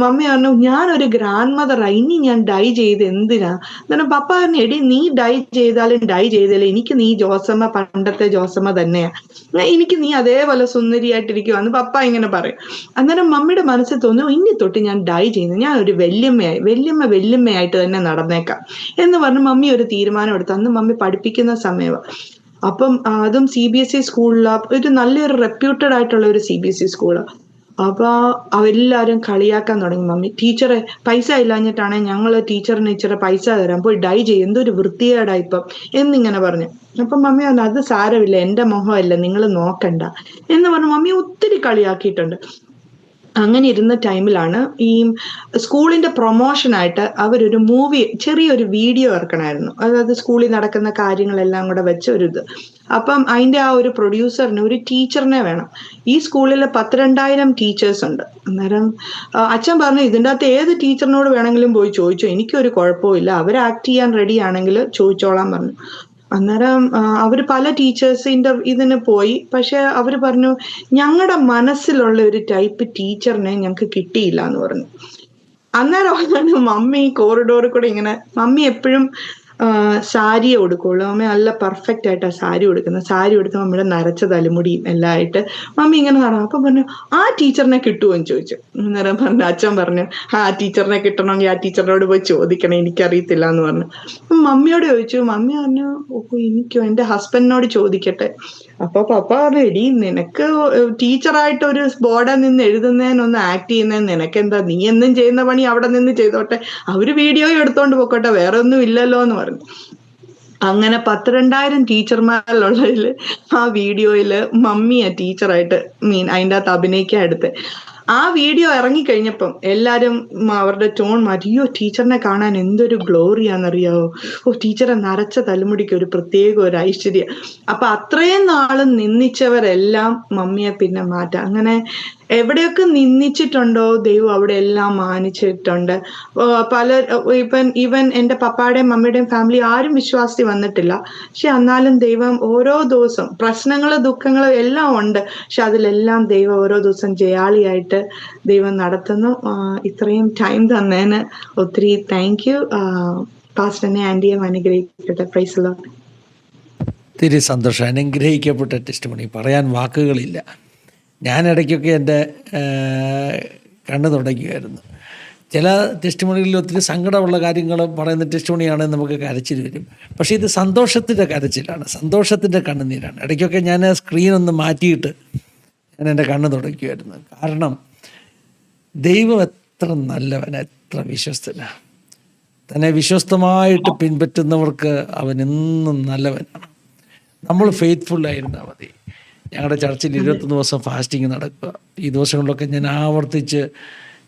മമ്മി പറഞ്ഞു, ഞാനൊരു ഗ്രാൻഡ് മദറാ, ഇനി ഞാൻ ഡൈ ചെയ്ത് എന്തിനാ. എന്നിട്ട് പപ്പ പറഞ്ഞു, എടി നീ ഡൈ ചെയ്താലും ഡൈ ചെയ്താലും എനിക്ക് നീ ജോസമ്മ, പണ്ടത്തെ ജോസമ്മ തന്നെയാ, എനിക്ക് നീ അതേപോലെ സുന്ദരിയായിട്ടിരിക്കുവാന്ന് പപ്പ ഇങ്ങനെ പറയും. അന്നേരം മമ്മിയുടെ മനസ്സിൽ തോന്നുന്നു, ഇനി തൊട്ട് ഞാൻ ഡൈ ചെയ്യുന്നു, ഞാൻ ഒരു വല്യമ്മയായിട്ട് തന്നെ നടന്നേക്കാം എന്ന് പറഞ്ഞ് മമ്മി ഒരു തീരുമാനം എടുത്തു. അന്ന് മമ്മി പഠിപ്പിക്കുന്ന സമയമാണ്. അപ്പം അതും CBSE സ്കൂളിലാണ്, ഒരു നല്ലൊരു റെപ്യൂട്ടഡ് ആയിട്ടുള്ള ഒരു CBSE സ്കൂളാണ്. അപ്പൊ അവരെല്ലാരും കളിയാക്കാൻ തുടങ്ങി. മമ്മി ടീച്ചറെ പൈസ ഇല്ലാഞ്ഞിട്ടാണെ ഞങ്ങൾ ടീച്ചറിന് ഇച്ചിരി പൈസ തരാം, പോയി ഡൈ ചെയ്യും, എന്തൊരു വൃത്തികേടാ ഇപ്പം എന്നിങ്ങനെ പറഞ്ഞു. അപ്പൊ മമ്മി പറഞ്ഞു, അത് സാരമില്ല, എന്റെ മുഖമല്ല, നിങ്ങൾ നോക്കണ്ട എന്ന് പറഞ്ഞു മമ്മി ഒത്തിരി കളിയാക്കിയിട്ടുണ്ട്. അങ്ങനെ ഇരുന്ന ടൈമിലാണ് ഈ സ്കൂളിന്റെ പ്രൊമോഷനായിട്ട് അവരൊരു മൂവി, ചെറിയൊരു വീഡിയോ ഇറക്കണമായിരുന്നു. അതായത് സ്കൂളിൽ നടക്കുന്ന കാര്യങ്ങളെല്ലാം കൂടെ വെച്ച ഒരു ഇത്. അപ്പം അതിന്റെ ആ ഒരു പ്രൊഡ്യൂസറിന് ഒരു ടീച്ചറിനെ വേണം. ഈ സ്കൂളിൽ 12,000 ടീച്ചേഴ്സ് ഉണ്ട്. അന്നേരം അച്ഛൻ പറഞ്ഞു, ഇതിൻ്റെ അകത്ത് ഏത് ടീച്ചറിനോട് വേണമെങ്കിലും പോയി ചോദിച്ചോ, എനിക്കൊരു കുഴപ്പമില്ല, അവർ ആക്ട് ചെയ്യാൻ റെഡി ആണെങ്കിൽ ചോദിച്ചോളാൻ പറഞ്ഞു. അന്നേരം അവർ പല ടീച്ചേഴ്സിന്റെ ഇതിന് പോയി. പക്ഷെ അവർ പറഞ്ഞു, ഞങ്ങളുടെ മനസ്സിലുള്ള ഒരു ടൈപ്പ് ടീച്ചറിനെ ഞങ്ങൾക്ക് കിട്ടിയില്ല എന്ന് പറഞ്ഞു. അന്നേരം മമ്മി കോറിഡോറിൽ കൂടെ ഇങ്ങനെ, മമ്മി എപ്പോഴും സാരിയെ ഉടുക്കുള്ളൂ. മമ്മി നല്ല പെർഫെക്റ്റ് ആയിട്ടാണ് സാരി ഉടുക്കുന്നത്. സാരി ഉടുത്ത് മമ്മിയുടെ നരച്ച തലമുടിയും എല്ലാം ആയിട്ട് മമ്മി ഇങ്ങനെ നടന്നു. അപ്പം പറഞ്ഞു, ആ ടീച്ചറിനെ കിട്ടുമോ എന്ന് ചോദിച്ചു. അന്നേരം പറഞ്ഞു, അച്ഛൻ പറഞ്ഞു, ആ ടീച്ചറിനെ കിട്ടണമെങ്കിൽ ആ ടീച്ചറിനോട് പോയി ചോദിക്കണം, എനിക്കറിയത്തില്ല എന്ന് പറഞ്ഞു. അപ്പം മമ്മിയോട് ചോദിച്ചു. മമ്മി പറഞ്ഞു, ഓ എനിക്കോ, എൻ്റെ ഹസ്ബൻഡിനോട് ചോദിക്കട്ടെ. അപ്പൊ പപ്പ പറഞ്ഞു, എടി നിനക്ക് ടീച്ചറായിട്ട് ഒരു ബോർഡിൽ നിന്ന് എഴുതുന്നതിനൊന്ന് ആക്ട് ചെയ്യുന്നതിന് നിനക്കെന്താ, നീ എന്നും ചെയ്യുന്ന പണി അവിടെ നിന്ന് ചെയ്തോട്ടെ, അവര് വീഡിയോ എടുത്തോണ്ട് പോക്കോട്ടെ, വേറെ ഒന്നും ഇല്ലല്ലോ എന്ന് പറഞ്ഞു. അങ്ങനെ 12,000 ടീച്ചർമാരിലുള്ളതിൽ ആ വീഡിയോയില് മമ്മിയാ ടീച്ചറായിട്ട് അതിൻ്റെ അകത്ത് അഭിനയിക്കാൻ എടുത്ത്. ആ വീഡിയോ ഇറങ്ങിക്കഴിഞ്ഞപ്പം എല്ലാരും അവരുടെ ടോൺ മാറ്റി. അയ്യോ, ടീച്ചറിനെ കാണാൻ എന്തൊരു ഗ്ലോറിയാന്നറിയാവോ, ഓ ടീച്ചറെ നരച്ച തലമുടിക്ക് ഒരു പ്രത്യേക ഒരു ഐശ്വര്യം. അപ്പൊ അത്രയും നാളും നിന്ദിച്ചവരെല്ലാം മമ്മിയെ പിന്നെ മാറ്റാം. അങ്ങനെ എവിടെയൊക്കെ നിന്ദിച്ചിട്ടുണ്ടോ ദൈവം അവിടെ എല്ലാം മാനിച്ചിട്ടുണ്ട്. ഈവൻ എൻ്റെ പപ്പായുടെയും മമ്മിയുടെയും ഫാമിലി ആരും വിശ്വാസി വന്നിട്ടില്ല. പക്ഷെ എന്നാലും ദൈവം ഓരോ ദിവസം പ്രശ്നങ്ങളും ദുഃഖങ്ങളും എല്ലാം ഉണ്ട്, പക്ഷെ അതിലെല്ലാം ദൈവം ഓരോ ദിവസം ജയാളിയായിട്ട് ദൈവം നടത്തുന്നു. ഇത്രയും ടൈം തന്നതിന് ഒത്തിരി താങ്ക് യു. പാസ്റ്ററിനെ ആൻറ്റിയെ അനുഗ്രഹിക്കട്ടെ. Praise the Lord. ഒത്തിരി സന്തോഷം. അനുഗ്രഹിക്കപ്പെട്ട ടെസ്റ്റിമണി, പറയാൻ വാക്കുകളില്ല. ഞാൻ ഇടയ്ക്കൊക്കെ എൻ്റെ കണ്ണ് തുടയ്ക്കുമായിരുന്നു. ചില ടെസ്റ്റിമണികളിൽ ഒത്തിരി സങ്കടമുള്ള കാര്യങ്ങൾ പറയുന്ന ടെസ്റ്റിമണിയാണെങ്കിൽ നമുക്ക് കരച്ചിൽ വരും. പക്ഷേ ഇത് സന്തോഷത്തിൻ്റെ കരച്ചിലാണ്, സന്തോഷത്തിൻ്റെ കണ്ണുനീരാണ്. ഇടയ്ക്കൊക്കെ ഞാൻ സ്ക്രീനൊന്ന് മാറ്റിയിട്ട് ഞാൻ എൻ്റെ കണ്ണ് തുടയ്ക്കുമായിരുന്നു. കാരണം ദൈവം എത്ര നല്ലവനാണ്, എത്ര വിശ്വസ്തനാണ്. തന്നെ വിശ്വസ്തമായിട്ട് പിൻപറ്റുന്നവർക്ക് അവൻ എന്നും നല്ലവനാണ്. നമ്മൾ ഫെയ്ത്ത്ഫുള്ളായിരുന്നാൽ മതി. ഞങ്ങളുടെ ചർച്ചിൽ 21 ദിവസം ഫാസ്റ്റിംഗ് നടക്കുക. ഈ ദിവസങ്ങളിലൊക്കെ ഞാൻ ആവർത്തിച്ച്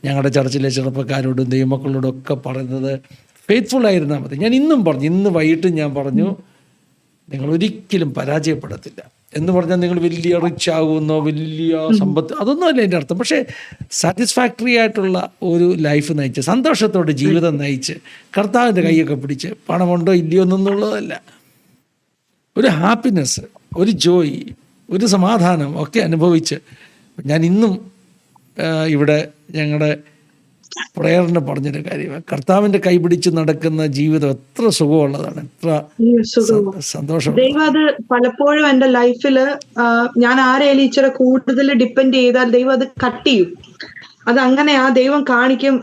ഞങ്ങളുടെ ചർച്ചിലെ ചെറുപ്പക്കാരോടും ദൈവമക്കളോടും ഒക്കെ പറയുന്നത്, ഫെയ്ത്ത്ഫുള്ളായിരുന്നാൽ മതി. ഞാൻ ഇന്നും പറഞ്ഞു, ഇന്ന് വൈകിട്ടും ഞാൻ പറഞ്ഞു, നിങ്ങൾ ഒരിക്കലും പരാജയപ്പെടത്തില്ല എന്ന് പറഞ്ഞാൽ നിങ്ങൾ വലിയ റിച്ച് ആകുമെന്നോ വലിയ സമ്പത്ത്, അതൊന്നുമല്ല എൻ്റെ അർത്ഥം. പക്ഷേ സാറ്റിസ്ഫാക്ടറി ആയിട്ടുള്ള ഒരു ലൈഫ് നയിച്ച്, സന്തോഷത്തോടെ ജീവിതം നയിച്ച്, കർത്താവിൻ്റെ കൈയൊക്കെ പിടിച്ച്, പണമുണ്ടോ ഇല്ലയോ എന്നുള്ളതല്ല, ഒരു ഹാപ്പിനെസ്, ഒരു ജോയ്, ഒരു സമാധാനം ഒക്കെ അനുഭവിച്ച്, ഞാൻ ഇന്നും ഇവിടെ ഞങ്ങളുടെ പ്രേയറിന് പറഞ്ഞൊരു കാര്യമാണ്, കർത്താവിൻ്റെ കൈപിടിച്ച് നടക്കുന്ന ജീവിതം എത്ര സുഖമുള്ളതാണ്, എത്ര സന്തോഷം. ദൈവം അത് പലപ്പോഴും എൻ്റെ ലൈഫിൽ ഞാൻ ആരെയും ഇച്ചിരി കൂടുതൽ ഡിപ്പെൻഡ് ചെയ്താൽ ദൈവം അത് കട്ട് ചെയ്യും. അതങ്ങനെ ആ ദൈവം കാണിക്കും,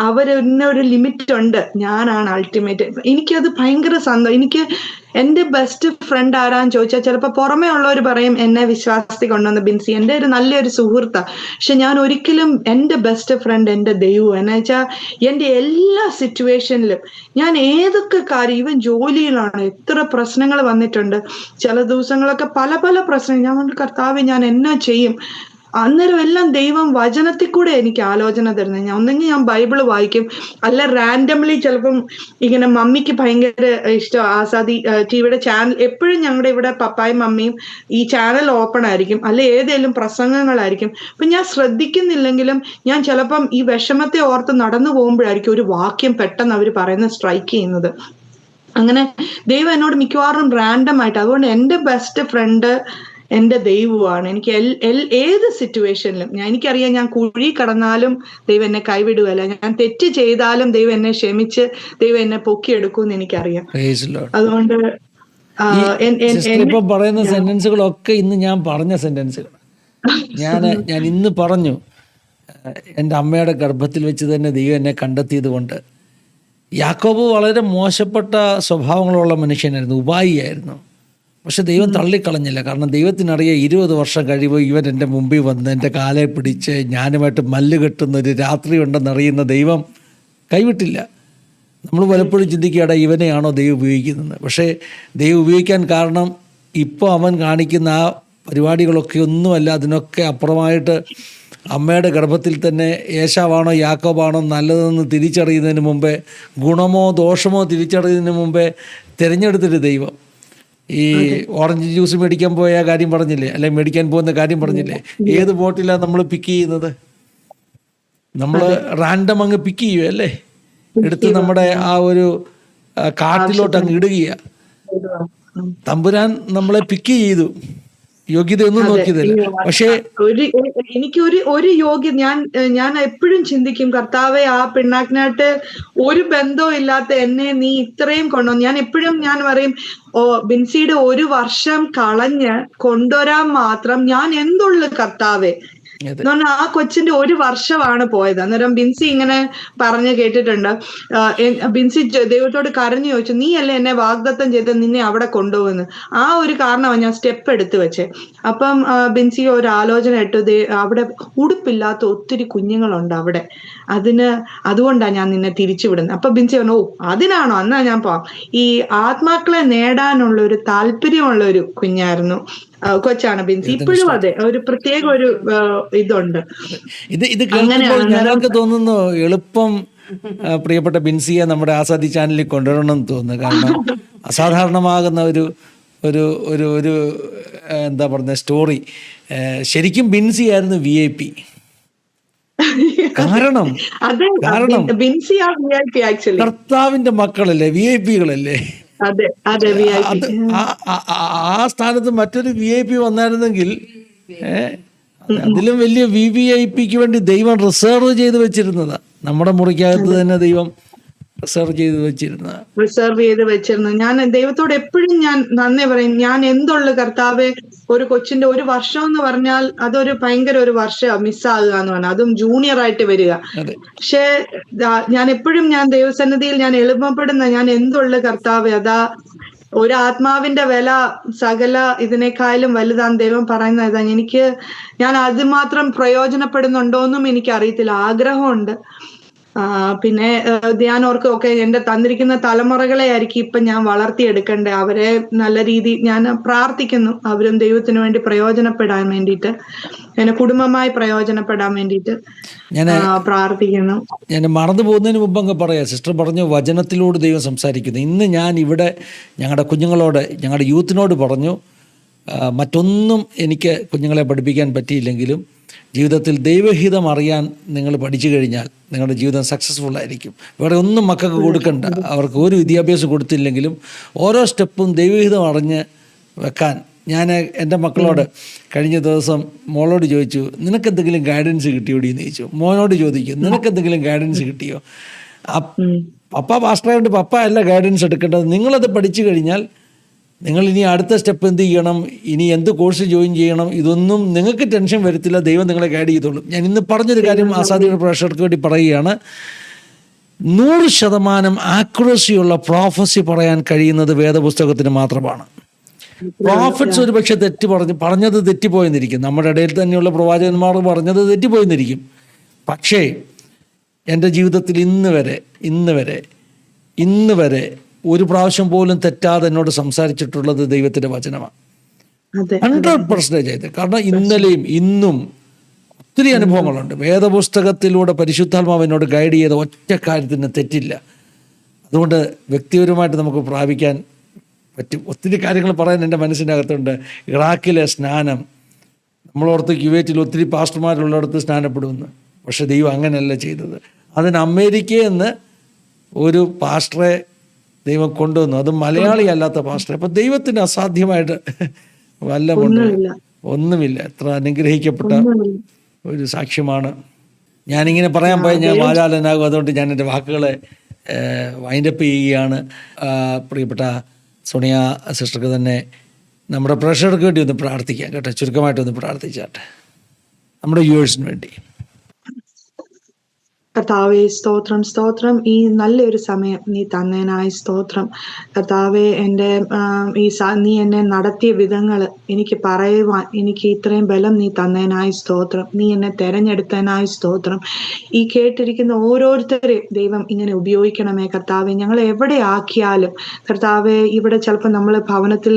അവരെന്നെ ഒരു ലിമിറ്റ് ഉണ്ട്, ഞാനാണ് അൾട്ടിമേറ്റ്. എനിക്കത് ഭയങ്കര എനിക്ക് എൻ്റെ ബെസ്റ്റ് ഫ്രണ്ട് ആരാന്ന് ചോദിച്ചാൽ ചിലപ്പോൾ പുറമേ ഉള്ളവർ പറയും എന്നെ വിശ്വാസത്തിൽ കൊണ്ടുവന്ന ബിൻസി എൻ്റെ ഒരു നല്ലൊരു സുഹൃത്താണ്. പക്ഷെ ഞാൻ ഒരിക്കലും എൻ്റെ ബെസ്റ്റ് ഫ്രണ്ട് എൻ്റെ ദൈവം എന്ന് വെച്ചാൽ എൻ്റെ എല്ലാ സിറ്റുവേഷനിലും ഞാൻ ഏതൊക്കെ കാര്യം, ഈവൻ ജോലിയിലാണ് എത്ര പ്രശ്നങ്ങൾ വന്നിട്ടുണ്ട്, ചില ദിവസങ്ങളൊക്കെ പല പല പ്രശ്നങ്ങൾ, ഞാൻ കർത്താവ് ഞാൻ എന്നാ ചെയ്യും, അന്നേരം എല്ലാം ദൈവം വചനത്തിൽ കൂടെ എനിക്ക് ആലോചന തരുന്നത്. ഒന്നെങ്കിൽ ഞാൻ ബൈബിള് വായിക്കും, അല്ല റാൻഡംലി ചിലപ്പം ഇങ്ങനെ മമ്മിക്ക് ഭയങ്കര ഇഷ്ടം ആസാദി ടിവിയുടെ ചാനൽ, എപ്പോഴും ഞങ്ങളുടെ ഇവിടെ പപ്പായും മമ്മിയും ഈ ചാനൽ ഓപ്പൺ ആയിരിക്കും, അല്ലെ ഏതെങ്കിലും പ്രസംഗങ്ങളായിരിക്കും. അപ്പൊ ഞാൻ ശ്രദ്ധിക്കുന്നില്ലെങ്കിലും ഞാൻ ചിലപ്പം ഈ വിഷമത്തെ ഓർത്ത് നടന്നു പോകുമ്പോഴായിരിക്കും ഒരു വാക്യം പെട്ടെന്ന് അവർ പറയുന്നത് സ്ട്രൈക്ക് ചെയ്യുന്നത്. അങ്ങനെ ദൈവം എന്നോട് മിക്കവാറും റാൻഡം ആയിട്ട്, അതുകൊണ്ട് എൻ്റെ ബെസ്റ്റ് ഫ്രണ്ട് എൻ്റെ ദൈവമാണ്. എനിക്ക് ഏത് സിറ്റുവേഷനിലും എനിക്കറിയാം, ഞാൻ കുഴി കടന്നാലും ദൈവം എന്നെ കൈവിടുകയല്ല, ഞാൻ തെറ്റ് ചെയ്താലും ദൈവം എന്നെ ക്ഷമിച്ച് ദൈവം എന്നെ പൊക്കിയെടുക്കുമെന്ന് എനിക്കറിയാം. അതുകൊണ്ട് ഇപ്പൊ പറയുന്ന സെന്റൻസുകളൊക്കെ ഇന്ന് ഞാൻ പറഞ്ഞ സെന്റൻസുകൾ. ഞാൻ ഇന്ന് പറഞ്ഞു, എൻ്റെ അമ്മയുടെ ഗർഭത്തിൽ വെച്ച് തന്നെ ദൈവം എന്നെ കണ്ടെത്തിയത് കൊണ്ട്. യാക്കോബ് വളരെ മോശപ്പെട്ട സ്വഭാവങ്ങളുള്ള മനുഷ്യനായിരുന്നു, ഉപായിയായിരുന്നു. പക്ഷെ ദൈവം തള്ളിക്കളഞ്ഞില്ല. കാരണം ദൈവത്തിനറിയാം 20 വർഷം കഴിയുമ്പോൾ ഇവൻ എൻ്റെ മുമ്പിൽ വന്ന് എൻ്റെ കാലെ പിടിച്ച് ഞാനുമായിട്ട് മല്ല് കെട്ടുന്നൊരു രാത്രി ഉണ്ടെന്നറിയുന്ന ദൈവം കൈവിട്ടില്ല. നമ്മൾ പലപ്പോഴും ചിന്തിക്കുകയാണ് ഇവനെയാണോ ദൈവം ഉപയോഗിക്കുന്നത്. പക്ഷേ ദൈവം ഉപയോഗിക്കാൻ കാരണം ഇപ്പോൾ അവൻ കാണിക്കുന്ന ആ പരിപാടികളൊക്കെ ഒന്നുമല്ല. അതിനൊക്കെ അപ്പുറമായിട്ട് അമ്മയുടെ ഗർഭത്തിൽ തന്നെ ഏശാവാണോ യാക്കോബാണോ നല്ലതെന്ന് തിരിച്ചറിയുന്നതിന് മുമ്പേ, ഗുണമോ ദോഷമോ തിരിച്ചറിയുന്നതിന് മുമ്പേ തിരഞ്ഞെടുത്തൊരു ദൈവം. ഈ ഓറഞ്ച് ജ്യൂസ് മേടിക്കാൻ പോയ കാര്യം പറഞ്ഞില്ലേ, അല്ലെങ്കിൽ മേടിക്കാൻ പോകുന്ന കാര്യം പറഞ്ഞില്ലേ, ഏത് ബോട്ടിലാണ് നമ്മൾ പിക്ക് ചെയ്യുന്നത്? നമ്മൾ റാൻഡം അങ്ങ് പിക്ക് ചെയ്യുക അല്ലേ, എടുത്ത് നമ്മുടെ ആ ഒരു കാട്ടിലോട്ട് അങ്ങ് ഇടുകയാണ്. തമ്പുരാൻ നമ്മളെ പിക്ക് ചെയ്തു, യോഗ്യതയൊന്നും നോക്കിയതല്ല. പക്ഷേ എനിക്ക് ഒരു യോഗ്യ ഞാൻ എപ്പോഴും ചിന്തിക്കും, കർത്താവെ ആ പിണ്ണാക്കിനായിട്ട് ഒരു ബന്ധവും ഇല്ലാത്ത എന്നെ നീ ഇത്രയും കൊണ്ടുവന്നു. ഞാൻ എപ്പോഴും ഞാൻ പറയും, ബിൻസിയുടെ 1 വർഷം കളഞ്ഞ് കൊണ്ടുവരാൻ മാത്രം ഞാൻ എന്തുള്ളു കർത്താവെ എന്ന് പറഞ്ഞാൽ ആ കൊച്ചിന്റെ 1 വർഷമാണ് പോയത്. അന്നേരം ബിൻസി ഇങ്ങനെ പറഞ്ഞു കേട്ടിട്ടുണ്ട്, ബിൻസി ദൈവത്തോട് കരഞ്ഞു ചോദിച്ചു, നീ അല്ലേ എന്നെ വാഗ്ദത്തം ചെയ്ത് നിന്നെ അവിടെ കൊണ്ടുപോകുന്നു. ആ ഒരു കാരണമാണ് ഞാൻ സ്റ്റെപ്പ് എടുത്തു വെച്ചേ. അപ്പം ബിൻസി ഒരു ആലോചന ഇട്ടു, അവിടെ ഉടുപ്പില്ലാത്ത ഒത്തിരി കുഞ്ഞുങ്ങളുണ്ട് അവിടെ, അതുകൊണ്ടാണ് ഞാൻ നിന്നെ തിരിച്ചുവിടുന്നത്. അപ്പൊ ബിൻസി പറഞ്ഞു, അതിനാണോ, എന്നാ ഞാൻ പോവാം. ഈ ആത്മാക്കളെ നേടാനുള്ള ഒരു താല്പര്യമുള്ള ഒരു കുഞ്ഞായിരുന്നു, കൊച്ചാണ് ബിൻസി. ഇപ്പോഴും അതെ, ഒരു പ്രത്യേക ഒരു ഇതുണ്ട്. ഇത് കേൾക്കുമ്പോൾ ഞങ്ങൾക്ക് തോന്നുന്നു എളുപ്പം പ്രിയപ്പെട്ട ബിൻസിയെ നമ്മുടെ ആസാദി ചാനലിൽ കൊണ്ടുവരണമെന്ന് തോന്നുന്നു. കാരണം അസാധാരണമാകുന്ന ഒരു ഒരു ഒരു ഒരു എന്താ പറയുക സ്റ്റോറി. ശരിക്കും ബിൻസി ആയിരുന്നു VIP. കാരണം കർത്താവിന്റെ മക്കളല്ലേ, VIP-കളല്ലേ. ആ സ്ഥാനത്ത് മറ്റൊരു VIP വന്നായിരുന്നെങ്കിൽ അതിലും വലിയ VVIPക്ക് വേണ്ടി ദൈവം റിസർവ് ചെയ്ത് വെച്ചിരുന്നതാ. നമ്മുടെ മുറിക്കകത്ത് തന്നെ ദൈവം റിസർവ് ചെയ്ത് വെച്ചിരുന്നു. ഞാൻ ദൈവത്തോട് എപ്പോഴും ഞാൻ നന്ദി പറയും. ഞാൻ എന്തുള്ളു കർത്താവെ, ഒരു കൊച്ചിന്റെ 1 വർഷം എന്ന് പറഞ്ഞാൽ അതൊരു ഭയങ്കര ഒരു വർഷം മിസ്സാകുക എന്ന് പറഞ്ഞാൽ, അതും ജൂനിയർ ആയിട്ട് വരിക. പക്ഷെ ഞാൻ എപ്പോഴും ഞാൻ ദൈവസന്നിധിയിൽ ഞാൻ എളുപ്പപ്പെടുന്ന, ഞാൻ എന്തുള്ളു കർത്താവെ, അതാ ഒരു ആത്മാവിന്റെ വില സകല ഇതിനേക്കാളും വലുതാന്ന് ദൈവം പറയുന്നത്. ഞാൻ അതുമാത്രം പ്രയോജനപ്പെടുന്നുണ്ടോന്നും എനിക്ക് അറിയത്തില്ല. ആഗ്രഹമുണ്ട്. പിന്നെ ഞാൻ ഓർക്കും, ഒക്കെ എന്റെ തന്നിരിക്കുന്ന തലമുറകളെ ആയിരിക്കും ഇപ്പൊ ഞാൻ വളർത്തിയെടുക്കണ്ടേ. അവരെ നല്ല രീതിയിൽ ഞാൻ പ്രാർത്ഥിക്കുന്നു, അവരും ദൈവത്തിന് വേണ്ടി പ്രയോജനപ്പെടാൻ വേണ്ടിയിട്ട്, എന്നെ കുടുംബമായി പ്രയോജനപ്പെടാൻ വേണ്ടിയിട്ട് പ്രാർത്ഥിക്കുന്നു. ഞാൻ മറന്നു പോകുന്നതിന് മുമ്പ് അങ്ങ് പറയാം, സിസ്റ്റർ പറഞ്ഞു വചനത്തിലൂടെ ദൈവം സംസാരിക്കുന്നു. ഇന്ന് ഞാൻ ഇവിടെ ഞങ്ങളുടെ കുഞ്ഞുങ്ങളോട്, ഞങ്ങളുടെ യൂത്തിനോട് പറഞ്ഞു, മറ്റൊന്നും എനിക്ക് കുഞ്ഞുങ്ങളെ പഠിപ്പിക്കാൻ പറ്റിയില്ലെങ്കിലും ജീവിതത്തിൽ ദൈവഹിതം അറിയാൻ നിങ്ങൾ പഠിച്ചു കഴിഞ്ഞാൽ നിങ്ങളുടെ ജീവിതം സക്സസ്ഫുൾ ആയിരിക്കും. വേറെ ഒന്നും മക്കൾക്ക് കൊടുക്കണ്ട, അവർക്ക് ഒരു വിദ്യാഭ്യാസം കൊടുത്തില്ലെങ്കിലും ഓരോ സ്റ്റെപ്പും ദൈവഹിതം അറിഞ്ഞ് വെക്കാൻ. ഞാൻ എൻ്റെ മക്കളോട് കഴിഞ്ഞ ദിവസം മോളോട് ചോദിച്ചു, നിനക്കെന്തെങ്കിലും ഗൈഡൻസ് കിട്ടിയോടി എന്ന് ചോദിച്ചു. മോനോട് ചോദിക്കും, നിനക്കെന്തെങ്കിലും ഗൈഡൻസ് കിട്ടിയോ? പപ്പ പാസ്റ്ററായതുകൊണ്ട് പപ്പ അല്ല ഗൈഡൻസ് എടുക്കേണ്ടത്. നിങ്ങളത് പഠിച്ചു കഴിഞ്ഞാൽ നിങ്ങൾ ഇനി അടുത്ത സ്റ്റെപ്പ് എന്ത് ചെയ്യണം, ഇനി എന്ത് കോഴ്സ് ജോയിൻ ചെയ്യണം, ഇതൊന്നും നിങ്ങൾക്ക് ടെൻഷൻ വരത്തില്ല. ദൈവം നിങ്ങളെ ഗൈഡ് ചെയ്തോളും. ഞാൻ ഇന്ന് പറഞ്ഞൊരു കാര്യം ആസാദിയുടെ പ്രേക്ഷകർക്ക് വേണ്ടി പറയുകയാണ്. 100% ആക്യുറസിയുള്ള പ്രോഫസി പറയാൻ കഴിയുന്നത് വേദപുസ്തകത്തിന് മാത്രമാണ്. പ്രോഫറ്റ്സ് ഒരു പക്ഷെ പറഞ്ഞത് തെറ്റിപ്പോയെന്നിരിക്കും, നമ്മുടെ ഇടയിൽ തന്നെയുള്ള പ്രവാചകന്മാർ പറഞ്ഞത് തെറ്റിപ്പോയെന്നിരിക്കും. പക്ഷേ എൻ്റെ ജീവിതത്തിൽ ഇന്ന് വരെ ഒരു പ്രാവശ്യം പോലും തെറ്റാതെ എന്നോട് സംസാരിച്ചിട്ടുള്ളത് ദൈവത്തിൻ്റെ വചനമാണ്. 100% കാരണം ഇന്നലെയും ഇന്നും ഒത്തിരി അനുഭവങ്ങളുണ്ട്. വേദപുസ്തകത്തിലൂടെ പരിശുദ്ധാത്മാവ് എന്നോട് ഗൈഡ് ചെയ്ത ഒറ്റ കാര്യത്തിന് തെറ്റില്ല. അതുകൊണ്ട് വ്യക്തിപരമായിട്ട് നമുക്ക് പ്രാപിക്കാൻ പറ്റും. ഒത്തിരി കാര്യങ്ങൾ പറയാൻ എൻ്റെ മനസ്സിൻ്റെ അകത്തുണ്ട്. ഇറാഖിലെ സ്നാനം, നമ്മളോർത്ത് ക്യുവൈറ്റിൽ ഒത്തിരി പാസ്റ്റർമാരുള്ളിടത്ത് സ്നാനപ്പെടുമെന്ന്. പക്ഷെ ദൈവം അങ്ങനെയല്ല ചെയ്തത്. അതിന് അമേരിക്കയിൽ നിന്ന് ഒരു പാസ്റ്ററെ ദൈവം കൊണ്ടുവന്നു, അതും മലയാളി അല്ലാത്ത പാസ്റ്ററെ. അപ്പം ദൈവത്തിന് അസാധ്യമായിട്ട് വല്ലതുണ്ട്? ഒന്നുമില്ല. എത്ര അനുഗ്രഹിക്കപ്പെട്ട ഒരു സാക്ഷ്യമാണ്. ഞാനിങ്ങനെ പറയാൻ പോയി ഞാൻ വാചാലനാകും. അതുകൊണ്ട് ഞാൻ എൻ്റെ വാക്കുകളെ വൈൻഡപ്പ് ചെയ്യുകയാണ്. പ്രിയപ്പെട്ട സോണിയ സിസ്റ്റർക്ക് തന്നെ നമ്മുടെ പ്രേക്ഷകർക്ക് വേണ്ടി ഒന്ന് പ്രാർത്ഥിക്കാം കേട്ടോ. ചുരുക്കമായിട്ടൊന്ന് പ്രാർത്ഥിച്ചാട്ടെ നമ്മുടെ വ്യൂവേഴ്സിന് വേണ്ടി. കർത്താവെ സ്തോത്രം, സ്തോത്രം. ഈ നല്ലൊരു സമയം നീ തന്നതിനായി സ്തോത്രം. കർത്താവെ എൻ്റെ നീ എന്നെ നടത്തിയ വിധങ്ങൾ എനിക്ക് പറയുവാൻ എനിക്ക് ഇത്രയും ബലം നീ തന്നതിനായി സ്തോത്രം. നീ എന്നെ തെരഞ്ഞെടുത്തതിനായി സ്തോത്രം. ഈ കേട്ടിരിക്കുന്ന ഓരോരുത്തരെയും ദൈവം ഇങ്ങനെ ഉപയോഗിക്കണമേ കർത്താവെ. ഞങ്ങൾ എവിടെ ആക്കിയാലും കർത്താവെ, ഇവിടെ ചിലപ്പോൾ നമ്മൾ ഭവനത്തിൽ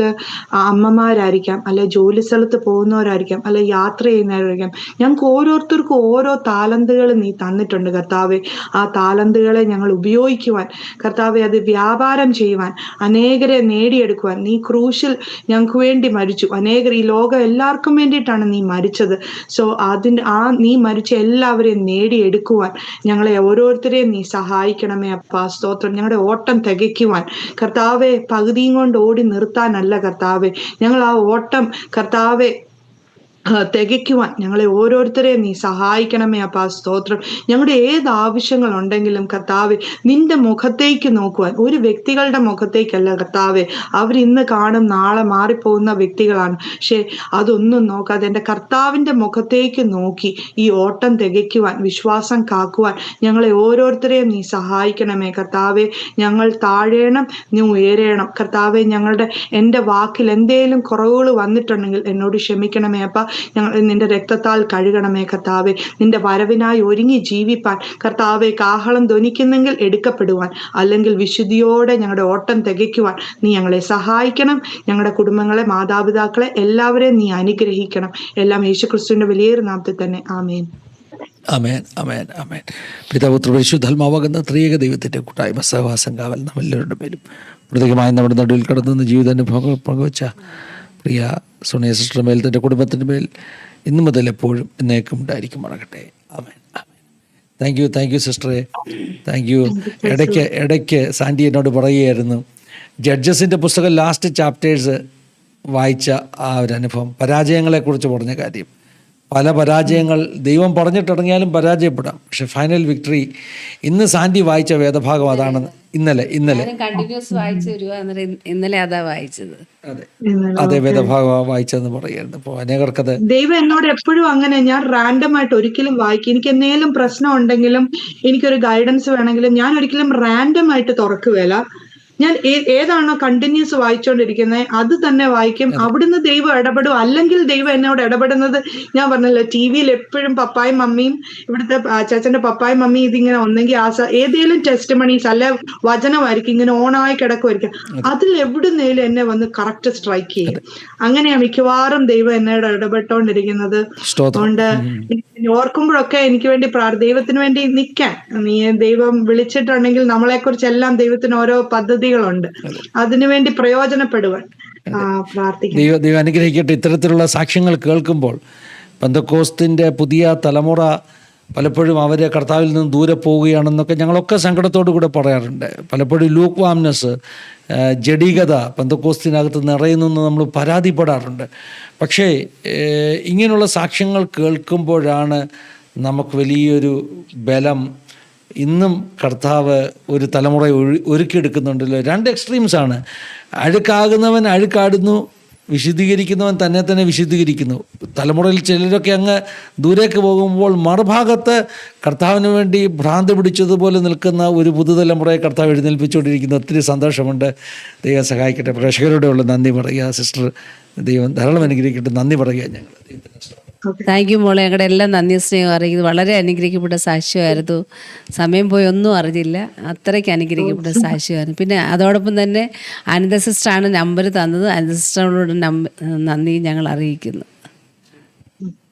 അമ്മമാരായിരിക്കാം, അല്ലെ ജോലി സ്ഥലത്ത് പോകുന്നവരായിരിക്കാം, അല്ലെ യാത്ര ചെയ്യുന്നവരായിരിക്കാം. ഞങ്ങൾക്ക് ഓരോരുത്തർക്കും ഓരോ താലന്തുകൾ നീ തന്നിട്ടുണ്ട് കർത്താവെ. ആ താലന്തുകളെ ഞങ്ങൾ ഉപയോഗിക്കുവാൻ കർത്താവെ, അത് വ്യാപാരം ചെയ്യുവാൻ, അനേകരെ നേടിയെടുക്കുവാൻ. നീ ക്രൂശിൽ ഞങ്ങൾക്ക് വേണ്ടി മരിച്ചു. അനേകർ, ഈ ലോകം എല്ലാവർക്കും വേണ്ടിയിട്ടാണ് നീ മരിച്ചത്. സോ നീ മരിച്ച എല്ലാവരെയും നേടിയെടുക്കുവാൻ ഞങ്ങളെ ഓരോരുത്തരെയും നീ സഹായിക്കണമേ അപ്പാ. സ്തോത്രം. ഞങ്ങളുടെ ഓട്ടം തികയ്ക്കുവാൻ കർത്താവെ, പകുതിയും കൊണ്ട് ഓടി നിർത്താനല്ല കർത്താവെ, ഞങ്ങൾ ആ ഓട്ടം കർത്താവെ തികയ്ക്കുവാൻ ഞങ്ങളെ ഓരോരുത്തരെയും നീ സഹായിക്കണമേ അപ്പാ. സ്തോത്രം. ഞങ്ങളുടെ ഏത് ആവശ്യങ്ങളുണ്ടെങ്കിലും കർത്താവെ, നിന്റെ മുഖത്തേക്ക് നോക്കുവാൻ, ഒരു വ്യക്തികളുടെ മുഖത്തേക്കല്ല കർത്താവെ. അവരിന്ന് കാണും നാളെ മാറിപ്പോകുന്ന വ്യക്തികളാണ്. പക്ഷേ അതൊന്നും നോക്കാതെ എൻ്റെ കർത്താവിൻ്റെ മുഖത്തേക്ക് നോക്കി ഈ ഓട്ടം തികയ്ക്കുവാൻ, വിശ്വാസം കാക്കുവാൻ ഞങ്ങളെ ഓരോരുത്തരെയും നീ സഹായിക്കണമേ കർത്താവെ. ഞങ്ങൾ താഴേണം, നീ ഉയരേണം കർത്താവെ. എൻ്റെ വാക്കിൽ എന്തേലും കുറവുകൾ വന്നിട്ടുണ്ടെങ്കിൽ എന്നോട് ക്ഷമിക്കണമേ അപ്പ. ഞങ്ങൾ നിന്റെ രക്തത്താൽ കഴുകണമേ കർത്താവെ. നിന്റെ വരവിനായി ഒരുങ്ങി ജീവിപ്പാൻ കർത്താവെ, കാഹളം ധ്വനിക്കുന്നെങ്കിൽ എടുക്കപ്പെടുവാൻ, അല്ലെങ്കിൽ വിശുദ്ധിയോടെ ഞങ്ങളുടെ ഓട്ടം തികയ്ക്കുവാൻ നീ ഞങ്ങളെ സഹായിക്കണം. ഞങ്ങളുടെ കുടുംബങ്ങളെ, മാതാപിതാക്കളെ എല്ലാവരെയും നീ അനുഗ്രഹിക്കണം. എല്ലാം യേശുക്രിസ്തുവിന്റെ വലിയൊരു നാമത്തിൽ തന്നെ. ആമേൻ. ആമേൻ, ആമേൻ, ആമേൻ. പിതാപുത്ര പരിശുദ്ധാത്മാവാകുന്ന ത്രിയേക ദൈവത്തിൻ്റെ കൂട്ടായ്മ, സഹവാസം, കാവൽ നമ്മളെല്ലാവരുടെ മേലും പ്രത്യേകമായി നമ്മുടെ നടുവിൽ കടന്നുവന്ന ജീവിതാനുഭവങ്ങൾ പങ്കുവച്ച പ്രിയ സോണിയ സിസ്റ്റർ മേൽ, തൻ്റെ കുടുംബത്തിൻ്റെ മേൽ ഇന്നു മുതൽ എപ്പോഴും എന്നേക്കും ഉണ്ടായിരിക്കുമാറാകട്ടെ. ആമേൻ, ആമേൻ. താങ്ക് യു സിസ്റ്ററെ, താങ്ക് യു. ഇടയ്ക്ക് സാൻഡി എന്നോട് പറയുകയായിരുന്നു, ജഡ്ജസിൻ്റെ പുസ്തകം ലാസ്റ്റ് ചാപ്റ്റേഴ്സ് വായിച്ച ആ ഒരു അനുഭവം, പരാജയങ്ങളെക്കുറിച്ച് പറഞ്ഞ കാര്യം. പല പരാജയങ്ങൾ ദൈവം പറഞ്ഞിട്ടിറങ്ങിയാലും പരാജയപ്പെടാം, പക്ഷെ ഫൈനൽ വിക്ടറി. ഇന്ന് സാൻഡി വായിച്ച വേദഭാഗം അതാണെന്ന് ഇന്നലെ കണ്ടിന്യൂസ് വായിച്ചു വരുക. ഇന്നലെ അതാ വായിച്ചത്. അതെ വേദഭാഗം വായിച്ചതെന്ന് പറയായിരുന്നു. അപ്പോൾ അനേകർക്കത് ദൈവം എന്നോട് എപ്പോഴും അങ്ങനെ, ഞാൻ റാൻഡം ആയിട്ട് ഒരിക്കലും വായിക്കും. എനിക്ക് എന്തെങ്കിലും പ്രശ്നം ഉണ്ടെങ്കിലും എനിക്കൊരു ഗൈഡൻസ് വേണമെങ്കിലും ഞാൻ ഒരിക്കലും റാൻഡം ആയിട്ട് തുറക്കുകയില്ല. ഞാൻ ഏതാണോ കണ്ടിന്യൂസ് വായിച്ചുകൊണ്ടിരിക്കുന്നത് അത് തന്നെ വായിക്കും. അവിടുന്ന് ദൈവം ഇടപെടും, അല്ലെങ്കിൽ ദൈവം എന്നോട് ഇടപെടുന്നത് ഞാൻ പറഞ്ഞല്ലോ, ടി വിയിൽ എപ്പോഴും പപ്പായും മമ്മിയും, ഇവിടുത്തെ ചേച്ചന്റെ പപ്പായും മമ്മിയും ഇതിങ്ങനെ ഒന്നെങ്കിൽ ഏതെങ്കിലും ടെസ്റ്റ് മണീസ് അല്ലെ വചനമായിരിക്കും ഇങ്ങനെ ഓണായി കിടക്കുമായിരിക്കും. അതിൽ എവിടുന്നേലും എന്നെ വന്ന് കറക്റ്റ് സ്ട്രൈക്ക് ചെയ്യും. അങ്ങനെയാണ് മിക്കവാറും ദൈവം എന്നോട് ഇടപെട്ടോണ്ടിരിക്കുന്നത്. അതുകൊണ്ട് ഓർക്കുമ്പോഴൊക്കെ എനിക്ക് വേണ്ടി ദൈവത്തിന് വേണ്ടി നിൽക്കാൻ, നീ ദൈവം വിളിച്ചിട്ടുണ്ടെങ്കിൽ നമ്മളെക്കുറിച്ച് എല്ലാം ദൈവത്തിന് ഓരോ പദ്ധതികളുണ്ട്, അതിനുവേണ്ടി പ്രയോജനപ്പെടുവാൻ പ്രാർത്ഥിക്കുന്നു. ദൈവം അനുഗ്രഹിക്കട്ടെ. ഇത്തരത്തിലുള്ള സാക്ഷ്യങ്ങൾ കേൾക്കുമ്പോൾ പെന്തക്കോസ്തിൻ്റെ പുതിയ തലമുറ പലപ്പോഴും അവരെ കർത്താവിൽ നിന്ന് ദൂരെ പോവുകയാണെന്നൊക്കെ ഞങ്ങളൊക്കെ സങ്കടത്തോടു കൂടെ പറയാറുണ്ട്. പലപ്പോഴും ലൂക്ക് വാംനെസ്, ജഡികത പെന്തക്കോസ്തിനകത്ത് നിറയുന്നെന്ന് നമ്മൾ പരാതിപ്പെടാറുണ്ട്. പക്ഷേ ഇങ്ങനെയുള്ള സാക്ഷ്യങ്ങൾ കേൾക്കുമ്പോഴാണ് നമുക്ക് വലിയൊരു ബലം. ഇന്നും കർത്താവ് ഒരു തലമുറയെ ഒരുക്കിയെടുക്കുന്നുണ്ടല്ലോ. രണ്ട് എക്സ്ട്രീംസാണ്. അഴുക്കാകുന്നവൻ അഴുക്കാടുന്നു, വിശുദ്ധീകരിക്കുന്നവൻ തന്നെ വിശുദ്ധീകരിക്കുന്നു. തലമുറയിൽ ചിലരൊക്കെ അങ്ങ് ദൂരേക്ക് പോകുമ്പോൾ മറുഭാഗത്ത് കർത്താവിന് വേണ്ടി ഭ്രാന്ത് പിടിച്ചതുപോലെ നിൽക്കുന്ന ഒരു പുതുതലമുറയെ കർത്താവ് എഴുന്നേൽപ്പിച്ചുകൊണ്ടിരിക്കുന്ന ഒത്തിരി സന്തോഷമുണ്ട്. ദൈവം സഹായിക്കട്ടെ. പ്രേക്ഷകരോടുള്ള നന്ദി പറയുക. സിസ്റ്റർ ദൈവം ധാരാളം അനുഗ്രഹിക്കട്ടെ. നന്ദി പറയുക. ഞങ്ങൾ താങ്ക് യു മോളെ. ഞങ്ങളുടെ എല്ലാം നന്ദി സ്നേഹം അറിയിക്കുന്നത് വളരെ അനുഗ്രഹിക്കപ്പെട്ട സാക്ഷ്യമായിരുന്നു. സമയം പോയി ഒന്നും അറിഞ്ഞില്ല, അത്രയ്ക്ക് അനുഗ്രഹിക്കപ്പെട്ട സാക്ഷ്യമായിരുന്നു. പിന്നെ അതോടൊപ്പം തന്നെ അനിത സിസ്റ്ററാണ് നമ്പർ തന്നത്. അനിത സിസ്റ്ററിനോട് നന്ദി ഞങ്ങൾ അറിയിക്കുന്നു.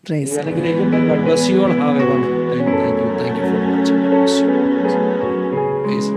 Price. God bless you all. Have a wonderful time. Thank you for watching. God bless you. Praise.